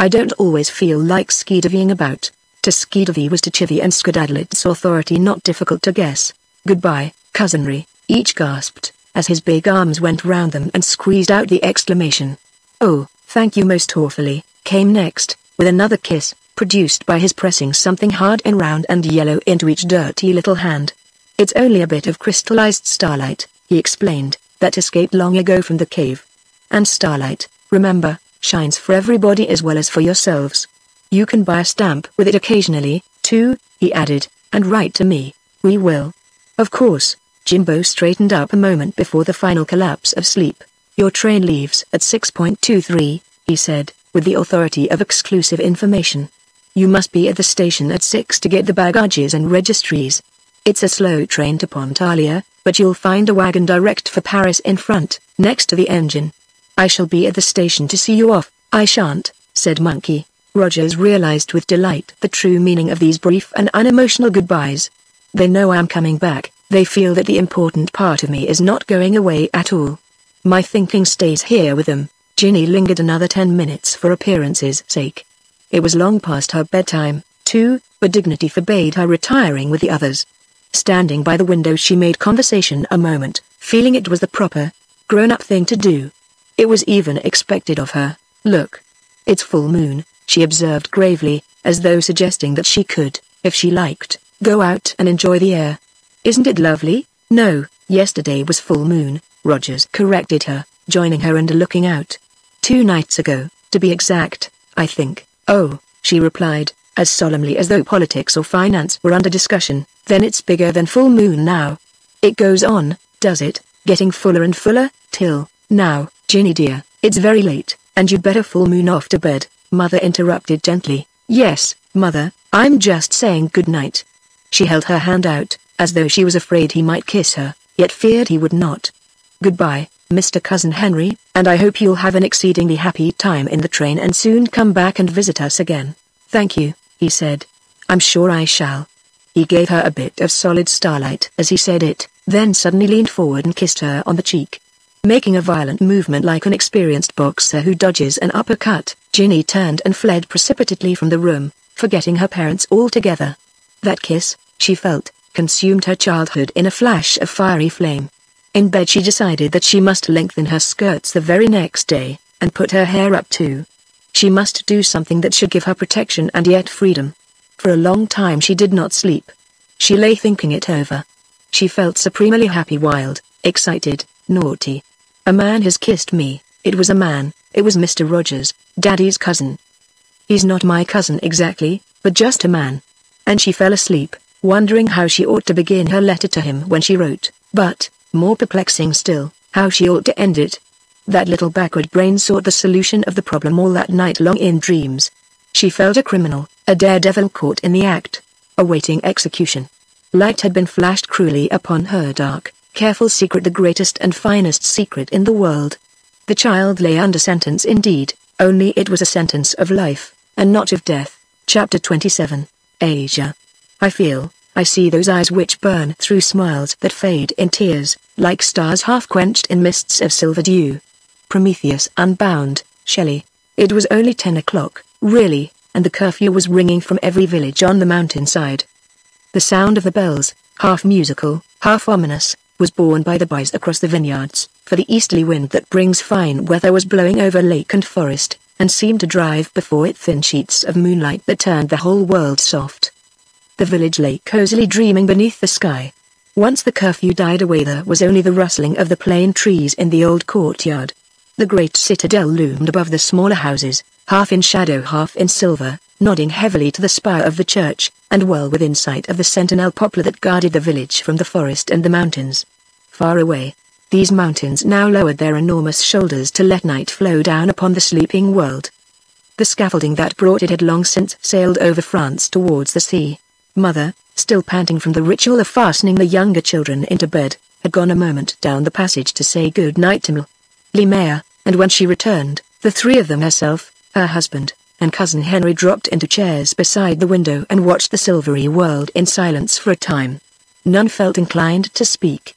S1: I don't always feel like skidavying about." To skidavy was to chivvy and skedaddle, its authority not difficult to guess. "Goodbye, cousinry," each gasped, as his big arms went round them and squeezed out the exclamation. "Oh, thank you most awfully," came next, with another kiss, produced by his pressing something hard and round and yellow into each dirty little hand. "It's only a bit of crystallized starlight," he explained, "that escaped long ago from the cave. And starlight, remember, shines for everybody as well as for yourselves. You can buy a stamp with it occasionally, too," he added, "and write to me. We will." "Of course." Jimbo straightened up a moment before the final collapse of sleep. "Your train leaves at 6:23, he said, with the authority of exclusive information. "You must be at the station at 6 to get the baggages and registries. It's a slow train to Pontarlier, but you'll find a wagon direct for Paris in front, next to the engine." "I shall be at the station to see you off." "I shan't," said Monkey. Rogers realized with delight the true meaning of these brief and unemotional goodbyes. "They know I'm coming back, they feel that the important part of me is not going away at all. My thinking stays here with them." Ginny lingered another 10 minutes for appearance's sake. It was long past her bedtime, too, but dignity forbade her retiring with the others. Standing by the window she made conversation a moment, feeling it was the proper, grown-up thing to do. It was even expected of her. "Look. It's full moon," she observed gravely, as though suggesting that she could, if she liked, go out and enjoy the air. "Isn't it lovely?" "No, yesterday was full moon," Rogers corrected her, joining her and looking out. "2 nights ago, to be exact, I think." "Oh," she replied, as solemnly as though politics or finance were under discussion, "then it's bigger than full moon now. It goes on, does it, getting fuller and fuller, till, now, Ginny dear, it's very late, and you'd better full moon off to bed," Mother interrupted gently. "Yes, Mother, I'm just saying good night." She held her hand out, as though she was afraid he might kiss her, yet feared he would not. "Goodbye, Mr. Cousin Henry, and I hope you'll have an exceedingly happy time in the train and soon come back and visit us again." "Thank you," he said. "I'm sure I shall." He gave her a bit of solid starlight as he said it, then suddenly leaned forward and kissed her on the cheek. Making a violent movement like an experienced boxer who dodges an uppercut, Ginny turned and fled precipitately from the room, forgetting her parents altogether. That kiss, she felt, consumed her childhood in a flash of fiery flame. In bed she decided that she must lengthen her skirts the very next day, and put her hair up too. She must do something that should give her protection and yet freedom. For a long time she did not sleep. She lay thinking it over. She felt supremely happy, wild, excited, naughty. A man has kissed me. It was a man. It was Mr. Rogers, Daddy's cousin. He's not my cousin exactly, but just a man. And she fell asleep, wondering how she ought to begin her letter to him when she wrote, but, more perplexing still, how she ought to end it. That little backward brain sought the solution of the problem all that night long in dreams. She felt a criminal, a daredevil caught in the act, awaiting execution. Light had been flashed cruelly upon her dark, careful secret, the greatest and finest secret in the world. The child lay under sentence indeed, only it was a sentence of life, and not of death. Chapter 27. Asia. I see those eyes which burn through smiles that fade in tears, like stars half quenched in mists of silver dew. Prometheus Unbound, Shelley. It was only 10 o'clock, really, and the curfew was ringing from every village on the mountainside. The sound of the bells, half musical, half ominous, was borne by the boys across the vineyards, for the easterly wind that brings fine weather was blowing over lake and forest, and seemed to drive before it thin sheets of moonlight that turned the whole world soft. The village lay cozily dreaming beneath the sky. Once the curfew died away there was only the rustling of the plane trees in the old courtyard. The great citadel loomed above the smaller houses, half in shadow half in silver, nodding heavily to the spire of the church, and well within sight of the sentinel poplar that guarded the village from the forest and the mountains. Far away, these mountains now lowered their enormous shoulders to let night flow down upon the sleeping world. The scaffolding that brought it had long since sailed over France towards the sea. Mother, still panting from the ritual of fastening the younger children into bed, had gone a moment down the passage to say good night to Limea, and when she returned, the three of them, herself, her husband, and Cousin Henry, dropped into chairs beside the window and watched the silvery world in silence for a time. None felt inclined to speak.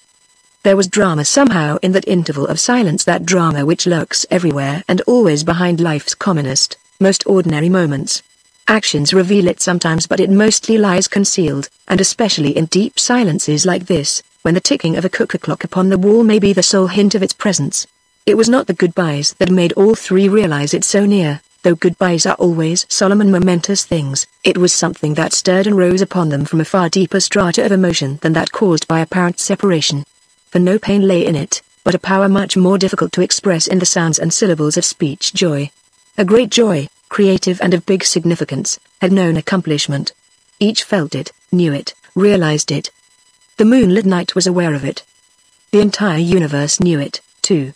S1: There was drama somehow in that interval of silence, that drama which lurks everywhere and always behind life's commonest, most ordinary moments. Actions reveal it sometimes, but it mostly lies concealed, and especially in deep silences like this, when the ticking of a cuckoo clock upon the wall may be the sole hint of its presence. It was not the goodbyes that made all three realize it so near, though goodbyes are always solemn and momentous things. It was something that stirred and rose upon them from a far deeper strata of emotion than that caused by apparent separation. For no pain lay in it, but a power much more difficult to express in the sounds and syllables of speech. Joy. A great joy, creative and of big significance, had known accomplishment. Each felt it, knew it, realized it. The moonlit night was aware of it. The entire universe knew it, too.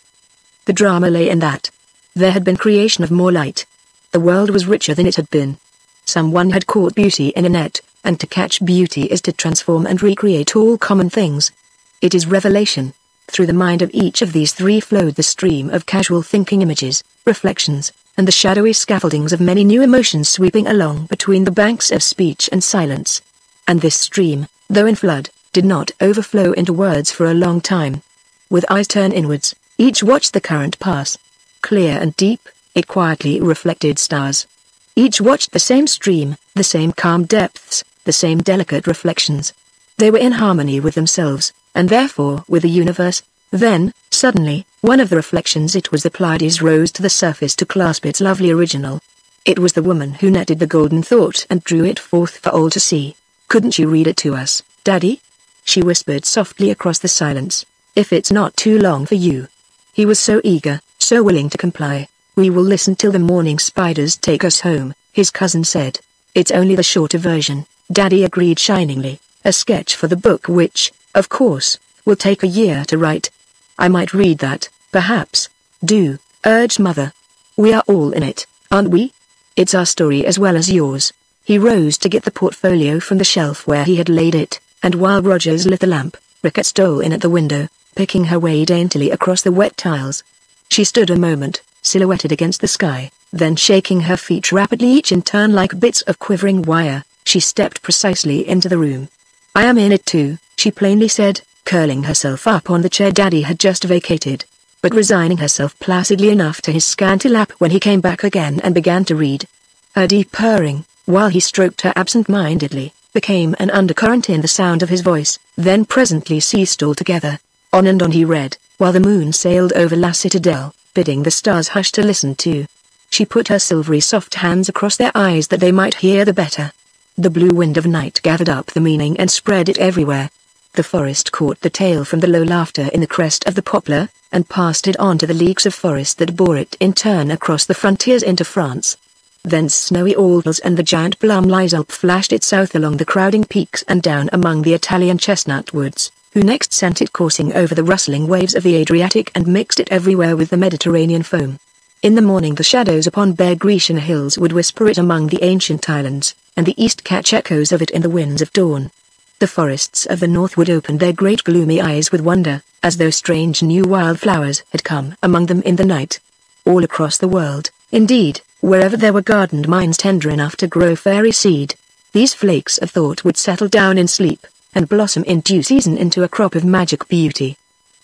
S1: The drama lay in that. There had been creation of more light. The world was richer than it had been. Someone had caught beauty in a net, and to catch beauty is to transform and recreate all common things. It is revelation. Through the mind of each of these three flowed the stream of casual thinking, images, reflections, and the shadowy scaffoldings of many new emotions sweeping along between the banks of speech and silence. And this stream, though in flood, did not overflow into words for a long time. With eyes turned inwards, each watched the current pass. Clear and deep, it quietly reflected stars. Each watched the same stream, the same calm depths, the same delicate reflections. They were in harmony with themselves, and therefore with the universe. Then, suddenly, one of the reflections, it was the Pleiades, rose to the surface to clasp its lovely original. It was the woman who netted the golden thought and drew it forth for all to see. "Couldn't you read it to us, Daddy?" she whispered softly across the silence. "If it's not too long for you." He was so eager, so willing to comply. "We will listen till the morning spiders take us home," his cousin said. "It's only the shorter version," Daddy agreed shiningly, "a sketch for the book which, of course, will take a year to write." "I might read that, perhaps." "Do," urged Mother. "We are all in it, aren't we? It's our story as well as yours." He rose to get the portfolio from the shelf where he had laid it, and while Rogers lit the lamp, Rickett stole in at the window, picking her way daintily across the wet tiles. She stood a moment, silhouetted against the sky, then shaking her feet rapidly, each in turn like bits of quivering wire, she stepped precisely into the room. "I am in it too," she plainly said, curling herself up on the chair Daddy had just vacated, but resigning herself placidly enough to his scanty lap when he came back again and began to read. Her deep purring, while he stroked her absent-mindedly, became an undercurrent in the sound of his voice, then presently ceased altogether. On and on he read, while the moon sailed over La Citadel, bidding the stars hush to listen to. She put her silvery soft hands across their eyes that they might hear the better. The blue wind of night gathered up the meaning and spread it everywhere. The forest caught the tale from the low laughter in the crest of the poplar, and passed it on to the leagues of forest that bore it in turn across the frontiers into France. Thence snowy Aldels and the giant Blumleiselp flashed it south along the crowding peaks and down among the Italian chestnut woods, who next sent it coursing over the rustling waves of the Adriatic and mixed it everywhere with the Mediterranean foam. In the morning the shadows upon bare Grecian hills would whisper it among the ancient islands, and the east catch echoes of it in the winds of dawn. The forests of the north would open their great gloomy eyes with wonder, as though strange new wildflowers had come among them in the night. All across the world, indeed, wherever there were gardened minds tender enough to grow fairy seed, these flakes of thought would settle down in sleep, and blossom in due season into a crop of magic beauty.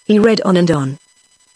S1: He read on and on.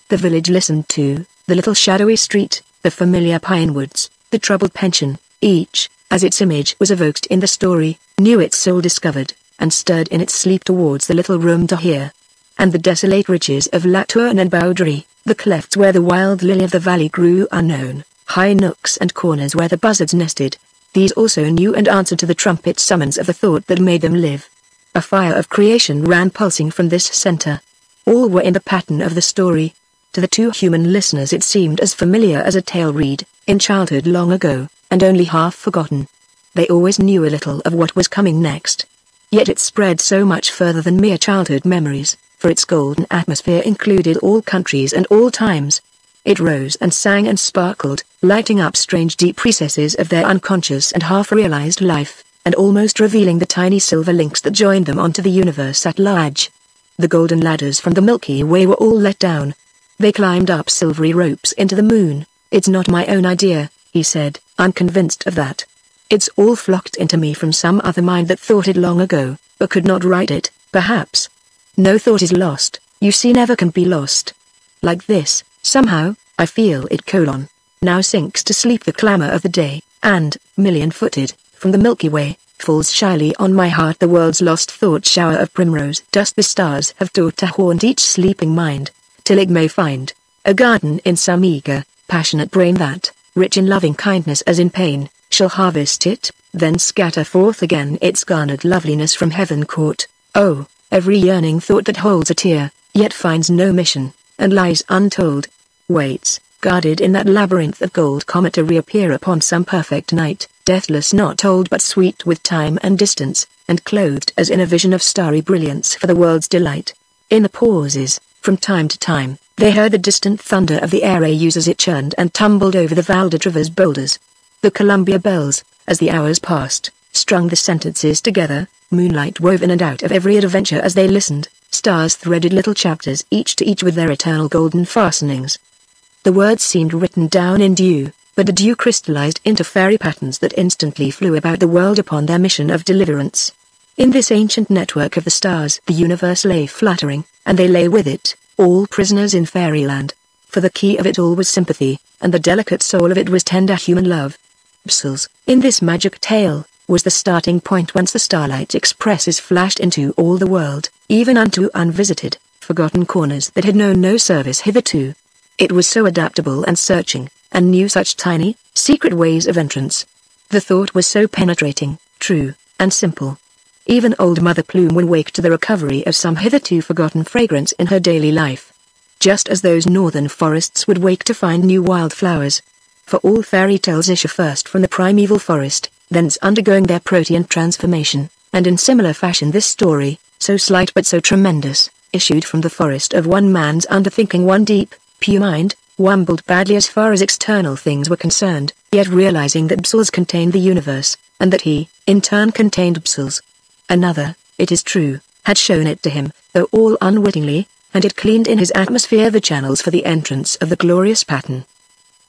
S1: The village listened to, the little shadowy street, the familiar pine woods, the troubled pension, each, as its image was evoked in the story, knew its soul discovered, and stirred in its sleep towards the little room to hear. And the desolate ridges of La Tourne and Baudry, the clefts where the wild lily of the valley grew unknown, high nooks and corners where the buzzards nested, these also knew and answered to the trumpet summons of the thought that made them live. A fire of creation ran pulsing from this center. All were in the pattern of the story. To the two human listeners it seemed as familiar as a tale read, in childhood long ago, and only half forgotten. They always knew a little of what was coming next. Yet it spread so much further than mere childhood memories, for its golden atmosphere included all countries and all times. It rose and sang and sparkled, lighting up strange deep recesses of their unconscious and half-realized life, and almost revealing the tiny silver links that joined them onto the universe at large. The golden ladders from the Milky Way were all let down. They climbed up silvery ropes into the moon. "It's not my own idea," he said, "I'm convinced of that. It's all flocked into me from some other mind that thought it long ago, but could not write it, perhaps. No thought is lost, you see never can be lost. Like this, somehow, I feel it : now sinks to sleep the clamor of the day, and, million-footed, from the Milky Way, falls shyly on my heart the world's lost thought shower of primrose dust the stars have taught to haunt each sleeping mind, till it may find a garden in some eager, passionate brain that, rich in loving kindness as in pain, shall harvest it, then scatter forth again its garnered loveliness from heaven caught. Oh, every yearning thought that holds a tear, yet finds no mission, and lies untold, waits, guarded in that labyrinth of gold comet to reappear upon some perfect night, deathless not old but sweet with time and distance, and clothed as in a vision of starry brilliance for the world's delight. In the pauses, from time to time, they heard the distant thunder of the Areus as it churned and tumbled over the Val de Travers boulders. The Columbia bells, as the hours passed, strung the sentences together, moonlight woven and out of every adventure as they listened, stars threaded little chapters each to each with their eternal golden fastenings. The words seemed written down in dew, but the dew crystallized into fairy patterns that instantly flew about the world upon their mission of deliverance. In this ancient network of the stars the universe lay fluttering, and they lay with it, all prisoners in Fairyland. For the key of it all was sympathy, and the delicate soul of it was tender human love. Brussels, in this magic tale, was the starting point whence the starlight expresses flashed into all the world, even unto unvisited, forgotten corners that had known no service hitherto. It was so adaptable and searching, and knew such tiny, secret ways of entrance. The thought was so penetrating, true, and simple. Even old Mother Plume would wake to the recovery of some hitherto forgotten fragrance in her daily life. Just as those northern forests would wake to find new wildflowers. For all fairy tales issue first from the primeval forest, thence undergoing their protean transformation, and in similar fashion this story, so slight but so tremendous, issued from the forest of one man's underthinking, one deep, pure mind, wumbled badly as far as external things were concerned, yet realizing that Brussels contained the universe, and that he, in turn, contained Brussels. Another, it is true, had shown it to him, though all unwittingly, and it cleaned in his atmosphere the channels for the entrance of the glorious pattern.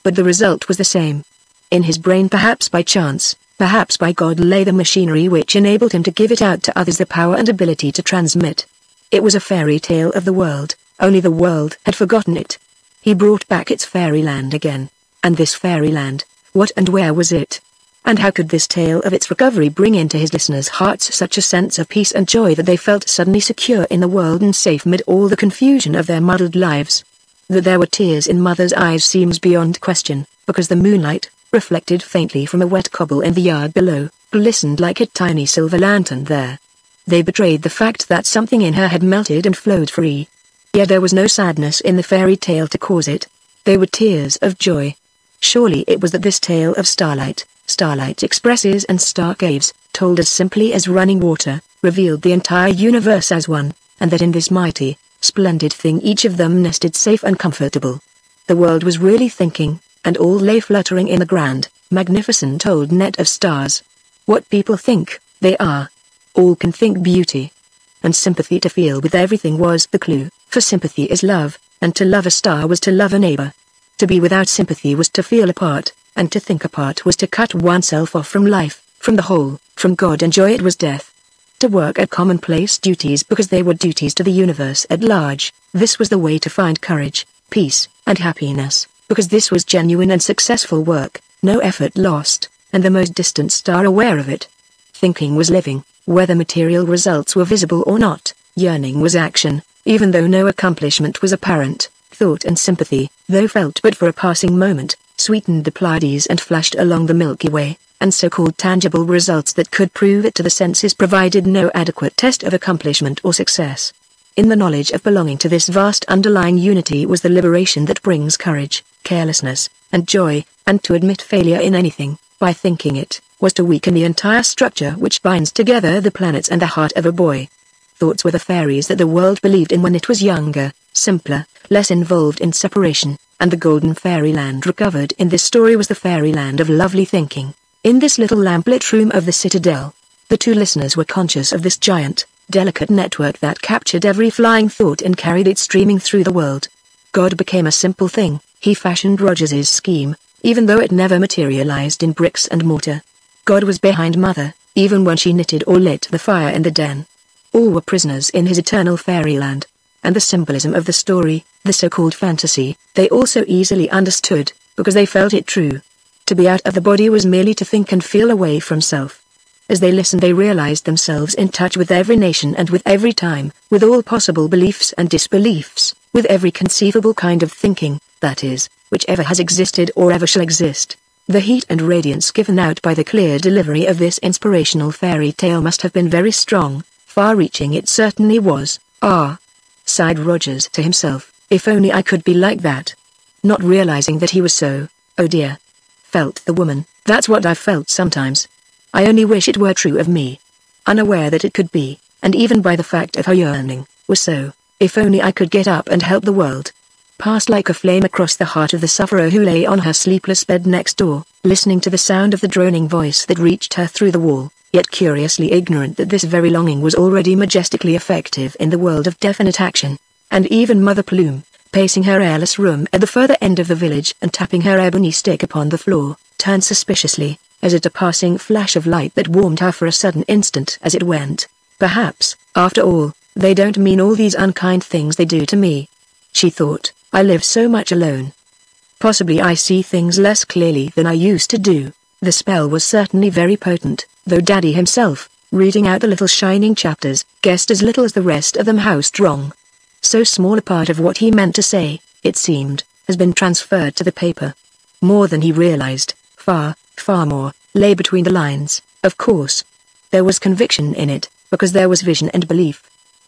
S1: But the result was the same. In his brain, perhaps by chance, perhaps by God, lay the machinery which enabled him to give it out to others, the power and ability to transmit. It was a fairy tale of the world, only the world had forgotten it. He brought back its fairyland again. And this fairyland, what and where was it? And how could this tale of its recovery bring into his listeners' hearts such a sense of peace and joy that they felt suddenly secure in the world and safe amid all the confusion of their muddled lives? That there were tears in Mother's eyes seems beyond question, because the moonlight, reflected faintly from a wet cobble in the yard below, glistened like a tiny silver lantern there. They betrayed the fact that something in her had melted and flowed free. Yet there was no sadness in the fairy tale to cause it. They were tears of joy. Surely it was that this tale of starlight expresses and star caves, told as simply as running water, revealed the entire universe as one, and that in this mighty, splendid thing each of them nested safe and comfortable. The world was really thinking, and all lay fluttering in the grand, magnificent old net of stars. What people think, they are. All can think beauty. And sympathy to feel with everything was the clue, for sympathy is love, and to love a star was to love a neighbor. To be without sympathy was to feel apart, and to think apart was to cut oneself off from life, from the whole, from God, and joy it was death. To work at commonplace duties because they were duties to the universe at large, this was the way to find courage, peace, and happiness, because this was genuine and successful work, no effort lost, and the most distant star aware of it. Thinking was living, whether material results were visible or not. Yearning was action, even though no accomplishment was apparent. Thought and sympathy, though felt but for a passing moment, sweetened the Pleiades and flashed along the Milky Way, and so-called tangible results that could prove it to the senses provided no adequate test of accomplishment or success. In the knowledge of belonging to this vast underlying unity was the liberation that brings courage, carelessness, and joy, and to admit failure in anything, by thinking it, was to weaken the entire structure which binds together the planets and the heart of a boy. Thoughts were the fairies that the world believed in when it was younger, simpler, less involved in separation, and the golden fairyland recovered in this story was the fairyland of lovely thinking. In this little lamplit room of the citadel, the two listeners were conscious of this giant, delicate network that captured every flying thought and carried it streaming through the world. God became a simple thing. He fashioned Rogers's scheme, even though it never materialized in bricks and mortar. God was behind Mother, even when she knitted or lit the fire in the den. All were prisoners in his eternal fairyland. And the symbolism of the story, the so-called fantasy, they also easily understood, because they felt it true. To be out of the body was merely to think and feel away from self. As they listened they realized themselves in touch with every nation and with every time, with all possible beliefs and disbeliefs, with every conceivable kind of thinking, that is, whichever has existed or ever shall exist. The heat and radiance given out by the clear delivery of this inspirational fairy tale must have been very strong, far-reaching it certainly was. Ah! Sighed Rogers to himself, if only I could be like that. Not realizing that he was so, oh dear. Felt the woman, that's what I've felt sometimes. I only wish it were true of me. Unaware that it could be, and even by the fact of her yearning, was so, if only I could get up and help the world. Passed like a flame across the heart of the sufferer who lay on her sleepless bed next door, listening to the sound of the droning voice that reached her through the wall, yet curiously ignorant that this very longing was already majestically effective in the world of definite action. And even Mother Plume, pacing her airless room at the further end of the village and tapping her ebony stick upon the floor, turned suspiciously, as at a passing flash of light that warmed her for a sudden instant as it went. Perhaps, after all, they don't mean all these unkind things they do to me. She thought, I live so much alone. Possibly I see things less clearly than I used to do. The spell was certainly very potent, though Daddy himself, reading out the little shining chapters, guessed as little as the rest of them how strong. So small a part of what he meant to say, it seemed, has been transferred to the paper. More than he realized, far more, lay between the lines, of course. There was conviction in it, because there was vision and belief.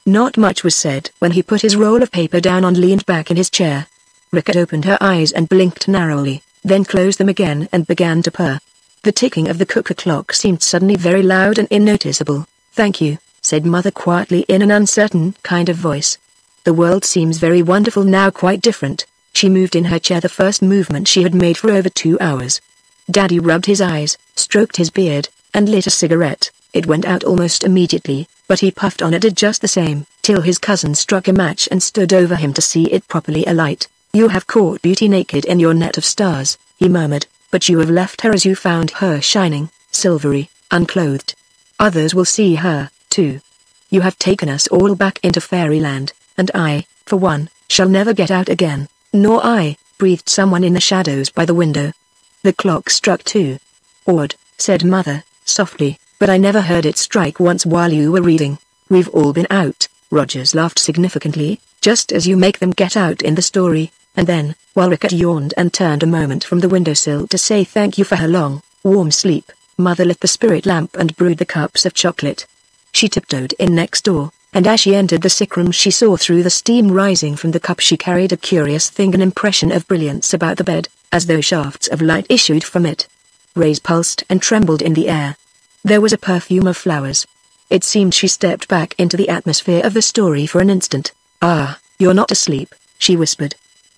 S1: Not much was said when he put his roll of paper down and leaned back in his chair. Ricket opened her eyes and blinked narrowly, then closed them again and began to purr. The ticking of the cooker clock seemed suddenly very loud and unnoticeable. Thank you, said Mother quietly in an uncertain kind of voice. The world seems very wonderful now, quite different. She moved in her chair, the first movement she had made for over 2 hours. Daddy rubbed his eyes, stroked his beard, and lit a cigarette. It went out almost immediately, but he puffed on it just the same, till his cousin struck a match and stood over him to see it properly alight. You have caught beauty naked in your net of stars, he murmured, but you have left her as you found her, shining, silvery, unclothed. Others will see her, too. You have taken us all back into fairyland, and I, for one, shall never get out again. Nor I, breathed someone in the shadows by the window. The clock struck 2. Awed, said Mother, softly, "but I never heard it strike once while you were reading." "We've all been out," Rogers laughed significantly, "just as you make them get out in the story." And then, while Rickett yawned and turned a moment from the windowsill to say thank you for her long, warm sleep, Mother lit the spirit lamp and brewed the cups of chocolate. She tiptoed in next door, and as she entered the sick room she saw through the steam rising from the cup she carried a curious thing, an impression of brilliance about the bed, as though shafts of light issued from it. Rays pulsed and trembled in the air. There was a perfume of flowers. It seemed she stepped back into the atmosphere of the story for an instant. "Ah, you're not asleep," she whispered.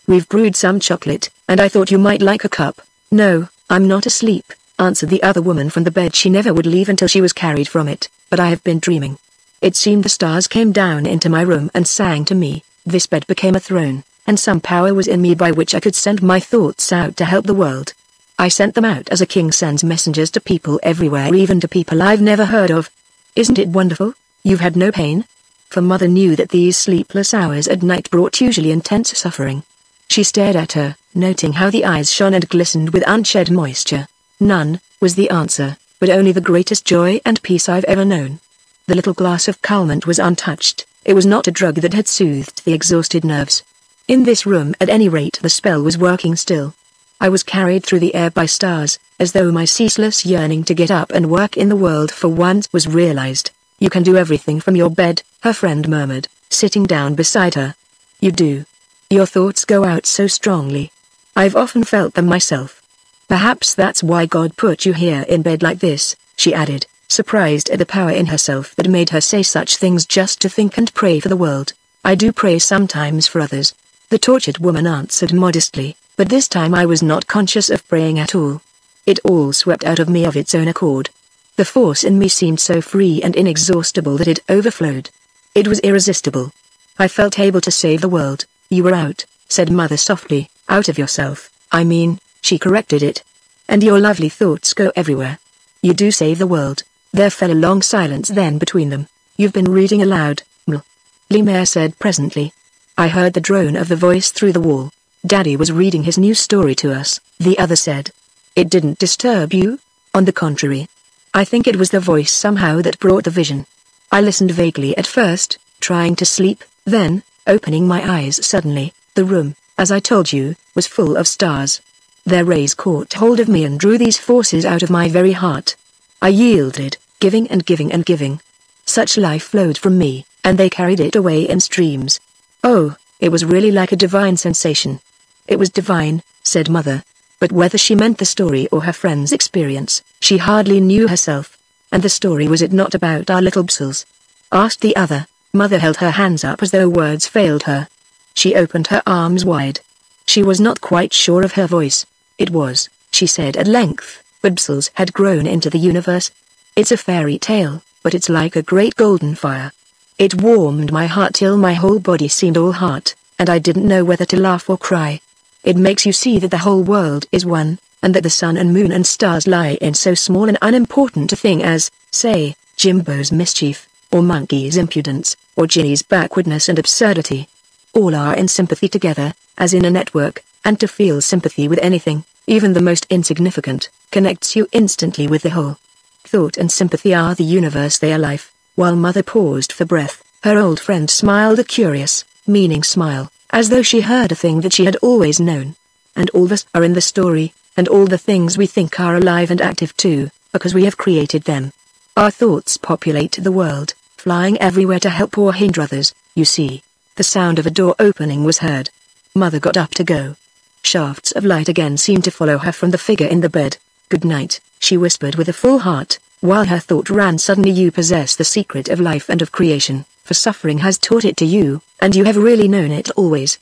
S1: "We've brewed some chocolate, and I thought you might like a cup." "No, I'm not asleep," answered the other woman from the bed she never would leave until she was carried from it, "but I have been dreaming. It seemed the stars came down into my room and sang to me, this bed became a throne, and some power was in me by which I could send my thoughts out to help the world. I sent them out as a king sends messengers to people everywhere, even to people I've never heard of. Isn't it wonderful? You've had no pain?" For Mother knew that these sleepless hours at night brought usually intense suffering. She stared at her, noting how the eyes shone and glistened with unshed moisture. "None," was the answer, "but only the greatest joy and peace I've ever known." The little glass of calmant was untouched. It was not a drug that had soothed the exhausted nerves. In this room at any rate the spell was working still. I was carried through the air by stars, as though my ceaseless yearning to get up and work in the world for once was realized. "You can do everything from your bed," her friend murmured, sitting down beside her. "You do. Your thoughts go out so strongly. I've often felt them myself. Perhaps that's why God put you here in bed like this," she added, surprised at the power in herself that made her say such things just to think and pray for the world. "I do pray sometimes for others," the tortured woman answered modestly, "but this time I was not conscious of praying at all. It all swept out of me of its own accord. The force in me seemed so free and inexhaustible that it overflowed. It was irresistible. I felt able to save the world." "You were out," said Mother softly, "out of yourself, I mean," she corrected it. "And your lovely thoughts go everywhere. You do save the world." There fell a long silence then between them. "You've been reading aloud, Ml," Lemaire said presently. I heard the drone of the voice through the wall. "Daddy was reading his new story to us," the other said. "It didn't disturb you?" "On the contrary. I think it was the voice somehow that brought the vision. I listened vaguely at first, trying to sleep, then, opening my eyes suddenly, the room, as I told you, was full of stars. Their rays caught hold of me and drew these forces out of my very heart. I yielded, giving and giving and giving. Such life flowed from me, and they carried it away in streams. Oh, it was really like a divine sensation." "It was divine," said Mother. But whether she meant the story or her friend's experience, she hardly knew herself. "And the story, was it not about our little Bsels?" asked the other. Mother held her hands up as though words failed her. She opened her arms wide. She was not quite sure of her voice. "It was," she said at length, "but Bsels had grown into the universe. It's a fairy tale, but it's like a great golden fire. It warmed my heart till my whole body seemed all heart, and I didn't know whether to laugh or cry. It makes you see that the whole world is one, and that the sun and moon and stars lie in so small and unimportant a thing as, say, Jimbo's mischief, or Monkey's impudence, or Ginny's backwardness and absurdity. All are in sympathy together, as in a network, and to feel sympathy with anything, even the most insignificant, connects you instantly with the whole. Thought and sympathy are the universe, they are life." While Mother paused for breath, her old friend smiled a curious, meaning smile, as though she heard a thing that she had always known. "And all this are in the story, and all the things we think are alive and active too, because we have created them. Our thoughts populate the world, flying everywhere to help or hinder others, you see." The sound of a door opening was heard. Mother got up to go. Shafts of light again seemed to follow her from the figure in the bed. "Good night," she whispered with a full heart, while her thought ran suddenly, "You possess the secret of life and of creation, for suffering has taught it to you, and you have really known it always.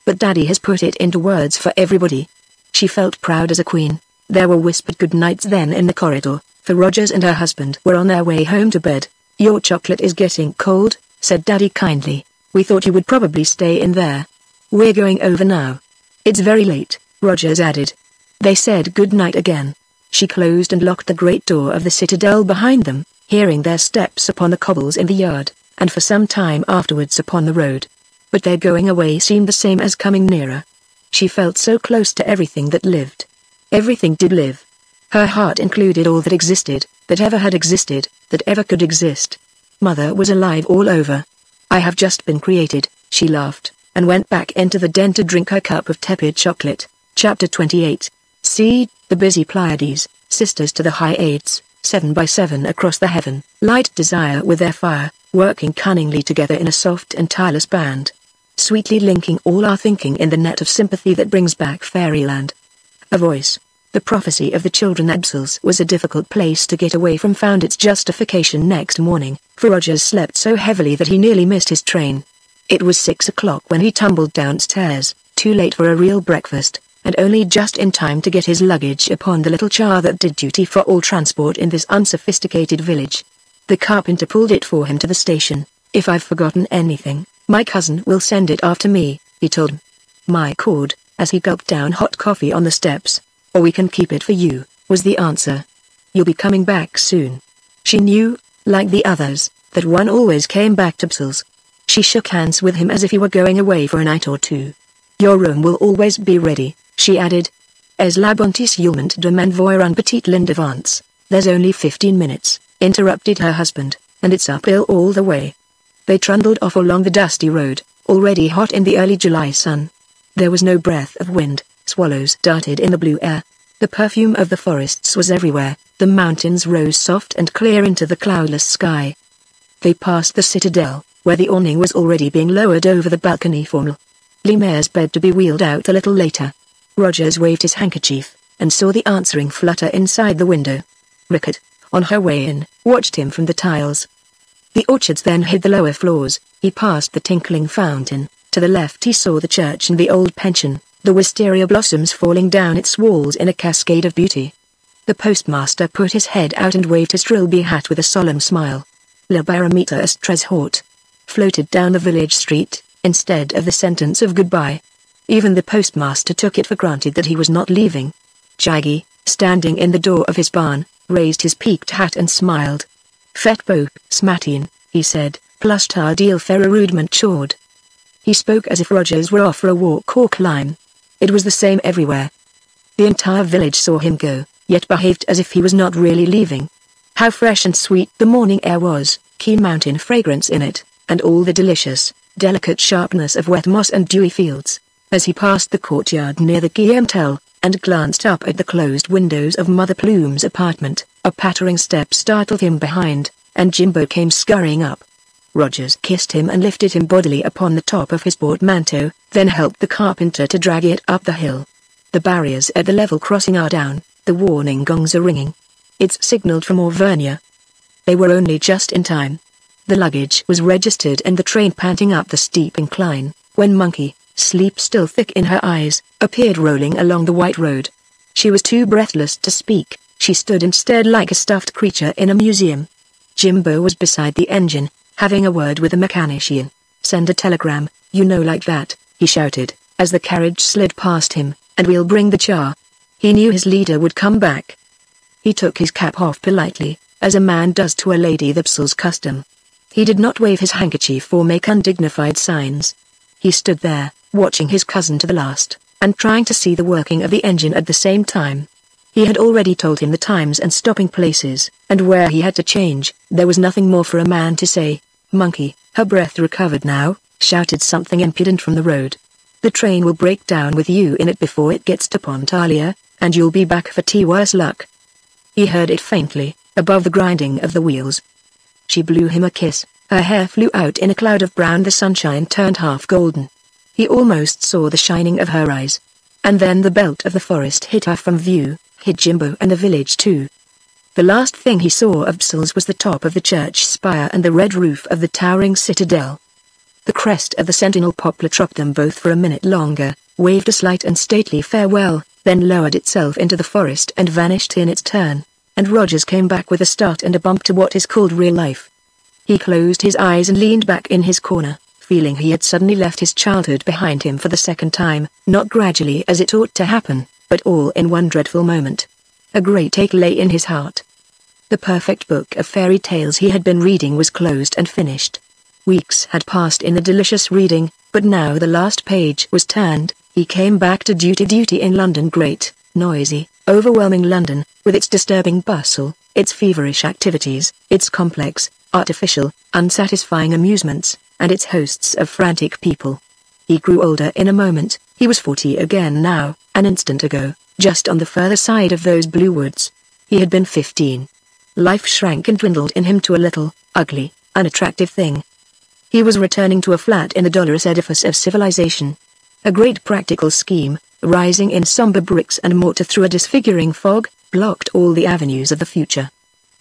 S1: But Daddy has put it into words for everybody." She felt proud as a queen. There were whispered good nights then in the corridor, for Rogers and her husband were on their way home to bed. "Your chocolate is getting cold," said Daddy kindly. "We thought you would probably stay in there. We're going over now." "It's very late," Rogers added. They said good night again. She closed and locked the great door of the citadel behind them, hearing their steps upon the cobbles in the yard, and for some time afterwards upon the road. But their going away seemed the same as coming nearer. She felt so close to everything that lived. Everything did live. Her heart included all that existed, that ever had existed, that ever could exist. Mother was alive all over. I have just been created, she laughed, and went back into the den to drink her cup of tepid chocolate. Chapter 28. See, the busy Pleiades, sisters to the Hyades, 7 by 7 across the heaven, light desire with their fire, working cunningly together in a soft and tireless band, sweetly linking all our thinking in the net of sympathy that brings back Fairyland. A voice. The prophecy of the children Absals was a difficult place to get away from, found its justification next morning, for Rogers slept so heavily that he nearly missed his train. It was 6 o'clock when he tumbled downstairs, too late for a real breakfast, and only just in time to get his luggage upon the little car that did duty for all transport in this unsophisticated village. The carpenter pulled it for him to the station. If I've forgotten anything, my cousin will send it after me, he told him. My cord, as he gulped down hot coffee on the steps. Or we can keep it for you, was the answer. You'll be coming back soon. She knew, like the others, that one always came back to Absals. She shook hands with him as if he were going away for a night or two. Your room will always be ready, she added. Es la bonté sûrement de m'envoyer un petit ligne d'avance. There's only 15 minutes, interrupted her husband, and it's uphill all the way. They trundled off along the dusty road, already hot in the early July sun. There was no breath of wind. Swallows darted in the blue air. The perfume of the forests was everywhere. The mountains rose soft and clear into the cloudless sky. They passed the citadel, where the awning was already being lowered over the balcony for Lemare's bed to be wheeled out a little later. Rogers waved his handkerchief, and saw the answering flutter inside the window. Rickett, on her way in, watched him from the tiles. The orchards then hid the lower floors. He passed the tinkling fountain. To the left he saw the church and the old pension, the wisteria blossoms falling down its walls in a cascade of beauty. The postmaster put his head out and waved his trilby hat with a solemn smile. Le barometer est très haut floated down the village street, instead of the sentence of goodbye. Even the postmaster took it for granted that he was not leaving. Jaggy, standing in the door of his barn, raised his peaked hat and smiled. Fet beau matin, he said, plus tardil faire rudement chord. He spoke as if Rogers were off for a walk or climb. It was the same everywhere. The entire village saw him go, yet behaved as if he was not really leaving. How fresh and sweet the morning air was, keen mountain fragrance in it, and all the delicious, delicate sharpness of wet moss and dewy fields. As he passed the courtyard near the Guillemtel, and glanced up at the closed windows of Mother Plume's apartment, a pattering step startled him behind, and Jimbo came scurrying up. Rogers kissed him and lifted him bodily upon the top of his portmanteau, then helped the carpenter to drag it up the hill. The barriers at the level crossing are down, the warning gongs are ringing. It's signaled from Auvergne. They were only just in time. The luggage was registered and the train panting up the steep incline, when Monkey, sleep still thick in her eyes, appeared rolling along the white road. She was too breathless to speak. She stood and stared like a stuffed creature in a museum. Jimbo was beside the engine, having a word with the mechanician. Send a telegram, you know, like that, he shouted, as the carriage slid past him, and we'll bring the char. He knew his leader would come back. He took his cap off politely, as a man does to a lady, the Absal's custom. He did not wave his handkerchief or make undignified signs. He stood there, watching his cousin to the last, and trying to see the working of the engine at the same time. He had already told him the times and stopping places, and where he had to change. There was nothing more for a man to say. Monkey, her breath recovered now, shouted something impudent from the road. The train will break down with you in it before it gets to Pontalia, and you'll be back for tea worse luck. He heard it faintly, above the grinding of the wheels. She blew him a kiss. Her hair flew out in a cloud of brown. The sunshine turned half golden. He almost saw the shining of her eyes. And then the belt of the forest hid her from view, hid Jimbo and the village too. The last thing he saw of Absal's was the top of the church spire and the red roof of the towering citadel. The crest of the sentinel poplar trapped them both for a minute longer, waved a slight and stately farewell, then lowered itself into the forest and vanished in its turn, and Rogers came back with a start and a bump to what is called real life. He closed his eyes and leaned back in his corner, feeling he had suddenly left his childhood behind him for the second time, not gradually as it ought to happen, but all in one dreadful moment. A great ache lay in his heart. The perfect book of fairy tales he had been reading was closed and finished. Weeks had passed in the delicious reading, but now the last page was turned. He came back to duty in London, great, noisy, overwhelming London, with its disturbing bustle, its feverish activities, its complex, artificial, unsatisfying amusements, and its hosts of frantic people. He grew older in a moment. He was 40 again now, an instant ago, just on the further side of those blue woods. He had been 15. Life shrank and dwindled in him to a little, ugly, unattractive thing. He was returning to a flat in the dolorous edifice of civilization. A great practical scheme, rising in somber bricks and mortar through a disfiguring fog, blocked all the avenues of the future.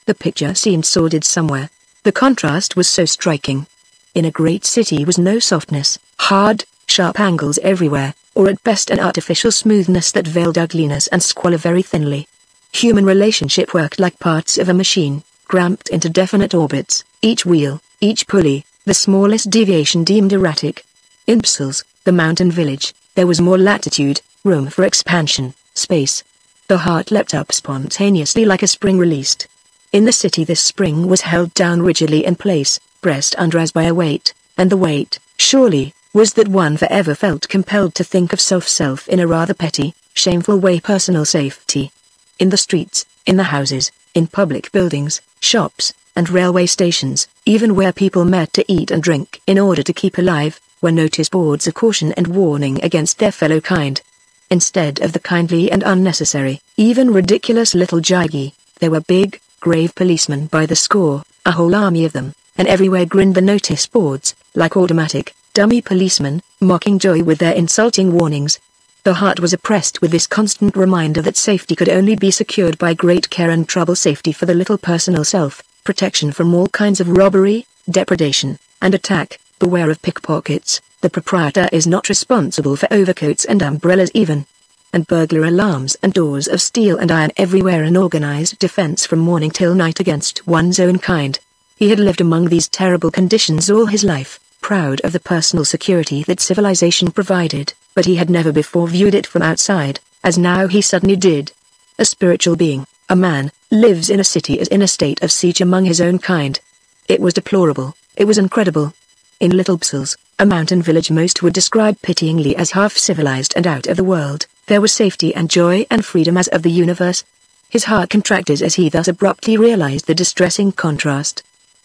S1: The picture seemed sordid somewhere. The contrast was so striking. In a great city was no softness, hard, sharp angles everywhere, or at best an artificial smoothness that veiled ugliness and squalor very thinly. Human relationship worked like parts of a machine, cramped into definite orbits, each wheel, each pulley, the smallest deviation deemed erratic. In Brussels, the mountain village, there was more latitude, room for expansion, space. The heart leapt up spontaneously like a spring released. In the city this spring was held down rigidly in place, pressed under as by a weight, and the weight, surely, was that one forever felt compelled to think of self in a rather petty, shameful way, personal safety. In the streets, in the houses, in public buildings, shops, and railway stations, even where people met to eat and drink in order to keep alive, were notice boards of caution and warning against their fellow kind. Instead of the kindly and unnecessary, even ridiculous little jaggy, there were big, grave policemen by the score, a whole army of them, and everywhere grinned the notice boards, like automatic, dummy policemen, mocking joy with their insulting warnings. The heart was oppressed with this constant reminder that safety could only be secured by great care and trouble, safety for the little personal self, protection from all kinds of robbery, depredation, and attack. Beware of pickpockets, the proprietor is not responsible for overcoats and umbrellas even. And burglar alarms and doors of steel and iron everywhere, an organized defense from morning till night against one's own kind. He had lived among these terrible conditions all his life, proud of the personal security that civilization provided, but he had never before viewed it from outside, as now he suddenly did. A spiritual being, a man, lives in a city as in a state of siege among his own kind. It was deplorable, it was incredible. In Little Brussels, a mountain village most would describe pityingly as half-civilized and out of the world, there was safety and joy and freedom as of the universe. His heart contracted as he thus abruptly realized the distressing contrast.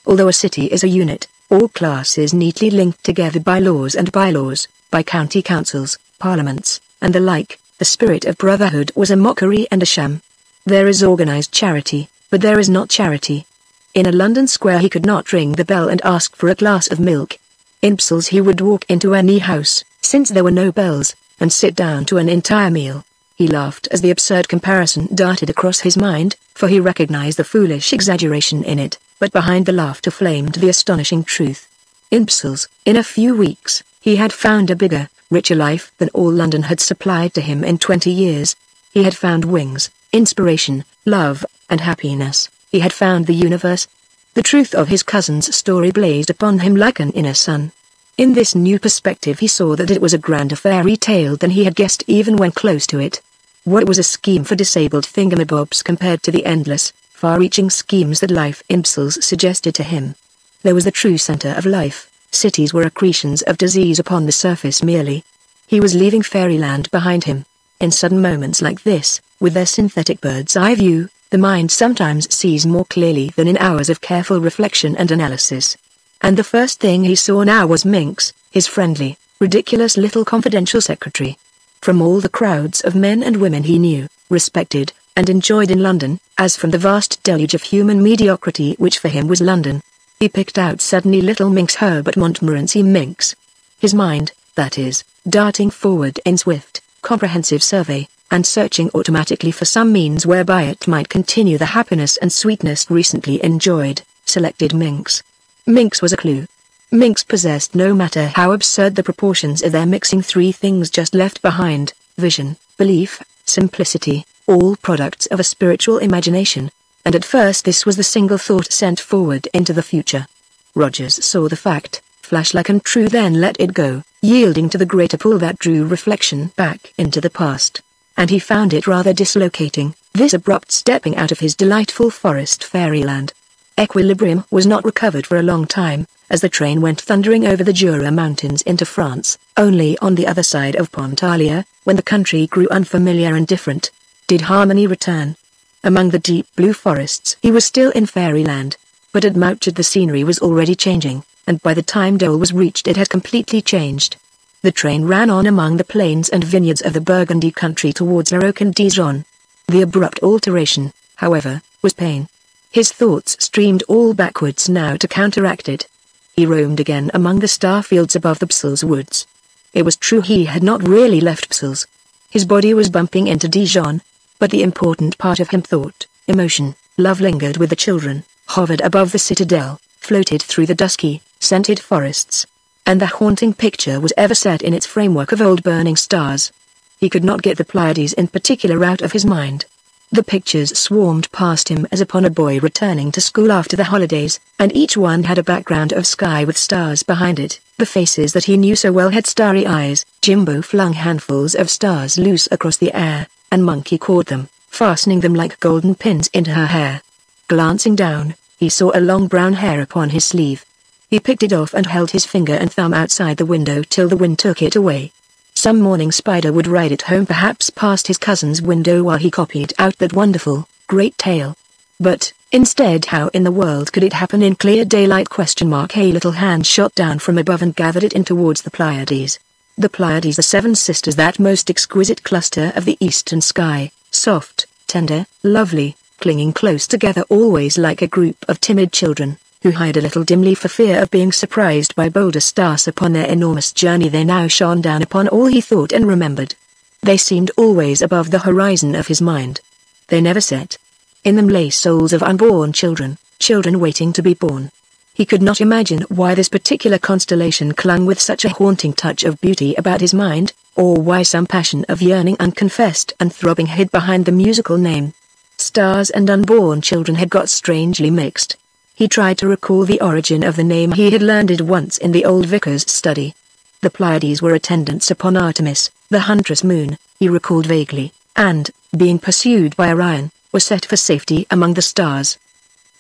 S1: Although a city is a unit, all classes neatly linked together by laws and bylaws, by county councils, parliaments, and the like, the spirit of brotherhood was a mockery and a sham. There is organized charity, but there is not charity. In a London square he could not ring the bell and ask for a glass of milk. In Brussels he would walk into any house, since there were no bells, and sit down to an entire meal. He laughed as the absurd comparison darted across his mind, for he recognized the foolish exaggeration in it, but behind the laughter flamed the astonishing truth. In Brussels, in a few weeks, he had found a bigger, richer life than all London had supplied to him in 20 years. He had found wings, inspiration, love, and happiness. He had found the universe. The truth of his cousin's story blazed upon him like an inner sun. In this new perspective he saw that it was a grander fairy tale than he had guessed even when close to it. What was a scheme for disabled thingamabobs compared to the endless, far-reaching schemes that life in Brussels suggested to him? There was the true center of life. Cities were accretions of disease upon the surface merely. He was leaving fairyland behind him. In sudden moments like this, with their synthetic bird's-eye view, the mind sometimes sees more clearly than in hours of careful reflection and analysis. And the first thing he saw now was Minx, his friendly, ridiculous little confidential secretary. From all the crowds of men and women he knew, respected, and enjoyed in London, as from the vast deluge of human mediocrity which for him was London, he picked out suddenly little Minx Herbert Montmorency Minx. His mind, that is, darting forward in swift, comprehensive survey, and searching automatically for some means whereby it might continue the happiness and sweetness recently enjoyed, selected Minx. Minx was a clue. Minx possessed, no matter how absurd the proportions of their mixing, three things just left behind: vision, belief, simplicity, all products of a spiritual imagination. And at first this was the single thought sent forward into the future. Rogers saw the fact, flash like and true, then let it go, yielding to the greater pull that drew reflection back into the past. And he found it rather dislocating, this abrupt stepping out of his delightful forest fairyland. Equilibrium was not recovered for a long time, as the train went thundering over the Jura Mountains into France, only on the other side of Pontarlier, when the country grew unfamiliar and different. Did harmony return? Among the deep blue forests he was still in Fairyland. But at Mouchard the scenery was already changing, and by the time Dole was reached it had completely changed. The train ran on among the plains and vineyards of the Burgundy country towards Larocque and Dijon. The abrupt alteration, however, was pain. His thoughts streamed all backwards now to counteract it. He roamed again among the star fields above the Psels woods. It was true he had not really left Psels. His body was bumping into Dijon, but the important part of him, thought, emotion, love, lingered with the children, hovered above the citadel, floated through the dusky, scented forests. And the haunting picture was ever set in its framework of old burning stars. He could not get the Pleiades in particular out of his mind. The pictures swarmed past him as upon a boy returning to school after the holidays, and each one had a background of sky with stars behind it. The faces that he knew so well had starry eyes. Jimbo flung handfuls of stars loose across the air, and Monkey caught them, fastening them like golden pins into her hair. Glancing down, he saw a long brown hair upon his sleeve. He picked it off and held his finger and thumb outside the window till the wind took it away. Some morning Spider would ride it home, perhaps past his cousin's window, while he copied out that wonderful, great tale. But, instead, how in the world could it happen in clear daylight? A little hand shot down from above and gathered it in towards the Pleiades. The Pleiades, the seven sisters, that most exquisite cluster of the eastern sky, soft, tender, lovely, clinging close together always like a group of timid children, who hide a little dimly for fear of being surprised by bolder stars upon their enormous journey. They now shone down upon all he thought and remembered. They seemed always above the horizon of his mind. They never set. In them lay souls of unborn children, children waiting to be born. He could not imagine why this particular constellation clung with such a haunting touch of beauty about his mind, or why some passion of yearning unconfessed and throbbing hid behind the musical name. Stars and unborn children had got strangely mixed. He tried to recall the origin of the name he had learned it once in the old vicar's study. The Pleiades were attendants upon Artemis, the huntress moon, he recalled vaguely, and, being pursued by Orion, were set for safety among the stars.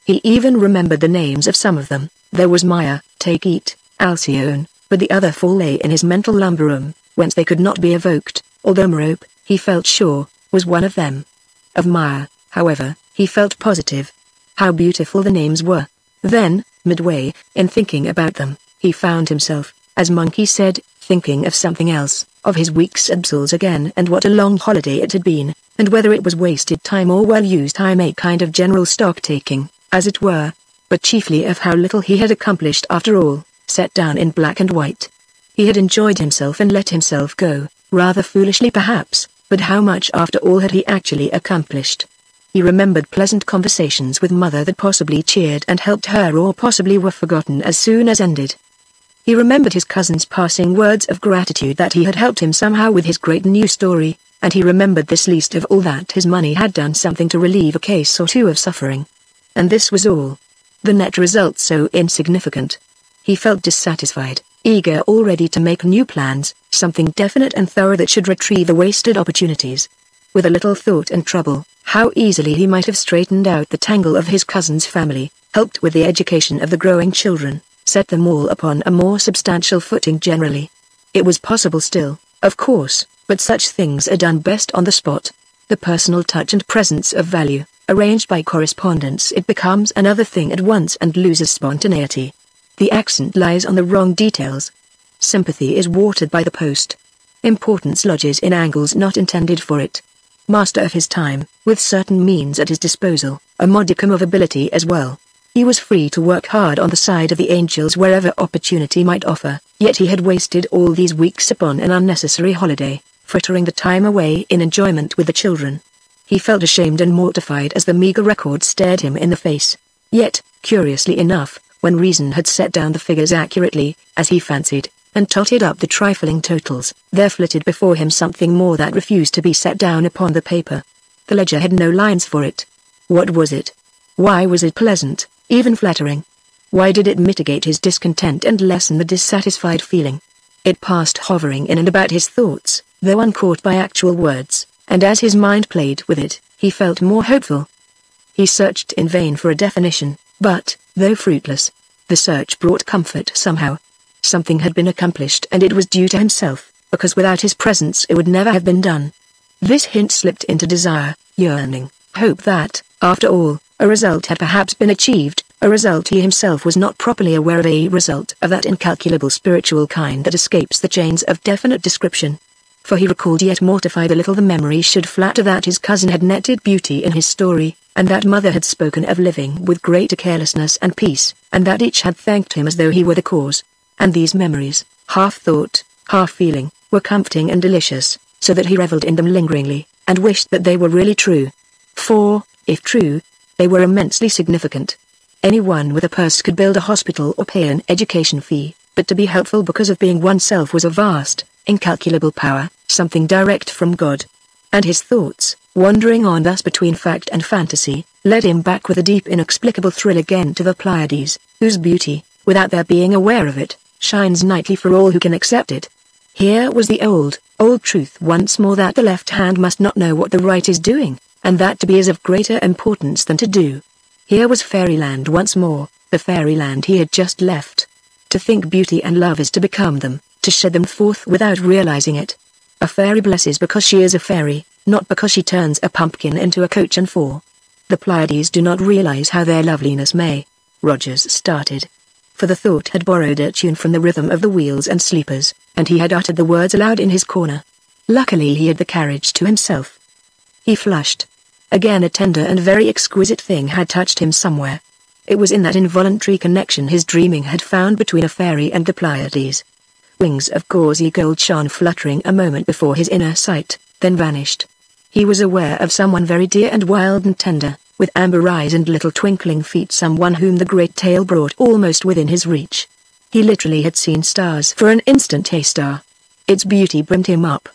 S1: He even remembered the names of some of them. There was Maia, Take-Eat, Alcyone, but the other four lay in his mental lumber room, whence they could not be evoked, although Merope, he felt sure, was one of them. Of Maia, however, he felt positive. How beautiful the names were. Then, midway, in thinking about them, he found himself, as Monkey said, thinking of something else, of his weeks at Psels again, and what a long holiday it had been, and whether it was wasted time or well-used time, a kind of general stock-taking, as it were, but chiefly of how little he had accomplished after all, set down in black and white. He had enjoyed himself and let himself go, rather foolishly perhaps, but how much after all had he actually accomplished? He remembered pleasant conversations with Mother that possibly cheered and helped her, or possibly were forgotten as soon as ended. He remembered his cousin's passing words of gratitude that he had helped him somehow with his great new story, and he remembered this least of all, that his money had done something to relieve a case or two of suffering. And this was all. The net result so insignificant. He felt dissatisfied, eager already to make new plans, something definite and thorough that should retrieve the wasted opportunities. With a little thought and trouble, how easily he might have straightened out the tangle of his cousin's family, helped with the education of the growing children, set them all upon a more substantial footing generally. It was possible still, of course, but such things are done best on the spot. The personal touch and presence of value, arranged by correspondence, it becomes another thing at once and loses spontaneity. The accent lies on the wrong details. Sympathy is watered by the post. Importance lodges in angles not intended for it. Master of his time, with certain means at his disposal, a modicum of ability as well, he was free to work hard on the side of the angels wherever opportunity might offer, yet he had wasted all these weeks upon an unnecessary holiday, frittering the time away in enjoyment with the children. He felt ashamed and mortified as the meager record stared him in the face. Yet, curiously enough, when reason had set down the figures accurately, as he fancied, and totted up the trifling totals, there flitted before him something more that refused to be set down upon the paper. The ledger had no lines for it. What was it? Why was it pleasant, even flattering? Why did it mitigate his discontent and lessen the dissatisfied feeling? It passed hovering in and about his thoughts, though uncaught by actual words, and as his mind played with it, he felt more hopeful. He searched in vain for a definition, but, though fruitless, the search brought comfort somehow. Something had been accomplished, and it was due to himself, because without his presence it would never have been done. This hint slipped into desire, yearning, hope that, after all, a result had perhaps been achieved, a result he himself was not properly aware of, a result of that incalculable spiritual kind that escapes the chains of definite description. For he recalled, yet mortified a little, the memory should flatter that his cousin had netted beauty in his story, and that mother had spoken of living with greater carelessness and peace, and that each had thanked him as though he were the cause. And these memories, half thought, half feeling, were comforting and delicious, so that he revelled in them lingeringly, and wished that they were really true. For, if true, they were immensely significant. Anyone with a purse could build a hospital or pay an education fee, but to be helpful because of being oneself was a vast, incalculable power, something direct from God. And his thoughts, wandering on thus between fact and fantasy, led him back with a deep inexplicable thrill again to the Pleiades, whose beauty, without their being aware of it, shines nightly for all who can accept it. Here was the old truth once more, that the left hand must not know what the right is doing, and that to be is of greater importance than to do. Here was Fairyland once more, the Fairyland he had just left. To think beauty and love is to become them, to shed them forth without realizing it. A fairy blesses because she is a fairy, not because she turns a pumpkin into a coach and four. The Pleiades do not realize how their loveliness may. Rogers started. For the thought had borrowed a tune from the rhythm of the wheels and sleepers, and he had uttered the words aloud in his corner. Luckily he had the carriage to himself. He flushed. Again a tender and very exquisite thing had touched him somewhere. It was in that involuntary connection his dreaming had found between a fairy and the Pleiades. Wings of gauzy gold shone fluttering a moment before his inner sight, then vanished. He was aware of someone very dear and wild and tender, with amber eyes and little twinkling feet, someone whom the great tale brought almost within his reach. He literally had seen stars for an instant, a star. Its beauty brimmed him up.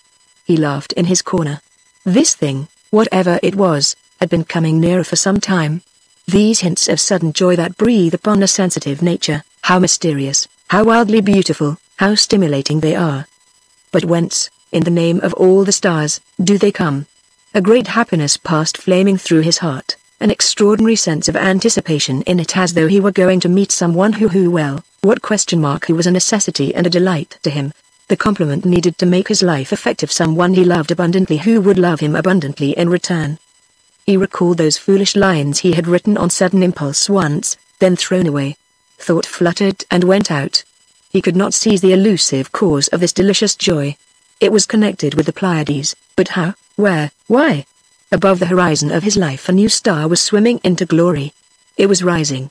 S1: He laughed in his corner. This thing, whatever it was, had been coming nearer for some time. These hints of sudden joy that breathe upon a sensitive nature, how mysterious, how wildly beautiful, how stimulating they are. But whence, in the name of all the stars, do they come? A great happiness passed flaming through his heart, an extraordinary sense of anticipation in it, as though he were going to meet someone who who was a necessity and a delight to him. The compliment needed to make his life effective, someone he loved abundantly who would love him abundantly in return. He recalled those foolish lines he had written on sudden impulse once, then thrown away. Thought fluttered and went out. He could not seize the elusive cause of this delicious joy. It was connected with the Pleiades, but how, where, why? Above the horizon of his life a new star was swimming into glory. It was rising.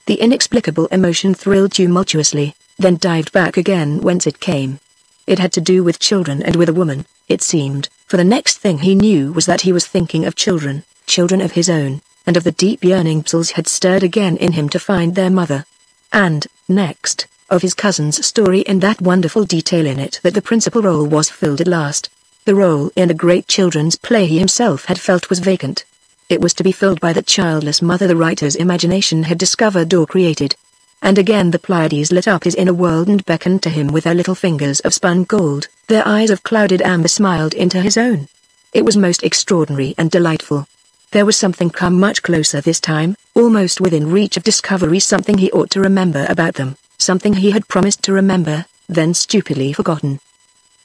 S1: The inexplicable emotion thrilled tumultuously, then dived back again whence it came. It had to do with children and with a woman, it seemed, for the next thing he knew was that he was thinking of children, children of his own, and of the deep yearning pulse had stirred again in him to find their mother. And, next, of his cousin's story and that wonderful detail in it that the principal role was filled at last. The role in a great children's play he himself had felt was vacant. It was to be filled by the childless mother the writer's imagination had discovered or created. And again the Pleiades lit up his inner world and beckoned to him with their little fingers of spun gold. Their eyes of clouded amber smiled into his own. It was most extraordinary and delightful. There was something come much closer this time, almost within reach of discovery, something he ought to remember about them, something he had promised to remember, then stupidly forgotten.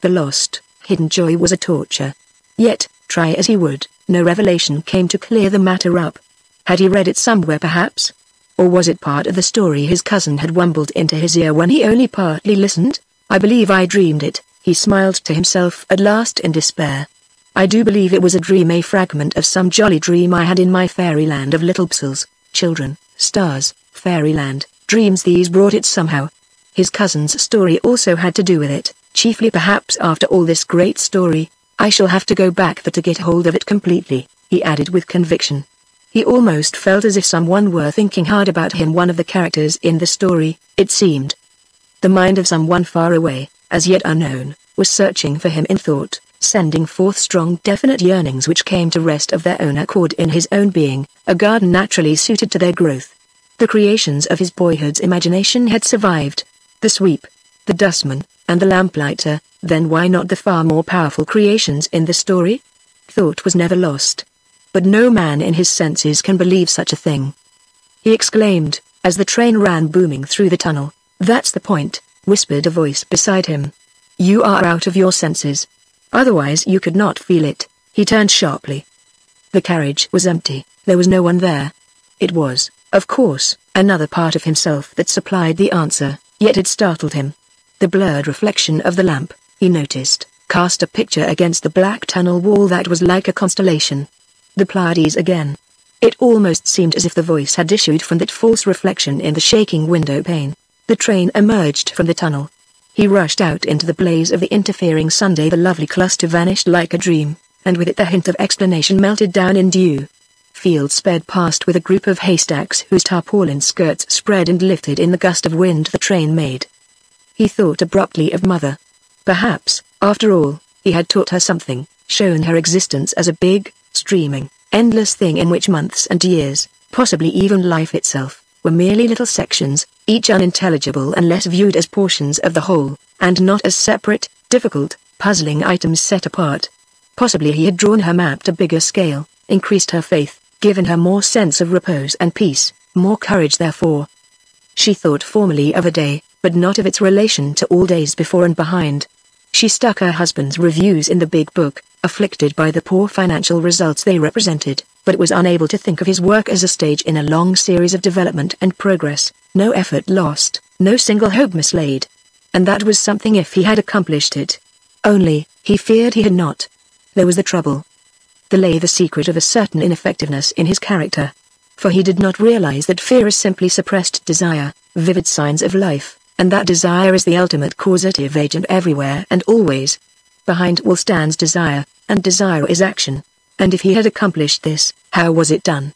S1: The lost, hidden joy was a torture. Yet, try as he would, no revelation came to clear the matter up. Had he read it somewhere perhaps? Or was it part of the story his cousin had wumbled into his ear when he only partly listened? I believe I dreamed it, he smiled to himself at last in despair. I do believe it was a dream, a fragment of some jolly dream I had in my fairyland of little pixels, children, stars, fairyland, dreams. These brought it somehow. His cousin's story also had to do with it, chiefly perhaps. After all this great story, I shall have to go back there to get hold of it completely, he added with conviction. He almost felt as if someone were thinking hard about him, one of the characters in the story, it seemed. The mind of someone far away, as yet unknown, was searching for him in thought, sending forth strong definite yearnings which came to rest of their own accord in his own being, a garden naturally suited to their growth. The creations of his boyhood's imagination had survived. The sweep, the dustman, and the lamplighter, then why not the far more powerful creations in the story? Thought was never lost. But no man in his senses can believe such a thing. He exclaimed, as the train ran booming through the tunnel. That's the point, whispered a voice beside him. You are out of your senses. Otherwise you could not feel it. He turned sharply. The carriage was empty, there was no one there. It was, of course, another part of himself that supplied the answer, yet it startled him. The blurred reflection of the lamp, he noticed, cast a picture against the black tunnel wall that was like a constellation. The Pleiades again. It almost seemed as if the voice had issued from that false reflection in the shaking window pane. The train emerged from the tunnel. He rushed out into the blaze of the interfering Sunday. The lovely cluster vanished like a dream, and with it the hint of explanation melted down in dew. Fields sped past with a group of haystacks whose tarpaulin skirts spread and lifted in the gust of wind the train made. He thought abruptly of Mother. Perhaps, after all, he had taught her something, shown her existence as a big, streaming, endless thing in which months and years, possibly even life itself, were merely little sections, each unintelligible unless viewed as portions of the whole, and not as separate, difficult, puzzling items set apart. Possibly he had drawn her map to bigger scale, increased her faith, given her more sense of repose and peace, more courage therefore. She thought formally of a day, but not of its relation to all days before and behind. She stuck her husband's reviews in the big book, afflicted by the poor financial results they represented, but was unable to think of his work as a stage in a long series of development and progress, no effort lost, no single hope mislaid. And that was something if he had accomplished it. Only, he feared he had not. There was the trouble. There lay the secret of a certain ineffectiveness in his character. For he did not realize that fear is simply suppressed desire, vivid signs of life, and that desire is the ultimate causative agent everywhere and always. Behind all stands desire, and desire is action. And if he had accomplished this, how was it done?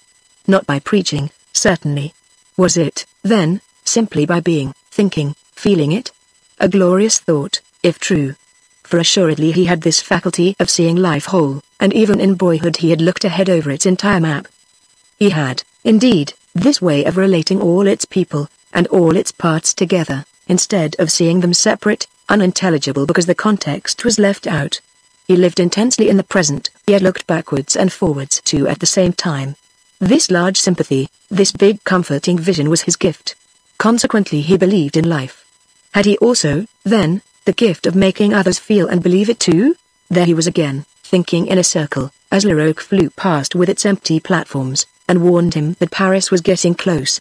S1: Not by preaching, certainly. Was it, then, simply by being, thinking, feeling it? A glorious thought, if true. For assuredly he had this faculty of seeing life whole, and even in boyhood he had looked ahead over its entire map. He had, indeed, this way of relating all its people, and all its parts together, instead of seeing them separate, unintelligible because the context was left out. He lived intensely in the present, yet looked backwards and forwards too at the same time. This large sympathy, this big comforting vision was his gift. Consequently he believed in life. Had he also, then, the gift of making others feel and believe it too? There he was again, thinking in a circle, as L'Aroque flew past with its empty platforms, and warned him that Paris was getting close.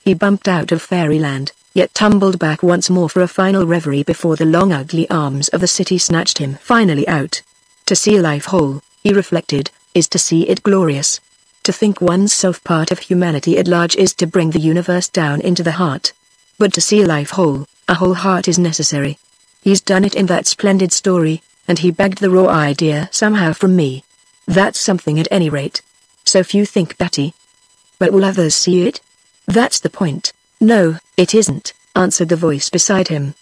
S1: He bumped out of Fairyland, yet tumbled back once more for a final reverie before the long ugly arms of the city snatched him finally out. To see life whole, he reflected, is to see it glorious. To think oneself part of humanity at large is to bring the universe down into the heart. But to see life whole, a whole heart is necessary. He's done it in that splendid story, and he begged the raw idea somehow from me. That's something at any rate. So few think that he. But will others see it? That's the point. No, it isn't, answered the voice beside him.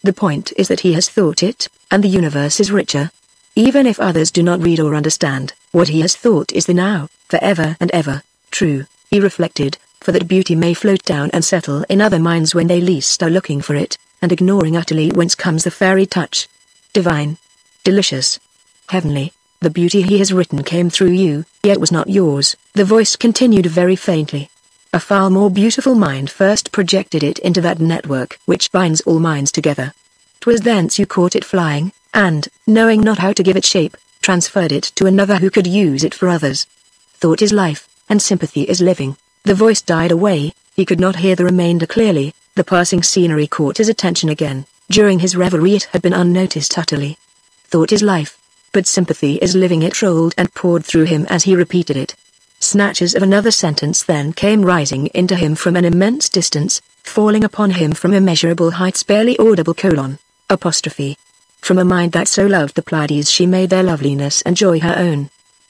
S1: The point is that he has thought it, and the universe is richer. Even if others do not read or understand, what he has thought is the now, forever and ever, true, he reflected, for that beauty may float down and settle in other minds when they least are looking for it, and ignoring utterly whence comes the fairy touch. Divine. Delicious. Heavenly. The beauty he has written came through you, yet was not yours, the voice continued very faintly. A far more beautiful mind first projected it into that network which binds all minds together. 'Twas thence you caught it flying, and, knowing not how to give it shape, transferred it to another who could use it for others. Thought is life, and sympathy is living. The voice died away, he could not hear the remainder clearly. The passing scenery caught his attention again. During his reverie it had been unnoticed utterly. Thought is life, but sympathy is living. It rolled and poured through him as he repeated it. Snatches of another sentence then came rising into him from an immense distance, falling upon him from immeasurable heights. Barely audible colon, apostrophe. From a mind that so loved the Pleiades she made their loveliness and joy her own.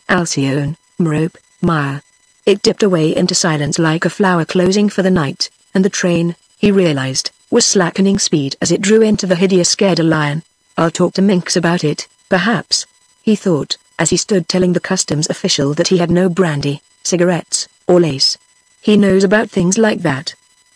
S1: Alcyone, Merope, Maya. It dipped away into silence like a flower closing for the night, and the train, he realized, was slackening speed as it drew into the hideous scared lion. I'll talk to Minx about it, perhaps, he thought, as he stood telling the customs official that he had no brandy, cigarettes, or lace. He knows about things like that.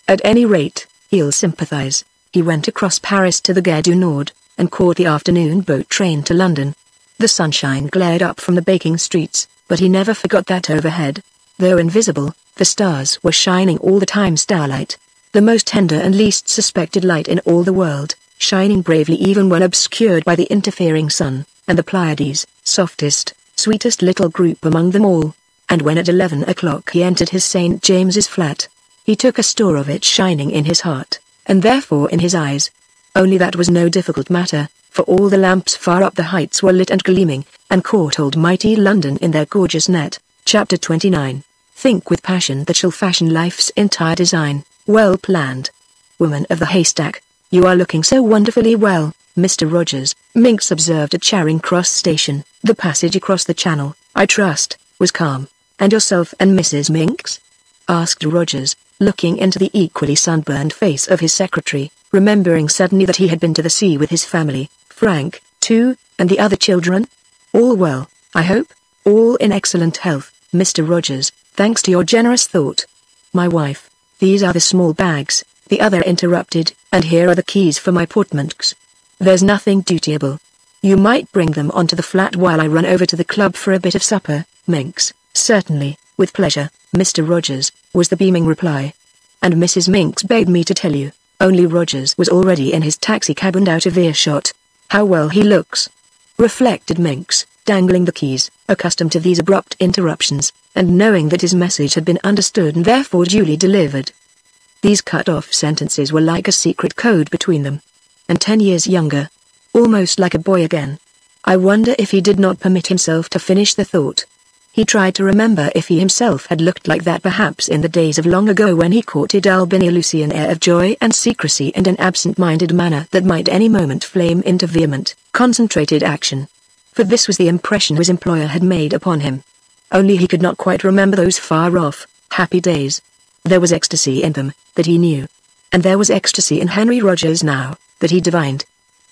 S1: At any rate, he'll sympathize. He went across Paris to the Gare du Nord, and caught the afternoon boat train to London. The sunshine glared up from the baking streets, but he never forgot that overhead, though invisible, the stars were shining all the time. Starlight. The most tender and least suspected light in all the world, shining bravely even when obscured by the interfering sun, and the Pleiades, softest, sweetest little group among them all. And when at 11 o'clock he entered his St. James's flat, he took a store of it shining in his heart, and therefore in his eyes. Only that was no difficult matter, for all the lamps far up the heights were lit and gleaming, and caught old mighty London in their gorgeous net. Chapter 29. Think with passion that shall fashion life's entire design, well planned. Woman of the haystack, you are looking so wonderfully well, Mr. Rogers, Minks observed at Charing Cross Station. The passage across the Channel, I trust, was calm. And yourself and Mrs. Minks? Asked Rogers, looking into the equally sunburned face of his secretary, remembering suddenly that he had been to the sea with his family, Frank, too, and the other children. All well, I hope? All in excellent health, Mr. Rogers, thanks to your generous thought. My wife, these are the small bags, the other interrupted, and here are the keys for my portmanteaus. There's nothing dutiable. You might bring them onto the flat while I run over to the club for a bit of supper, Minks. Certainly, with pleasure, Mr. Rogers, was the beaming reply. And Mrs. Minks begged me to tell you. Only Rogers was already in his taxicab and out of earshot. How well he looks, reflected Minks, dangling the keys, accustomed to these abrupt interruptions, and knowing that his message had been understood and therefore duly delivered. These cut-off sentences were like a secret code between them. And 10 years younger. Almost like a boy again. I wonder if he did not permit himself to finish the thought. He tried to remember if he himself had looked like that perhaps in the days of long ago when he courted Albany Lucy, an air of joy and secrecy and an absent-minded manner that might any moment flame into vehement, concentrated action. For this was the impression his employer had made upon him. Only he could not quite remember those far-off, happy days. There was ecstasy in them, that he knew. And there was ecstasy in Henry Rogers now, that he divined.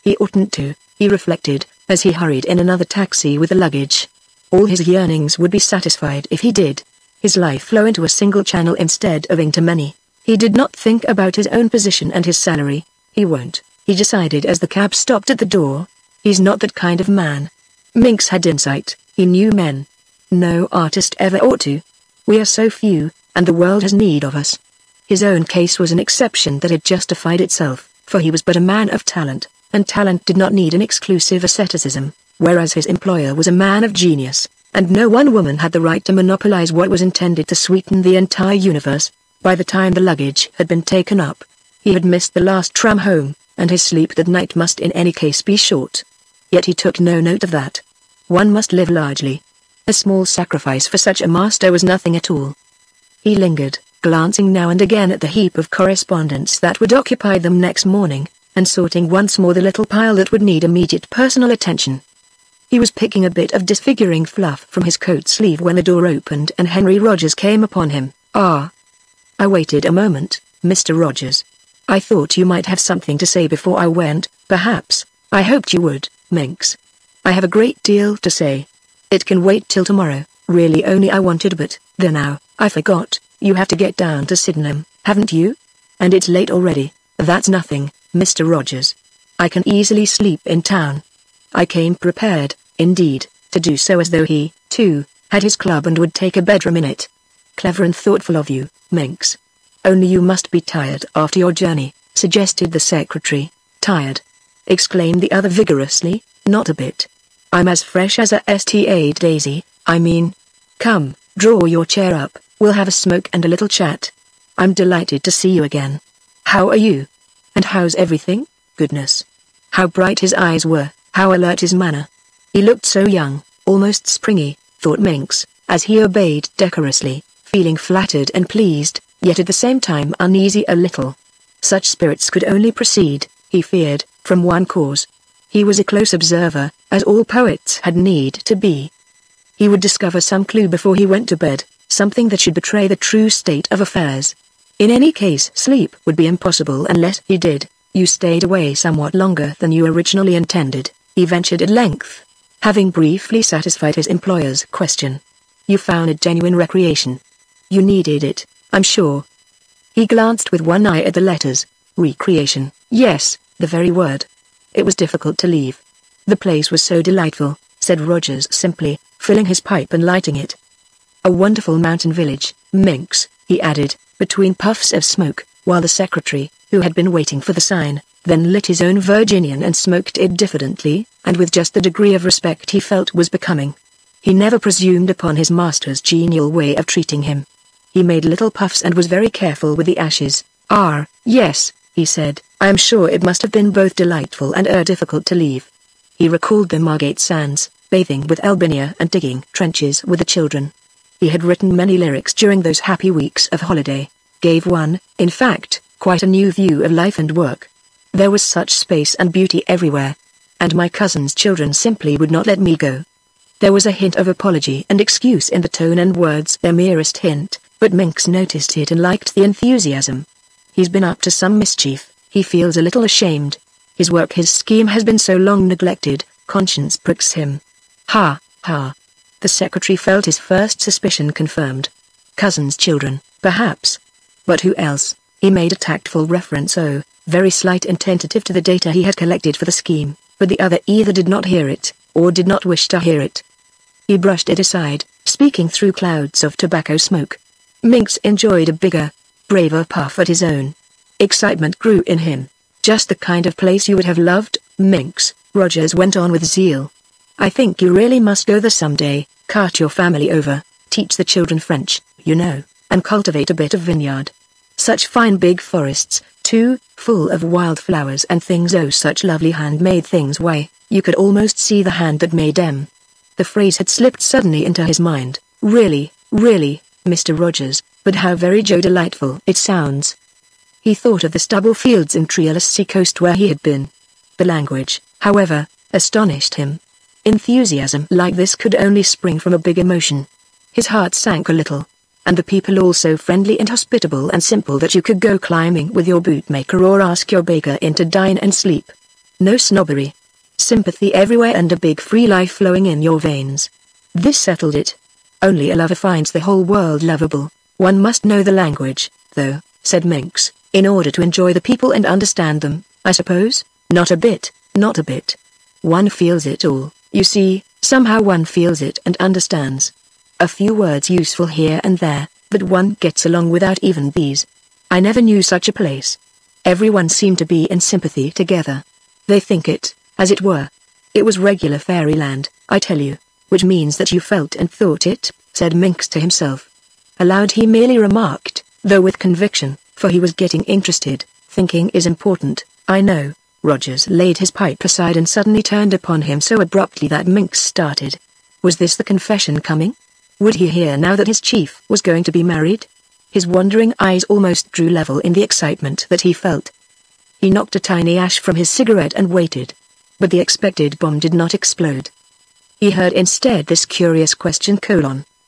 S1: He oughtn't to, he reflected, as he hurried in another taxi with the luggage. All his yearnings would be satisfied if he did. His life flow into a single channel instead of into many. He did not think about his own position and his salary. He won't, he decided as the cab stopped at the door. He's not that kind of man. Minks had insight, he knew men. No artist ever ought to. We are so few, and the world has need of us. His own case was an exception that had justified itself, for he was but a man of talent, and talent did not need an exclusive asceticism. Whereas his employer was a man of genius, and no one woman had the right to monopolize what was intended to sweeten the entire universe. By the time the luggage had been taken up, he had missed the last tram home, and his sleep that night must in any case be short. Yet he took no note of that. One must live largely. A small sacrifice for such a master was nothing at all. He lingered, glancing now and again at the heap of correspondence that would occupy them next morning, and sorting once more the little pile that would need immediate personal attention. He was picking a bit of disfiguring fluff from his coat sleeve when the door opened and Henry Rogers came upon him. I waited a moment, Mr. Rogers. I thought you might have something to say before I went, perhaps. I hoped you would, Minks. I have a great deal to say. It can wait till tomorrow, really only I wanted but, there now, I forgot, you have to get down to Sydenham, haven't you? And it's late already. That's nothing, Mr. Rogers. I can easily sleep in town. I came prepared, indeed, to do so as though he, too, had his club and would take a bedroom in it. Clever and thoughtful of you, Minks. Only you must be tired after your journey, suggested the secretary. Tired? Exclaimed the other vigorously. Not a bit. I'm as fresh as a sta daisy, I mean. Come, draw your chair up, we'll have a smoke and a little chat. I'm delighted to see you again. How are you? And how's everything? Goodness. How bright his eyes were. How alert his manner. He looked so young, almost springy, thought Minks, as he obeyed decorously, feeling flattered and pleased, yet at the same time uneasy a little. Such spirits could only proceed, he feared, from one cause. He was a close observer, as all poets had need to be. He would discover some clue before he went to bed, something that should betray the true state of affairs. In any case sleep would be impossible unless he did. You stayed away somewhat longer than you originally intended, he ventured at length, having briefly satisfied his employer's question. You found it genuine recreation. You needed it, I'm sure. He glanced with one eye at the letters. Recreation, yes, the very word. It was difficult to leave. The place was so delightful, said Rogers simply, filling his pipe and lighting it. A wonderful mountain village, Minks, he added, between puffs of smoke, while the secretary, who had been waiting for the sign, then lit his own Virginian and smoked it diffidently, and with just the degree of respect he felt was becoming. He never presumed upon his master's genial way of treating him. He made little puffs and was very careful with the ashes. Yes, he said, I am sure it must have been both delightful and difficult to leave. He recalled the Margate sands, bathing with Albinia and digging trenches with the children. He had written many lyrics during those happy weeks of holiday, gave one, in fact, quite a new view of life and work. There was such space and beauty everywhere. And my cousin's children simply would not let me go. There was a hint of apology and excuse in the tone and words, their merest hint, but Minx noticed it and liked the enthusiasm. He's been up to some mischief, he feels a little ashamed. His work, his scheme has been so long neglected, conscience pricks him. Ha, ha. The secretary felt his first suspicion confirmed. Cousin's children, perhaps. But who else? He made a tactful reference, very slight and tentative, to the data he had collected for the scheme, but the other either did not hear it, or did not wish to hear it. He brushed it aside, speaking through clouds of tobacco smoke. Minx enjoyed a bigger, braver puff at his own. Excitement grew in him. Just the kind of place you would have loved, Minx, Rogers went on with zeal. I think you really must go there someday, cart your family over, teach the children French, and cultivate a bit of vineyard. Such fine big forests, too, full of wildflowers and things, such lovely handmade things, why, you could almost see the hand that made them. The phrase had slipped suddenly into his mind. Really, Mr. Rogers, but how very delightful it sounds. He thought of the stubble fields in Treeless Sea Coast where he had been. The language, however, astonished him. Enthusiasm like this could only spring from a big emotion. His heart sank a little. And the people all so friendly and hospitable and simple that you could go climbing with your bootmaker or ask your baker in to dine and sleep. No snobbery. Sympathy everywhere and a big free life flowing in your veins. This settled it. Only a lover finds the whole world lovable. One must know the language, though, said Minx, in order to enjoy the people and understand them, I suppose? Not a bit, not a bit. One feels it all, you see, somehow one feels it and understands. A few words useful here and there, but one gets along without even these. I never knew such a place. Everyone seemed to be in sympathy together. They think it, as it were. It was regular fairyland, I tell you, which means that you felt and thought it, said Minx to himself. Aloud he merely remarked, though with conviction, for he was getting interested. Thinking is important, I know. Rogers laid his pipe aside and suddenly turned upon him so abruptly that Minx started. Was this the confession coming? Would he hear now that his chief was going to be married? His wandering eyes almost drew level in the excitement that he felt. He knocked a tiny ash from his cigarette and waited. But the expected bomb did not explode. He heard instead this curious question: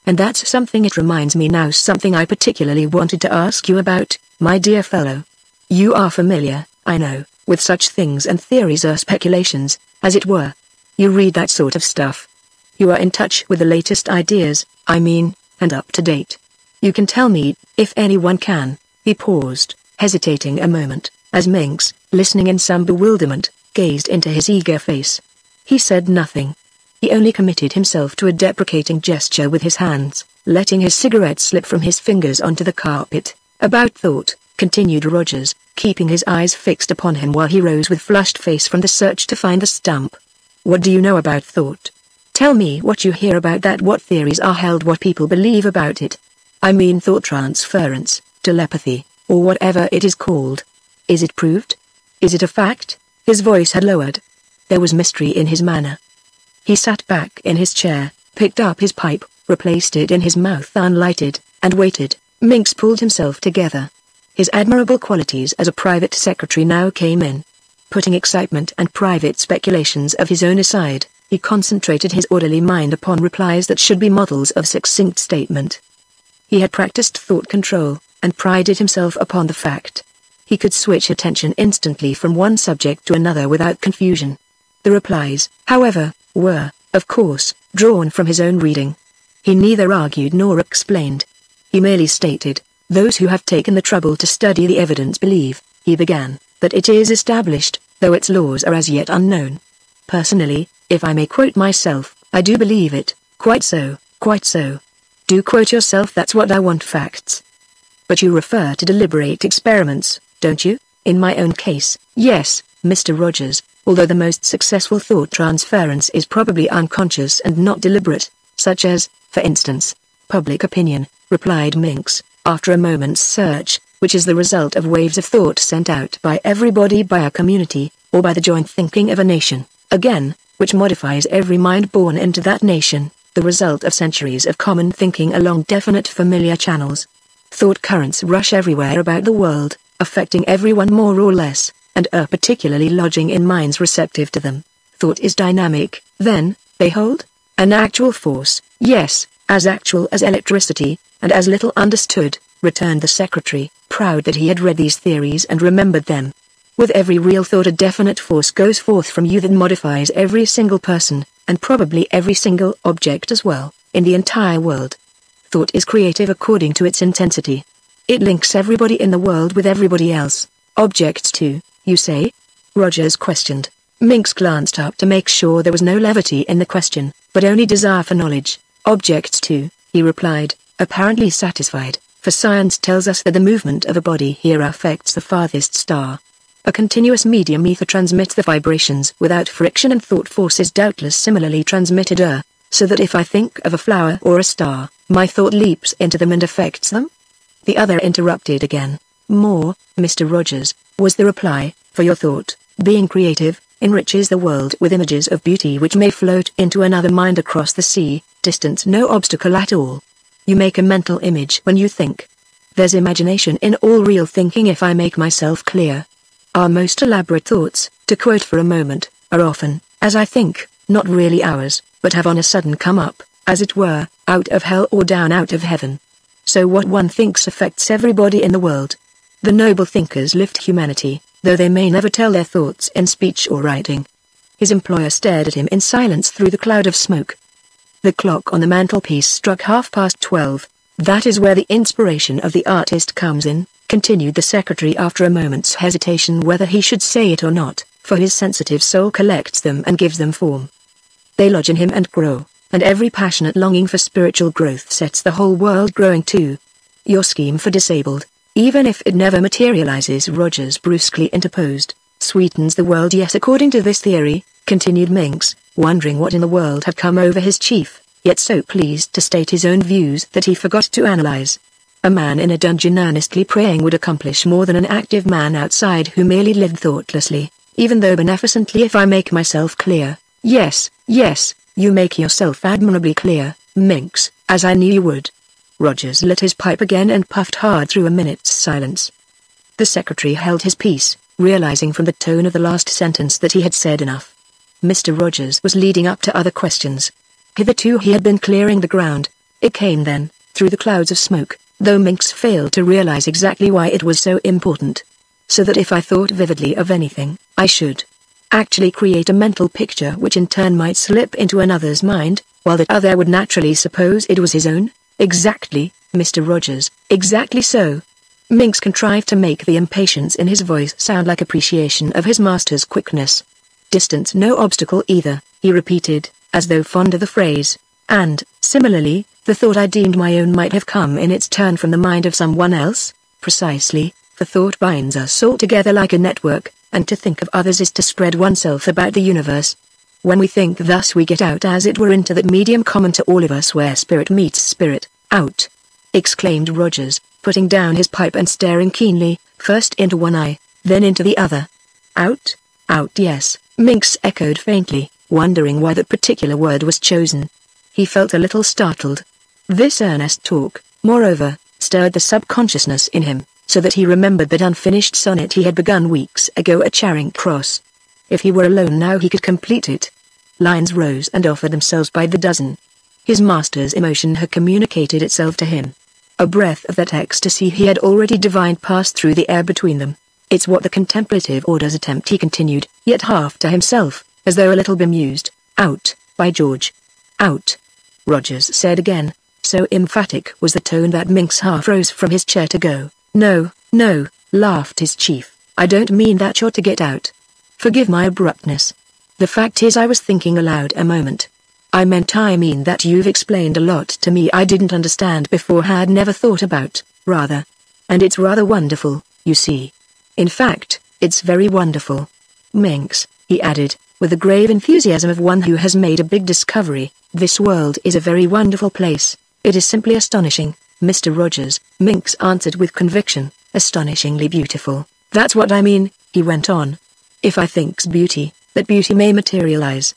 S1: and that's something, it reminds me now, something I particularly wanted to ask you about, my dear fellow. You are familiar, I know, with such things and theories or speculations, as it were. You read that sort of stuff. You are in touch with the latest ideas, I mean, and up to date. You can tell me, if anyone can. He paused, hesitating a moment, as Minx, listening in some bewilderment, gazed into his eager face. He said nothing. He only committed himself to a deprecating gesture with his hands, letting his cigarette slip from his fingers onto the carpet. About thought, continued Rogers, keeping his eyes fixed upon him while he rose with flushed face from the search to find the stump. What do you know about thought? Tell me what you hear about that, what theories are held, what people believe about it. I mean thought transference, telepathy, or whatever it is called. Is it proved? Is it a fact? His voice had lowered. There was mystery in his manner. He sat back in his chair, picked up his pipe, replaced it in his mouth unlighted, and waited. Minx pulled himself together. His admirable qualities as a private secretary now came in. Putting excitement and private speculations of his own aside, he concentrated his orderly mind upon replies that should be models of succinct statement. He had practiced thought control, and prided himself upon the fact. He could switch attention instantly from one subject to another without confusion. The replies, however, were, of course, drawn from his own reading. He neither argued nor explained. He merely stated, those who have taken the trouble to study the evidence believe, he began, that it is established, though its laws are as yet unknown. Personally, if I may quote myself, I do believe it, quite so, quite so. Do quote yourself, that's what I want, facts. But you refer to deliberate experiments, don't you? In my own case, yes, Mr. Rogers, although the most successful thought transference is probably unconscious and not deliberate. Such as, for instance, public opinion, replied Minx, after a moment's search, which is the result of waves of thought sent out by everybody by a community, or by the joint thinking of a nation, again, which modifies every mind born into that nation, the result of centuries of common thinking along definite familiar channels. Thought currents rush everywhere about the world, affecting everyone more or less, and are particularly lodging in minds receptive to them. Thought is dynamic, then, behold, an actual force, yes, as actual as electricity, and as little understood, returned the secretary, proud that he had read these theories and remembered them. With every real thought a definite force goes forth from you that modifies every single person, and probably every single object as well, in the entire world. Thought is creative according to its intensity. It links everybody in the world with everybody else. Objects too, you say? Rogers questioned. Minx glanced up to make sure there was no levity in the question, but only desire for knowledge. Objects too, he replied, apparently satisfied, for science tells us that the movement of a body here affects the farthest star. A continuous medium ether transmits the vibrations without friction, and thought force is doubtless similarly transmitted so that if I think of a flower or a star, my thought leaps into them and affects them? The other interrupted again. More, Mr. Rogers, was the reply, for your thought, being creative, enriches the world with images of beauty which may float into another mind across the sea, distance no obstacle at all. You make a mental image when you think. There's imagination in all real thinking if I make myself clear. Our most elaborate thoughts, to quote for a moment, are often, as I think, not really ours, but have on a sudden come up, as it were, out of hell or down out of heaven. So what one thinks affects everybody in the world. The noble thinkers lift humanity, though they may never tell their thoughts in speech or writing. His employer stared at him in silence through the cloud of smoke. The clock on the mantelpiece struck 12:30. That is where the inspiration of the artist comes in, continued the secretary after a moment's hesitation whether he should say it or not, for his sensitive soul collects them and gives them form. They lodge in him and grow, and every passionate longing for spiritual growth sets the whole world growing too. Your scheme for disabled, even if it never materializes, Rogers brusquely interposed, sweetens the world. Yes, according to this theory, continued Minx, wondering what in the world had come over his chief, yet so pleased to state his own views that he forgot to analyze. A man in a dungeon earnestly praying would accomplish more than an active man outside who merely lived thoughtlessly, even though beneficently. If I make myself clear, yes, you make yourself admirably clear, Minx, as I knew you would. Rogers lit his pipe again and puffed hard through a minute's silence. The secretary held his peace, realizing from the tone of the last sentence that he had said enough. Mr. Rogers was leading up to other questions. Hitherto he had been clearing the ground. It came then, through the clouds of smoke, though Minx failed to realize exactly why it was so important. So that if I thought vividly of anything, I should actually create a mental picture which in turn might slip into another's mind, while that other would naturally suppose it was his own? Exactly, Mr. Rogers, exactly so. Minx contrived to make the impatience in his voice sound like appreciation of his master's quickness. Distance no obstacle either, he repeated, as though fond of the phrase, and, similarly, the thought I deemed my own might have come in its turn from the mind of someone else? Precisely, for thought binds us all together like a network, and to think of others is to spread oneself about the universe. When we think thus we get out as it were into that medium common to all of us where spirit meets spirit. Out! Exclaimed Rogers, putting down his pipe and staring keenly, first into one eye, then into the other. Out? Out, yes, Minx echoed faintly, wondering why that particular word was chosen. He felt a little startled. This earnest talk, moreover, stirred the subconsciousness in him, so that he remembered that unfinished sonnet he had begun weeks ago at Charing Cross. If he were alone now he could complete it. Lines rose and offered themselves by the dozen. His master's emotion had communicated itself to him. A breath of that ecstasy he had already divined passed through the air between them. It's what the contemplative orders attempt, he continued, yet half to himself, as though a little bemused. Out, by George. Out. Rogers said again, so emphatic was the tone that Minx half rose from his chair to go. No, laughed his chief, I don't mean that you're to get out. Forgive my abruptness. The fact is I was thinking aloud a moment. I mean that you've explained a lot to me I didn't understand before, had never thought about, rather. And it's rather wonderful, you see. In fact, it's very wonderful. Minx, he added, with the grave enthusiasm of one who has made a big discovery. "This world is a very wonderful place. It is simply astonishing, Mr. Rogers," Minx answered with conviction. "Astonishingly beautiful. That's what I mean," he went on. "If I thinks beauty, that beauty may materialize,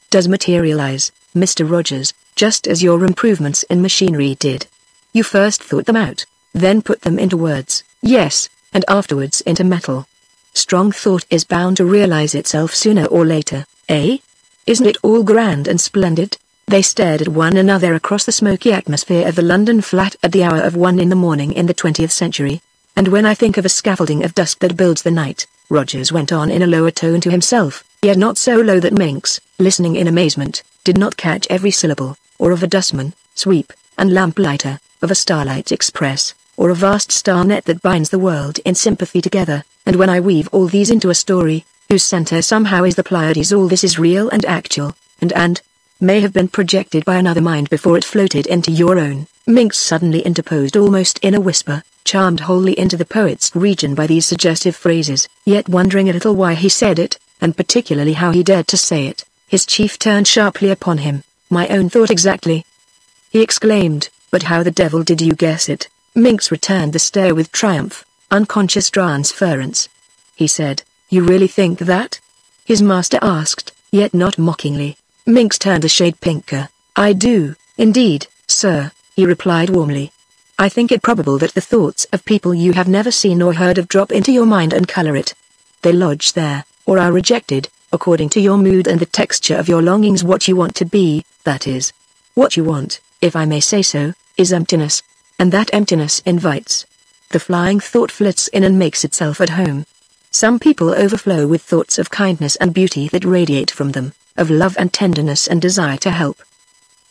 S1: does materialize, Mr. Rogers, just as your improvements in machinery did. You first thought them out, then put them into words, yes, and afterwards into metal. Strong thought is bound to realize itself sooner or later, eh? Isn't it all grand and splendid?" They stared at one another across the smoky atmosphere of the London flat at the hour of 1 in the morning in the 20th century. "And when I think of a scaffolding of dusk that builds the night," Rogers went on in a lower tone to himself, yet not so low that Minx, listening in amazement, did not catch every syllable, or of a dustman, sweep, and lamplighter, of a starlight express, or a vast star net that binds the world in sympathy together, "and when I weave all these into a story, whose center somehow is the Pleiades, all this is real and actual, and may have been projected by another mind before it floated into your own," Minx suddenly interposed almost in a whisper, charmed wholly into the poet's region by these suggestive phrases, yet wondering a little why he said it, and particularly how he dared to say it. His chief turned sharply upon him. "My own thought exactly," he exclaimed. "But how the devil did you guess it?" Minx returned the stare with triumph, unconscious transference. He said, "You really think that?" his master asked, yet not mockingly. Minx turned a shade pinker. "I do, indeed, sir," he replied warmly. "I think it probable that the thoughts of people you have never seen or heard of drop into your mind and color it. They lodge there, or are rejected, according to your mood and the texture of your longings. What you want to be, that is. What you want, if I may say so, is emptiness. And that emptiness invites. The flying thought flits in and makes itself at home. Some people overflow with thoughts of kindness and beauty that radiate from them, of love and tenderness and desire to help.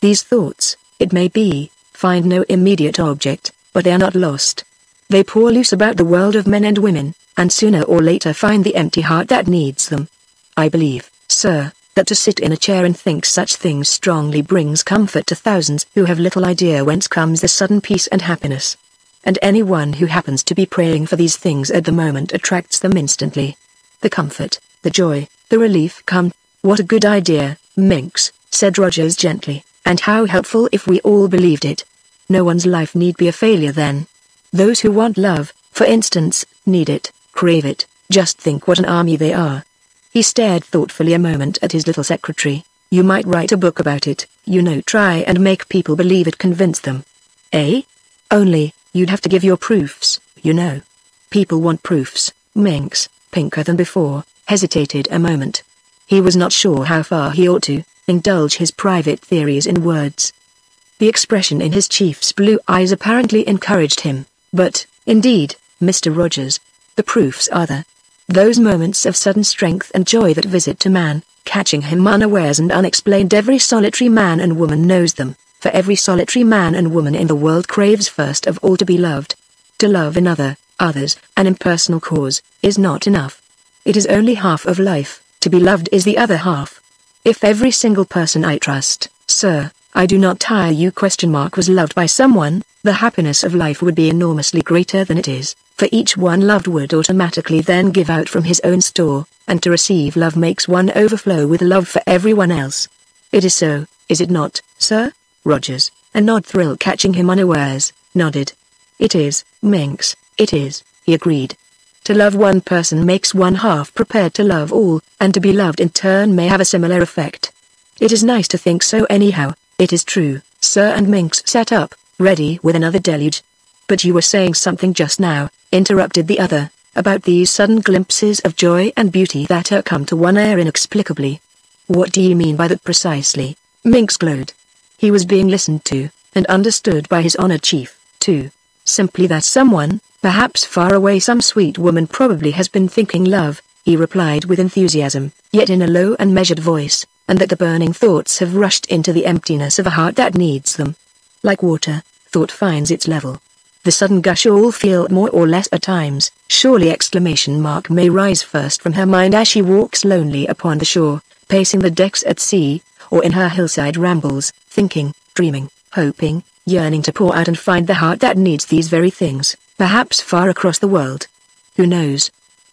S1: These thoughts, it may be, find no immediate object, but they are not lost. They pour loose about the world of men and women, and sooner or later find the empty heart that needs them. I believe, sir, that to sit in a chair and think such things strongly brings comfort to thousands who have little idea whence comes the sudden peace and happiness. And anyone who happens to be praying for these things at the moment attracts them instantly. The comfort, the joy, the relief come. What a good idea, Minx, said Rogers gently, and how helpful if we all believed it. No one's life need be a failure then. Those who want love, for instance, need it, crave it. Just think what an army they are. He stared thoughtfully a moment at his little secretary. You might write a book about it, you know, try and make people believe it, convince them. Eh? Only, you'd have to give your proofs, you know. People want proofs. Minx, pinker than before, hesitated a moment. He was not sure how far he ought to indulge his private theories in words. The expression in his chief's blue eyes apparently encouraged him, but, indeed, Mr. Rogers, the proofs are there. Those moments of sudden strength and joy that visit to man, catching him unawares and unexplained. Every solitary man and woman knows them, for every solitary man and woman in the world craves first of all to be loved. To love another, others, an impersonal cause, is not enough. It is only half of life, to be loved is the other half. If every single person I trust, sir, I do not tire you, was loved by someone, the happiness of life would be enormously greater than it is, for each one loved would automatically then give out from his own store, and to receive love makes one overflow with love for everyone else. It is so, is it not, sir? Rogers, a nod thrill catching him unawares, nodded. It is, Minx, it is, he agreed. To love one person makes one half prepared to love all, and to be loved in turn may have a similar effect. It is nice to think so anyhow, it is true, sir. And Minx sat up, ready with another deluge. But you were saying something just now, interrupted the other, about these sudden glimpses of joy and beauty that come to one inexplicably. What do you mean by that precisely? Minx glowed. He was being listened to, and understood by his honored chief, too. Simply that someone, perhaps far away, some sweet woman probably has been thinking love, he replied with enthusiasm, yet in a low and measured voice, and that the burning thoughts have rushed into the emptiness of a heart that needs them. Like water, thought finds its level. The sudden gush all feel more or less at times, surely may rise first from her mind as she walks lonely upon the shore, pacing the decks at sea, or in her hillside rambles, thinking, dreaming, hoping, yearning to pour out and find the heart that needs these very things, perhaps far across the world. Who knows?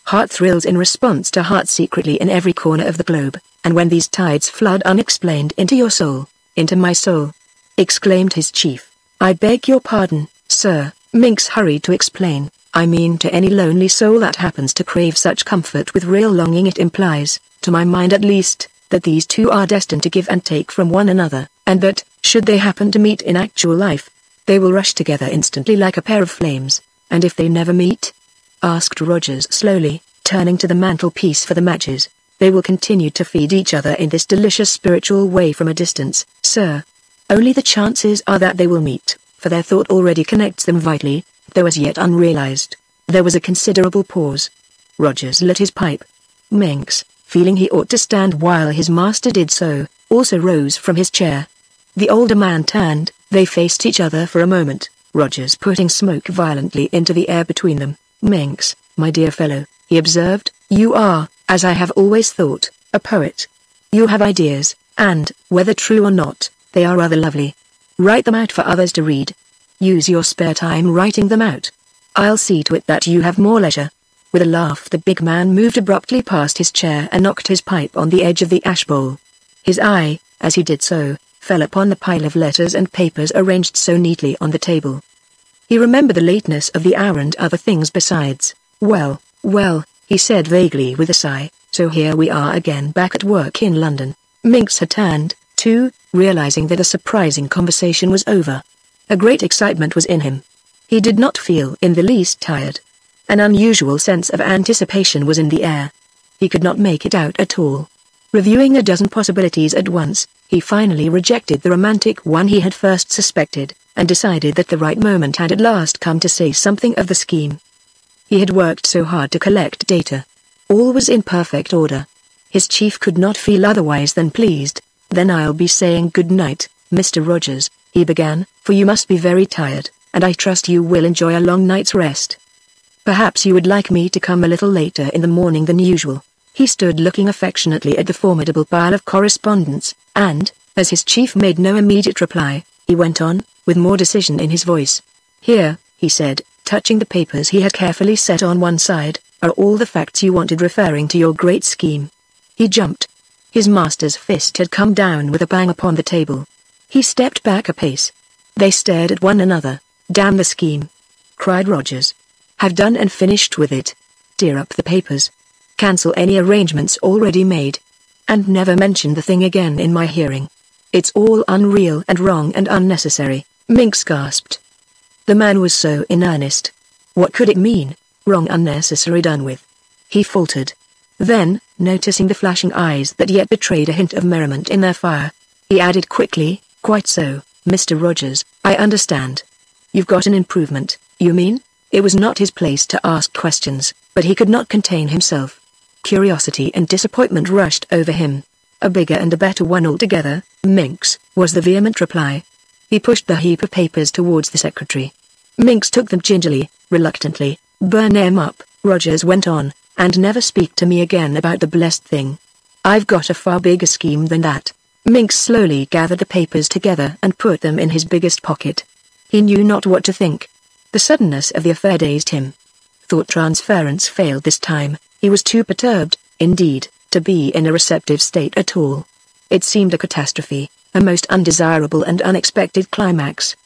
S1: Heart thrills in response to heart secretly in every corner of the globe, and when these tides flood unexplained into your soul, into my soul," exclaimed his chief. "I beg your pardon, sir," Minx hurried to explain. "I mean to any lonely soul that happens to crave such comfort with real longing it implies, to my mind at least, that these two are destined to give and take from one another, and that, should they happen to meet in actual life, they will rush together instantly like a pair of flames." "And if they never meet?" asked Rogers slowly, turning to the mantelpiece for the matches. "They will continue to feed each other in this delicious spiritual way from a distance, sir. Only the chances are that they will meet, for their thought already connects them vitally, though as yet unrealized." There was a considerable pause. Rogers lit his pipe. Minx, feeling he ought to stand while his master did so, also rose from his chair. The older man turned, they faced each other for a moment, Rogers putting smoke violently into the air between them. "Minx, my dear fellow," he observed, "you are, as I have always thought, a poet. You have ideas, and, whether true or not, they are rather lovely. Write them out for others to read. Use your spare time writing them out. I'll see to it that you have more leisure." With a laugh the big man moved abruptly past his chair and knocked his pipe on the edge of the ash bowl. His eye, as he did so, fell upon the pile of letters and papers arranged so neatly on the table. He remembered the lateness of the hour and other things besides. Well, he said vaguely with a sigh, "so here we are again back at work in London." Minx had turned, too, realizing that a surprising conversation was over. A great excitement was in him. He did not feel in the least tired. An unusual sense of anticipation was in the air. He could not make it out at all. Reviewing a dozen possibilities at once, he finally rejected the romantic one he had first suspected, and decided that the right moment had at last come to say something of the scheme. He had worked so hard to collect data. All was in perfect order. His chief could not feel otherwise than pleased. "Then I'll be saying good night, Mr. Rogers," he began, "for you must be very tired, and I trust you will enjoy a long night's rest. Perhaps you would like me to come a little later in the morning than usual." He stood looking affectionately at the formidable pile of correspondence, and, as his chief made no immediate reply, he went on, with more decision in his voice. "Here," he said, touching the papers he had carefully set on one side, "are all the facts you wanted referring to your great scheme." He jumped. His master's fist had come down with a bang upon the table. He stepped back a pace. They stared at one another. "Damn the scheme!" cried Rogers. "Have done and finished with it. Tear up the papers. Cancel any arrangements already made. And never mention the thing again in my hearing. It's all unreal and wrong and unnecessary." Minx gasped. The man was so in earnest. What could it mean? Wrong, unnecessary, done with? He faltered. Then, noticing the flashing eyes that yet betrayed a hint of merriment in their fire, he added quickly, "Quite so, Mr. Rogers, I understand. You've got an improvement, you mean?" It was not his place to ask questions, but he could not contain himself. Curiosity and disappointment rushed over him. "A bigger and a better one altogether, Minx," was the vehement reply. He pushed the heap of papers towards the secretary. Minx took them gingerly, reluctantly. "Burn them up," Rogers went on, "and never speak to me again about the blessed thing. I've got a far bigger scheme than that." Minx slowly gathered the papers together and put them in his biggest pocket. He knew not what to think. The suddenness of the affair dazed him. Thought transference failed this time. He was too perturbed, indeed, to be in a receptive state at all. It seemed a catastrophe, a most undesirable and unexpected climax.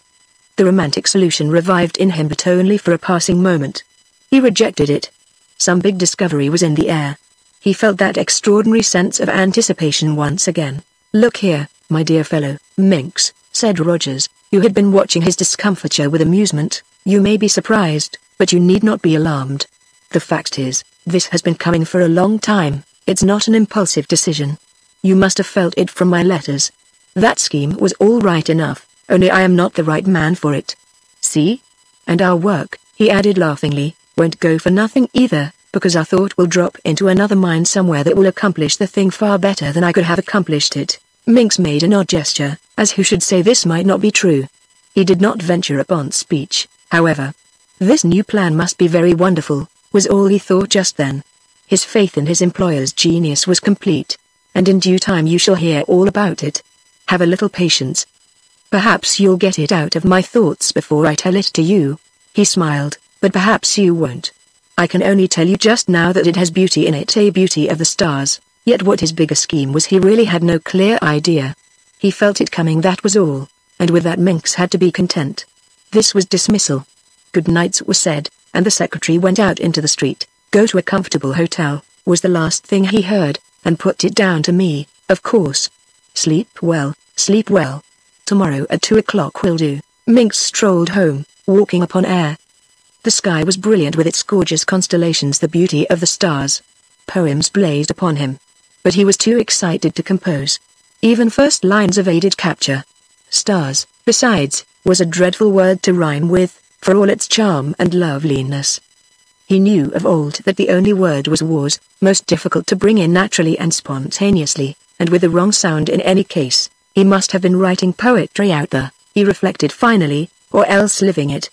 S1: The romantic solution revived in him, but only for a passing moment. He rejected it. Some big discovery was in the air. He felt that extraordinary sense of anticipation once again. "Look here, my dear fellow," Minx said Rogers, who had been watching his discomfiture with amusement. "You may be surprised, but you need not be alarmed. The fact is, this has been coming for a long time. It's not an impulsive decision. You must have felt it from my letters. That scheme was all right enough, only I am not the right man for it. See? And our work," he added laughingly, "won't go for nothing either, because our thought will drop into another mind somewhere that will accomplish the thing far better than I could have accomplished it." Minx made an odd gesture, as who should say this might not be true. He did not venture upon speech, however. This new plan must be very wonderful, was all he thought just then. His faith in his employer's genius was complete, and in due time you shall hear all about it. Have a little patience. Perhaps you'll get it out of my thoughts before I tell it to you. He smiled, but perhaps you won't. I can only tell you just now that it has beauty in it, a beauty of the stars, yet what his bigger scheme was he really had no clear idea. He felt it coming, that was all, and with that Minx had to be content. This was dismissal. Good nights were said, and the secretary went out into the street. Go to a comfortable hotel, was the last thing he heard, and put it down to me, of course. Sleep well, sleep well. Tomorrow at 2 o'clock will do. Minx strolled home, walking upon air. The sky was brilliant with its gorgeous constellations, the beauty of the stars. Poems blazed upon him. But he was too excited to compose. Even first lines evaded capture. Stars, besides, was a dreadful word to rhyme with, for all its charm and loveliness. He knew of old that the only word was most difficult to bring in naturally and spontaneously, and with the wrong sound in any case. He must have been writing poetry out there, he reflected finally, or else living it.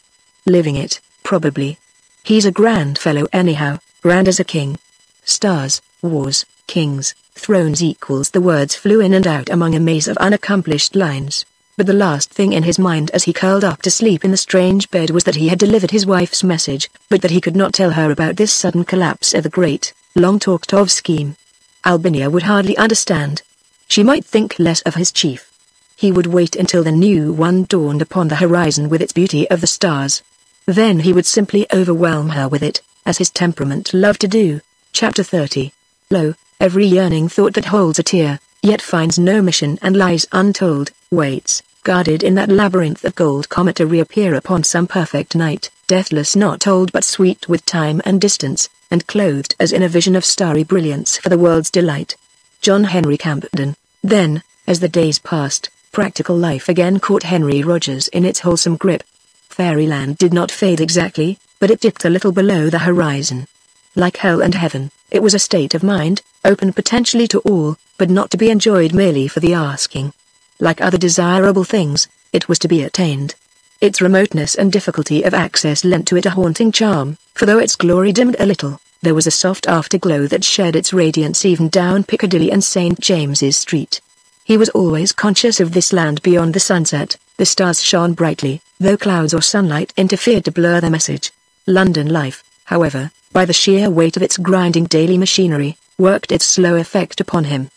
S1: Living it, probably. He's a grand fellow anyhow, grand as a king. Stars, wars, kings, thrones equals the words flew in and out among a maze of unaccomplished lines. But the last thing in his mind as he curled up to sleep in the strange bed was that he had delivered his wife's message, but that he could not tell her about this sudden collapse of the great, long-talked-of scheme. Albinia would hardly understand. She might think less of his chief. He would wait until the new one dawned upon the horizon with its beauty of the stars. Then he would simply overwhelm her with it, as his temperament loved to do. Chapter 30. Lo, every yearning thought that holds a tear, yet finds no mission and lies untold, waits, guarded in that labyrinth of gold comet to reappear upon some perfect night, deathless not old but sweet with time and distance, and clothed as in a vision of starry brilliance for the world's delight. John Henry Camden. Then, as the days passed, practical life again caught Henry Rogers in its wholesome grip. Fairyland did not fade exactly, but it dipped a little below the horizon. Like hell and heaven, it was a state of mind, open potentially to all, but not to be enjoyed merely for the asking. Like other desirable things, it was to be attained. Its remoteness and difficulty of access lent to it a haunting charm, for though its glory dimmed a little, there was a soft afterglow that shed its radiance even down Piccadilly and St. James's Street. He was always conscious of this land beyond the sunset. The stars shone brightly, though clouds or sunlight interfered to blur their message. London life, however, by the sheer weight of its grinding daily machinery, worked its slow effect upon him.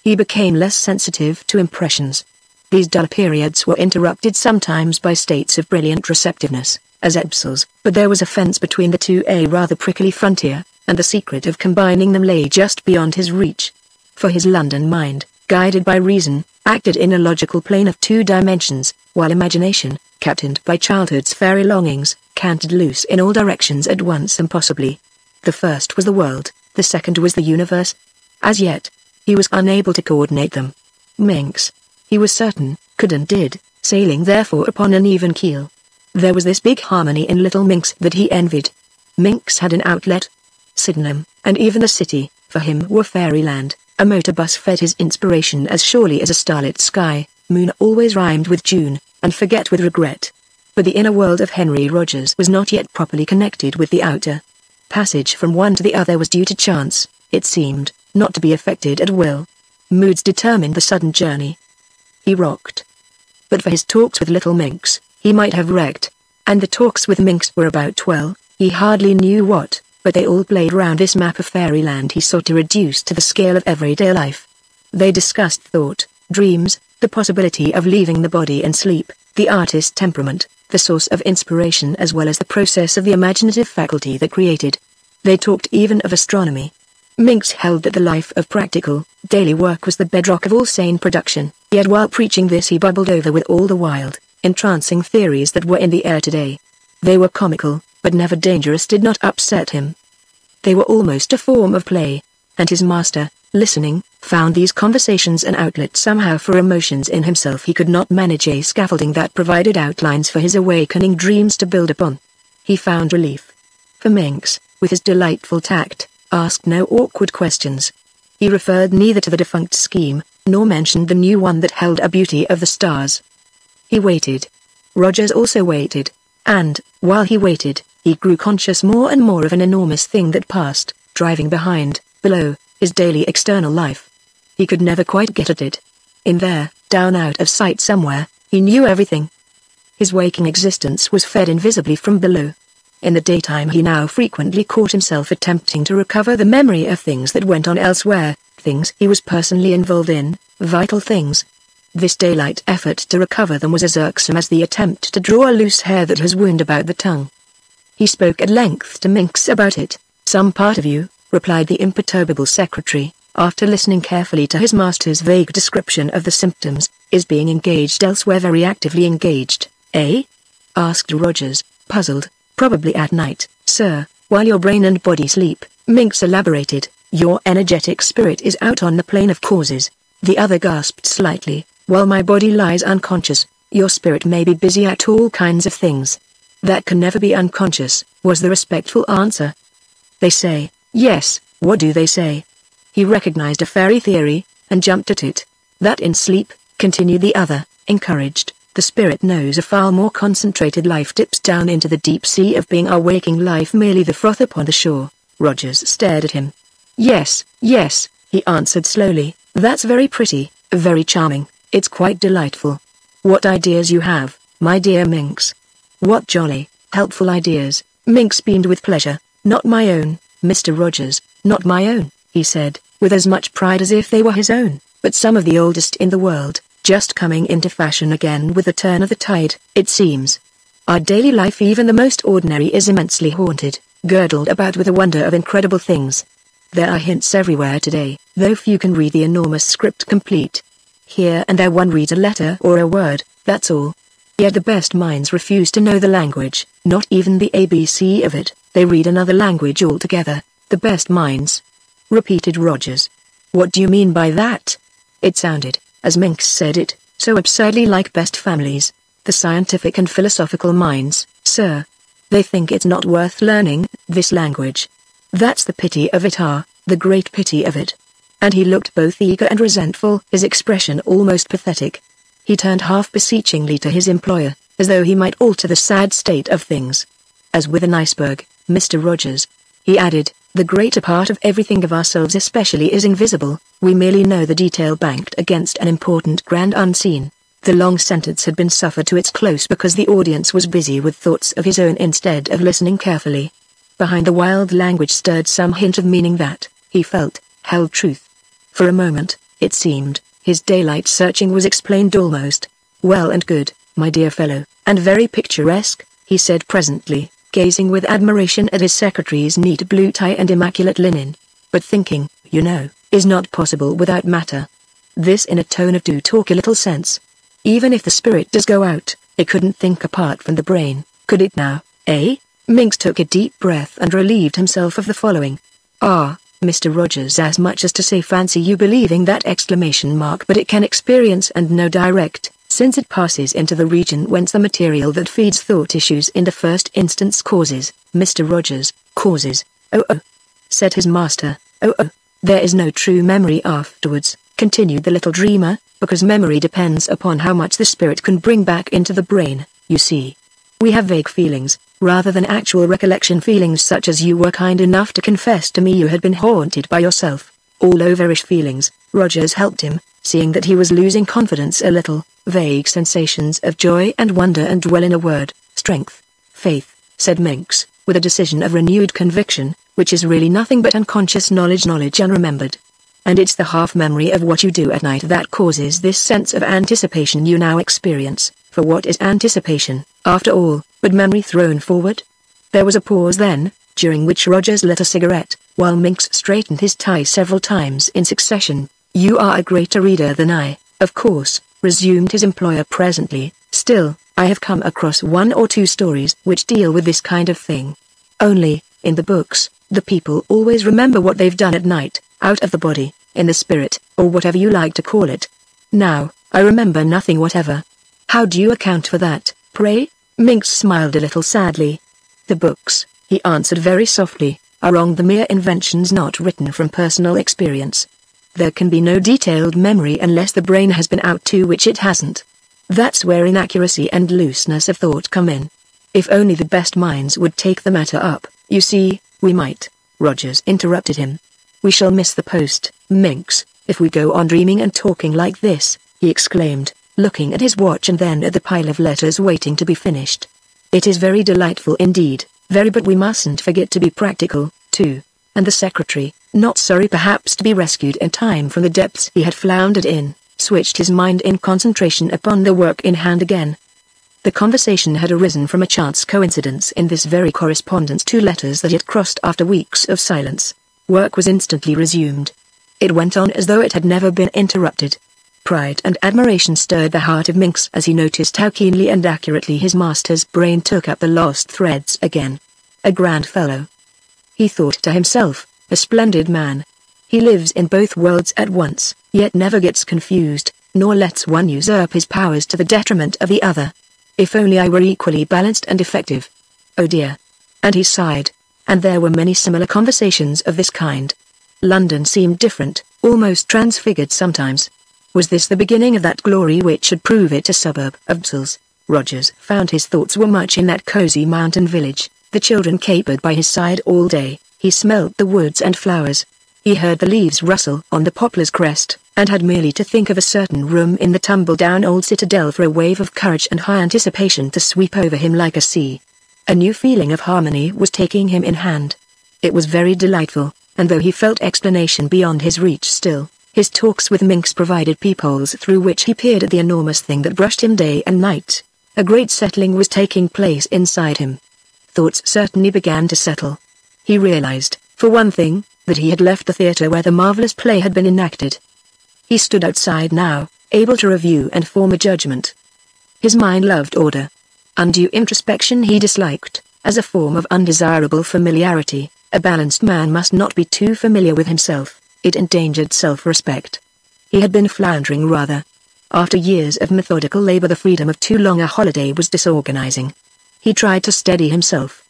S1: He became less sensitive to impressions. These dull periods were interrupted sometimes by states of brilliant receptiveness, as ebbsels, but there was a fence between the two, a rather prickly frontier, and the secret of combining them lay just beyond his reach. For his London mind, guided by reason, acted in a logical plane of 2 dimensions, while imagination, captained by childhood's fairy longings, cantered loose in all directions at once impossibly. The first was the world, the second was the universe. As yet, he was unable to coordinate them. Minx, he was certain, could and did, sailing therefore upon an even keel. There was this big harmony in little Minx that he envied. Minx had an outlet. Sydenham, and even the city, for him were fairyland. A motor bus fed his inspiration as surely as a starlit sky. Moon always rhymed with June, and forget with regret. But the inner world of Henry Rogers was not yet properly connected with the outer. Passage from one to the other was due to chance, it seemed, not to be affected at will. Moods determined the sudden journey. He rocked. But for his talks with little Minx, he might have wrecked. And the talks with Minx were about, well, he hardly knew what, but they all played round this map of fairyland he sought to reduce to the scale of everyday life. They discussed thought, dreams, the possibility of leaving the body and sleep, the artist's temperament, the source of inspiration as well as the process of the imaginative faculty that created. They talked even of astronomy. Minx held that the life of practical, daily work was the bedrock of all sane production, yet while preaching this he bubbled over with all the wild, entrancing theories that were in the air today. They were comical, but never dangerous, did not upset him. They were almost a form of play, and his master, listening, found these conversations an outlet somehow for emotions in himself he could not manage, a scaffolding that provided outlines for his awakening dreams to build upon. He found relief. For Minx, with his delightful tact, asked no awkward questions. He referred neither to the defunct scheme, nor mentioned the new one that held a beauty of the stars. He waited. Rogers also waited, and, while he waited, he grew conscious more and more of an enormous thing that passed, driving behind, below, his daily external life. He could never quite get at it. In there, down out of sight somewhere, he knew everything. His waking existence was fed invisibly from below. In the daytime he now frequently caught himself attempting to recover the memory of things that went on elsewhere, things he was personally involved in, vital things. This daylight effort to recover them was as irksome as the attempt to draw a loose hair that has wound about the tongue. He spoke at length to Minx about it. "Some part of you," replied the imperturbable secretary, after listening carefully to his master's vague description of the symptoms, "is being engaged elsewhere, very actively engaged." "Eh?" asked Rogers, puzzled. "Probably at night, sir, while your brain and body sleep," Minx elaborated. "Your energetic spirit is out on the plane of causes." The other gasped slightly. "While my body lies unconscious, your spirit may be busy at all kinds of things." "That can never be unconscious," was the respectful answer. "They say." "Yes, what do they say?" He recognized a fairy theory, and jumped at it. "That in sleep," continued the other, encouraged, "the spirit knows a far more concentrated life dips down into the deep sea of being, our waking life merely the froth upon the shore." Rogers stared at him. Yes, he answered slowly, "that's very pretty, very charming, it's quite delightful. What ideas you have, my dear Minx." "What jolly, helpful ideas," Minx beamed with pleasure. "Not my own, Mr. Rogers, not my own," he said, with as much pride as if they were his own, "but some of the oldest in the world, just coming into fashion again with the turn of the tide, it seems. Our daily life, even the most ordinary, is immensely haunted, girdled about with a wonder of incredible things. There are hints everywhere today, though few can read the enormous script complete. Here and there one reads a letter or a word, that's all. Yet the best minds refuse to know the language, not even the ABC of it, they read another language altogether." "The best minds?" repeated Rogers. "What do you mean by that?" It sounded, as Minx said it, so absurdly like best families. "The scientific and philosophical minds, sir. They think it's not worth learning, this language. That's the pity of it, the great pity of it." And he looked both eager and resentful, his expression almost pathetic. He turned half beseechingly to his employer, as though he might alter the sad state of things. "As with an iceberg, Mr. Rogers," he added, "the greater part of everything of ourselves especially is invisible, we merely know the detail banked against an important grand unseen." The long sentence had been suffered to its close because the audience was busy with thoughts of his own instead of listening carefully. Behind the wild language stirred some hint of meaning that, he felt, held truth. For a moment, it seemed, his daylight searching was explained almost. "Well and good, my dear fellow, and very picturesque," he said presently, gazing with admiration at his secretary's neat blue tie and immaculate linen. "But thinking, you know, is not possible without matter." This in a tone of "do talk a little sense. Even if the spirit does go out, it couldn't think apart from the brain, could it now, eh?" Minx took a deep breath and relieved himself of the following. "Ah, Mr. Rogers, as much as to say fancy you believing that exclamation mark, but it can experience and know direct, since it passes into the region whence the material that feeds thought issues in the first instance causes, Mr. Rogers, causes." "Oh, said his master, "oh, there is no true memory afterwards," continued the little dreamer, "because memory depends upon how much the spirit can bring back into the brain, you see. We have vague feelings, rather than actual recollection, feelings such as you were kind enough to confess to me you had been haunted by yourself. All overish feelings." Rogers helped him, seeing that he was losing confidence a little. "Vague sensations of joy and wonder, and, well, in a word, strength, faith," said Minx, with a decision of renewed conviction, "which is really nothing but unconscious knowledge unremembered. And it's the half memory of what you do at night that causes this sense of anticipation you now experience, for what is anticipation, after all, but memory thrown forward?" There was a pause then, during which Rogers lit a cigarette, while Minx straightened his tie several times in succession. "You are a greater reader than I, of course," resumed his employer presently. "Still, I have come across one or two stories which deal with this kind of thing. Only, in the books, the people always remember what they've done at night, out of the body, in the spirit, or whatever you like to call it. Now, I remember nothing whatever. How do you account for that, pray?" Minx smiled a little sadly. "The books," he answered very softly, "are wrong, the mere inventions not written from personal experience. There can be no detailed memory unless the brain has been out, to which it hasn't. That's where inaccuracy and looseness of thought come in. If only the best minds would take the matter up, you see, we might." Rogers interrupted him. "We shall miss the post, Minx, if we go on dreaming and talking like this," he exclaimed, looking at his watch and then at the pile of letters waiting to be finished. "It is very delightful indeed, Very, but we mustn't forget to be practical, too. And the secretary, not sorry perhaps to be rescued in time from the depths he had floundered in, switched his mind in concentration upon the work in hand again. The conversation had arisen from a chance coincidence in this very correspondence, 2 letters that had crossed after weeks of silence. Work was instantly resumed. It went on as though it had never been interrupted. Pride and admiration stirred the heart of Minx as he noticed how keenly and accurately his master's brain took up the lost threads again. A grand fellow, he thought to himself, a splendid man. He lives in both worlds at once, yet never gets confused, nor lets one usurp his powers to the detriment of the other. If only I were equally balanced and effective. Oh dear. And he sighed. And there were many similar conversations of this kind. London seemed different, almost transfigured sometimes. Was this the beginning of that glory which should prove it a suburb of Brussels? Rogers found his thoughts were much in that cosy mountain village. The children capered by his side all day. He smelt the woods and flowers. He heard the leaves rustle on the poplar's crest, and had merely to think of a certain room in the tumble-down old citadel for a wave of courage and high anticipation to sweep over him like a sea. A new feeling of harmony was taking him in hand. It was very delightful, and though he felt explanation beyond his reach still, his talks with Minx provided peepholes through which he peered at the enormous thing that brushed him day and night. A great settling was taking place inside him. Thoughts certainly began to settle. He realized, for one thing, that he had left the theater where the marvelous play had been enacted. He stood outside now, able to review and form a judgment. His mind loved order. Undue introspection he disliked, as a form of undesirable familiarity. A balanced man must not be too familiar with himself, it endangered self-respect. He had been floundering rather. After years of methodical labor, the freedom of too long a holiday was disorganizing. He tried to steady himself.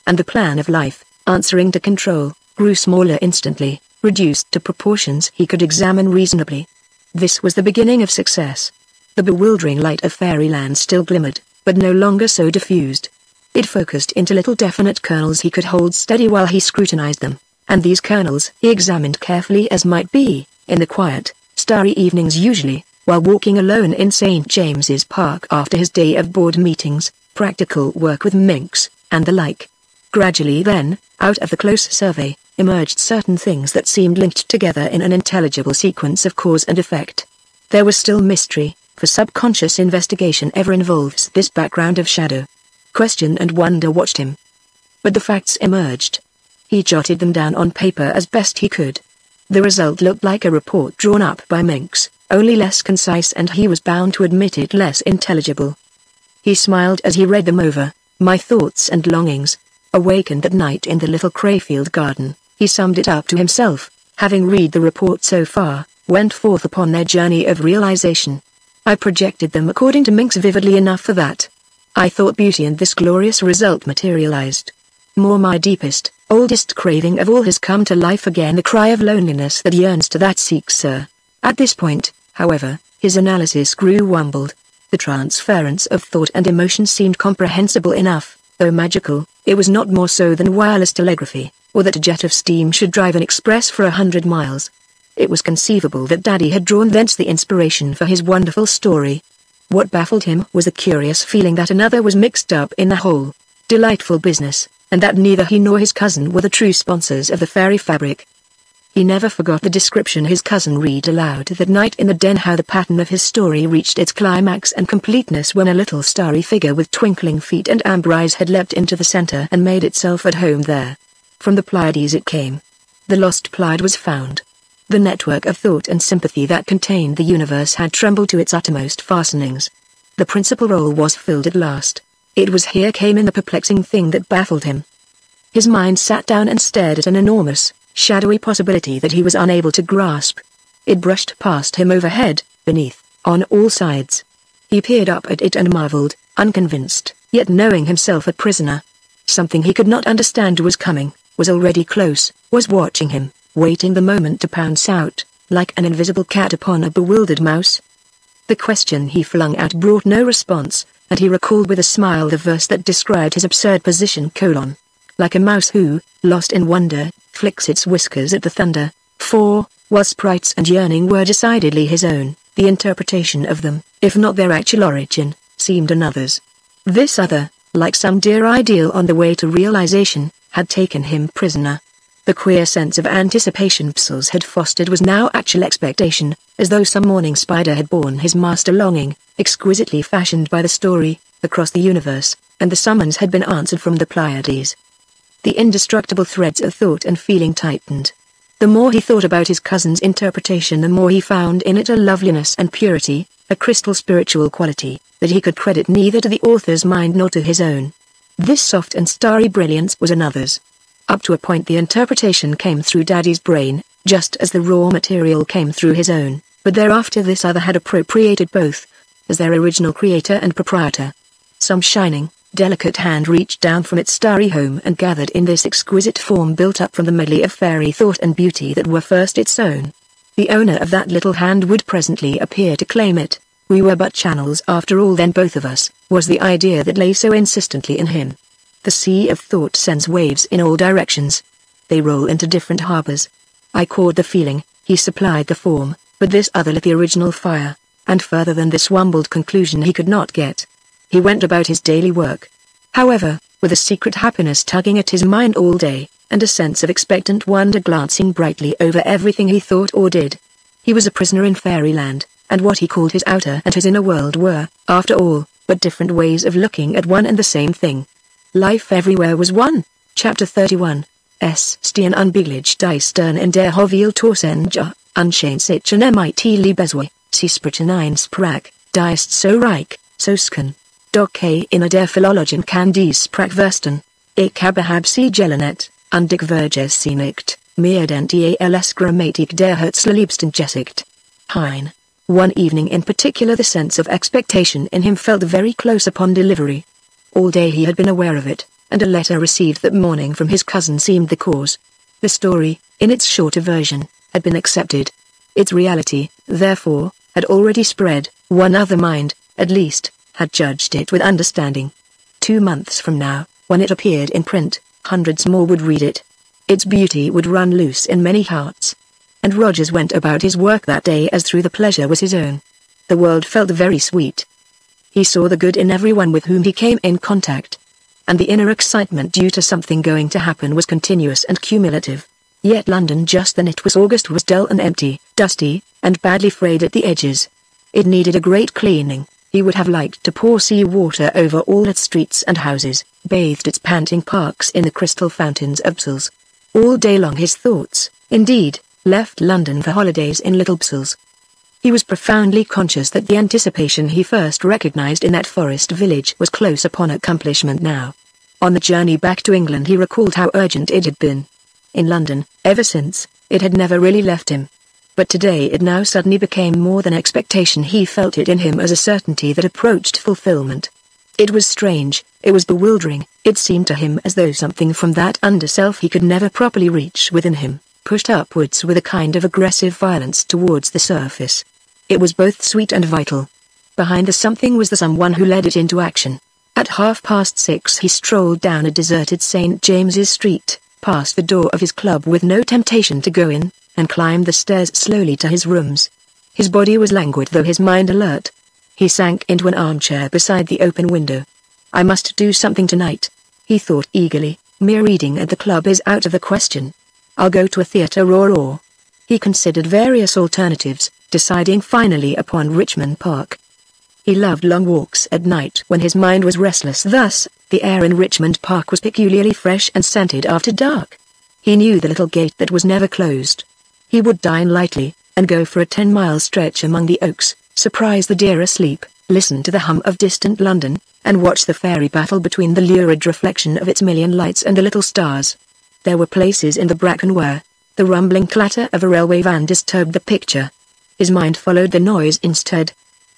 S1: And the plan of life, answering to control, grew smaller instantly, reduced to proportions he could examine reasonably. This was the beginning of success. The bewildering light of Fairyland still glimmered, but no longer so diffused. It focused into little definite kernels he could hold steady while he scrutinized them, and these kernels he examined carefully as might be, in the quiet, starry evenings usually, while walking alone in St. James's Park after his day of board meetings, practical work with Minx, and the like. Gradually then, out of the close survey, emerged certain things that seemed linked together in an intelligible sequence of cause and effect. There was still mystery, for subconscious investigation ever involves this background of shadow. Question and wonder watched him. But the facts emerged. He jotted them down on paper as best he could. The result looked like a report drawn up by Minx, only less concise, and he was bound to admit it less intelligible. He smiled as he read them over. My thoughts and longings, awakened that night in the little Crayfield garden, he summed it up to himself, having read the report so far, went forth upon their journey of realization. I projected them according to Minx vividly enough for that. I thought beauty, and this glorious result materialized. More, my deepest, oldest craving of all has come to life again, the cry of loneliness that yearns to that seeks, sir. At this point, however, his analysis grew wumbled. The transference of thought and emotion seemed comprehensible enough, though magical. It was not more so than wireless telegraphy, or that a jet of steam should drive an express for 100 miles. It was conceivable that Daddy had drawn thence the inspiration for his wonderful story. What baffled him was the curious feeling that another was mixed up in the whole delightful business, and that neither he nor his cousin were the true sponsors of the fairy fabric. He never forgot the description his cousin read aloud that night in the den, how the pattern of his story reached its climax and completeness when a little starry figure with twinkling feet and amber eyes had leapt into the center and made itself at home there. From the Pleiades it came. The lost Pleiad was found. The network of thought and sympathy that contained the universe had trembled to its uttermost fastenings. The principal role was filled at last. It was here came in the perplexing thing that baffled him. His mind sat down and stared at an enormous, shadowy possibility that he was unable to grasp. It brushed past him overhead, beneath, on all sides. He peered up at it and marveled, unconvinced, yet knowing himself a prisoner. Something he could not understand was coming, was already close, was watching him, waiting the moment to pounce out, like an invisible cat upon a bewildered mouse. The question he flung out brought no response, and he recalled with a smile the verse that described his absurd position: like a mouse who, lost in wonder, flicks its whiskers at the thunder. For, while sprites and yearning were decidedly his own, the interpretation of them, if not their actual origin, seemed another's. This other, like some dear ideal on the way to realization, had taken him prisoner. The queer sense of anticipation Psels had fostered was now actual expectation, as though some morning spider had borne his master longing, exquisitely fashioned by the story, across the universe, and the summons had been answered from the Pleiades. The indestructible threads of thought and feeling tightened. The more he thought about his cousin's interpretation, the more he found in it a loveliness and purity, a crystal spiritual quality, that he could credit neither to the author's mind nor to his own. This soft and starry brilliance was another's. Up to a point the interpretation came through Daddy's brain, just as the raw material came through his own, but thereafter this other had appropriated both, as their original creator and proprietor. Some shining, delicate hand reached down from its starry home and gathered in this exquisite form built up from the medley of fairy thought and beauty that were first its own. The owner of that little hand would presently appear to claim it. We were but channels after all then, both of us, was the idea that lay so insistently in him. The sea of thought sends waves in all directions. They roll into different harbors. I caught the feeling, he supplied the form, but this other lit the original fire, and further than this wumbled conclusion he could not get. He went about his daily work. However, with a secret happiness tugging at his mind all day, and a sense of expectant wonder glancing brightly over everything he thought or did. He was a prisoner in Fairyland, and what he called his outer and his inner world were, after all, but different ways of looking at one and the same thing. Life everywhere was one. Chapter 31. Stien unbegelig die stern in der hoviel torsenja, unchain sich en mit liebeswe, sie sprechen ein Sprach, die ist so reich, so schön. Doch in der Philologin kann dies Sprach verstehen. Ich hab sie gelenet, und ich vergesse sie nicht, mehr denn die als Grammatik der Herzliebsten gesicht. Hein. One evening in particular the sense of expectation in him felt very close upon delivery. All day he had been aware of it, and a letter received that morning from his cousin seemed the cause. The story, in its shorter version, had been accepted. Its reality, therefore, had already spread. One other mind, at least, had judged it with understanding. 2 months from now, when it appeared in print, hundreds more would read it. Its beauty would run loose in many hearts. And Rogers went about his work that day as through the pleasure was his own. The world felt very sweet. He saw the good in everyone with whom he came in contact. And the inner excitement due to something going to happen was continuous and cumulative. Yet London just then it was August was dull and empty, dusty, and badly frayed at the edges. It needed a great cleaning. He would have liked to pour sea water over all its streets and houses, bathed its panting parks in the crystal fountains of Psels. All day long his thoughts, indeed, left London for holidays in Little Psels. He was profoundly conscious that the anticipation he first recognized in that forest village was close upon accomplishment now. On the journey back to England he recalled how urgent it had been. In London, ever since, it had never really left him. But today it now suddenly became more than expectation. He felt it in him as a certainty that approached fulfillment. It was strange, it was bewildering, it seemed to him as though something from that under-self he could never properly reach within him, pushed upwards with a kind of aggressive violence towards the surface. It was both sweet and vital. Behind the something was the someone who led it into action. At 6:30 he strolled down a deserted St. James's Street, past the door of his club with no temptation to go in, and climbed the stairs slowly to his rooms. His body was languid though his mind alert. He sank into an armchair beside the open window. I must do something tonight, he thought eagerly. Mere reading at the club is out of the question. I'll go to a theatre or. He considered various alternatives, deciding finally upon Richmond Park. He loved long walks at night when his mind was restless. Thus, the air in Richmond Park was peculiarly fresh and scented after dark. He knew the little gate that was never closed. He would dine lightly, and go for a 10-mile stretch among the oaks, surprise the deer asleep, listen to the hum of distant London, and watch the fairy battle between the lurid reflection of its million lights and the little stars. There were places in the bracken where the rumbling clatter of a railway van disturbed the picture. His mind followed the noise instead.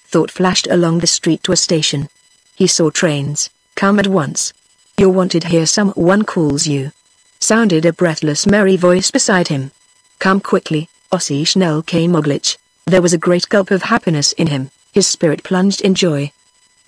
S1: Thought flashed along the street to a station. He saw trains come at once. "You're wanted here, someone calls you," sounded a breathless merry voice beside him. "Come quickly, Ossie schnell kein möglich." There was a great gulp of happiness in him, his spirit plunged in joy.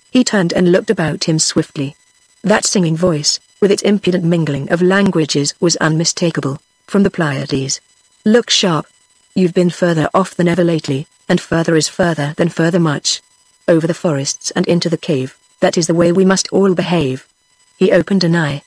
S1: He turned and looked about him swiftly. That singing voice, with its impudent mingling of languages, was unmistakable, from the Pleiades. "Look sharp. You've been further off than ever lately, and further is further than further much. Over the forests and into the cave, that is the way we must all behave. He opened an eye.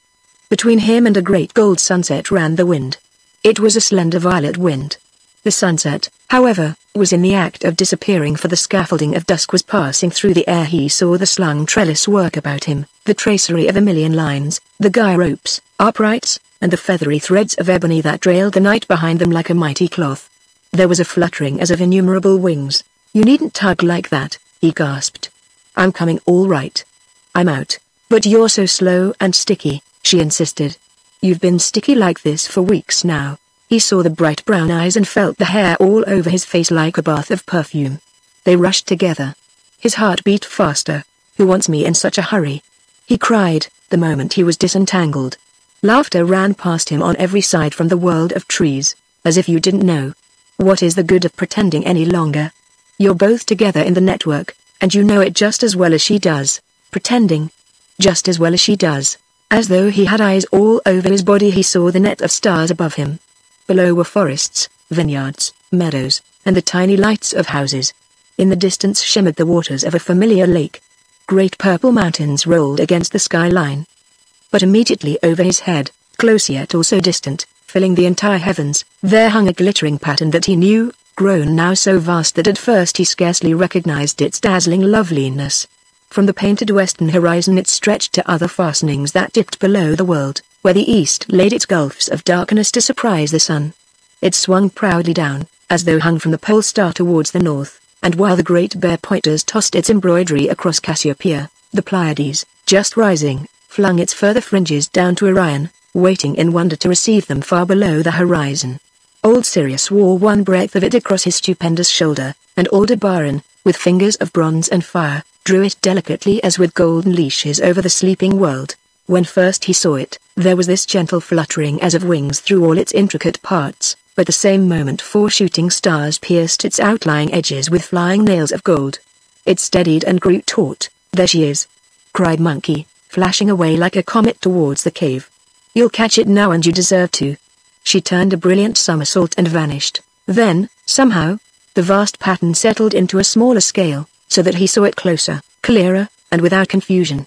S1: Between him and a great gold sunset ran the wind. It was a slender violet wind. The sunset, however, was in the act of disappearing, for the scaffolding of dusk was passing through the air. He saw the slung trellis work about him, the tracery of a million lines, the guy ropes, uprights, and the feathery threads of ebony that trailed the night behind them like a mighty cloth. There was a fluttering as of innumerable wings. "You needn't tug like that," he gasped. "I'm coming all right." "I'm out." "But you're so slow and sticky," she insisted. "You've been sticky like this for weeks now." He saw the bright brown eyes and felt the hair all over his face like a bath of perfume. They rushed together. His heart beat faster. "Who wants me in such a hurry?" he cried, the moment he was disentangled. Laughter ran past him on every side from the world of trees. "As if you didn't know. What is the good of pretending any longer? You're both together in the network, and you know it just as well as she does. Pretending. Just as well as she does." As though he had eyes all over his body, he saw the net of stars above him. Below were forests, vineyards, meadows, and the tiny lights of houses. In the distance shimmered the waters of a familiar lake. Great purple mountains rolled against the skyline. But immediately over his head, close yet also distant, filling the entire heavens, there hung a glittering pattern that he knew, grown now so vast that at first he scarcely recognized its dazzling loveliness. From the painted western horizon it stretched to other fastenings that dipped below the world, where the east laid its gulfs of darkness to surprise the sun. It swung proudly down, as though hung from the pole star towards the north, and while the great bare pointers tossed its embroidery across Cassiopeia, the Pleiades, just rising, flung its further fringes down to Orion, waiting in wonder to receive them far below the horizon. Old Sirius wore one breadth of it across his stupendous shoulder, and Aldebaran, with fingers of bronze and fire, drew it delicately as with golden leashes over the sleeping world. When first he saw it, there was this gentle fluttering as of wings through all its intricate parts, but the same moment 4 shooting stars pierced its outlying edges with flying nails of gold. It steadied and grew taut. "There she is!" cried Monkey, flashing away like a comet towards the cave. "You'll catch it now, and you deserve to." She turned a brilliant somersault and vanished. Then, somehow, the vast pattern settled into a smaller scale, so that he saw it closer, clearer, and without confusion.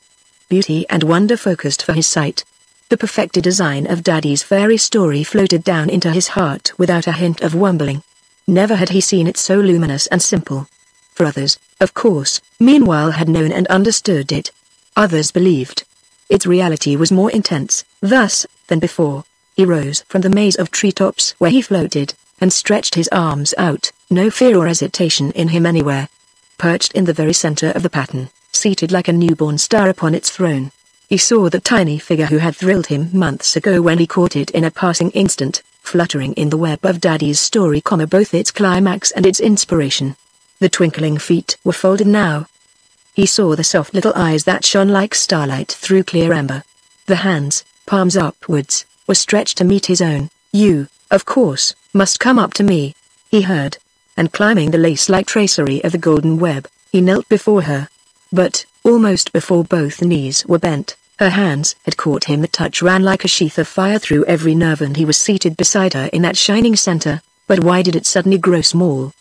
S1: Beauty and wonder focused for his sight. The perfected design of Daddy's fairy story floated down into his heart without a hint of wumbling. Never had he seen it so luminous and simple. For others, of course, meanwhile had known and understood it. Others believed. Its reality was more intense, thus, than before. He rose from the maze of treetops where he floated, and stretched his arms out, no fear or hesitation in him anywhere. Perched in the very center of the pattern, seated like a newborn star upon its throne, he saw the tiny figure who had thrilled him months ago when he caught it in a passing instant, fluttering in the web of Daddy's story, both its climax and its inspiration. The twinkling feet were folded now. He saw the soft little eyes that shone like starlight through clear amber. The hands, palms upwards, were stretched to meet his own. "You, of course, must come up to me," he heard. And climbing the lace-like tracery of the golden web, he knelt before her. But, almost before both knees were bent, her hands had caught him. The touch ran like a sheath of fire through every nerve, and he was seated beside her in that shining center. But why did it suddenly grow small?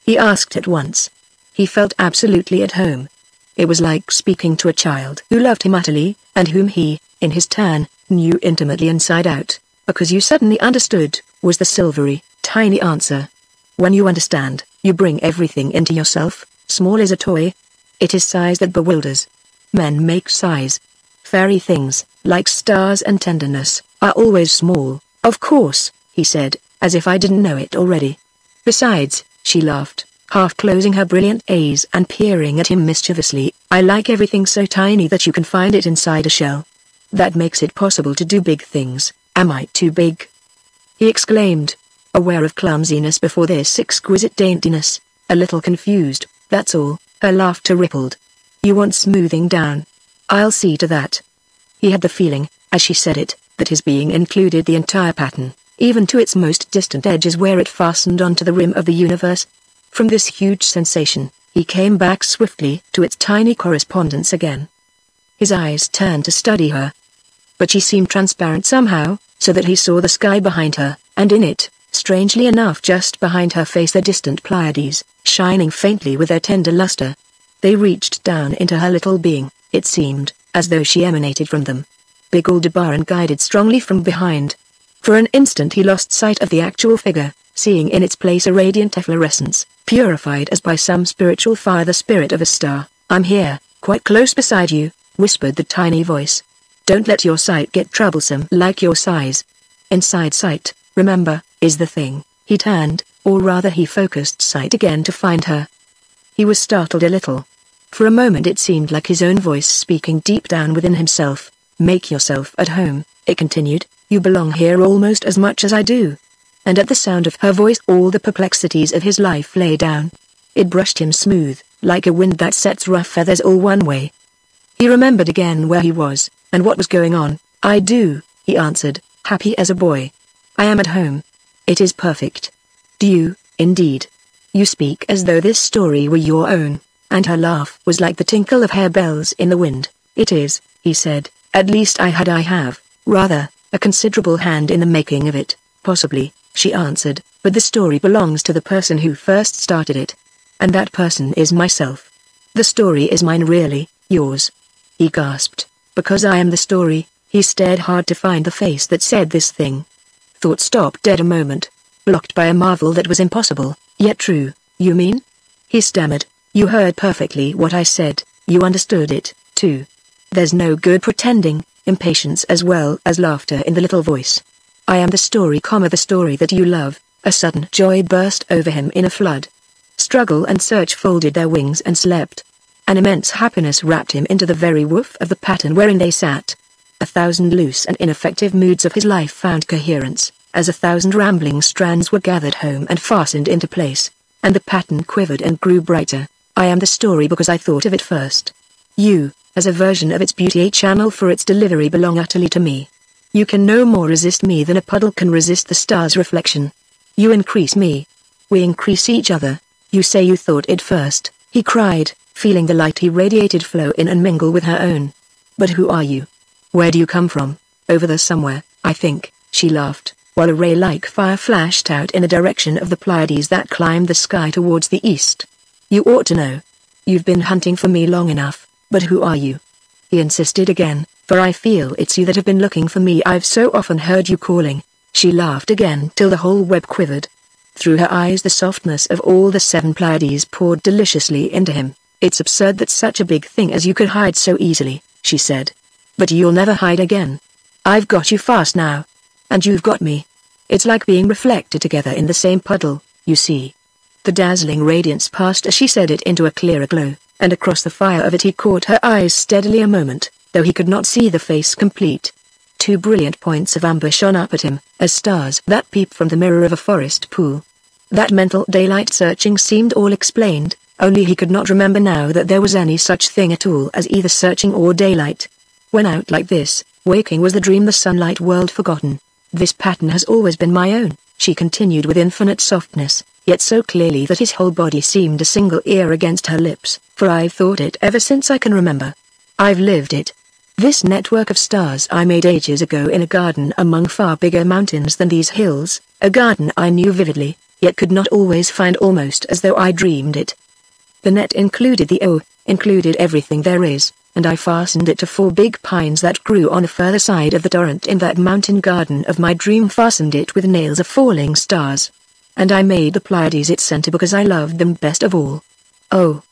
S1: He asked at once. He felt absolutely at home. It was like speaking to a child who loved him utterly, and whom he, in his turn, knew intimately inside out. "Because you suddenly understood," was the silvery, tiny answer. "When you understand, you bring everything into yourself. Small is a toy. It is size that bewilders. Men make size. Fairy things, like stars and tenderness, are always small." "Of course," he said, as if I didn't know it already. "Besides," she laughed, half closing her brilliant eyes and peering at him mischievously, "I like everything so tiny that you can find it inside a shell. That makes it possible to do big things." "Am I too big?" he exclaimed, aware of clumsiness before this exquisite daintiness. "A little confused, that's all." Her laughter rippled. "You want smoothing down. I'll see to that." He had the feeling, as she said it, that his being included the entire pattern, even to its most distant edges where it fastened onto the rim of the universe. From this huge sensation, he came back swiftly to its tiny correspondence again. His eyes turned to study her. But she seemed transparent somehow, so that he saw the sky behind her, and in it, strangely enough just behind her face, the distant Pleiades, shining faintly with their tender luster. They reached down into her little being. It seemed as though she emanated from them. big Aldebaran guided strongly from behind. For an instant he lost sight of the actual figure, seeing in its place a radiant efflorescence, purified as by some spiritual fire, the spirit of a star. "I'm here, quite close beside you," whispered the tiny voice. "Don't let your sight get troublesome like your size. Inside sight, remember, is the thing." He turned, or rather he focused sight again to find her. He was startled a little. For a moment it seemed like his own voice speaking deep down within himself. "Make yourself at home," it continued. "You belong here almost as much as I do." And at the sound of her voice all the perplexities of his life lay down. It brushed him smooth, like a wind that sets rough feathers all one way. He remembered again where he was, and what was going on. "I do," he answered, happy as a boy. "I am at home. It is perfect." "Do you, indeed? You speak as though this story were your own," and her laugh was like the tinkle of harebells in the wind. "It is," he said, "at least I have, rather, a considerable hand in the making of it." "Possibly," she answered, "but the story belongs to the person who first started it. And that person is myself. The story is mine really, yours." He gasped. "Because I am the story." He stared hard to find the face that said this thing. Thought stopped dead a moment, blocked by a marvel that was impossible, yet true. "You mean?" he stammered. "You heard perfectly what I said, you understood it, too." There's no good pretending, impatience as well as laughter in the little voice. "I am the story, the story that you love." A sudden joy burst over him in a flood. Struggle and search folded their wings and slept. An immense happiness wrapped him into the very woof of the pattern wherein they sat. 1,000 loose and ineffective moods of his life found coherence, as 1,000 rambling strands were gathered home and fastened into place, and the pattern quivered and grew brighter. "I am the story because I thought of it first. You, as a version of its beauty, a channel for its delivery, belong utterly to me. You can no more resist me than a puddle can resist the star's reflection. You increase me. We increase each other. You say you thought it first," he cried, feeling the light he radiated flow in and mingle with her own. "But who are you? Where do you come from?" "Over there somewhere, I think," she laughed, while a ray like fire flashed out in the direction of the Pleiades that climbed the sky towards the east. "You ought to know. You've been hunting for me long enough, but who are you?" he insisted again, "for I feel it's you that have been looking for me. I've so often heard you calling." She laughed again till the whole web quivered. Through her eyes the softness of all the 7 Pleiades poured deliciously into him. "It's absurd that such a big thing as you could hide so easily," she said. "But you'll never hide again. I've got you fast now. And you've got me. It's like being reflected together in the same puddle, you see." The dazzling radiance passed as she said it into a clearer glow, and across the fire of it he caught her eyes steadily a moment, though he could not see the face complete. 2 brilliant points of amber shone up at him, as stars that peep from the mirror of a forest pool. That mental daylight searching seemed all explained, only he could not remember now that there was any such thing at all as either searching or daylight. When out like this, waking was the dream, the sunlight world forgotten. "This pattern has always been my own," she continued with infinite softness, yet so clearly that his whole body seemed a single ear against her lips. "For I've thought it ever since I can remember. I've lived it. This network of stars I made ages ago in a garden among far bigger mountains than these hills, a garden I knew vividly, yet could not always find, almost as though I dreamed it. The net included everything there is, and I fastened it to 4 big pines that grew on the further side of the torrent in that mountain garden of my dream, fastened it with nails of falling stars. And I made the Pleiades its center because I loved them best of all. Oh,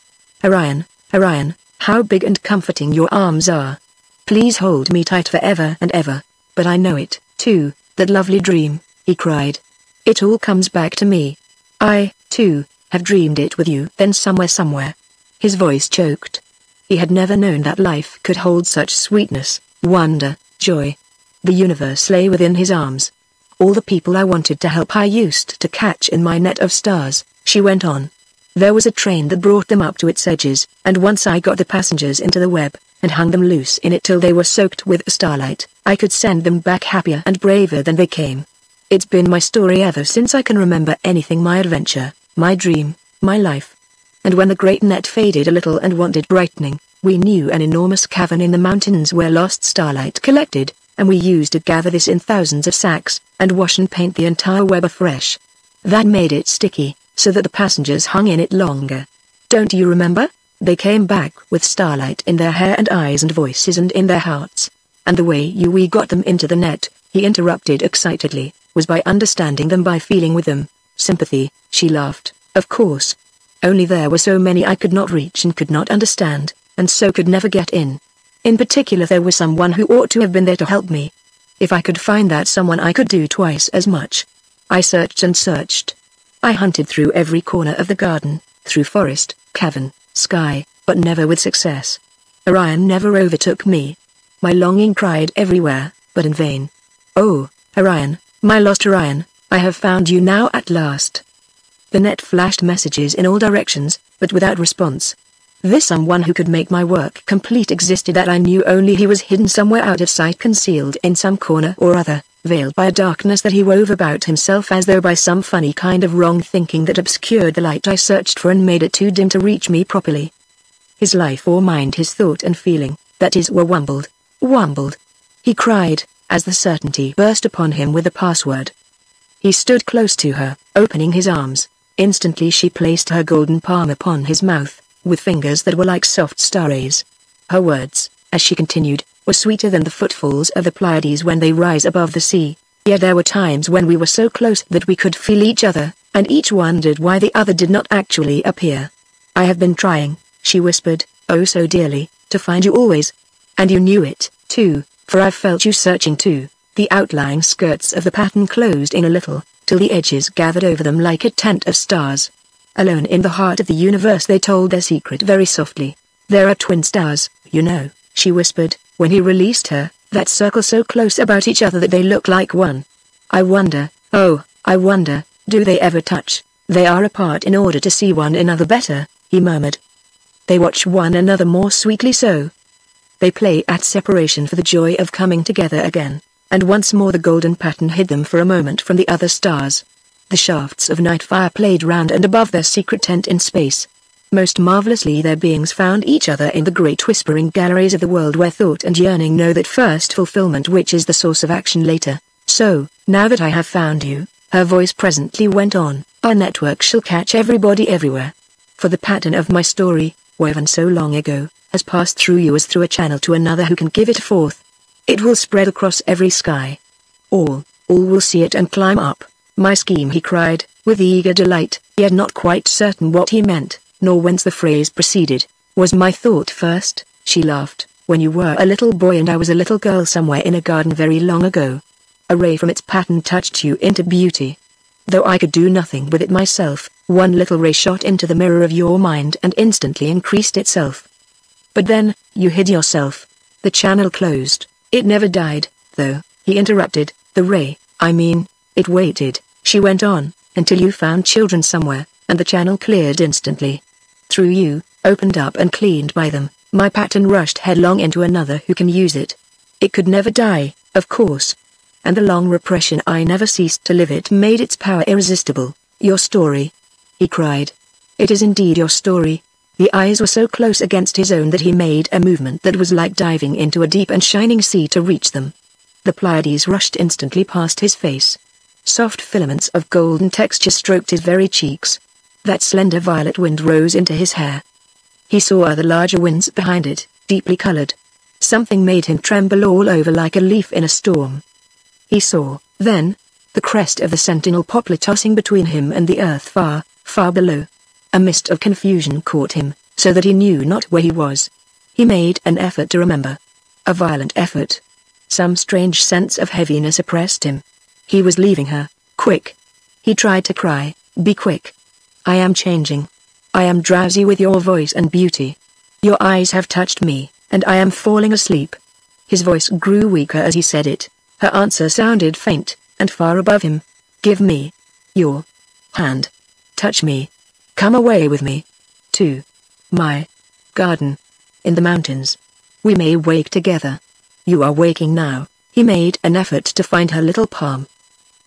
S1: Orion, Orion, how big and comforting your arms are. Please hold me tight forever and ever." "But I know it, too, that lovely dream," he cried. "It all comes back to me. I, too, have dreamed it with you." Then somewhere. His voice choked. He had never known that life could hold such sweetness, wonder, joy. The universe lay within his arms. "All the people I wanted to help I used to catch in my net of stars," she went on. "There was a train that brought them up to its edges, and once I got the passengers into the web, and hung them loose in it till they were soaked with starlight, I could send them back happier and braver than they came. It's been my story ever since I can remember anything, my adventure, my dream, my life. And when the great net faded a little and wanted brightening, we knew an enormous cavern in the mountains where lost starlight collected, and we used to gather this in thousands of sacks, and wash and paint the entire web afresh. That made it sticky, so that the passengers hung in it longer. Don't you remember? They came back with starlight in their hair and eyes and voices and in their hearts. And the way we got them into the net," he interrupted excitedly, "was by understanding them, by feeling with them. Sympathy," she laughed, "of course. Only there were so many I could not reach and could not understand, and so could never get in. In particular there was someone who ought to have been there to help me. If I could find that someone I could do twice as much. I searched and searched. I hunted through every corner of the garden, through forest, cavern, sky, but never with success. Orion never overtook me. My longing cried everywhere, but in vain. Oh, Orion, my lost Orion, I have found you now at last." The net flashed messages in all directions, but without response. This someone who could make my work complete existed that I knew, only he was hidden somewhere out of sight, concealed in some corner or other, veiled by a darkness that he wove about himself as though by some funny kind of wrong thinking that obscured the light I searched for and made it too dim to reach me properly. His life or mind, his thought and feeling, that is, were wumbled. He cried, as the certainty burst upon him with the password. He stood close to her, opening his arms. Instantly she placed her golden palm upon his mouth, with fingers that were like soft star rays. Her words, as she continued, were sweeter than the footfalls of the Pleiades when they rise above the sea. Yet there were times when we were so close that we could feel each other, and each wondered why the other did not actually appear. "I have been trying," she whispered, "oh so dearly, to find you always. And you knew it, too, for I've felt you searching too." The outlying skirts of the pattern closed in a little, till the edges gathered over them like a tent of stars. Alone in the heart of the universe they told their secret very softly. "There are twin stars, you know," she whispered, when he released her, "that circle so close about each other that they look like one. I wonder, oh, I wonder, do they ever touch? They are apart in order to see one another better," he murmured. "They watch one another more sweetly so. They play at separation for the joy of coming together again." And once more the golden pattern hid them for a moment from the other stars. The shafts of night fire played round and above their secret tent in space. Most marvelously their beings found each other in the great whispering galleries of the world where thought and yearning know that first fulfillment which is the source of action later. "So, now that I have found you," her voice presently went on, "our network shall catch everybody everywhere. For the pattern of my story, woven so long ago, has passed through you as through a channel to another who can give it forth. It will spread across every sky. All will see it and climb up." "My scheme," he cried, with eager delight, yet not quite certain what he meant, nor whence the phrase proceeded. "Was my thought first," she laughed, "when you were a little boy and I was a little girl somewhere in a garden very long ago. A ray from its pattern touched you into beauty. Though I could do nothing with it myself, one little ray shot into the mirror of your mind and instantly increased itself. But then, you hid yourself. The channel closed. It never died, though," he interrupted. "The ray, I mean, it waited," she went on, "until you found children somewhere, and the channel cleared instantly. Through you, opened up and cleaned by them, my pattern rushed headlong into another who can use it. It could never die, of course. And the long repression I never ceased to live it made its power irresistible. Your story," he cried. "It is indeed your story." The eyes were so close against his own that he made a movement that was like diving into a deep and shining sea to reach them. The Pleiades rushed instantly past his face. Soft filaments of golden texture stroked his very cheeks. That slender violet wind rose into his hair. He saw other larger winds behind it, deeply colored. Something made him tremble all over like a leaf in a storm. He saw, then, the crest of the sentinel poplar tossing between him and the earth far, far below. A mist of confusion caught him, so that he knew not where he was. He made an effort to remember. A violent effort. Some strange sense of heaviness oppressed him. He was leaving her, quick. He tried to cry, "Be quick. I am changing. I am drowsy with your voice and beauty. Your eyes have touched me, and I am falling asleep." His voice grew weaker as he said it. Her answer sounded faint, and far above him. "Give me your hand. Touch me. Come away with me. To my garden. In the mountains. We may wake together. You are waking now." He made an effort to find her little palm.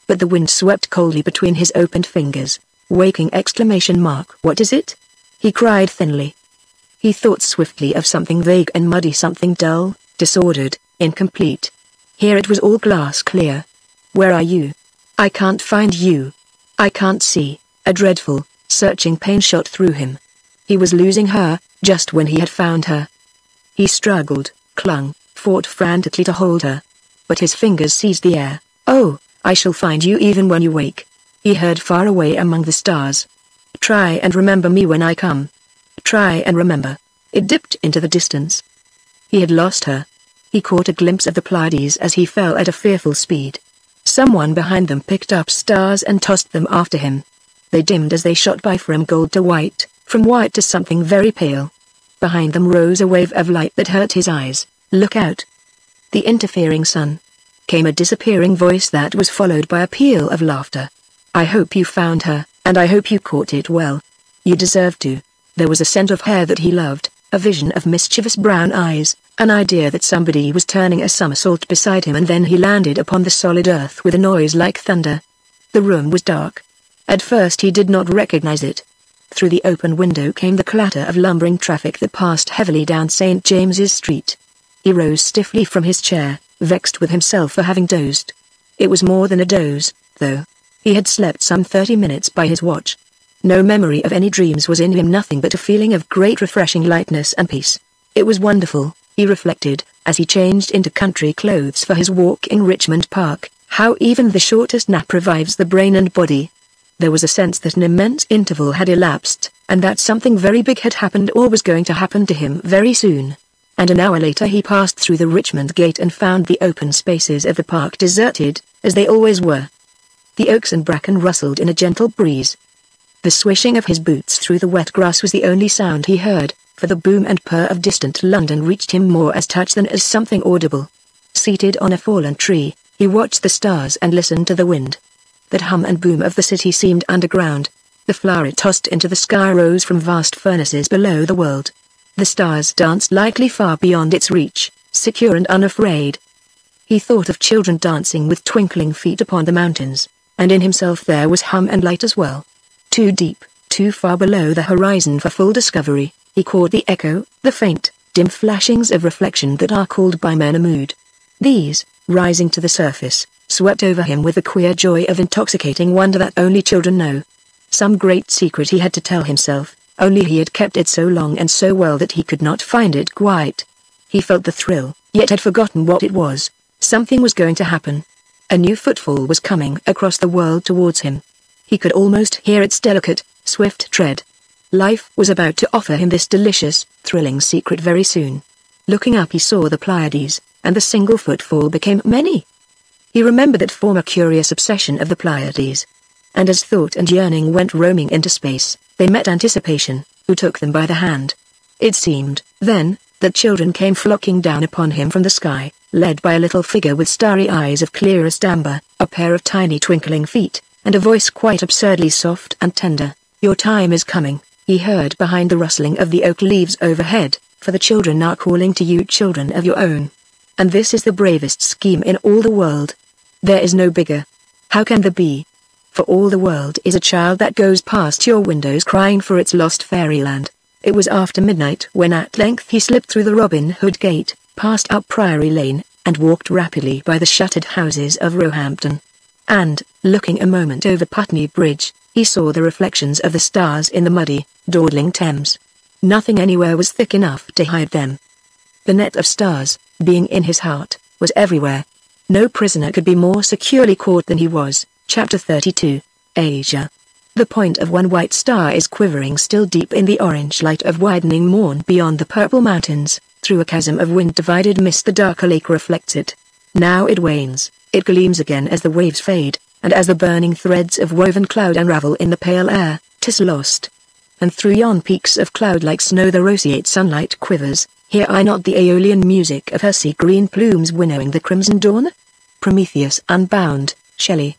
S1: But the wind swept coldly between his opened fingers. "Waking!" ! "What is it?" he cried thinly. He thought swiftly of something vague and muddy, something dull, disordered, incomplete. Here it was all glass clear. "Where are you? I can't find you. I can't see." A dreadful, searching pain shot through him. He was losing her, just when he had found her. He struggled, clung, fought frantically to hold her. But his fingers seized the air. "Oh, I shall find you even when you wake," he heard far away among the stars. "Try and remember me when I come. Try and remember." It dipped into the distance. He had lost her. He caught a glimpse of the Pleiades as he fell at a fearful speed. Someone behind them picked up stars and tossed them after him. They dimmed as they shot by from gold to white, from white to something very pale. Behind them rose a wave of light that hurt his eyes. "Look out!" The interfering sun. Came a disappearing voice that was followed by a peal of laughter. "I hope you found her, and I hope you caught it well. You deserve to." There was a scent of hair that he loved, a vision of mischievous brown eyes, an idea that somebody was turning a somersault beside him, and then he landed upon the solid earth with a noise like thunder. The room was dark. At first he did not recognize it. Through the open window came the clatter of lumbering traffic that passed heavily down St. James's Street. He rose stiffly from his chair, vexed with himself for having dozed. It was more than a doze, though. He had slept some 30 minutes by his watch. No memory of any dreams was in him, nothing but a feeling of great refreshing lightness and peace. It was wonderful, he reflected, as he changed into country clothes for his walk in Richmond Park, how even the shortest nap revives the brain and body. There was a sense that an immense interval had elapsed, and that something very big had happened or was going to happen to him very soon. And an hour later he passed through the Richmond gate and found the open spaces of the park deserted, as they always were. The oaks and bracken rustled in a gentle breeze. The swishing of his boots through the wet grass was the only sound he heard, for the boom and purr of distant London reached him more as touch than as something audible. Seated on a fallen tree, he watched the stars and listened to the wind. That hum and boom of the city seemed underground. The flower it tossed into the sky rose from vast furnaces below the world. The stars danced lightly far beyond its reach, secure and unafraid. He thought of children dancing with twinkling feet upon the mountains, and in himself there was hum and light as well. Too deep, too far below the horizon for full discovery, he caught the echo, the faint, dim flashings of reflection that are called by men a mood. These, rising to the surface, swept over him with the queer joy of intoxicating wonder that only children know. Some great secret he had to tell himself, only he had kept it so long and so well that he could not find it quite. He felt the thrill, yet had forgotten what it was. Something was going to happen. A new footfall was coming across the world towards him. He could almost hear its delicate, swift tread. Life was about to offer him this delicious, thrilling secret very soon. Looking up he saw the Pleiades, and the single footfall became many. He remembered that former curious obsession of the Pleiades. And as thought and yearning went roaming into space, they met anticipation, who took them by the hand. It seemed, then, that children came flocking down upon him from the sky, led by a little figure with starry eyes of clearest amber, a pair of tiny twinkling feet, and a voice quite absurdly soft and tender. "Your time is coming," he heard behind the rustling of the oak leaves overhead, "for the children are calling to you, children of your own. And this is the bravest scheme in all the world. There is no bigger. How can there be? For all the world is a child that goes past your windows crying for its lost fairyland." It was after midnight when at length he slipped through the Robin Hood gate, passed up Priory Lane, and walked rapidly by the shuttered houses of Roehampton. And, looking a moment over Putney Bridge, he saw the reflections of the stars in the muddy, dawdling Thames. Nothing anywhere was thick enough to hide them. The net of stars, being in his heart, was everywhere. No prisoner could be more securely caught than he was. Chapter 32, Asia. The point of one white star is quivering still deep in the orange light of widening morn beyond the purple mountains. Through a chasm of wind-divided mist the darker lake reflects it. Now it wanes, it gleams again as the waves fade, and as the burning threads of woven cloud unravel in the pale air, 'tis lost. And through yon peaks of cloud like snow the roseate sunlight quivers. Hear I not the aeolian music of her sea-green plumes winnowing the crimson dawn? Prometheus unbound, Shelley.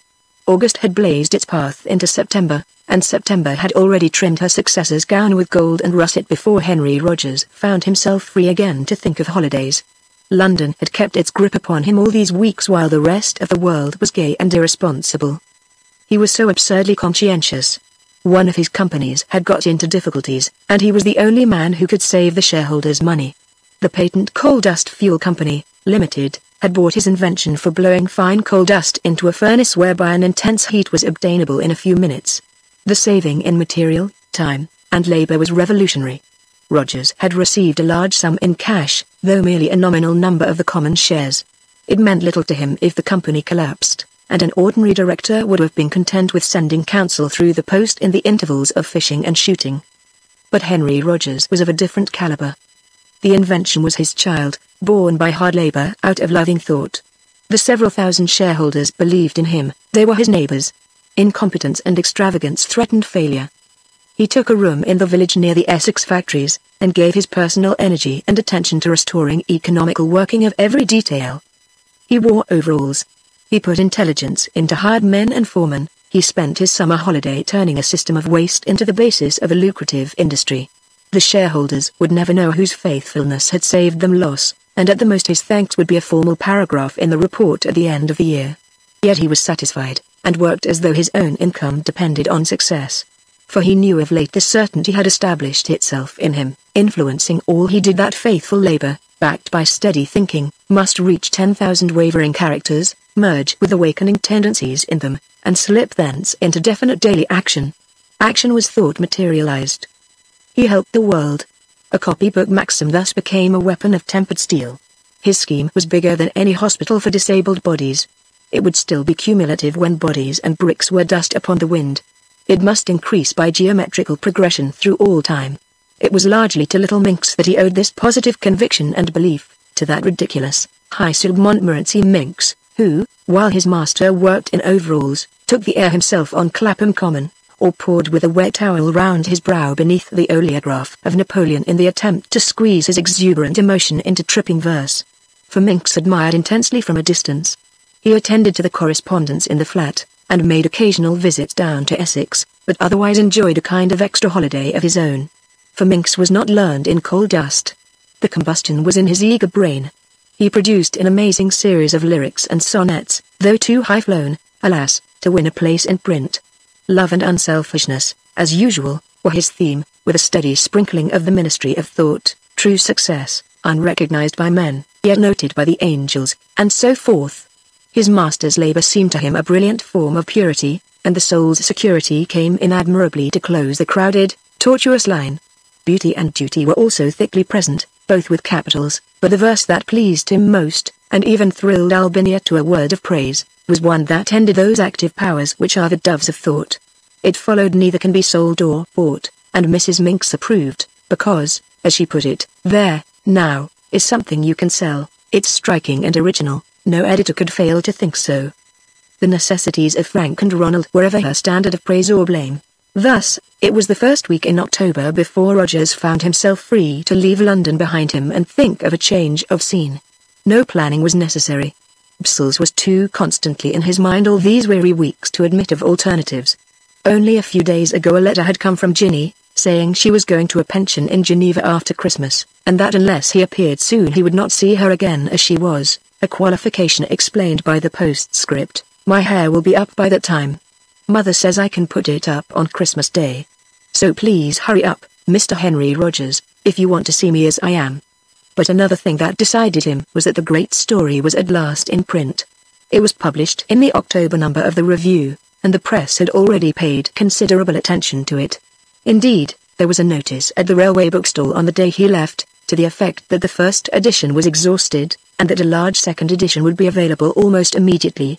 S1: August had blazed its path into September, and September had already trimmed her successor's gown with gold and russet before Henry Rogers found himself free again to think of holidays. London had kept its grip upon him all these weeks while the rest of the world was gay and irresponsible. He was so absurdly conscientious. One of his companies had got into difficulties, and he was the only man who could save the shareholders' money. The Patent Coal Dust Fuel Company, Limited, had bought his invention for blowing fine coal dust into a furnace whereby an intense heat was obtainable in a few minutes. The saving in material, time, and labor was revolutionary. Rogers had received a large sum in cash, though merely a nominal number of the common shares. It meant little to him if the company collapsed, and an ordinary director would have been content with sending counsel through the post in the intervals of fishing and shooting. But Henry Rogers was of a different caliber. The invention was his child, born by hard labor out of loving thought. The several thousand shareholders believed in him, they were his neighbors. Incompetence and extravagance threatened failure. He took a room in the village near the Essex factories, and gave his personal energy and attention to restoring economical working of every detail. He wore overalls. He put intelligence into hired men and foremen. He spent his summer holiday turning a system of waste into the basis of a lucrative industry. The shareholders would never know whose faithfulness had saved them loss, and at the most his thanks would be a formal paragraph in the report at the end of the year. Yet he was satisfied, and worked as though his own income depended on success. For he knew of late the certainty had established itself in him, influencing all he did. That faithful labor, backed by steady thinking, must reach 10,000 wavering characters, merge with awakening tendencies in them, and slip thence into definite daily action. Action was thought materialized. He helped the world. A copybook maxim thus became a weapon of tempered steel. His scheme was bigger than any hospital for disabled bodies. It would still be cumulative when bodies and bricks were dust upon the wind. It must increase by geometrical progression through all time. It was largely to little minx that he owed this positive conviction and belief, to that ridiculous, high-souled Montmorency minx, who, while his master worked in overalls, took the air himself on Clapham Common, or pored with a wet towel round his brow beneath the oleograph of Napoleon in the attempt to squeeze his exuberant emotion into tripping verse. For minx admired intensely from a distance. He attended to the correspondence in the flat, and made occasional visits down to Essex, but otherwise enjoyed a kind of extra holiday of his own. For minx was not learned in coal dust. The combustion was in his eager brain. He produced an amazing series of lyrics and sonnets, though too high-flown, alas, to win a place in print. Love and unselfishness, as usual, were his theme, with a steady sprinkling of the ministry of thought, true success, unrecognized by men, yet noted by the angels, and so forth. His master's labor seemed to him a brilliant form of purity, and the soul's security came in admirably to close the crowded, tortuous line. Beauty and duty were also thickly present, both with capitals, but the verse that pleased him most, and even thrilled Albinia to a word of praise, was one that tended those active powers which are the doves of thought. It followed neither can be sold or bought, and Mrs. Minx approved, because, as she put it, there, now, is something you can sell. It's striking and original, no editor could fail to think so. The necessities of Frank and Ronald were ever her standard of praise or blame. Thus, it was the first week in October before Rogers found himself free to leave London behind him and think of a change of scene. No planning was necessary. Brussels was too constantly in his mind all these weary weeks to admit of alternatives. Only a few days ago a letter had come from Ginny, saying she was going to a pension in Geneva after Christmas, and that unless he appeared soon he would not see her again as she was, a qualification explained by the postscript, "My hair will be up by that time. Mother says I can put it up on Christmas Day. So please hurry up, Mr. Henry Rogers, if you want to see me as I am." But another thing that decided him was that the great story was at last in print. It was published in the October number of the Review, and the press had already paid considerable attention to it. Indeed, there was a notice at the railway bookstall on the day he left, to the effect that the first edition was exhausted, and that a large second edition would be available almost immediately.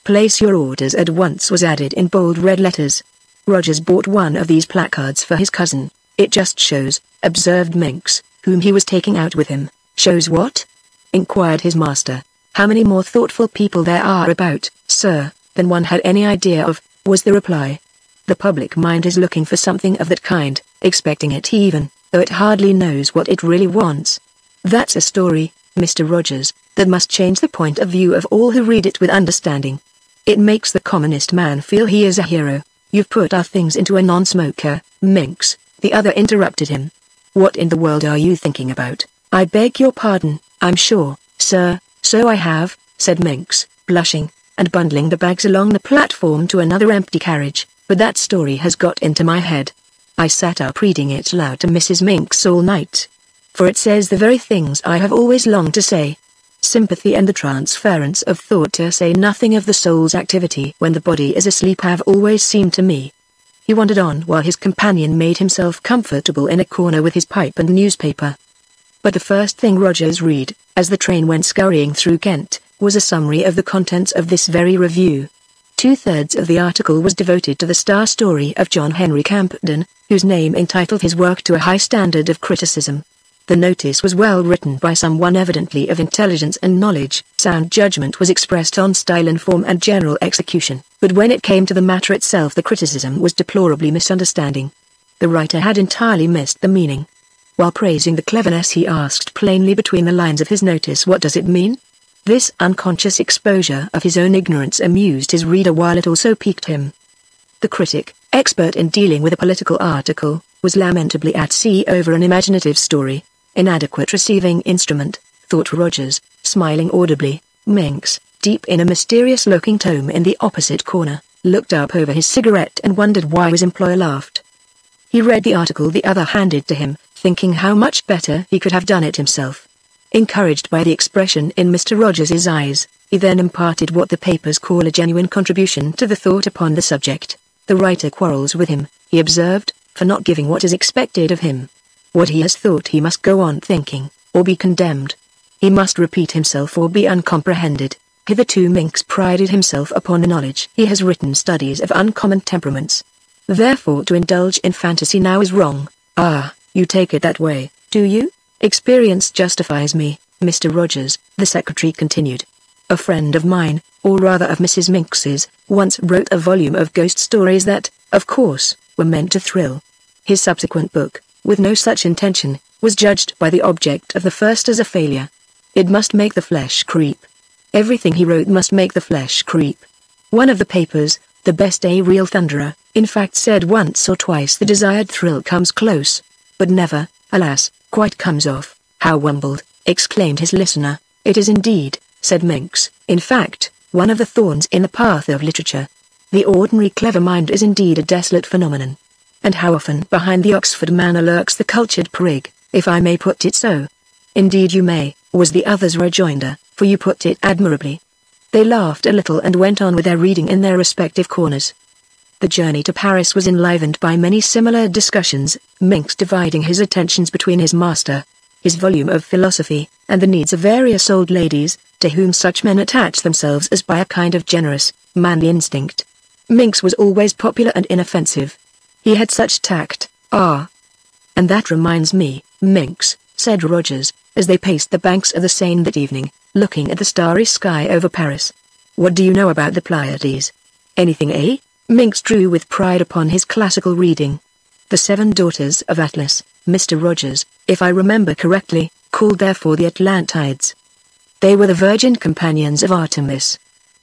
S1: "Place your orders at once" was added in bold red letters. Rogers bought one of these placards for his cousin. "It just shows," observed Minx, whom he was taking out with him. "Shows what?" inquired his master. "How many more thoughtful people there are about, sir, than one had any idea of," was the reply. "The public mind is looking for something of that kind, expecting it even, though it hardly knows what it really wants. That's a story, Mr. Rogers, that must change the point of view of all who read it with understanding. It makes the commonest man feel he is a hero." "You've put our things into a non-smoker, Minx," the other interrupted him. "What in the world are you thinking about?" "I beg your pardon, I'm sure, sir, so I have," said Minx, blushing, and bundling the bags along the platform to another empty carriage, "but that story has got into my head. I sat up reading it aloud to Mrs. Minx all night. For it says the very things I have always longed to say. Sympathy and the transference of thought, to say nothing of the soul's activity when the body is asleep, have always seemed to me." He wandered on while his companion made himself comfortable in a corner with his pipe and newspaper. But the first thing Rogers read, as the train went scurrying through Kent, was a summary of the contents of this very review. 2/3 of the article was devoted to the star story of John Henry Campden, whose name entitled his work to a high standard of criticism. The notice was well written by someone evidently of intelligence and knowledge. Sound judgment was expressed on style and form and general execution, but when it came to the matter itself the criticism was deplorably misunderstanding. The writer had entirely missed the meaning. While praising the cleverness he asked plainly between the lines of his notice, what does it mean? This unconscious exposure of his own ignorance amused his reader while it also piqued him. The critic, expert in dealing with a political article, was lamentably at sea over an imaginative story. Inadequate receiving instrument, thought Rogers, smiling audibly. Minks, deep in a mysterious-looking tome in the opposite corner, looked up over his cigarette and wondered why his employer laughed. He read the article the other handed to him, thinking how much better he could have done it himself. Encouraged by the expression in Mr. Rogers's eyes, he then imparted what the papers call a genuine contribution to the thought upon the subject. The writer quarrels with him, he observed, for not giving what is expected of him. What he has thought he must go on thinking, or be condemned. He must repeat himself or be uncomprehended. Hitherto Minks prided himself upon the knowledge. He has written studies of uncommon temperaments. Therefore to indulge in fantasy now is wrong. Ah, you take it that way, do you? Experience justifies me, Mr. Rogers, the secretary continued. A friend of mine, or rather of Mrs. Minks's, once wrote a volume of ghost stories that, of course, were meant to thrill. His subsequent book, with no such intention, was judged by the object of the first as a failure. It must make the flesh creep. Everything he wrote must make the flesh creep. One of the papers, the best a real thunderer, in fact said once or twice the desired thrill comes close, but never, alas, quite comes off. How wumbled, exclaimed his listener. It is indeed, said Minks, in fact, one of the thorns in the path of literature. The ordinary clever mind is indeed a desolate phenomenon. And how often behind the Oxford manner lurks the cultured prig, if I may put it so. Indeed you may, was the other's rejoinder, for you put it admirably. They laughed a little and went on with their reading in their respective corners. The journey to Paris was enlivened by many similar discussions, Minks dividing his attentions between his master, his volume of philosophy, and the needs of various old ladies, to whom such men attach themselves as by a kind of generous, manly instinct. Minks was always popular and inoffensive. He had such tact. Ah. And that reminds me, Minks, said Rogers, as they paced the banks of the Seine that evening, looking at the starry sky over Paris. What do you know about the Pleiades? Anything, eh? Minks drew with pride upon his classical reading. The 7 daughters of Atlas, Mr. Rogers, if I remember correctly, called therefore the Atlantides. They were the virgin companions of Artemis.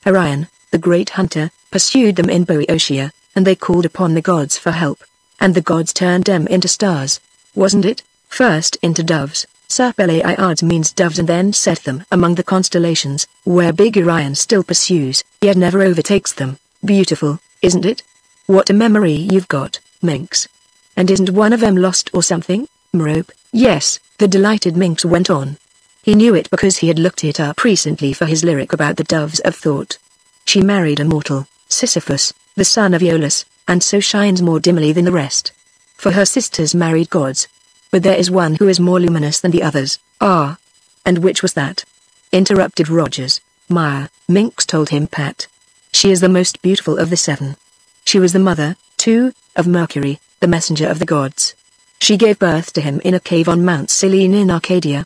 S1: Orion, the great hunter, pursued them in Boeotia, and they called upon the gods for help. And the gods turned them into stars, wasn't it? First into doves. Serpleiades means doves, and then set them among the constellations, where big Orion still pursues, yet never overtakes them. Beautiful, isn't it? What a memory you've got, Minks. And isn't one of them lost or something? Merope? Yes, the delighted Minks went on. He knew it because he had looked it up recently for his lyric about the doves of thought. She married a mortal, Sisyphus, the son of Aeolus, and so shines more dimly than the rest. For her sisters married gods. But there is one who is more luminous than the others. Ah. And which was that? Interrupted Rogers. Maya, Minks told him pat. She is the most beautiful of the 7. She was the mother, too, of Mercury, the messenger of the gods. She gave birth to him in a cave on Mount Cyllene in Arcadia.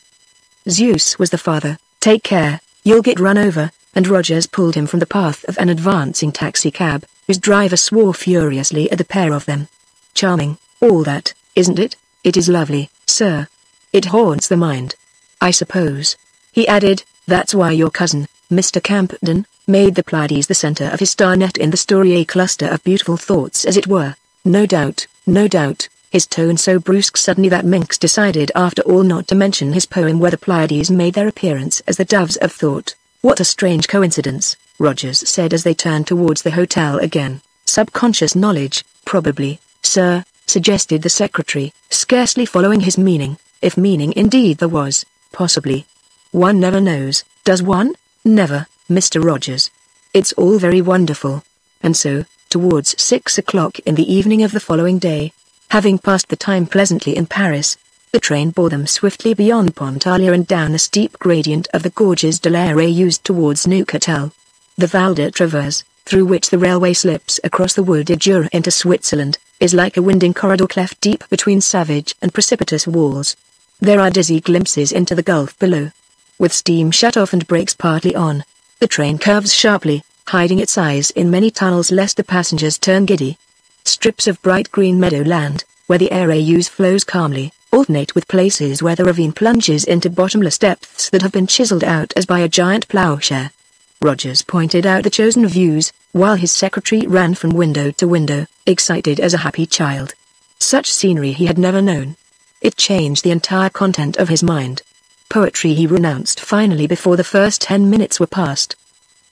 S1: Zeus was the father. Take care, you'll get run over, and Rogers pulled him from the path of an advancing taxicab, whose driver swore furiously at the pair of them. Charming, all that, isn't it? It is lovely, sir. It haunts the mind. I suppose. He added, that's why your cousin, Mr. Campden, made the Pleiades the center of his star net in the story, a cluster of beautiful thoughts as it were. No doubt, his tone so brusque suddenly that Minks decided after all not to mention his poem where the Pleiades made their appearance as the doves of thought. What a strange coincidence, Rogers said as they turned towards the hotel again. Subconscious knowledge, probably, sir, suggested the secretary, scarcely following his meaning, if meaning indeed there was, possibly. One never knows, does one? Never, Mr. Rogers. It's all very wonderful. And so, towards 6 o'clock in the evening of the following day, having passed the time pleasantly in Paris, The train bore them swiftly beyond Pontalia and down the steep gradient of the gorges de l'Erasmus towards Neuchâtel. The Val de Travers, through which the railway slips across the wooded Jura into Switzerland, is like a winding corridor cleft deep between savage and precipitous walls. There are dizzy glimpses into the gulf below. With steam shut off and brakes partly on, the train curves sharply, hiding its eyes in many tunnels lest the passengers turn giddy. Strips of bright green meadowland, where the Erasmus flows calmly, alternate with places where the ravine plunges into bottomless depths that have been chiseled out as by a giant plowshare. Rogers pointed out the chosen views, while his secretary ran from window to window, excited as a happy child. Such scenery he had never known. It changed the entire content of his mind. Poetry he renounced finally before the first 10 minutes were past.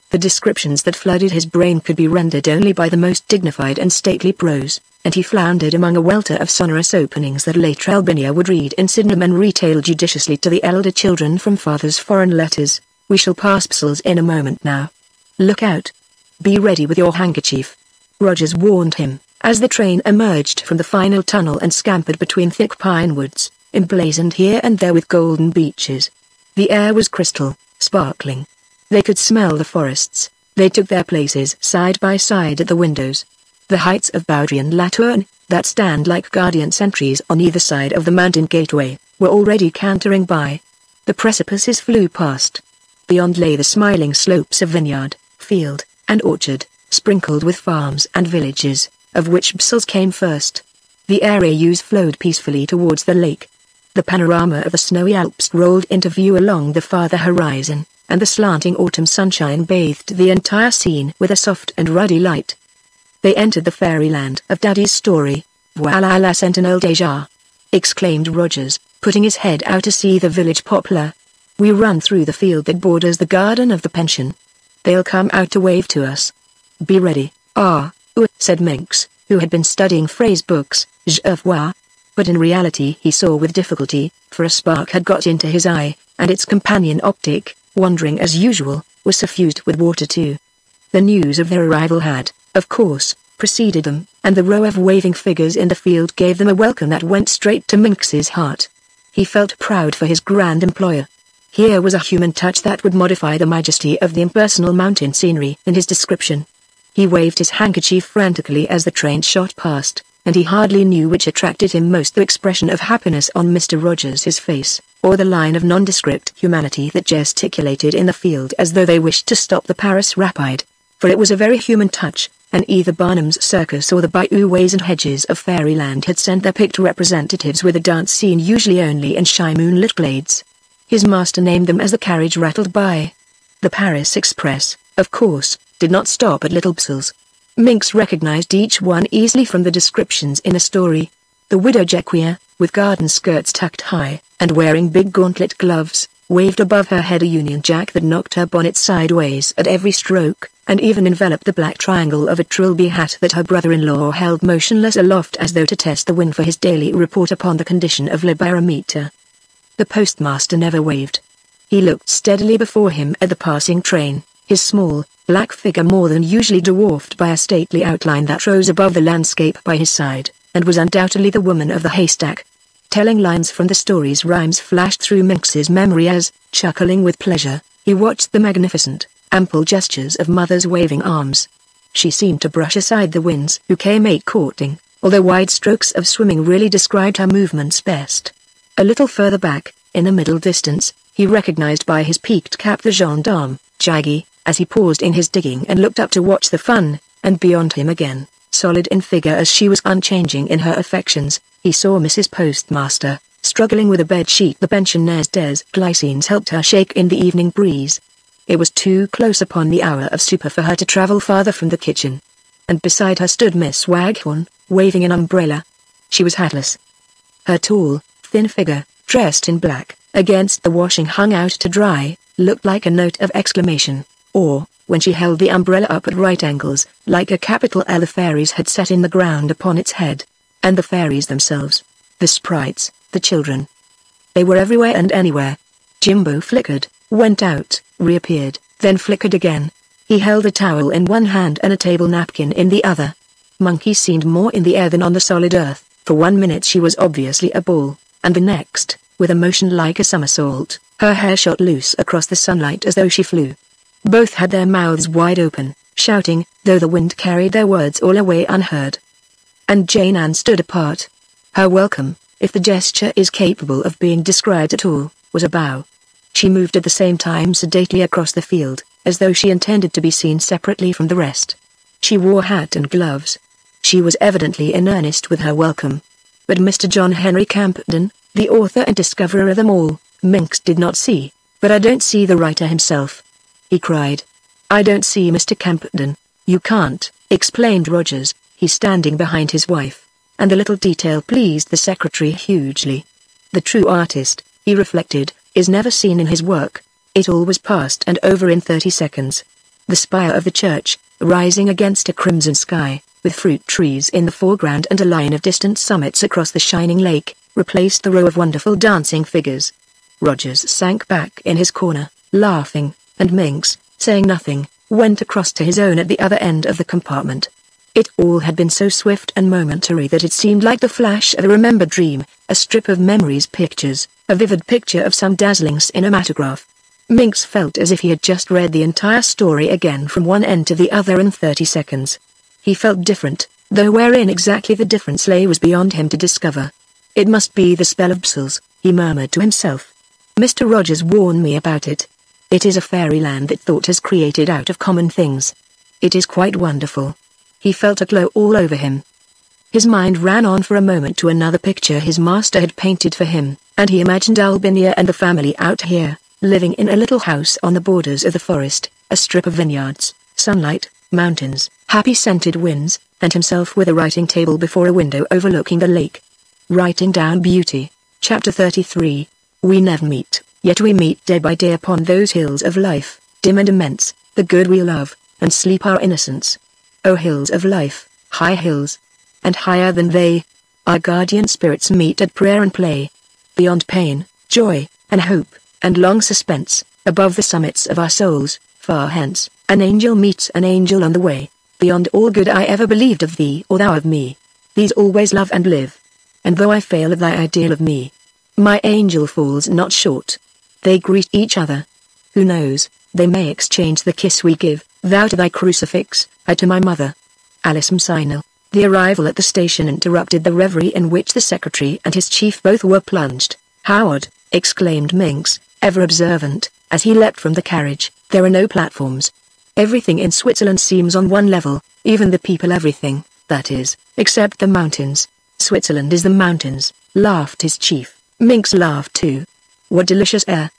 S1: The descriptions that flooded his brain could be rendered only by the most dignified and stately prose, and he floundered among a welter of sonorous openings that late Albinia would read in Sydenham and retail judiciously to the elder children from father's foreign letters. "We shall pass Brussels in a moment now. Look out. Be ready with your handkerchief," Rogers warned him, as the train emerged from the final tunnel and scampered between thick pine woods, emblazoned here and there with golden beeches. The air was crystal, sparkling. They could smell the forests. They took their places side by side at the windows. The heights of Boudry and La Tourne, that stand like guardian sentries on either side of the mountain gateway, were already cantering by. The precipices flew past. Beyond lay the smiling slopes of vineyard, field, and orchard, sprinkled with farms and villages, of which Brussels came first. The Erasmus flowed peacefully towards the lake. The panorama of the snowy Alps rolled into view along the farther horizon, and the slanting autumn sunshine bathed the entire scene with a soft and ruddy light. They entered the fairyland of Daddy's story. "Voilà la sentinelle déjà!" exclaimed Rogers, putting his head out to see the village poplar. "We run through the field that borders the garden of the pension. They'll come out to wave to us. Be ready." Said Minx, who had been studying phrase books, "Je vois." But in reality he saw with difficulty, for a spark had got into his eye, and its companion optic, wandering as usual, was suffused with water too. The news of their arrival had, of course, preceded them, and the row of waving figures in the field gave them a welcome that went straight to Minx's heart. He felt proud for his grand employer. Here was a human touch that would modify the majesty of the impersonal mountain scenery in his description. He waved his handkerchief frantically as the train shot past, and he hardly knew which attracted him most, the expression of happiness on Mr. Rogers' face, or the line of nondescript humanity that gesticulated in the field as though they wished to stop the Paris rapide. For it was a very human touch, and either Barnum's Circus or the bayou ways and hedges of Fairyland had sent their picked representatives with a dance scene usually only in shy moonlit glades. His master named them as the carriage rattled by. The Paris Express, of course, did not stop at Little Brussels. Minx recognized each one easily from the descriptions in the story. The widow Jacquier, with garden skirts tucked high, and wearing big gauntlet gloves, waved above her head a Union Jack that knocked her bonnet sideways at every stroke, and even enveloped the black triangle of a trilby hat that her brother-in-law held motionless aloft as though to test the wind for his daily report upon the condition of le barometer. The postmaster never waved. He looked steadily before him at the passing train, his small, black figure more than usually dwarfed by a stately outline that rose above the landscape by his side, and was undoubtedly the woman of the haystack. Telling lines from the story's rhymes flashed through Minx's memory as, chuckling with pleasure, he watched the magnificent, ample gestures of Mother's waving arms. She seemed to brush aside the winds who came courting, although wide strokes of swimming really described her movements best. A little further back, in the middle distance, he recognized by his peaked cap the gendarme, Jaggy, as he paused in his digging and looked up to watch the fun, and beyond him again, solid in figure as she was unchanging in her affections, he saw Mrs. Postmaster, struggling with a bedsheet the pensionaire's des glycines helped her shake in the evening breeze. It was too close upon the hour of supper for her to travel farther from the kitchen. And beside her stood Miss Waghorn, waving an umbrella. She was hatless. Her tall, thin figure, dressed in black, against the washing hung out to dry, looked like a note of exclamation, or, when she held the umbrella up at right angles, like a capital L the fairies had set in the ground upon its head. And the fairies themselves, the sprites, the children. They were everywhere and anywhere. Jimbo flickered, went out, reappeared, then flickered again. He held a towel in one hand and a table napkin in the other. Monkey seemed more in the air than on the solid earth. For 1 minute she was obviously a ball. and the next, with a motion like a somersault, her hair shot loose across the sunlight as though she flew. Both had their mouths wide open, shouting, though the wind carried their words all away unheard. And Jane Ann stood apart. Her welcome, if the gesture is capable of being described at all, was a bow. She moved at the same time sedately across the field, as though she intended to be seen separately from the rest. She wore hat and gloves. She was evidently in earnest with her welcome. But Mr. John Henry Campden, the author and discoverer of them all, Minx did not see. "But I don't see the writer himself," he cried. "I don't see Mr. Campden." "You can't," explained Rogers, "he's standing behind his wife." And the little detail pleased the secretary hugely. The true artist, he reflected, is never seen in his work. It all was past and over in 30 seconds. The spire of the church, rising against a crimson sky, with fruit trees in the foreground and a line of distant summits across the shining lake, replaced the row of wonderful dancing figures. Rogers sank back in his corner, laughing, and Minx, saying nothing, went across to his own at the other end of the compartment. It all had been so swift and momentary that it seemed like the flash of a remembered dream, a strip of memory's pictures, a vivid picture of some dazzling cinematograph. Minx felt as if he had just read the entire story again from one end to the other in 30 seconds. He felt different, though wherein exactly the difference lay was beyond him to discover. "It must be the spell of Brussels," he murmured to himself. "Mr. Rogers warned me about it. It is a fairyland that thought has created out of common things. It is quite wonderful." He felt a glow all over him. His mind ran on for a moment to another picture his master had painted for him, and he imagined Albinia and the family out here, living in a little house on the borders of the forest, a strip of vineyards, sunlight, mountains, happy scented winds, and himself with a writing table before a window overlooking the lake. Writing down beauty. Chapter 33. We never meet, yet we meet day by day upon those hills of life, dim and immense, the good we love, and sleep our innocence. O hills of life, high hills, and higher than they, our guardian spirits meet at prayer and play. Beyond pain, joy, and hope, and long suspense, above the summits of our souls, far hence, an angel meets an angel on the way. Beyond all good I ever believed of thee or thou of me, these always love and live. And though I fail of thy ideal of me, my angel falls not short. They greet each other. Who knows, they may exchange the kiss we give, thou to thy crucifix, I to my mother. Alice Msinel. The arrival at the station interrupted the reverie in which the secretary and his chief both were plunged. "Howard," exclaimed Minx, ever observant, as he leapt from the carriage, "there are no platforms. Everything in Switzerland seems on one level, even the people everything, that is, except the mountains. Switzerland is the mountains," laughed his chief. Minx laughed too. "What delicious air,"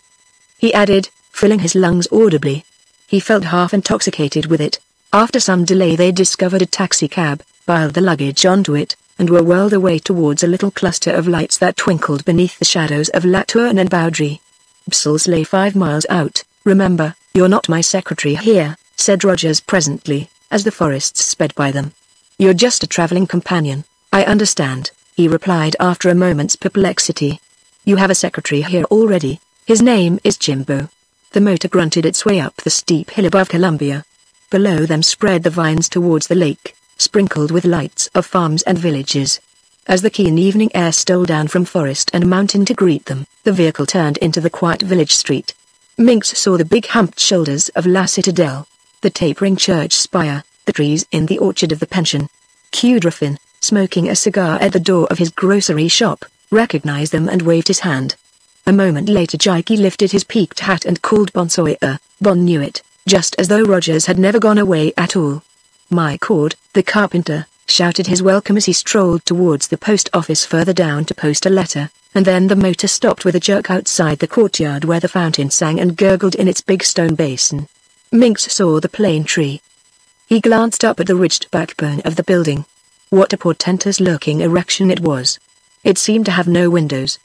S1: he added, filling his lungs audibly. He felt half intoxicated with it. After some delay they discovered a taxicab, piled the luggage onto it, and were whirled away towards a little cluster of lights that twinkled beneath the shadows of La Tourne and Boudry. Brussels lay 5 miles out. "Remember, you're not my secretary here," said Rogers presently, as the forests sped by them. "You're just a traveling companion." "I understand," he replied after a moment's perplexity. "You have a secretary here already. His name is Jimbo." The motor grunted its way up the steep hill above Columbia. Below them spread the vines towards the lake, sprinkled with lights of farms and villages. As the keen evening air stole down from forest and mountain to greet them, the vehicle turned into the quiet village street. Minx saw the big humped shoulders of La Citadelle, the tapering church spire, the trees in the orchard of the pension. Kudrofin, smoking a cigar at the door of his grocery shop, recognized them and waved his hand. A moment later Jikey lifted his peaked hat and called Bon Sawyer. Bon knew it, just as though Rogers had never gone away at all. My Cord, the carpenter, shouted his welcome as he strolled towards the post office further down to post a letter, and then the motor stopped with a jerk outside the courtyard where the fountain sang and gurgled in its big stone basin. Minx saw the plane tree. He glanced up at the ridged backbone of the building. What a portentous-looking erection it was. It seemed to have no windows.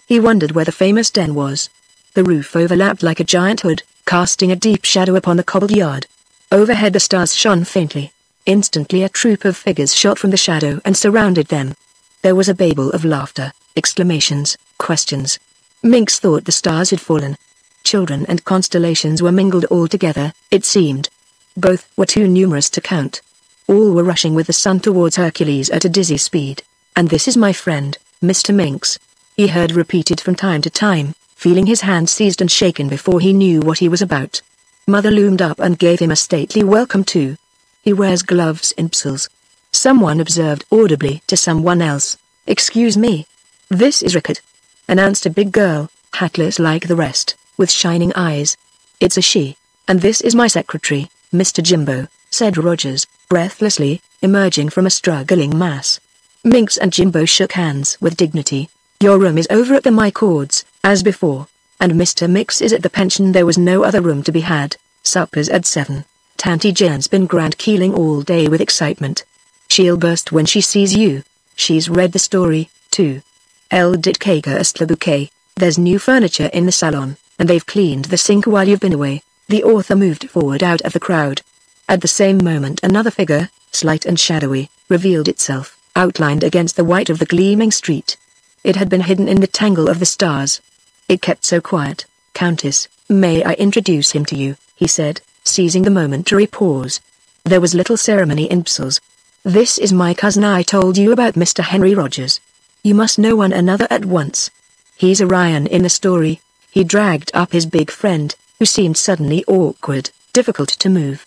S1: He wondered where the famous den was. The roof overlapped like a giant hood, casting a deep shadow upon the cobbled yard. Overhead the stars shone faintly. Instantly a troop of figures shot from the shadow and surrounded them. There was a babel of laughter, exclamations, questions. Minx thought the stars had fallen. Children and constellations were mingled all together, it seemed. Both were too numerous to count. All were rushing with the sun towards Hercules at a dizzy speed. "And this is my friend, Mr. Minx," he heard repeated from time to time, feeling his hand seized and shaken before he knew what he was about. Mother loomed up and gave him a stately welcome too. He wears gloves in Brussels. Someone observed audibly to someone else. Excuse me. This is Rickard, announced a big girl, hatless like the rest, with shining eyes. It's a she, and this is my secretary, Mr. Jimbo, said Rogers, breathlessly, emerging from a struggling mass. Minx and Jimbo shook hands with dignity. Your room is over at the McCords, as before, and Mr. Mix is at the pension. There was no other room to be had. Supper's at 7. Tanty Jane's been grand keeling all day with excitement. She'll burst when she sees you. She's read the story, too. Elle dit Kaga est le bouquet. There's new furniture in the salon, and they've cleaned the sink while you've been away. The author moved forward out of the crowd. At the same moment another figure, slight and shadowy, revealed itself, outlined against the white of the gleaming street. It had been hidden in the tangle of the stars. It kept so quiet. Countess, may I introduce him to you, he said, seizing the momentary pause. There was little ceremony in Brussels. This is my cousin I told you about, Mr. Henry Rogers. You must know one another at once. He's Orion in the story. He dragged up his big friend, who seemed suddenly awkward, difficult to move.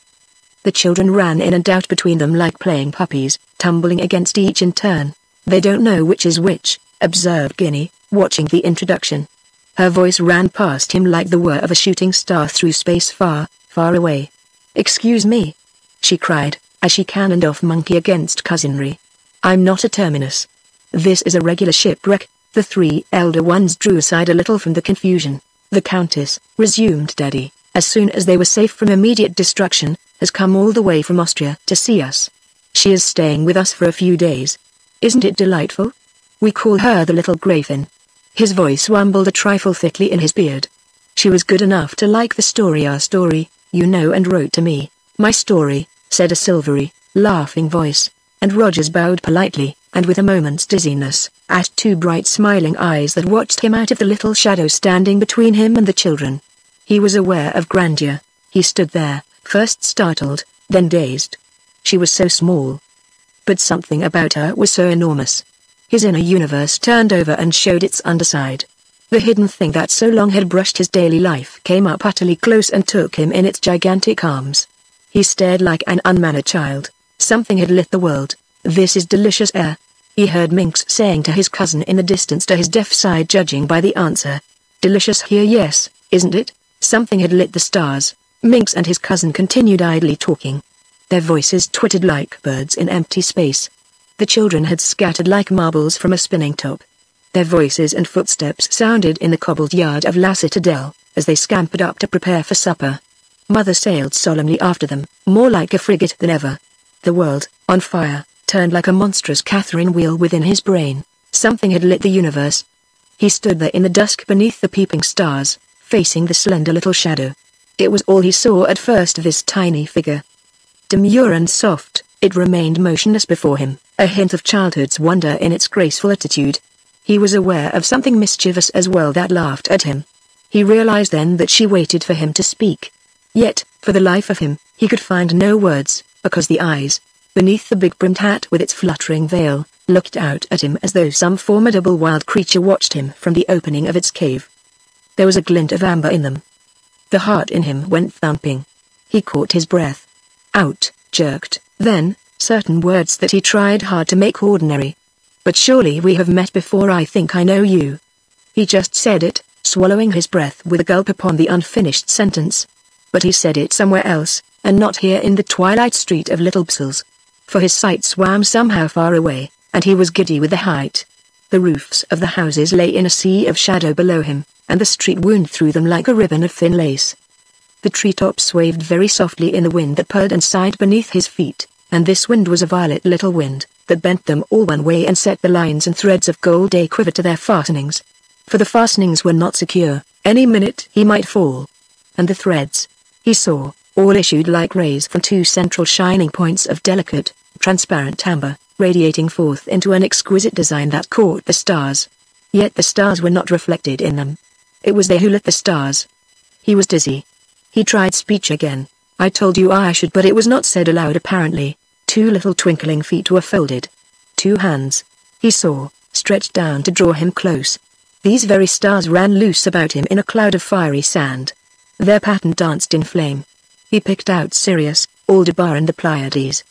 S1: The children ran in and out between them like playing puppies, tumbling against each in turn. They don't know which is which, observed Ginny, watching the introduction. Her voice ran past him like the whir of a shooting star through space far, far away. Excuse me, she cried, as she cannoned off monkey against cousinry. I'm not a terminus. This is a regular shipwreck. The three elder ones drew aside a little from the confusion. The Countess, resumed Daddy, as soon as they were safe from immediate destruction, has come all the way from Austria to see us. She is staying with us for a few days. Isn't it delightful? We call her the little Gräfin. His voice rumbled a trifle thickly in his beard. She was good enough to like the story, our story, you know, and wrote to me. My story, said a silvery, laughing voice, and Rogers bowed politely, and with a moment's dizziness, at two bright smiling eyes that watched him out of the little shadow standing between him and the children. He was aware of grandeur. He stood there, first startled, then dazed. She was so small. But something about her was so enormous. His inner universe turned over and showed its underside. The hidden thing that so long had brushed his daily life came up utterly close and took him in its gigantic arms. He stared like an unmannered child. Something had lit the world. This is delicious air, he heard Minx saying to his cousin in the distance, to his deaf side, judging by the answer. Delicious here, yes, isn't it? Something had lit the stars. Minx and his cousin continued idly talking. Their voices twittered like birds in empty space. The children had scattered like marbles from a spinning top. Their voices and footsteps sounded in the cobbled yard of La Citadelle, as they scampered up to prepare for supper. Mother sailed solemnly after them, more like a frigate than ever. The world, on fire, turned like a monstrous Catherine wheel within his brain. Something had lit the universe. He stood there in the dusk beneath the peeping stars, facing the slender little shadow. It was all he saw at first, this tiny figure. Demure and soft, it remained motionless before him, a hint of childhood's wonder in its graceful attitude. He was aware of something mischievous as well that laughed at him. He realized then that she waited for him to speak. Yet, for the life of him, he could find no words, because the eyes, beneath the big-brimmed hat with its fluttering veil, looked out at him as though some formidable wild creature watched him from the opening of its cave. There was a glint of amber in them. The heart in him went thumping. He caught his breath. Out, jerked, then, certain words that he tried hard to make ordinary. But surely we have met before, I think I know you. He just said it, swallowing his breath with a gulp upon the unfinished sentence. But he said it somewhere else, and not here in the twilight street of Little Brussels. For his sight swam somehow far away, and he was giddy with the height. The roofs of the houses lay in a sea of shadow below him, and the street wound through them like a ribbon of thin lace. The treetops waved very softly in the wind that purred and sighed beneath his feet, and this wind was a violet little wind, that bent them all one way and set the lines and threads of gold a quiver to their fastenings. For the fastenings were not secure, any minute he might fall. And the threads, he saw, all issued like rays from two central shining points of delicate, transparent amber, radiating forth into an exquisite design that caught the stars. Yet the stars were not reflected in them. It was they who lit the stars. He was dizzy. He tried speech again. I told you I should, but it was not said aloud apparently. Two little twinkling feet were folded. Two hands, he saw, stretched down to draw him close. These very stars ran loose about him in a cloud of fiery sand. Their pattern danced in flame. He picked out Sirius, Aldebaran and the Pleiades.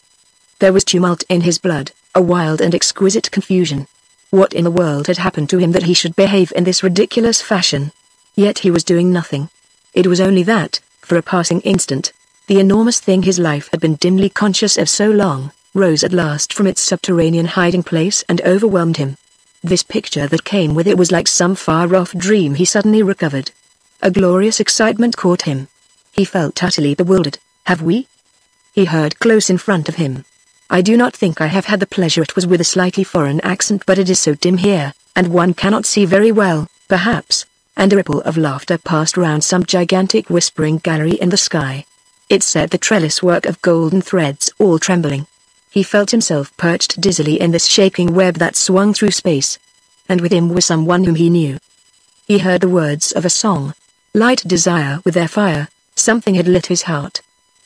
S1: There was tumult in his blood, a wild and exquisite confusion. What in the world had happened to him that he should behave in this ridiculous fashion? Yet he was doing nothing. It was only that, for a passing instant, the enormous thing his life had been dimly conscious of so long, rose at last from its subterranean hiding place and overwhelmed him. This picture that came with it was like some far-off dream he suddenly recovered. A glorious excitement caught him. He felt utterly bewildered. "Have we?" he heard close in front of him. "I do not think I have had the pleasure." It was with a slightly foreign accent. "But it is so dim here, and one cannot see very well, perhaps," and a ripple of laughter passed round some gigantic whispering gallery in the sky. It set the trellis work of golden threads all trembling. He felt himself perched dizzily in this shaking web that swung through space. And with him was someone whom he knew. He heard the words of a song. Light desire with their fire, something had lit his heart.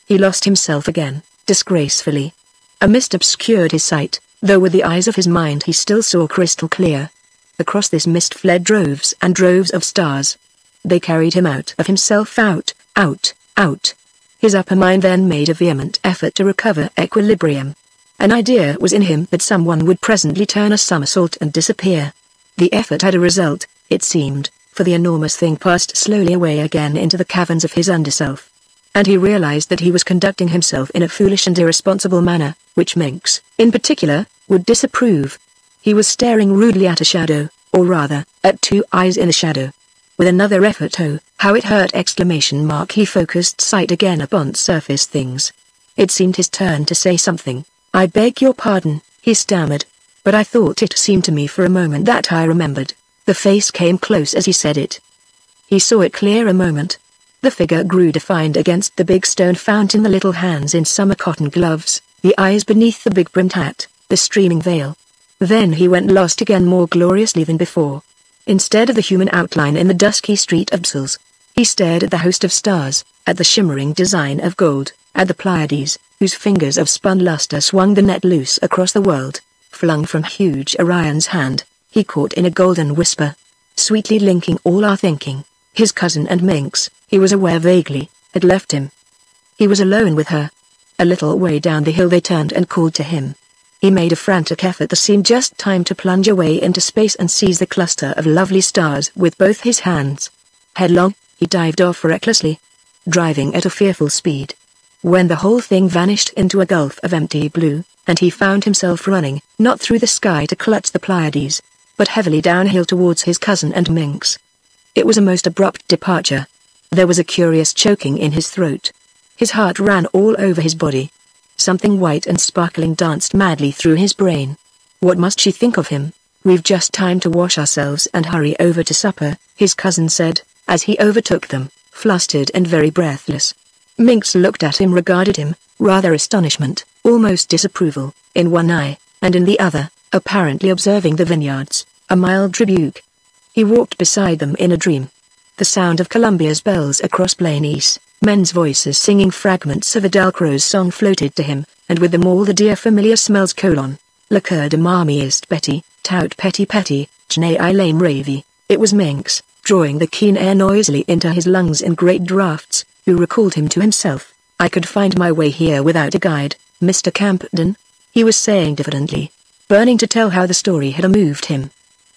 S1: He lost himself again, disgracefully. A mist obscured his sight, though with the eyes of his mind he still saw crystal clear. Across this mist fled droves and droves of stars. They carried him out of himself, out. His upper mind then made a vehement effort to recover equilibrium. An idea was in him that someone would presently turn a somersault and disappear. The effort had a result, it seemed, for the enormous thing passed slowly away again into the caverns of his underself. And he realized that he was conducting himself in a foolish and irresponsible manner, which Minx, in particular, would disapprove. He was staring rudely at a shadow, or rather, at two eyes in a shadow. With another effort, "Oh, how it hurt!" he focused sight again upon surface things. It seemed his turn to say something. "I beg your pardon," he stammered. "But I thought it seemed to me for a moment that I remembered." The face came close as he said it. He saw it clear a moment. The figure grew defined against the big stone fountain, the little hands in summer cotton gloves, the eyes beneath the big brimmed hat, the streaming veil. Then he went lost again more gloriously than before. Instead of the human outline in the dusky street of pixels, he stared at the host of stars, at the shimmering design of gold, at the Pleiades, whose fingers of spun luster swung the net loose across the world, flung from huge Orion's hand. He caught in a golden whisper, sweetly linking all our thinking. His cousin and Minx, he was aware vaguely, had left him. He was alone with her. A little way down the hill they turned and called to him. He made a frantic effort that seemed just time to plunge away into space and seize the cluster of lovely stars with both his hands. Headlong, he dived off recklessly, driving at a fearful speed. When the whole thing vanished into a gulf of empty blue, and he found himself running, not through the sky to clutch the Pleiades, but heavily downhill towards his cousin and Minx. It was a most abrupt departure. There was a curious choking in his throat. His heart ran all over his body. Something white and sparkling danced madly through his brain. What must she think of him? "We've just time to wash ourselves and hurry over to supper," his cousin said, as he overtook them, flustered and very breathless. Minx looked at him, regarded him, rather astonishment, almost disapproval, in one eye, and in the other, apparently observing the vineyards, a mild rebuke. He walked beside them in a dream. The sound of Columbia's bells across Plain East, men's voices singing fragments of a Dalcroze song floated to him, and with them all the dear familiar smells: liqueur de marmiest Betty, tout petit petit, jne I lame ravy. It was Minx, drawing the keen air noisily into his lungs in great draughts, who recalled him to himself. "I could find my way here without a guide, Mr. Campden," he was saying diffidently, burning to tell how the story had moved him.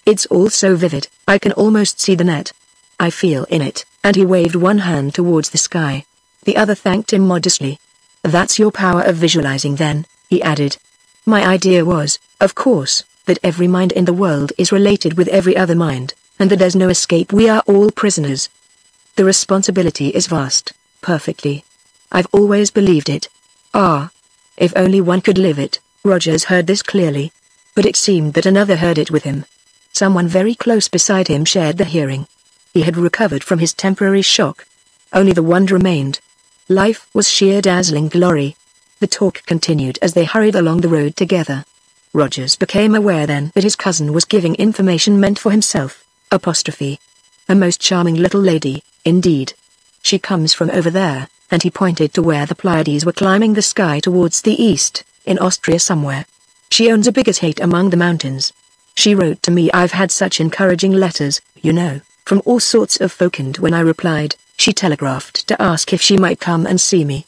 S1: "It's all so vivid, I can almost see the net. I feel in it," and he waved one hand towards the sky. The other thanked him modestly. "That's your power of visualizing then," he added. "My idea was, of course, that every mind in the world is related with every other mind, and that there's no escape. We are all prisoners. The responsibility is vast, perfectly. I've always believed it. Ah, if only one could live it." Rogers heard this clearly. But it seemed that another heard it with him. Someone very close beside him shared the hearing. He had recovered from his temporary shock. Only the wonder remained. Life was sheer dazzling glory. The talk continued as they hurried along the road together. Rogers became aware then that his cousin was giving information meant for himself. Apostrophe. "A most charming little lady, indeed. She comes from over there," and he pointed to where the Pleiades were climbing the sky towards the east, in Austria somewhere. "She owns a big estate among the mountains. She wrote to me. I've had such encouraging letters, you know, from all sorts of folk, and when I replied, she telegraphed to ask if she might come and see me.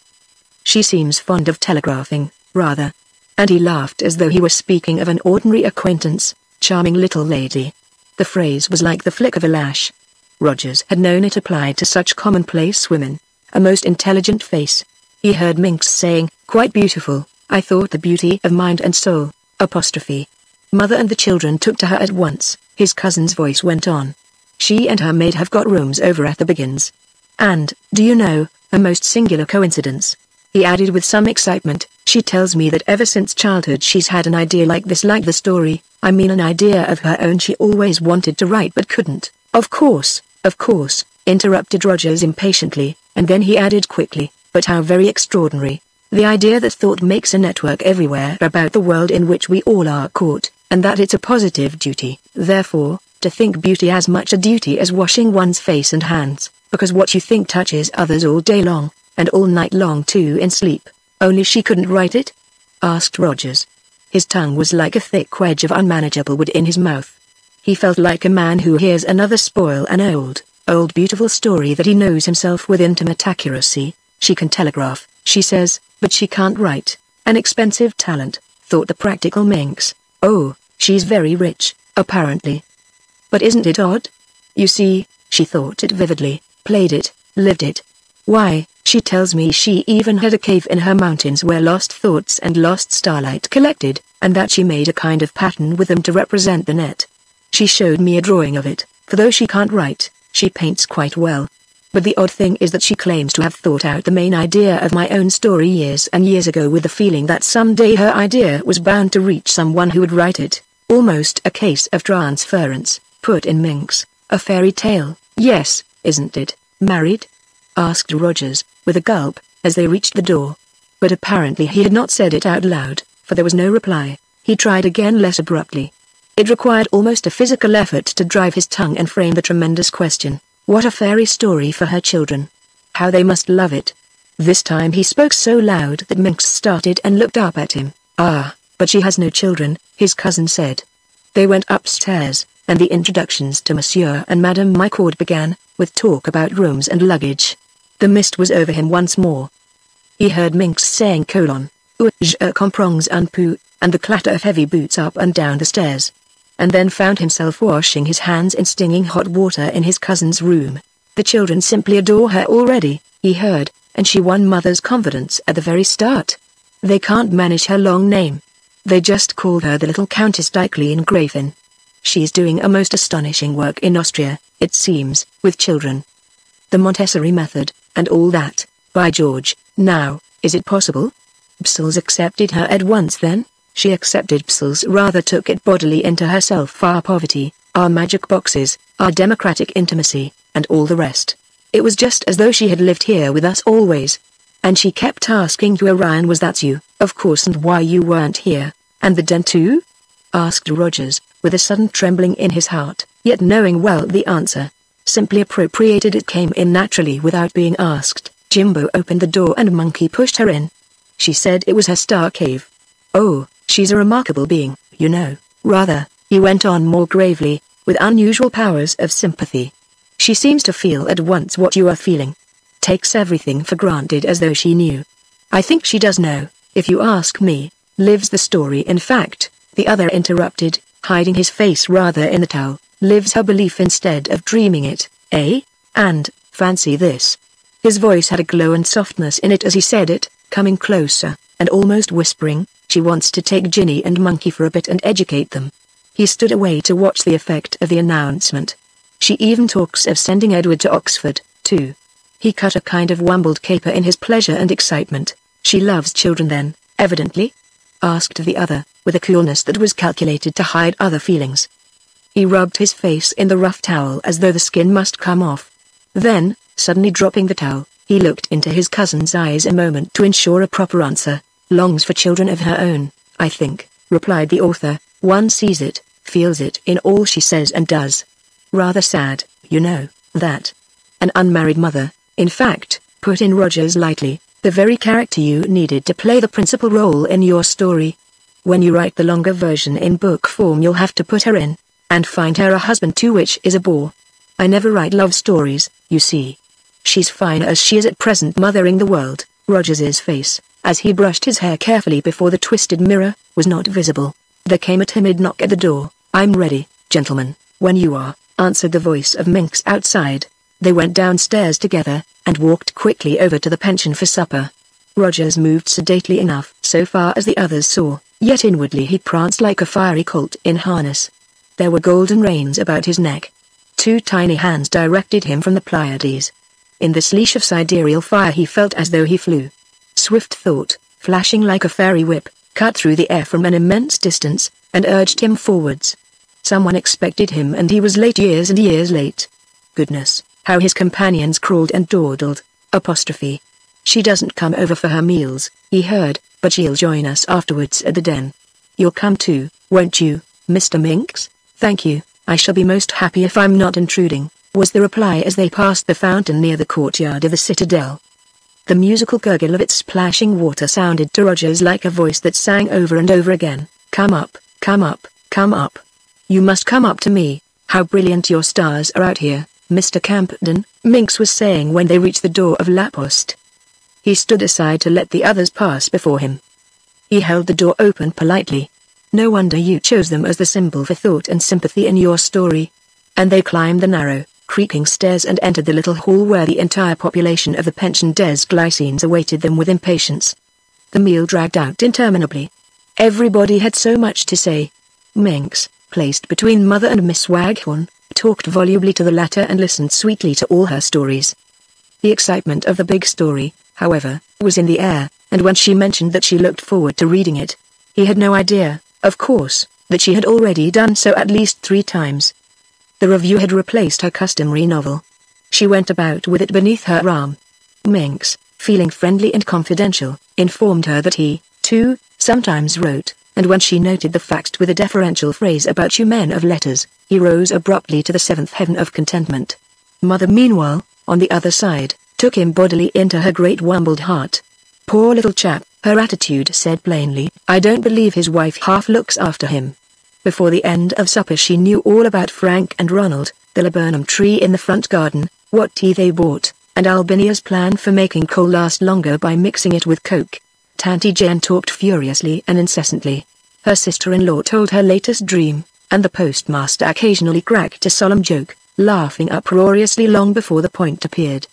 S1: She seems fond of telegraphing, rather." And he laughed as though he were speaking of an ordinary acquaintance. "Charming little lady." The phrase was like the flick of a lash. Rogers had known it applied to such commonplace women. A most intelligent face. He heard Minx saying, "Quite beautiful, I thought, the beauty of mind and soul." Apostrophe. Mother and the children took to her at once. His cousin's voice went on. "She and her maid have got rooms over at the Biggins. And, do you know, a most singular coincidence," he added with some excitement. "She tells me that ever since childhood she's had an idea like this, like the story, I mean an idea of her own she always wanted to write but couldn't." Of course," interrupted Rogers impatiently, and then he added quickly, "but how very extraordinary. The idea that thought makes a network everywhere about the world in which we all are caught, and that it's a positive duty, therefore, to think beauty as much a duty as washing one's face and hands, because what you think touches others all day long, and all night long too in sleep." "Only she couldn't write it?" asked Rogers. His tongue was like a thick wedge of unmanageable wood in his mouth. He felt like a man who hears another spoil an old beautiful story that he knows himself with intimate accuracy. "She can telegraph, she says, but she can't write. An expensive talent," thought the practical Minx. "Oh, she's very rich, apparently. But isn't it odd? You see," she thought it vividly, "played it, lived it. Why, she tells me she even had a cave in her mountains where lost thoughts and lost starlight collected, and that she made a kind of pattern with them to represent the net. She showed me a drawing of it, for though she can't write, she paints quite well. But the odd thing is that she claims to have thought out the main idea of my own story years and years ago, with the feeling that someday her idea was bound to reach someone who would write it. Almost a case of transference," put in Minx. "A fairy tale, yes, isn't it?" "Married?" asked Rogers, with a gulp, as they reached the door. But apparently he had not said it out loud, for there was no reply. He tried again less abruptly. It required almost a physical effort to drive his tongue and frame the tremendous question. What a fairy story for her children. How they must love it. This time he spoke so loud that Minx started and looked up at him. "Ah, but she has no children," his cousin said. They went upstairs, and the introductions to Monsieur and Madame Mycord began, with talk about rooms and luggage. The mist was over him once more. He heard Minx saying je comprends un peu, and the clatter of heavy boots up and down the stairs. And then found himself washing his hands in stinging hot water in his cousin's room. The children simply adore her already, he heard, and she won Mother's confidence at the very start. They can't manage her long name. They just call her the little Countess Dickley-Gräfin. She's doing a most astonishing work in Austria, it seems, with children. The Montessori method, and all that. By George, now, is it possible? Bsils accepted her at once then? She accepted Bsils, rather took it bodily into herself, our poverty, our magic boxes, our democratic intimacy, and all the rest. It was just as though she had lived here with us always. And she kept asking you, Orion, was that you, of course, and why you weren't here, and the den too? Asked Rogers, with a sudden trembling in his heart, yet knowing well the answer. Simply appropriated, it came in naturally without being asked. Jimbo opened the door and Monkey pushed her in. She said it was her star cave. Oh, she's a remarkable being, you know, rather, he went on more gravely, with unusual powers of sympathy. She seems to feel at once what you are feeling. Takes everything for granted as though she knew. I think she does know, if you ask me. Lives the story, in fact, the other interrupted, hiding his face rather in the towel. Lives her belief instead of dreaming it, eh? And, fancy this. His voice had a glow and softness in it as he said it, coming closer, and almost whispering, she wants to take Ginny and Monkey for a bit and educate them. He stood away to watch the effect of the announcement. She even talks of sending Edward to Oxford, too. He cut a kind of wumbled caper in his pleasure and excitement. She loves children then, evidently? Asked the other, with a coolness that was calculated to hide other feelings. He rubbed his face in the rough towel as though the skin must come off. Then, suddenly dropping the towel, he looked into his cousin's eyes a moment to ensure a proper answer. Longs for children of her own, I think, replied the author. One sees it, feels it in all she says and does. Rather sad, you know, that. An unmarried mother, in fact, put in Rogers lightly, the very character you needed to play the principal role in your story. When you write the longer version in book form you'll have to put her in. And find her a husband too, which is a bore. I never write love stories, you see. She's fine as she is at present, mothering the world. Rogers's face, as he brushed his hair carefully before the twisted mirror, was not visible. There came a timid knock at the door. "I'm ready, gentlemen, when you are," answered the voice of Minx outside. They went downstairs together, and walked quickly over to the pension for supper. Rogers moved sedately enough so far as the others saw, yet inwardly he pranced like a fiery colt in harness. There were golden reins about his neck. 2 tiny hands directed him from the Pleiades. In this leash of sidereal fire he felt as though he flew. Swift thought, flashing like a fairy whip, cut through the air from an immense distance, and urged him forwards. Someone expected him and he was late, years and years late. Goodness, how his companions crawled and dawdled. Apostrophe. "She doesn't come over for her meals," he heard, "but she'll join us afterwards at the den. You'll come too, won't you, Mr. Minx?" "Thank you, I shall be most happy if I'm not intruding," was the reply as they passed the fountain near the courtyard of the citadel. The musical gurgle of its splashing water sounded to Rogers like a voice that sang over and over again, "Come up, come up, come up. You must come up to me. How brilliant your stars are out here, Mr. Campden," Minx was saying when they reached the door of La Poste. He stood aside to let the others pass before him. He held the door open politely. "No wonder you chose them as the symbol for thought and sympathy in your story." And they climbed the narrow, creaking stairs and entered the little hall where the entire population of the Pension des Glycines awaited them with impatience. The meal dragged out interminably. Everybody had so much to say. Minx, placed between Mother and Miss Waghorn, talked volubly to the latter and listened sweetly to all her stories. The excitement of the big story, however, was in the air, and when she mentioned that she looked forward to reading it, he had no idea, of course, that she had already done so at least 3 times. The review had replaced her customary novel. She went about with it beneath her arm. Minx, feeling friendly and confidential, informed her that he, too, sometimes wrote, and when she noted the fact with a deferential phrase about "you men of letters," he rose abruptly to the 7th heaven of contentment. Mother meanwhile, on the other side, took him bodily into her great wumbled heart. "Poor little chap," her attitude said plainly, "I don't believe his wife half looks after him." Before the end of supper she knew all about Frank and Ronald, the laburnum tree in the front garden, what tea they bought, and Albinia's plan for making coal last longer by mixing it with coke. Tanty Jane talked furiously and incessantly. Her sister-in-law told her latest dream, and the postmaster occasionally cracked a solemn joke, laughing uproariously long before the point appeared.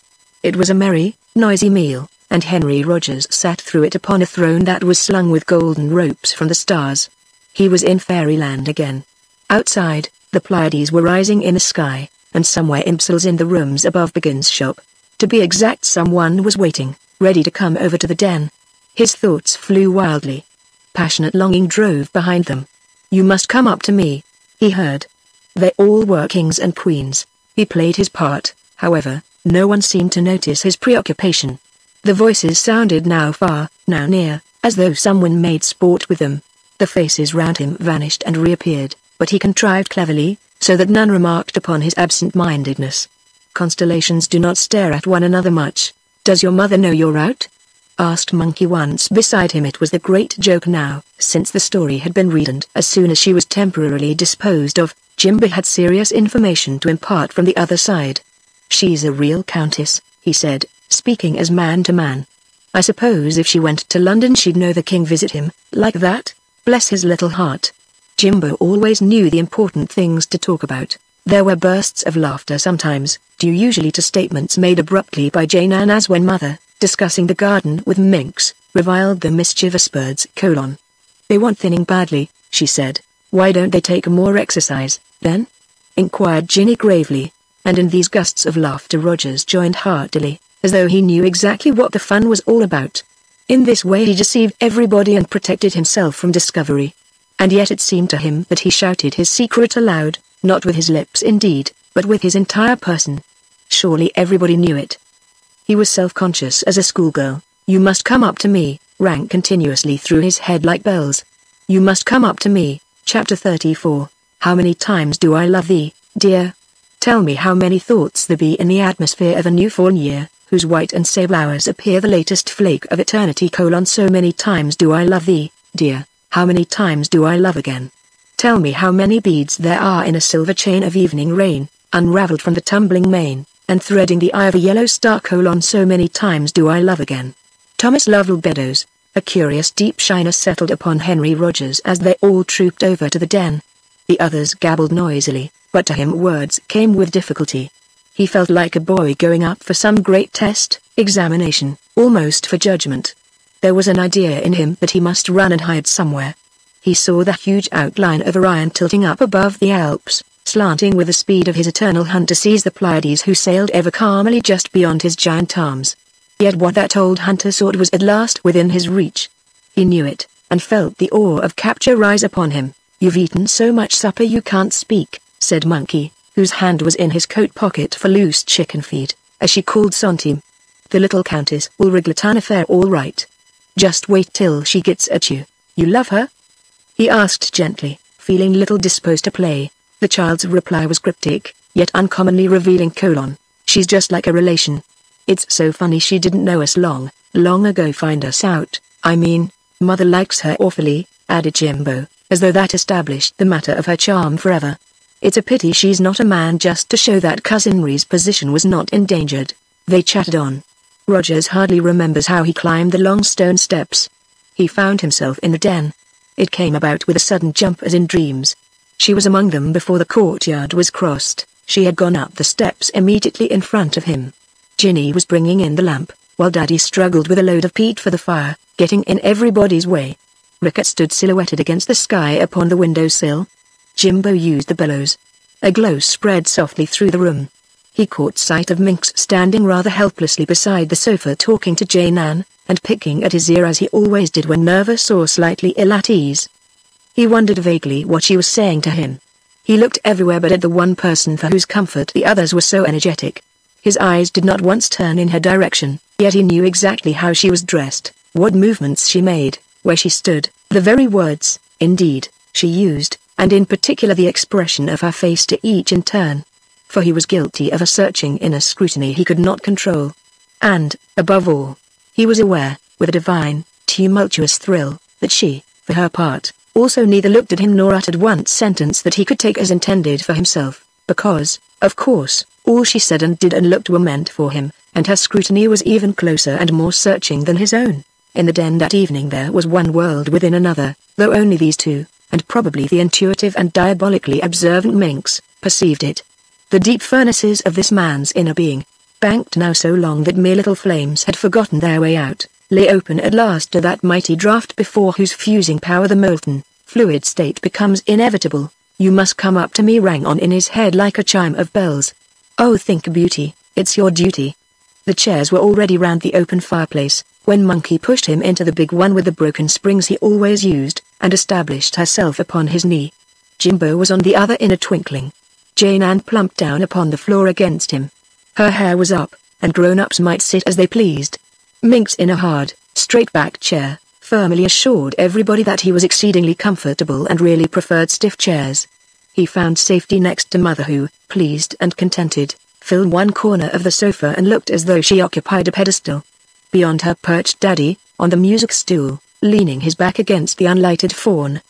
S1: It was a merry, noisy meal, and Henry Rogers sat through it upon a throne that was slung with golden ropes from the stars. He was in Fairyland again. Outside, the Pleiades were rising in the sky, and somewhere imbeciles in the rooms above Beggin's shop. To be exact, someone was waiting, ready to come over to the den. His thoughts flew wildly. Passionate longing drove behind them. "You must come up to me," he heard. They all were kings and queens. He played his part, however, no one seemed to notice his preoccupation. The voices sounded now far, now near, as though someone made sport with them. The faces round him vanished and reappeared, but he contrived cleverly, so that none remarked upon his absent-mindedness. Constellations do not stare at one another much. "Does your mother know you're out?" asked Monkey once beside him. It was the great joke now, since the story had been read, and as soon as she was temporarily disposed of, Jimbo had serious information to impart from the other side. "She's a real countess," he said, speaking as man to man. "I suppose if she went to London she'd know the king visit him, like that? Bless his little heart." Jimbo always knew the important things to talk about. There were bursts of laughter sometimes, due usually to statements made abruptly by Jane Ann, as when Mother, discussing the garden with Minx, reviled the mischievous birds. "They want thinning badly," she said. "Why don't they take more exercise, then?" inquired Ginny gravely. And in these gusts of laughter Rogers joined heartily, as though he knew exactly what the fun was all about. In this way he deceived everybody and protected himself from discovery. And yet it seemed to him that he shouted his secret aloud, not with his lips indeed, but with his entire person. Surely everybody knew it. He was self-conscious as a schoolgirl. "You must come up to me," rang continuously through his head like bells. "You must come up to me." Chapter 34. How many times do I love thee, dear? Tell me how many thoughts there be in the atmosphere of a new-fallen year, whose white and sable hours appear the latest flake of eternity. So many times do I love thee, dear. How many times do I love again? Tell me how many beads there are in a silver chain of evening rain, unraveled from the tumbling mane, and threading the eye of a yellow star. So many times do I love again. Thomas Lovell Beddoes. A curious deep shyness settled upon Henry Rogers as they all trooped over to the den. The others gabbled noisily, but to him words came with difficulty. He felt like a boy going up for some great test, examination, almost for judgment. There was an idea in him that he must run and hide somewhere. He saw the huge outline of Orion tilting up above the Alps, slanting with the speed of his eternal hunt to seize the Pleiades who sailed ever calmly just beyond his giant arms. Yet what that old hunter sought was at last within his reach. He knew it, and felt the awe of capture rise upon him. "You've eaten so much supper you can't speak," said Monkey, whose hand was in his coat pocket for loose chicken feed, as she called Centime. "The little Countess will regret an affair all right. Just wait till she gets at you. You love her?" he asked gently, feeling little disposed to play. The child's reply was cryptic, yet uncommonly revealing: "She's just like a relation. It's so funny she didn't know us long ago. Find us out, I mean. Mother likes her awfully," added Jimbo, as though that established the matter of her charm forever. "It's a pity she's not a man, just to show that Cousin Rie's position was not endangered." They chatted on. Rogers hardly remembers how he climbed the long stone steps. He found himself in the den. It came about with a sudden jump as in dreams. She was among them before the courtyard was crossed. She had gone up the steps immediately in front of him. Ginny was bringing in the lamp, while Daddy struggled with a load of peat for the fire, getting in everybody's way. Rickett stood silhouetted against the sky upon the windowsill. Jimbo used the bellows. A glow spread softly through the room. He caught sight of Minx standing rather helplessly beside the sofa talking to Jane Ann, and picking at his ear as he always did when nervous or slightly ill at ease. He wondered vaguely what she was saying to him. He looked everywhere but at the one person for whose comfort the others were so energetic. His eyes did not once turn in her direction, yet he knew exactly how she was dressed, what movements she made, where she stood, the very words, indeed, she used, and in particular the expression of her face to each in turn. For he was guilty of a searching inner scrutiny he could not control. And, above all, he was aware, with a divine, tumultuous thrill, that she, for her part, also neither looked at him nor uttered one sentence that he could take as intended for himself, because, of course, all she said and did and looked were meant for him, and her scrutiny was even closer and more searching than his own. In the den that evening there was one world within another, though only these two, and probably the intuitive and diabolically observant Minx, perceived it. The deep furnaces of this man's inner being, banked now so long that mere little flames had forgotten their way out, lay open at last to that mighty draught before whose fusing power the molten, fluid state becomes inevitable. "You must come up to me," rang on in his head like a chime of bells. "Oh, think beauty, it's your duty." The chairs were already round the open fireplace, when Monkey pushed him into the big one with the broken springs he always used, and established herself upon his knee. Jimbo was on the other in a twinkling. Jane Ann plumped down upon the floor against him. Her hair was up, and grown-ups might sit as they pleased. Minx in a hard, straight-backed chair, firmly assured everybody that he was exceedingly comfortable and really preferred stiff chairs. He found safety next to Mother who, pleased and contented, filled one corner of the sofa and looked as though she occupied a pedestal. Beyond her perched Daddy, on the music stool, leaning his back against the unlighted fawn.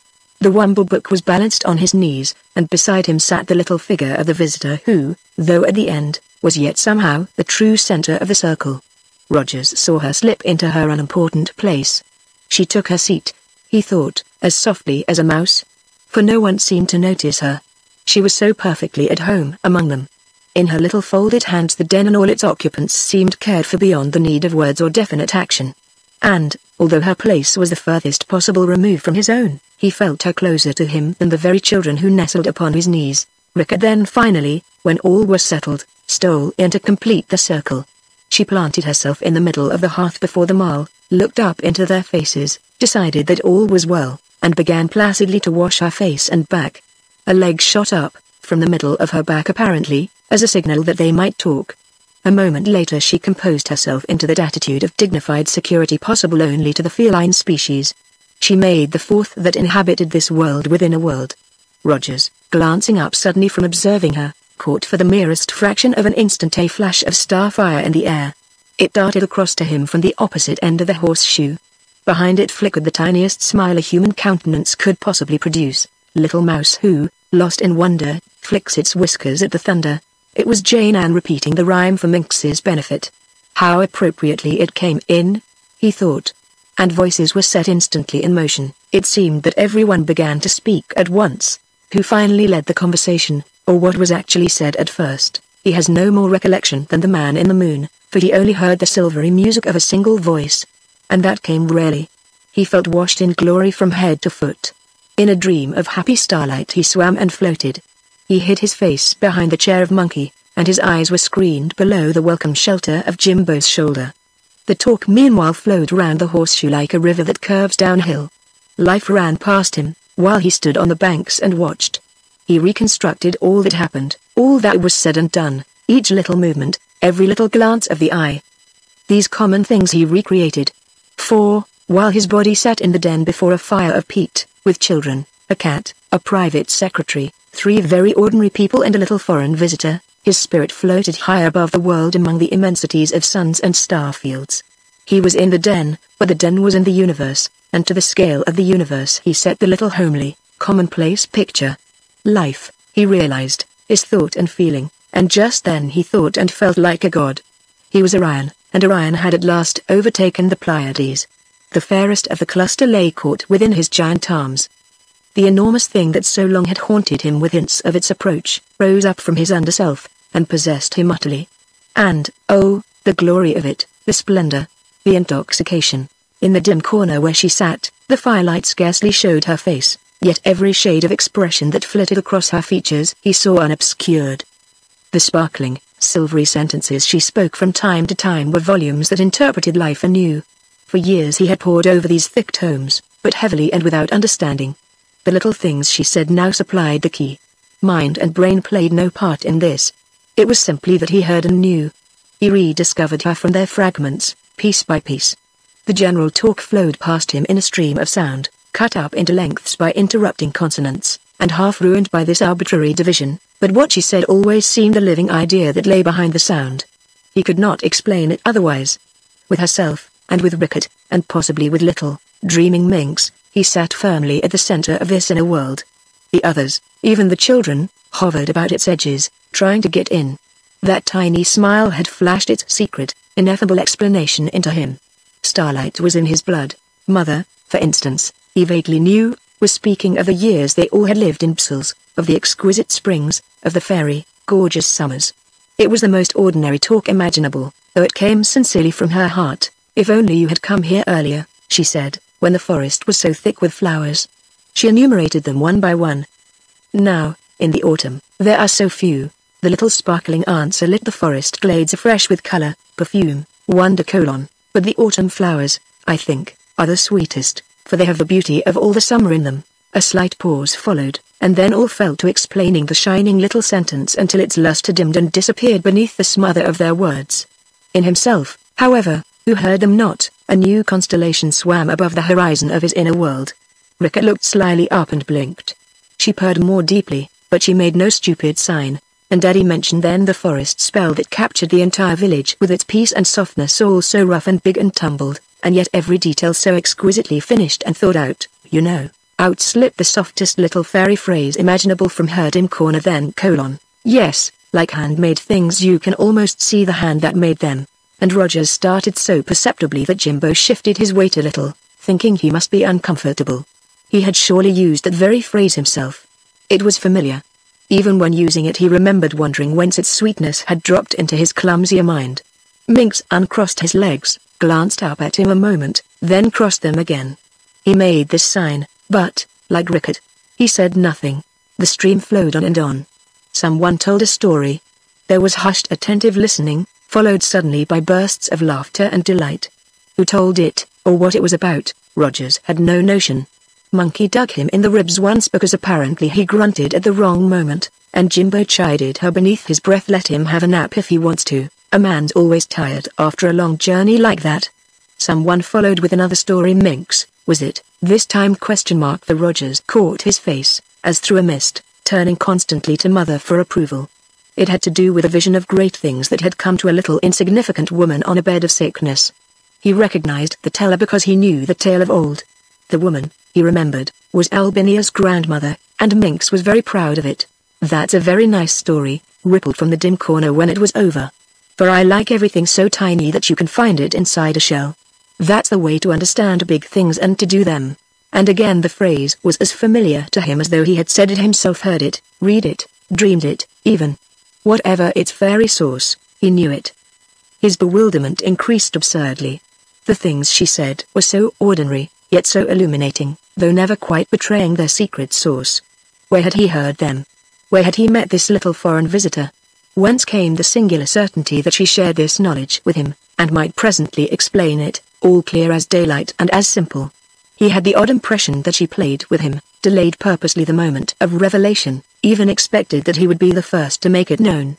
S1: The Wumble book was balanced on his knees, and beside him sat the little figure of the visitor who, though at the end, was yet somehow the true center of the circle. Rogers saw her slip into her unimportant place. She took her seat, he thought, as softly as a mouse. For no one seemed to notice her. She was so perfectly at home among them. In her little folded hands the den and all its occupants seemed cared for beyond the need of words or definite action. And, although her place was the furthest possible remove from his own, he felt her closer to him than the very children who nestled upon his knees. Rickett then finally, when all was settled, stole in to complete the circle. She planted herself in the middle of the hearth before them all, looked up into their faces, decided that all was well, and began placidly to wash her face and back. A leg shot up, from the middle of her back apparently, as a signal that they might talk. A moment later she composed herself into that attitude of dignified security possible only to the feline species. She made the fourth that inhabited this world within a world. Rogers, glancing up suddenly from observing her, caught for the merest fraction of an instant a flash of starfire in the air. It darted across to him from the opposite end of the horseshoe. Behind it flickered the tiniest smile a human countenance could possibly produce. Little mouse who, lost in wonder, flicks its whiskers at the thunder. It was Jane Ann repeating the rhyme for Minx's benefit. How appropriately it came in, he thought. And voices were set instantly in motion. It seemed that everyone began to speak at once. Who finally led the conversation, or what was actually said at first, he has no more recollection than the man in the moon, for he only heard the silvery music of a single voice. And that came rarely. He felt washed in glory from head to foot. In a dream of happy starlight he swam and floated. He hid his face behind the chair of monkey, and his eyes were screened below the welcome shelter of Jimbo's shoulder. The talk meanwhile flowed round the horseshoe like a river that curves downhill. Life ran past him, while he stood on the banks and watched. He reconstructed all that happened, all that was said and done, each little movement, every little glance of the eye. These common things he recreated. For, while his body sat in the den before a fire of peat, with children, a cat, a private secretary, 3 very ordinary people and a little foreign visitor, his spirit floated high above the world among the immensities of suns and starfields. He was in the den, but the den was in the universe, and to the scale of the universe he set the little homely, commonplace picture. Life, he realized, is thought and feeling, and just then he thought and felt like a god. He was Orion, and Orion had at last overtaken the Pleiades. The fairest of the cluster lay caught within his giant arms. The enormous thing that so long had haunted him with hints of its approach, rose up from his underself, and possessed him utterly. And, oh, the glory of it, the splendor, the intoxication. In the dim corner where she sat, the firelight scarcely showed her face, yet every shade of expression that flitted across her features he saw unobscured. The sparkling, silvery sentences she spoke from time to time were volumes that interpreted life anew. For years he had pored over these thick tomes, but heavily and without understanding. The little things she said now supplied the key. Mind and brain played no part in this. It was simply that he heard and knew. He rediscovered her from their fragments, piece by piece. The general talk flowed past him in a stream of sound, cut up into lengths by interrupting consonants, and half ruined by this arbitrary division, but what she said always seemed a living idea that lay behind the sound. He could not explain it otherwise. With herself, and with Rickett, and possibly with little, dreaming Minx, he sat firmly at the center of this inner world. The others, even the children, hovered about its edges, trying to get in. That tiny smile had flashed its secret, ineffable explanation into him. Starlight was in his blood. Mother, for instance, he vaguely knew, was speaking of the years they all had lived in Brussels, of the exquisite springs, of the fairy, gorgeous summers. It was the most ordinary talk imaginable, though it came sincerely from her heart. If only you had come here earlier, she said, when the forest was so thick with flowers. She enumerated them one by one. Now, in the autumn, there are so few. The little sparkling answer lit the forest glades afresh with color, perfume, wonder : but the autumn flowers, I think, are the sweetest, for they have the beauty of all the summer in them. A slight pause followed, and then all fell to explaining the shining little sentence until its luster dimmed and disappeared beneath the smother of their words. In himself, however, who heard them not, a new constellation swam above the horizon of his inner world. Rickett looked slyly up and blinked. She purred more deeply, but she made no stupid sign, and Daddy mentioned then the forest spell that captured the entire village with its peace and softness, all so rough and big and tumbled, and yet every detail so exquisitely finished and thought out, you know. Out slipped the softest little fairy phrase imaginable from her dim corner then : yes, like handmade things, you can almost see the hand that made them. And Rogers started so perceptibly that Jimbo shifted his weight a little, thinking he must be uncomfortable. He had surely used that very phrase himself. It was familiar. Even when using it he remembered wondering whence its sweetness had dropped into his clumsier mind. Minx uncrossed his legs, glanced up at him a moment, then crossed them again. He made this sign, but, like Rickett, he said nothing. The stream flowed on and on. Someone told a story. There was hushed attentive listening, followed suddenly by bursts of laughter and delight. Who told it, or what it was about, Rogers had no notion. Monkey dug him in the ribs once because apparently he grunted at the wrong moment, and Jimbo chided her beneath his breath, let him have a nap if he wants to, a man's always tired after a long journey like that. Someone followed with another story. Minx, was it, this time ? The Rogers caught his face, as through a mist, turning constantly to Mother for approval. It had to do with a vision of great things that had come to a little insignificant woman on a bed of sickness. He recognized the teller because he knew the tale of old. The woman, he remembered, was Albinia's grandmother, and Minx was very proud of it. "That's a very nice story," rippled from the dim corner when it was over. "For I like everything so tiny that you can find it inside a shell. That's the way to understand big things and to do them." And again the phrase was as familiar to him as though he had said it himself, heard it, read it, dreamed it, even. Whatever its fairy source, he knew it. His bewilderment increased absurdly. The things she said were so ordinary, yet so illuminating, though never quite betraying their secret source. Where had he heard them? Where had he met this little foreign visitor? Whence came the singular certainty that she shared this knowledge with him, and might presently explain it, all clear as daylight and as simple? He had the odd impression that she played with him, delayed purposely the moment of revelation, even expected that he would be the first to make it known.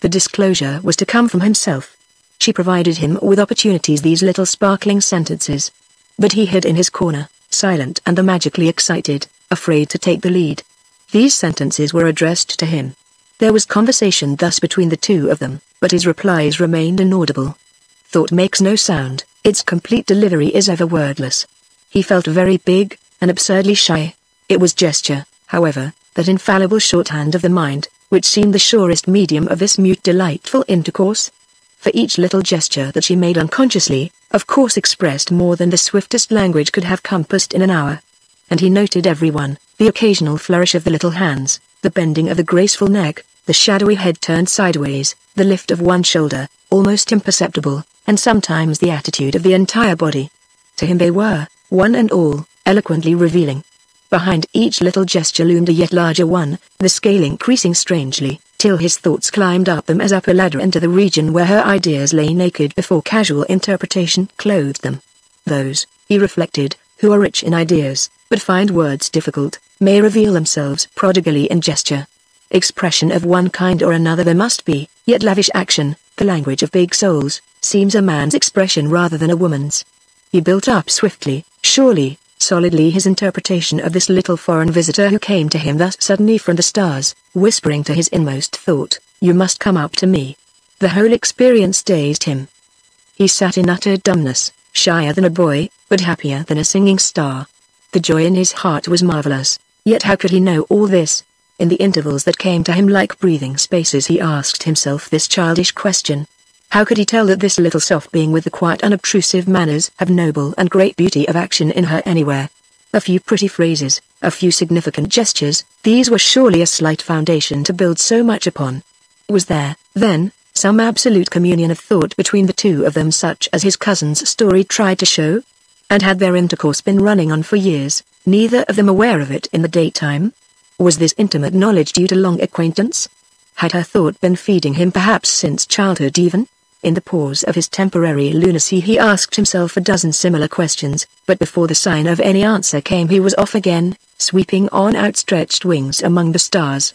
S1: The disclosure was to come from himself. She provided him with opportunities, these little sparkling sentences. But he hid in his corner, silent and magically excited, afraid to take the lead. These sentences were addressed to him. There was conversation thus between the two of them, but his replies remained inaudible. Thought makes no sound, its complete delivery is ever wordless. He felt very big, and absurdly shy. It was gesture, however, that infallible shorthand of the mind, which seemed the surest medium of this mute delightful intercourse. For each little gesture that she made unconsciously, of course expressed more than the swiftest language could have compassed in an hour. And he noted every one, the occasional flourish of the little hands, the bending of the graceful neck, the shadowy head turned sideways, the lift of one shoulder, almost imperceptible, and sometimes the attitude of the entire body. To him they were, one and all, eloquently revealing. Behind each little gesture loomed a yet larger one, the scale increasing strangely, till his thoughts climbed up them as up a ladder into the region where her ideas lay naked before casual interpretation clothed them. Those, he reflected, who are rich in ideas, but find words difficult, may reveal themselves prodigally in gesture. Expression of one kind or another there must be, yet lavish action, the language of big souls, seems a man's expression rather than a woman's. He built up swiftly, surely, solidly his interpretation of this little foreign visitor who came to him thus suddenly from the stars, whispering to his inmost thought, "You must come up to me." The whole experience dazed him. He sat in utter dumbness, shyer than a boy, but happier than a singing star. The joy in his heart was marvelous, yet how could he know all this? In the intervals that came to him like breathing spaces he asked himself this childish question. How could he tell that this little soft being with the quiet unobtrusive manners had noble and great beauty of action in her anywhere? A few pretty phrases, a few significant gestures, these were surely a slight foundation to build so much upon. Was there, then, some absolute communion of thought between the two of them such as his cousin's story tried to show? And had their intercourse been running on for years, neither of them aware of it in the daytime? Was this intimate knowledge due to long acquaintance? Had her thought been feeding him perhaps since childhood even? In the pause of his temporary lunacy he asked himself a dozen similar questions, but before the sign of any answer came he was off again, sweeping on outstretched wings among the stars.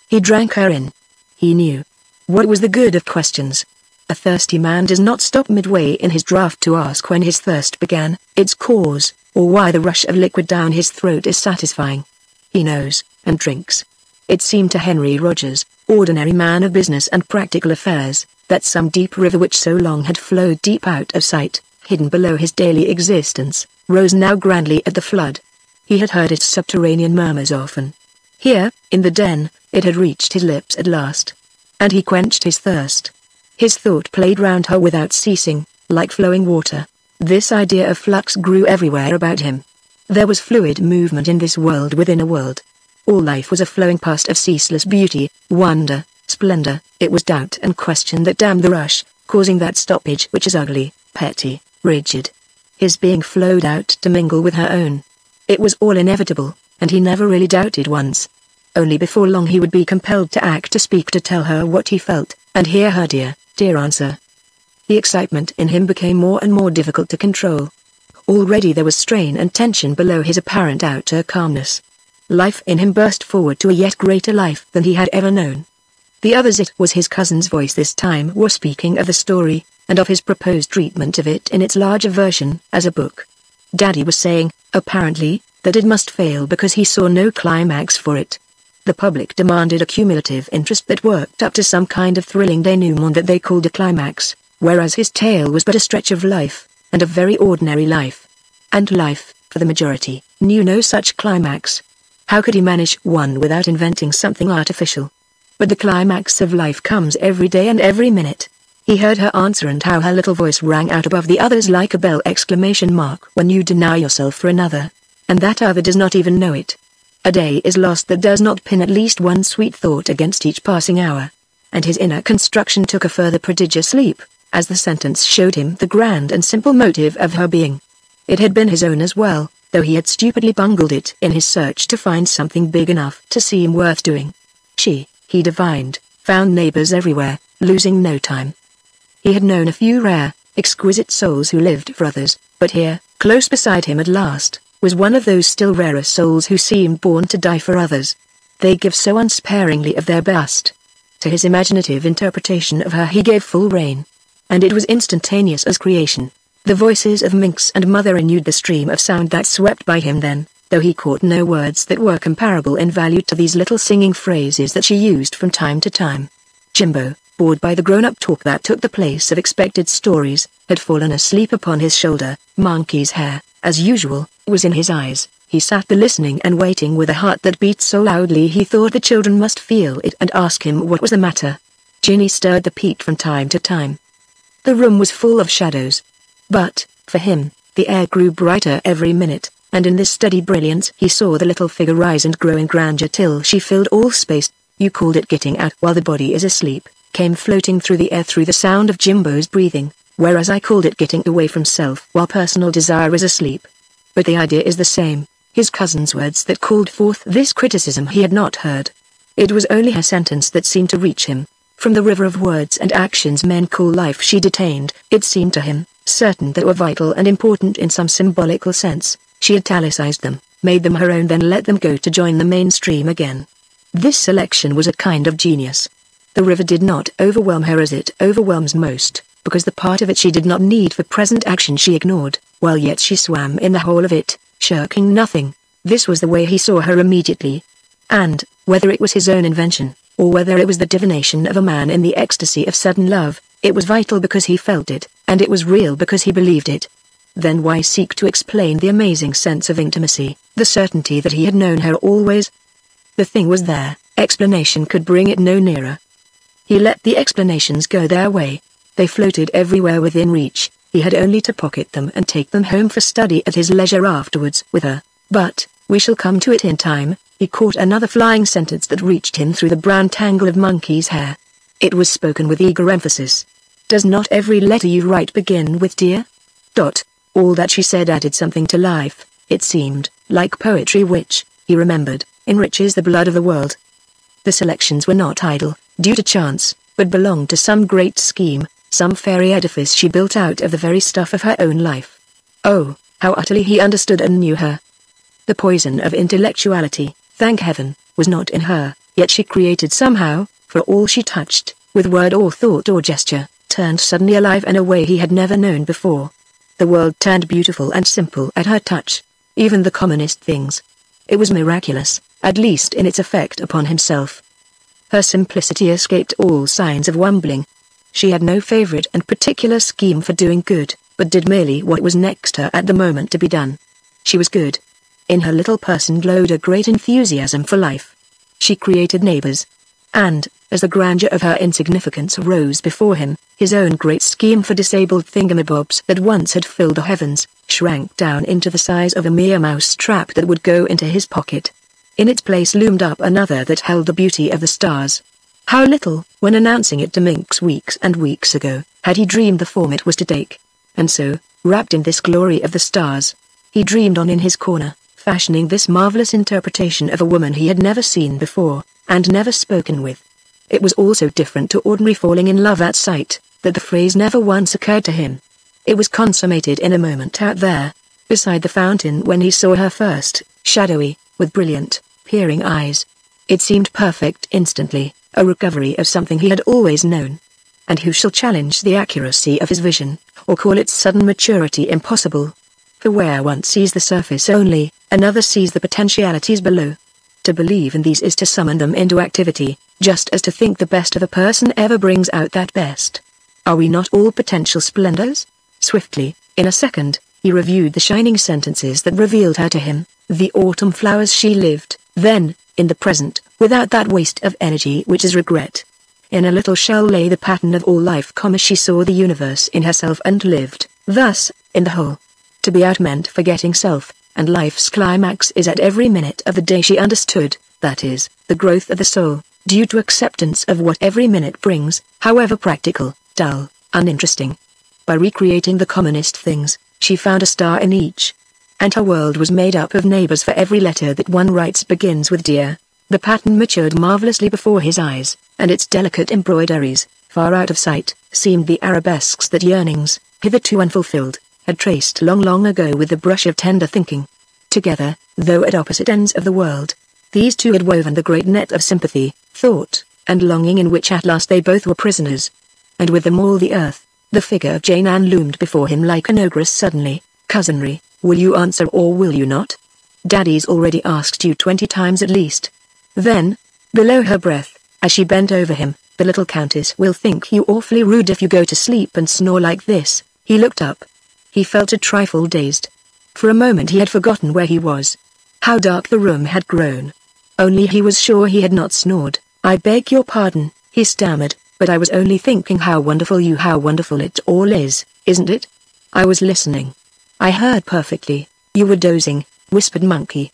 S1: He drank her in. He knew. What was the good of questions? A thirsty man does not stop midway in his draught to ask when his thirst began, its cause, or why the rush of liquid down his throat is satisfying. He knows, and drinks. It seemed to Henry Rogers, ordinary man of business and practical affairs, that some deep river which so long had flowed deep out of sight, hidden below his daily existence, rose now grandly at the flood. He had heard its subterranean murmurs often. Here, in the den, it had reached his lips at last. And he quenched his thirst. His thought played round her without ceasing, like flowing water. This idea of flux grew everywhere about him. There was fluid movement in this world within a world. All life was a flowing past of ceaseless beauty, wonder, splendor. It was doubt and question that dammed the rush, causing that stoppage which is ugly, petty, rigid. His being flowed out to mingle with her own. It was all inevitable, and he never really doubted once. Only before long he would be compelled to act, to speak, to tell her what he felt, and hear her dear answer. The excitement in him became more and more difficult to control. Already there was strain and tension below his apparent outer calmness. Life in him burst forward to a yet greater life than he had ever known. The others, it was his cousin's voice this time, were speaking of the story, and of his proposed treatment of it in its larger version, as a book. Daddy was saying, apparently, that it must fail because he saw no climax for it. The public demanded a cumulative interest that worked up to some kind of thrilling denouement that they called a climax, whereas his tale was but a stretch of life, and a very ordinary life. And life, for the majority, knew no such climax. How could he manage one without inventing something artificial? But the climax of life comes every day and every minute. He heard her answer and how her little voice rang out above the others like a bell ! When you deny yourself for another, and that other does not even know it. A day is lost that does not pin at least one sweet thought against each passing hour. And his inner construction took a further prodigious leap, as the sentence showed him the grand and simple motive of her being. It had been his own as well, though he had stupidly bungled it in his search to find something big enough to seem worth doing. She, he divined, found neighbors everywhere, losing no time. He had known a few rare, exquisite souls who lived for others, but here, close beside him at last, was one of those still rarer souls who seemed born to die for others. They give so unsparingly of their best. To his imaginative interpretation of her he gave full rein. And it was instantaneous as creation. The voices of Minx and Mother renewed the stream of sound that swept by him then, though he caught no words that were comparable in value to these little singing phrases that she used from time to time. Jimbo, bored by the grown-up talk that took the place of expected stories, had fallen asleep upon his shoulder. Monkey's hair, as usual, was in his eyes. He sat there listening and waiting with a heart that beat so loudly he thought the children must feel it and ask him what was the matter. Ginny stirred the peat from time to time. The room was full of shadows. But, for him, the air grew brighter every minute, and in this steady brilliance he saw the little figure rise and grow in grandeur till she filled all space. You called it getting out while the body is asleep, came floating through the air through the sound of Jimbo's breathing, whereas I called it getting away from self while personal desire is asleep. But the idea is the same. His cousin's words that called forth this criticism he had not heard. It was only her sentence that seemed to reach him. From the river of words and actions men call life she detained, it seemed to him, certain that were vital and important in some symbolical sense. She italicized them, made them her own, then let them go to join the mainstream again. This selection was a kind of genius. The river did not overwhelm her as it overwhelms most, because the part of it she did not need for present action she ignored, while yet she swam in the whole of it, shirking nothing. This was the way he saw her immediately. And, whether it was his own invention, or whether it was the divination of a man in the ecstasy of sudden love, it was vital because he felt it, and it was real because he believed it. Then why seek to explain the amazing sense of intimacy, the certainty that he had known her always? The thing was there, explanation could bring it no nearer. He let the explanations go their way. They floated everywhere within reach. He had only to pocket them and take them home for study at his leisure afterwards with her. But, we shall come to it in time. He caught another flying sentence that reached him through the brown tangle of Monkey's hair. It was spoken with eager emphasis. Does not every letter you write begin with dear? All that she said added something to life. It seemed like poetry which, he remembered, enriches the blood of the world. The selections were not idle, due to chance, but belonged to some great scheme, some fairy edifice she built out of the very stuff of her own life. Oh, how utterly he understood and knew her. The poison of intellectuality, thank heaven, was not in her, yet she created somehow, for all she touched, with word or thought or gesture, turned suddenly alive in a way he had never known before. The world turned beautiful and simple at her touch, even the commonest things. It was miraculous, at least in its effect upon himself. Her simplicity escaped all signs of wumbling. She had no favorite and particular scheme for doing good, but did merely what was next her at the moment to be done. She was good. In her little person glowed a great enthusiasm for life. She created neighbors. And, as the grandeur of her insignificance rose before him, his own great scheme for disabled thingamabobs that once had filled the heavens, shrank down into the size of a mere mouse trap that would go into his pocket. In its place loomed up another that held the beauty of the stars. How little, when announcing it to Minx weeks and weeks ago, had he dreamed the form it was to take. And so, wrapped in this glory of the stars, he dreamed on in his corner, fashioning this marvelous interpretation of a woman he had never seen before, and never spoken with. It was all so different to ordinary falling in love at sight, that the phrase never once occurred to him. It was consummated in a moment out there, beside the fountain when he saw her first, shadowy, with brilliant, peering eyes. It seemed perfect instantly, a recovery of something he had always known. And who shall challenge the accuracy of his vision, or call its sudden maturity impossible? For where one sees the surface only, another sees the potentialities below. To believe in these is to summon them into activity, just as to think the best of a person ever brings out that best. Are we not all potential splendors? Swiftly, in a second, he reviewed the shining sentences that revealed her to him, the autumn flowers she lived, then, in the present, without that waste of energy which is regret. In a little shell lay the pattern of all life, she saw the universe in herself and lived, thus, in the whole. To be out meant forgetting self, and life's climax is at every minute of the day, she understood, that is, the growth of the soul, due to acceptance of what every minute brings, however practical, dull, uninteresting. By recreating the commonest things, she found a star in each. And her world was made up of neighbors, for every letter that one writes begins with dear. The pattern matured marvelously before his eyes, and its delicate embroideries, far out of sight, seemed the arabesques that yearnings, hitherto unfulfilled, had traced long ago with the brush of tender thinking. Together, though at opposite ends of the world, these two had woven the great net of sympathy, thought, and longing in which at last they both were prisoners. And with them all the earth. The figure of Jane Ann loomed before him like an ogress suddenly. Cousinry, will you answer or will you not? Daddy's already asked you 20 times at least. Then, below her breath, as she bent over him, the little countess will think you awfully rude if you go to sleep and snore like this. He looked up. He felt a trifle dazed. For a moment he had forgotten where he was. How dark the room had grown. Only he was sure he had not snored. I beg your pardon, he stammered. But I was only thinking how wonderful it all is, isn't it? I was listening. I heard perfectly. You were dozing, whispered Monkey.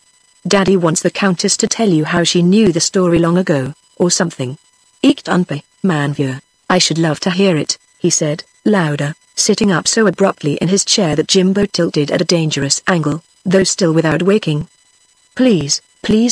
S1: Daddy wants the Countess to tell you how she knew the story long ago, or something. Echt unpe, manvier. I should love to hear it, he said, louder, sitting up so abruptly in his chair that Jimbo tilted at a dangerous angle, though still without waking. Please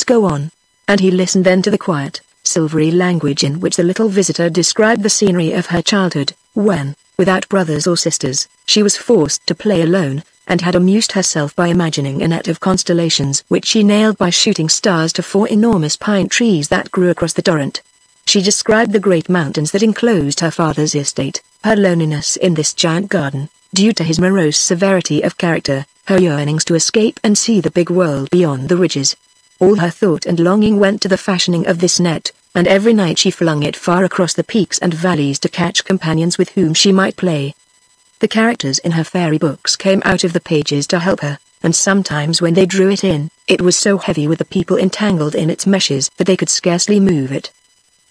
S1: go on. And he listened then to the quiet, silvery language in which the little visitor described the scenery of her childhood, when, without brothers or sisters, she was forced to play alone, and had amused herself by imagining a net of constellations which she nailed by shooting stars to 4 enormous pine trees that grew across the torrent. She described the great mountains that enclosed her father's estate, her loneliness in this giant garden, due to his morose severity of character, her yearnings to escape and see the big world beyond the ridges. All her thought and longing went to the fashioning of this net, and every night she flung it far across the peaks and valleys to catch companions with whom she might play. The characters in her fairy books came out of the pages to help her, and sometimes when they drew it in, it was so heavy with the people entangled in its meshes that they could scarcely move it.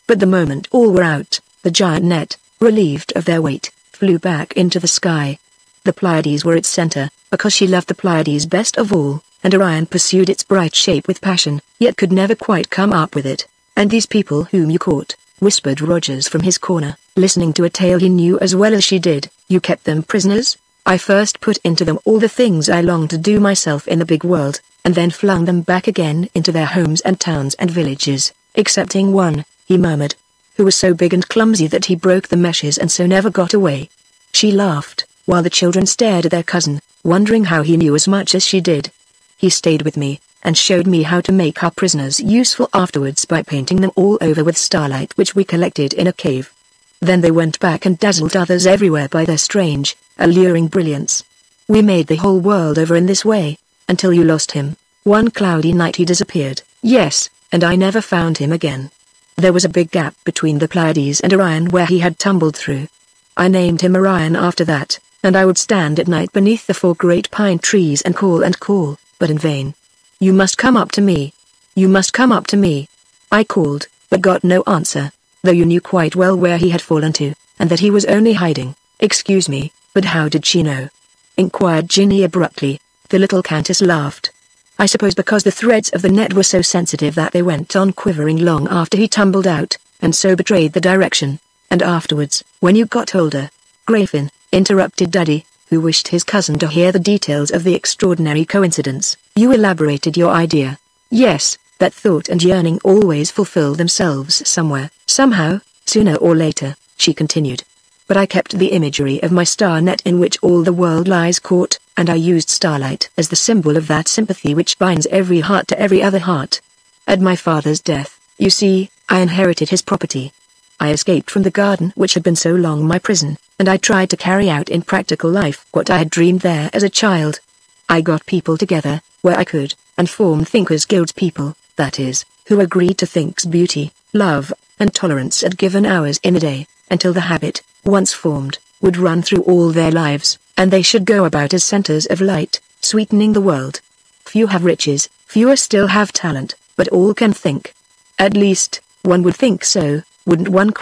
S1: But the moment all were out, the giant net, relieved of their weight, flew back into the sky. The Pleiades were its center, because she loved the Pleiades best of all, and Orion pursued its bright shape with passion, yet could never quite come up with it. And these people whom you caught, whispered Rogers from his corner, listening to a tale he knew as well as she did, you kept them prisoners? I first put into them all the things I longed to do myself in the big world, and then flung them back again into their homes and towns and villages, excepting one, he murmured, who was so big and clumsy that he broke the meshes and so never got away. She laughed, while the children stared at their cousin, wondering how he knew as much as she did. He stayed with me, and showed me how to make our prisoners useful afterwards by painting them all over with starlight which we collected in a cave. Then they went back and dazzled others everywhere by their strange, alluring brilliance. We made the whole world over in this way, until you lost him. One cloudy night he disappeared, yes, and I never found him again. There was a big gap between the Pleiades and Orion where he had tumbled through. I named him Orion after that, and I would stand at night beneath the 4 great pine trees and call, but in vain. You must come up to me. You must come up to me. I called, but got no answer, though you knew quite well where he had fallen to, and that he was only hiding. Excuse me, but how did she know? Inquired Ginny abruptly. The little countess laughed. I suppose because the threads of the net were so sensitive that they went on quivering long after he tumbled out, and so betrayed the direction. And afterwards, when you got older, Grafin, interrupted Daddy, who wished his cousin to hear the details of the extraordinary coincidence, you elaborated your idea. Yes, that thought and yearning always fulfill themselves somewhere, somehow, sooner or later, she continued. But I kept the imagery of my star net in which all the world lies caught, and I used starlight as the symbol of that sympathy which binds every heart to every other heart. At my father's death, you see, I inherited his property. I escaped from the garden which had been so long my prison, and I tried to carry out in practical life what I had dreamed there as a child. I got people together, where I could, and formed thinkers' guilds, people, that is, who agreed to think's beauty, love, and tolerance at given hours in the day, until the habit, once formed, would run through all their lives. and they should go about as centers of light, sweetening the world. Few have riches, fewer still have talent, but all can think. At least, one would think so, wouldn't one?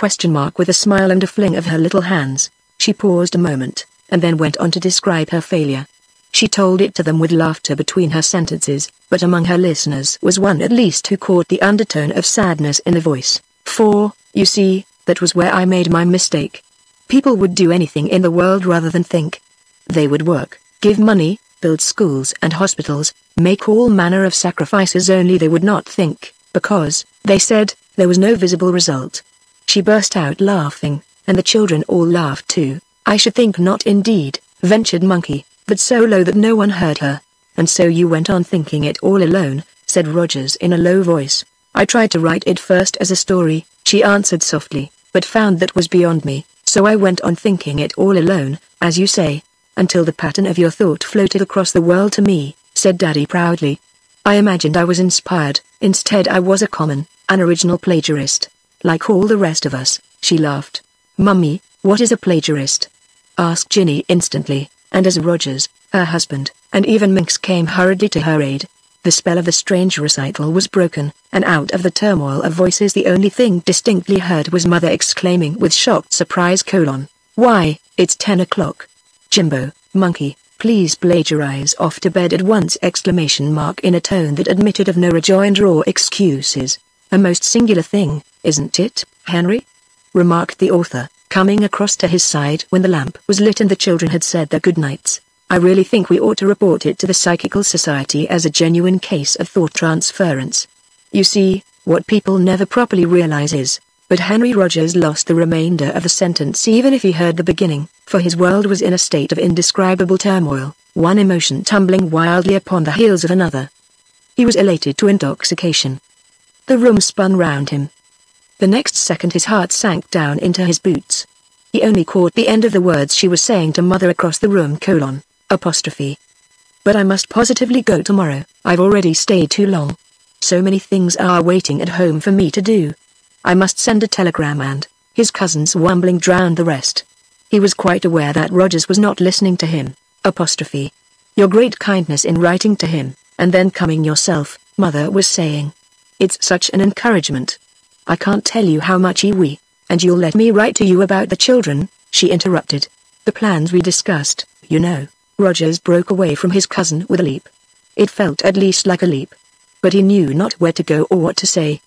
S1: With a smile and a fling of her little hands. She paused a moment, and then went on to describe her failure. She told it to them with laughter between her sentences, but among her listeners was one at least who caught the undertone of sadness in the voice. For, you see, that was where I made my mistake. People would do anything in the world rather than think. They would work, give money, build schools and hospitals, make all manner of sacrifices, only they would not think, because, they said, there was no visible result. She burst out laughing, and the children all laughed too. I should think not indeed, ventured Monkey, but so low that no one heard her. And so you went on thinking it all alone, said Rogers in a low voice. I tried to write it first as a story, she answered softly, but found that was beyond me, so I went on thinking it all alone, as you say, until the pattern of your thought floated across the world to me, said Daddy proudly. I imagined I was inspired, instead I was a common, unoriginal plagiarist. Like all the rest of us, she laughed. Mummy, what is a plagiarist? Asked Ginny instantly, and as Rogers, her husband, and even Minx came hurriedly to her aid, the spell of the strange recital was broken, and out of the turmoil of voices the only thing distinctly heard was Mother exclaiming with shocked surprise: Why, it's 10 o'clock. Jimbo, Monkey, please plagiarize off to bed at once! In a tone that admitted of no rejoinder or excuses. A most singular thing, isn't it, Henry? Remarked the author, coming across to his side when the lamp was lit and the children had said their goodnights. I really think we ought to report it to the Psychical Society as a genuine case of thought transference. You see, what people never properly realize is, but Henry Rogers lost the remainder of the sentence even if he heard the beginning, for his world was in a state of indescribable turmoil, one emotion tumbling wildly upon the heels of another. He was elated to intoxication. The room spun round him. The next second his heart sank down into his boots. He only caught the end of the words she was saying to Mother across the room: apostrophe. But I must positively go tomorrow, I've already stayed too long. So many things are waiting at home for me to do. I must send a telegram, and his cousin's wumbling drowned the rest. He was quite aware that Rogers was not listening to him. Apostrophe. Your great kindness in writing to him, and then coming yourself, Mother was saying. It's such an encouragement. I can't tell you how much and you'll let me write to you about the children, she interrupted. The plans we discussed, you know. Rogers broke away from his cousin with a leap. It felt at least like a leap. But he knew not where to go or what to say.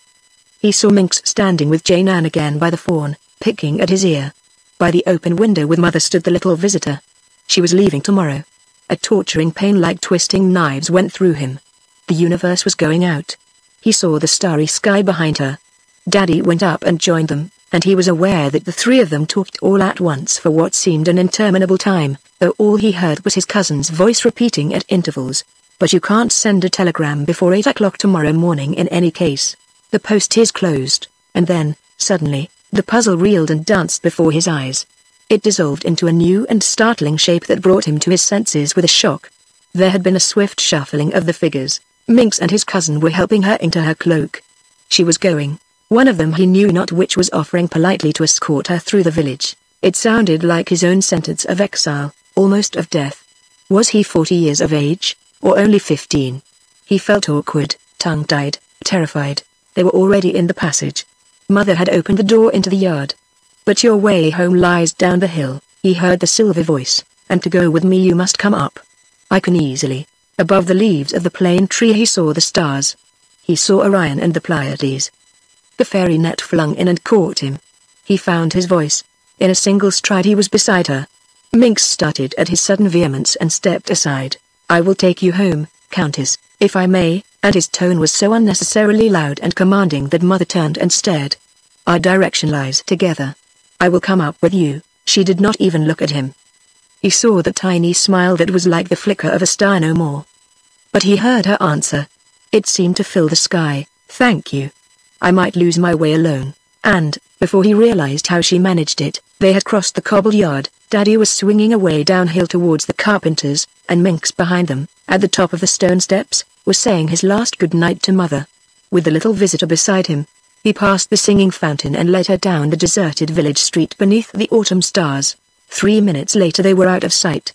S1: He saw Minx standing with Jane Ann again by the fawn, picking at his ear. By the open window with Mother stood the little visitor. She was leaving tomorrow. A torturing pain like twisting knives went through him. The universe was going out. He saw the starry sky behind her. Daddy went up and joined them, and he was aware that the three of them talked all at once for what seemed an interminable time, though all he heard was his cousin's voice repeating at intervals. But you can't send a telegram before 8 o'clock tomorrow morning in any case. The post is closed, and then, suddenly, the puzzle reeled and danced before his eyes. It dissolved into a new and startling shape that brought him to his senses with a shock. There had been a swift shuffling of the figures. Minx and his cousin were helping her into her cloak. She was going. One of them, he knew not which, was offering politely to escort her through the village. It sounded like his own sentence of exile, almost of death. Was he 40 years of age, or only 15? He felt awkward, tongue-tied, terrified. They were already in the passage. Mother had opened the door into the yard. But your way home lies down the hill, he heard the silver voice, and to go with me you must come up. I can easily. Above the leaves of the plane tree he saw the stars. He saw Orion and the Pleiades. The fairy net flung in and caught him. He found his voice. In a single stride he was beside her. Minx started at his sudden vehemence and stepped aside. I will take you home, Countess, if I may, and his tone was so unnecessarily loud and commanding that Mother turned and stared. Our direction lies together. I will come up with you. She did not even look at him. He saw the tiny smile that was like the flicker of a star no more. But he heard her answer. It seemed to fill the sky. Thank you. I might lose my way alone. And, before he realized how she managed it, they had crossed the cobbled yard. Daddy was swinging away downhill towards the carpenters, and Minx behind them, at the top of the stone steps, was saying his last good night to Mother. With the little visitor beside him, he passed the singing fountain and led her down the deserted village street beneath the autumn stars. 3 minutes later they were out of sight.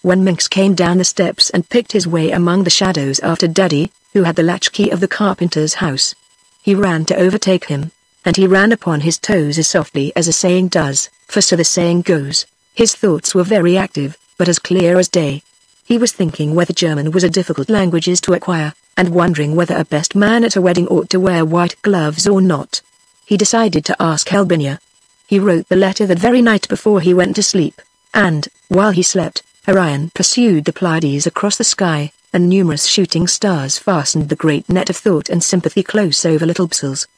S1: when Minx came down the steps and picked his way among the shadows after Daddy, who had the latchkey of the carpenter's house. He ran to overtake him, and he ran upon his toes as softly as a saying does, for so the saying goes. His thoughts were very active, but as clear as day. He was thinking whether German was a difficult language to acquire, and wondering whether a best man at a wedding ought to wear white gloves or not. He decided to ask Helbinia. He wrote the letter that very night before he went to sleep, and, while he slept, Orion pursued the Pleiades across the sky, and numerous shooting stars fastened the great net of thought and sympathy close over little Brussels.